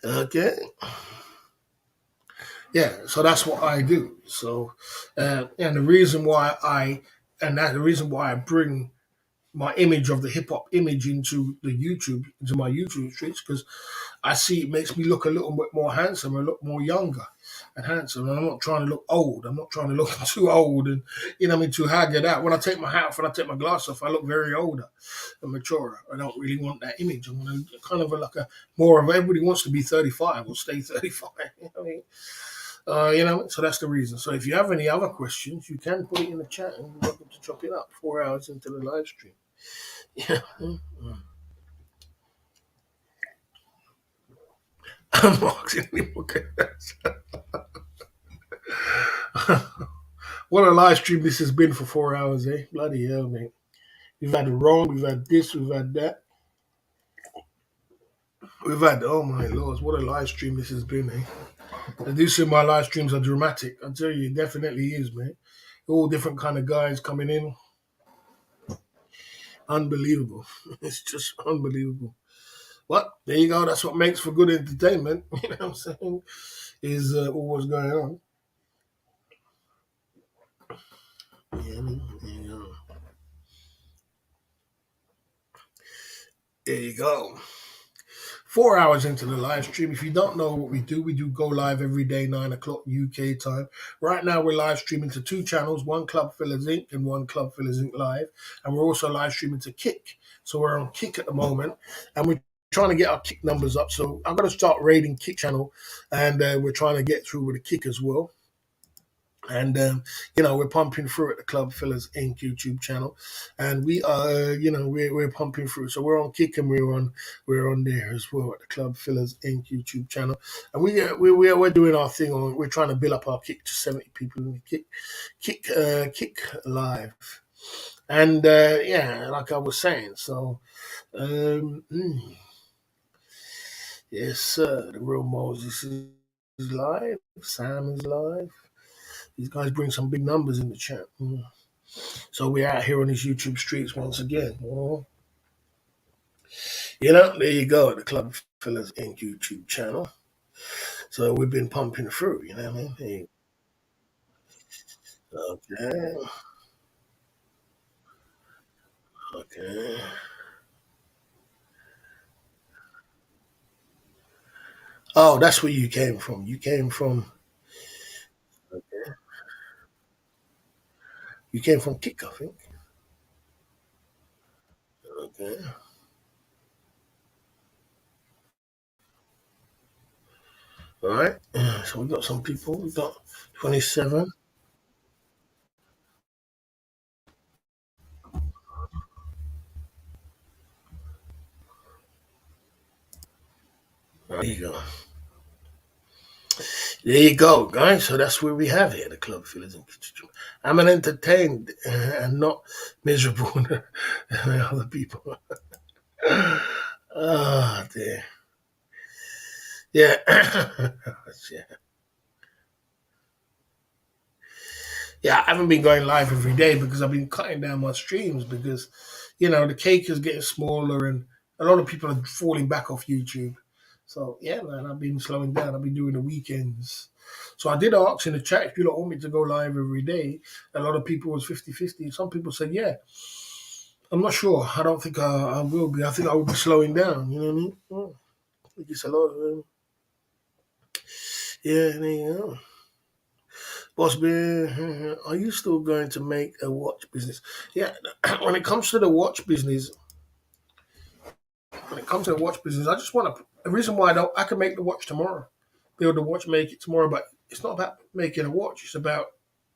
Okay. Yeah. So that's what I do. So, and the reason why and that the reason why I bring my image of the hip hop image into my YouTube streets because I see it makes me look a little bit more handsome, a look more younger and handsome. And I'm not trying to look old. I'm not trying to look too old and what I mean, too haggard out. When I take my hat off and I take my glass off, I look very older and mature. I don't really want that image. I want to kind of like a more of everybody wants to be 35 or stay 35. You know what I mean? So that's the reason. So if you have any other questions, you can put it in the chat and you're welcome to chop it up 4 hours into the live stream. Yeah. I'm asking him, okay. What a live stream this has been for 4 hours, eh? Bloody hell, mate. We've had the wrong, we've had this, we've had that. We've had, oh my lords, what a live stream this has been, eh? I do see my live streams are dramatic. I tell you, it definitely is, man. All different kind of guys coming in. Unbelievable. It's just unbelievable. But there you go. That's what makes for good entertainment. You know what I'm saying? Is all what's going on. Yeah, there you go. There you go. 4 hours into the live stream. If you don't know what we do go live every day, 9 o'clock UK time. Right now, we're live streaming to two channels, one Club Fillers Inc. and one Club Fillers Inc. Live. And we're also live streaming to Kick. So we're on Kick at the moment. And we're trying to get our Kick numbers up. So I'm going to start rating Kick channel. And we're trying to get through with the Kick as well. And we're pumping through at the Club Fillers Inc. YouTube channel, and we are, we're pumping through. So we're on Kick and we're on there as well at the Club Fillers Inc. YouTube channel, and we're doing our thing on. We're trying to build up our Kick to 70 people in the Kick live, and like I was saying, so yes, sir, the real Moses is live, Sam is live. These guys bring some big numbers in the chat. So we're out here on these YouTube streets once again. There you go, the Club Fellas Inc. YouTube channel. So we've been pumping through, you know what I mean? Okay, okay. Oh, that's where you came from. You came from Kick, I think. Okay. All right. So we got some people. We got 27. There you go. There you go, guys. So that's where we have it at the Club Feelers and Kitchen. I'm an entertained and not miserable than other people. Oh, dear. Yeah. Yeah. Yeah, I haven't been going live every day because I've been cutting down my streams because, the cake is getting smaller and a lot of people are falling back off YouTube. So, yeah, man, I've been slowing down. I've been doing the weekends. So I did ask in the chat if you don't want me to go live every day. A lot of people was 50-50. Some people said, yeah. I'm not sure. I don't think I will be. I think I will be slowing down. You know what I mean? I think it's a lot of yeah, there you go. Boss man, are you still going to make a watch business? Yeah, when it comes to the watch business, I just want to. The reason why I can make the watch tomorrow, build the watch, make it tomorrow, but it's not about making a watch. It's about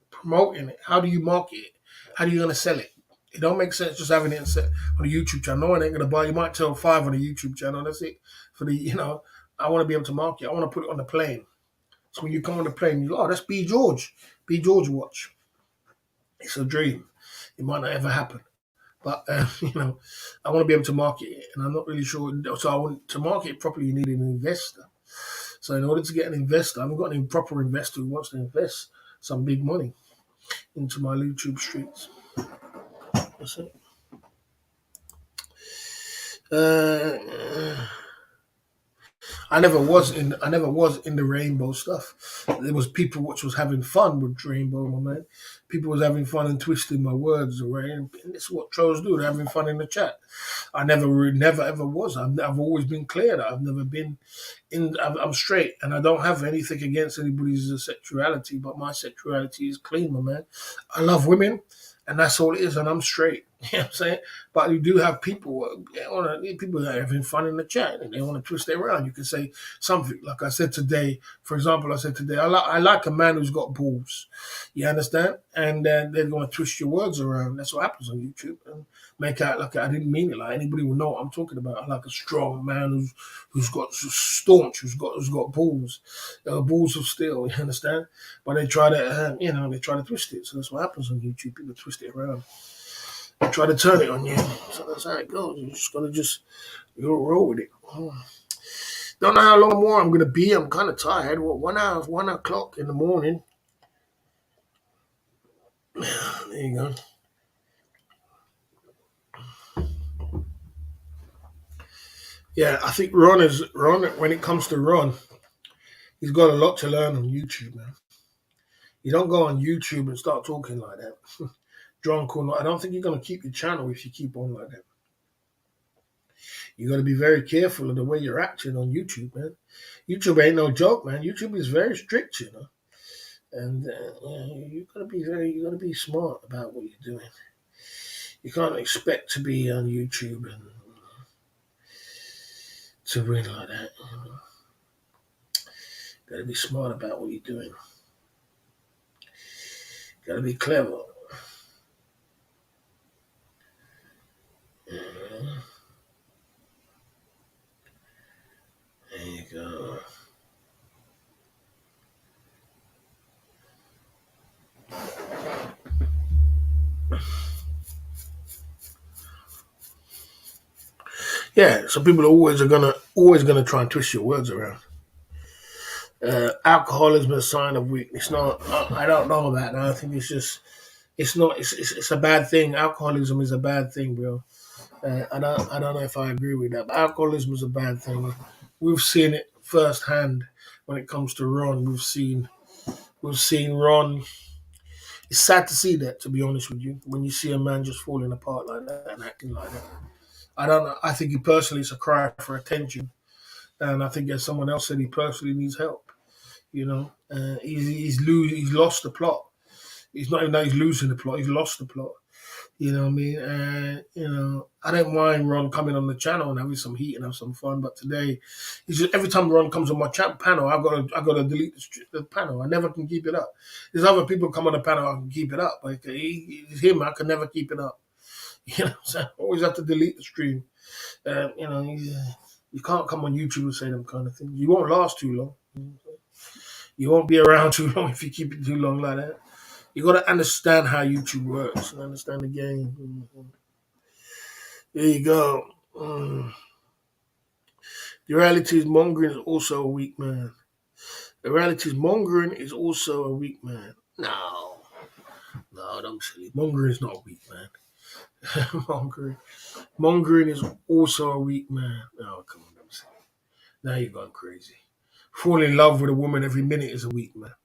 promoting it. How do you market it? How are you going to sell it? It don't make sense just having it set on a YouTube channel. No one ain't going to buy. You might tell five on a YouTube channel. That's it for the. I want to be able to market. I want to put it on the plane. So when you come on the plane, you go, oh, that's B George. B George watch. It's a dream. It might not ever happen. But I want to be able to market it, and I'm not really sure. So I want to market it properly. You need an investor. So in order to get an investor, I haven't got any proper investor who wants to invest some big money into my YouTube streets. That's it. Uh, I never was in the rainbow stuff. There was people which was having fun with rainbow, my man. People was having fun and twisting my words around. And this is what trolls do. They're having fun in the chat. I never ever was. I've always been clear that I've never been I'm straight, and I don't have anything against anybody's sexuality, but my sexuality is clean, my man. I love women, and that's all it is, and I'm straight. You know what I'm saying? But you do have people, people that are having fun in the chat, and they want to twist it around. You can say something like I said today. For example, I said today, I like a man who's got balls. You understand? And they're going to twist your words around. That's what happens on YouTube, and make out like I didn't mean it. Like anybody will know what I'm talking about. I like a strong man who's got staunch, who's got balls of steel. You understand? But they try to, they try to twist it. So that's what happens on YouTube. People twist it around. They try to turn it on you. So that's how it goes. You just gotta you roll with it. Don't know how long more I'm gonna be. I'm kind of tired. Well, 1 hour, 1 o'clock in the morning. There you go. Yeah, I think Ron. When it comes to Ron, he's got a lot to learn on YouTube, man. You don't go on YouTube and start talking like that, drunk or not. I don't think you're gonna keep your channel if you keep on like that. You got to be very careful of the way you're acting on YouTube, man. YouTube ain't no joke, man. YouTube is very strict, and you gotta be smart about what you're doing. You can't expect to be on YouTube and to win like that. Got to be smart about what you're doing. Got to be clever. Yeah. There you go. Yeah, so people always gonna try and twist your words around. Alcoholism is a sign of weakness. No, I don't know about that. I think it's just it's not it's a bad thing. Alcoholism is a bad thing, bro. I don't know if I agree with that. But alcoholism is a bad thing. We've seen it firsthand when it comes to Ron. We've seen Ron. It's sad to see that, to be honest with you, when you see a man just falling apart like that and acting like that. I don't know. I think he personally is a cry for attention, and I think as someone else said, he personally needs help. He's lost the plot. He's not even that he's losing the plot. He's lost the plot. You know what I mean? And I don't mind Ron coming on the channel and having some heat and have some fun. But today, it's just every time Ron comes on my panel, I gotta delete the panel. I never can keep it up. There's other people come on the panel, I can keep it up. But it's him, I can never keep it up. So I always have to delete the stream. You can't come on YouTube and say them kind of things. You won't last too long. You won't be around too long if you keep it too long like that. You got to understand how YouTube works and understand the game. There you go. The reality is mongering is also a weak man. The reality is mongering is also a weak man. No, don't be silly. Mongering is not a weak man. Mongering is also a weak man. Oh, come on, don't be silly. Now you're going crazy. Falling in love with a woman every minute is a weak man.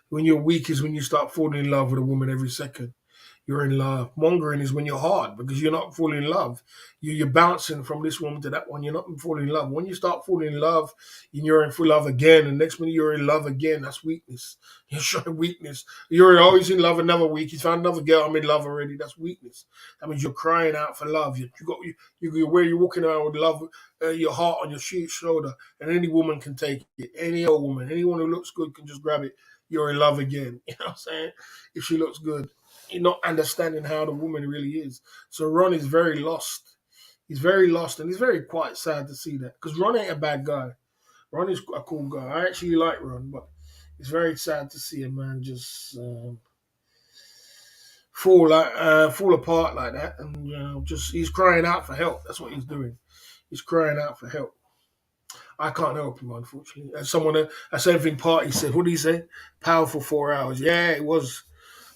When you're weak is when you start falling in love with a woman every second. You're in love. Mongering is when you're hard because you're not falling in love. You're bouncing from this woman to that one. You're not falling in love. When you start falling in love and you're in full love again, and next minute you're in love again, that's weakness. You're showing weakness. You're always in love another week. You found another girl, I'm in love already. That's weakness. That means you're crying out for love. You're walking around with love, your heart on your shoulder, and any woman can take it. Any old woman, anyone who looks good can just grab it. You're in love again. You know what I'm saying? If she looks good. You're not understanding how the woman really is. So Ron is very lost. He's very lost, and he's very quite sad to see that because Ron ain't a bad guy. Ron is a cool guy. I actually like Ron, but it's very sad to see a man just fall apart like that, and just he's crying out for help. That's what he's doing. He's crying out for help. I can't help him, unfortunately. As someone, a same thing party said, what did he say? Powerful 4 hours. Yeah, it was.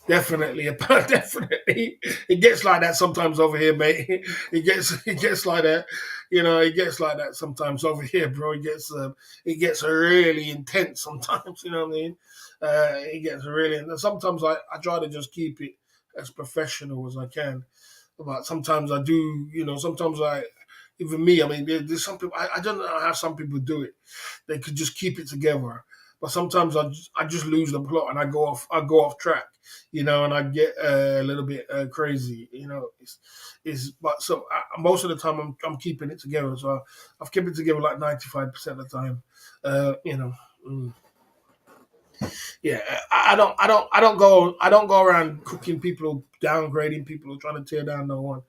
Definitely, definitely. It gets like that sometimes over here, mate. It gets like that. It gets like that sometimes over here, bro. It gets really intense sometimes. You know what I mean? It gets really. And sometimes I try to just keep it as professional as I can. But sometimes I do. Sometimes even me. I mean, there's some people. I don't know how some people do it. They could just keep it together. But sometimes I just lose the plot and I go off track, and I get a little bit crazy. Is but so most of the time I'm keeping it together. So I've kept it together like 95% of the time. You know. Mm. Yeah, I don't go around cooking people or downgrading people or trying to tear down no one.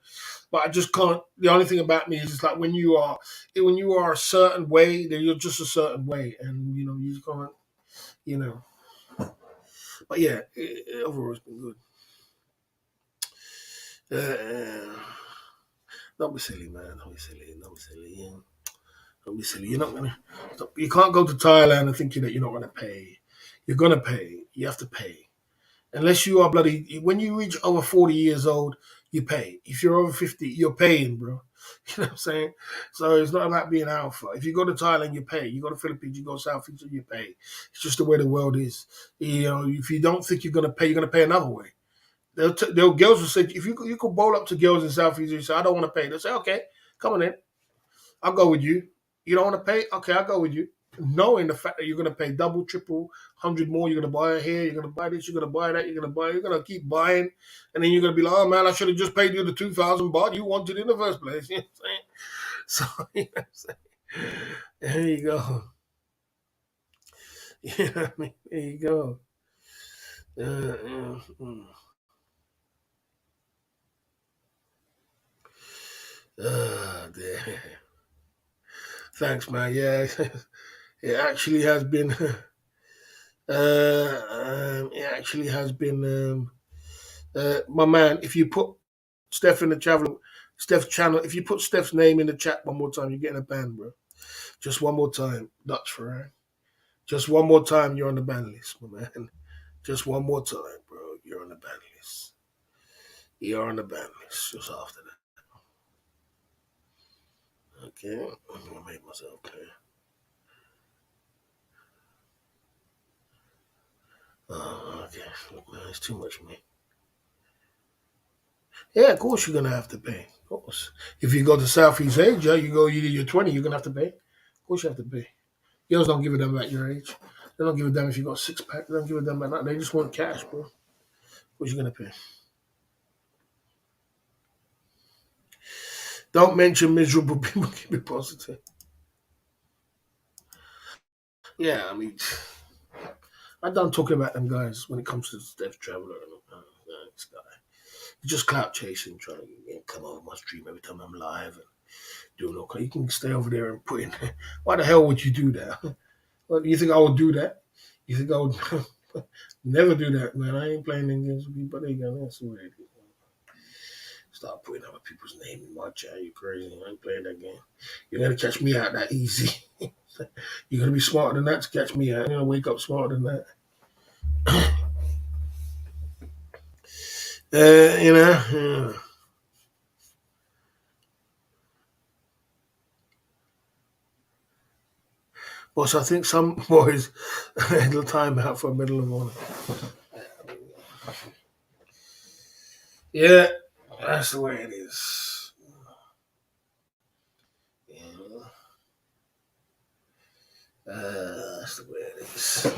But I just can't. The only thing about me is just like when you are a certain way, then you're just a certain way, and you just can't. You know. But yeah, overall it's been good. Don't be silly, man. Don't be silly. Don't be silly. Yeah. Don't be silly. You're not gonna. You can't go to Thailand and thinking that you're not gonna pay. You're gonna pay. You have to pay. Unless you are bloody. When you reach over 40 years old, you pay. If you're over 50, you're paying, bro. You know what I'm saying? So it's not about being alpha. If you go to Thailand, you pay. You go to Philippines, you go South East, you pay. It's just the way the world is. If you don't think you're gonna pay another way. They'll girls will say if you could bowl up to girls in Southeast and say I don't want to pay. They'll say okay, come on in, I'll go with you. You don't want to pay? Okay, I'll go with you. Knowing the fact that you're gonna pay double, triple, 100 more, you're gonna buy it here, you're gonna buy this, you're gonna buy that, you're gonna keep buying, and then you're gonna be like, oh man, I should have just paid you the 2,000 baht you wanted in the first place. You know what I'm saying? So you know what I'm saying? There you go. You know what I mean? There you go. Mm. There. Thanks, man. Yeah, it actually has been. It actually has been. My man, if you put Steph in the travel, Steph channel, if you put Steph's name in the chat one more time, you're getting a ban, bro. Just one more time, Dutch Ferrari. Just one more time, you're on the ban list, my man. Just one more time, bro. You're on the ban list. You're on the ban list. Just after that, okay. I'm gonna make myself clear. Oh, okay. Look, man, it's too much for me. Yeah, of course you're gonna have to pay. Of course. If you go to Southeast Asia, you're 20, you're gonna have to pay. Of course you have to pay. Girls don't give a damn about your age. They don't give a damn if you got a six pack. They don't give a damn about that. They just want cash, bro. Of course you're gonna pay. Don't mention miserable people. Keep it positive. Yeah, I mean, I'm done talking about them guys when it comes to Steph Traveler and this guy. He's just clout chasing, trying to come over my stream every time I'm live and doing okay. You can stay over there and put in. Why the hell would you do that? Well, you think I would do that? You think I would never do that, man? I ain't playing against people. They got that's the way it is. Stop putting other people's name in my chat. You crazy? I ain't playing that game. You're gonna catch me out that easy. You're gonna be smarter than that to catch me out. You're gonna wake up smarter than that. You know. Boss, I think some boys had a time out for a middle of honor. Yeah, that's the way it is. Yeah, that's the way it is.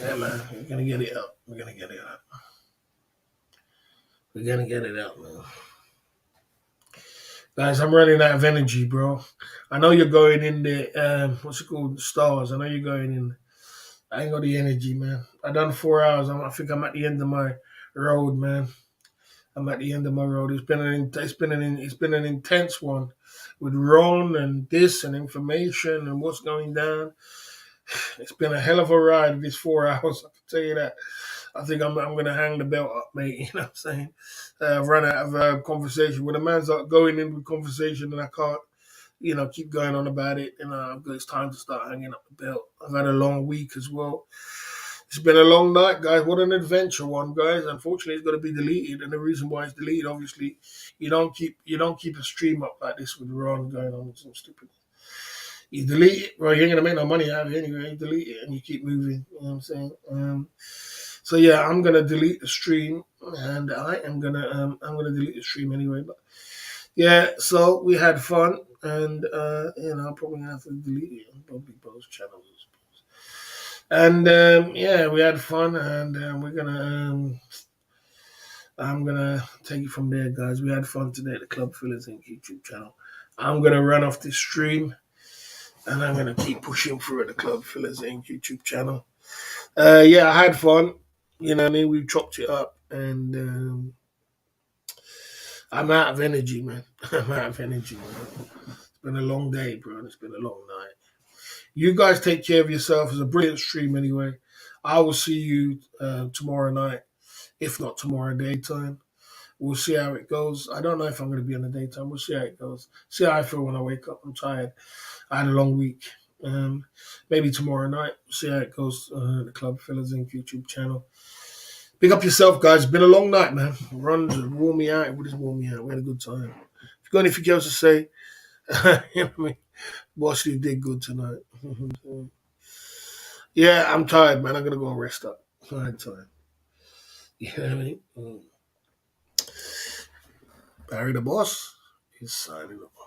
Yeah, man, we're gonna get it up. We're gonna get it up. We're gonna get it up, man. Guys, I'm running out of energy, bro. I know you're going in the what's it called, stars. I know you're going in. I ain't got the energy, man. I done 4 hours. I think I'm at the end of my road, man. I'm at the end of my road. It's been an intense one with Ron and this and information and what's going down. It's been a hell of a ride. This 4 hours, I can tell you that. I think I'm gonna hang the belt up, mate. You know what I'm saying? I've run out of conversation. When a man's like going in with conversation and I can't, keep going on about it, it's time to start hanging up the belt. I've had a long week as well. It's been a long night, guys. What an adventure one, guys. Unfortunately, it's got to be deleted, and the reason why it's deleted, obviously, you don't keep a stream up like this with Ron going on with some stupid. You delete it, well, you ain't gonna make no money out of it anyway. You delete it and you keep moving. You know what I'm saying? So yeah, I'm gonna delete the stream, and I'm gonna delete the stream anyway. But yeah, so we had fun, and I'm probably gonna have to delete it on probably both channels. And yeah, we had fun, and I'm gonna take it from there, guys. We had fun today at the Club Fillers Inc. YouTube channel. I'm gonna run off this stream, and I'm gonna keep pushing through at the Club Fillers Inc. YouTube channel. Yeah, I had fun. You know what I mean? We chopped it up, and I'm out of energy, man. I'm out of energy, man. It's been a long day, bro. It's been a long night. You guys take care of yourself. It's a brilliant stream anyway. I will see you tomorrow night, if not tomorrow daytime. We'll see how it goes. I don't know if I'm going to be on the daytime. We'll see how it goes. See how I feel when I wake up. I'm tired. I had a long week. Maybe tomorrow night. See how it goes. The Club Fillers Inc. YouTube channel. Pick up yourself, guys. It's been a long night, man. Run just wore me out. It just wore me out. We had a good time. If you got anything else to say, you know what I mean? Washley did good tonight. Yeah, I'm tired, man. I'm gonna go and rest up. I had time. You know what I mean? Barry the boss is signing off.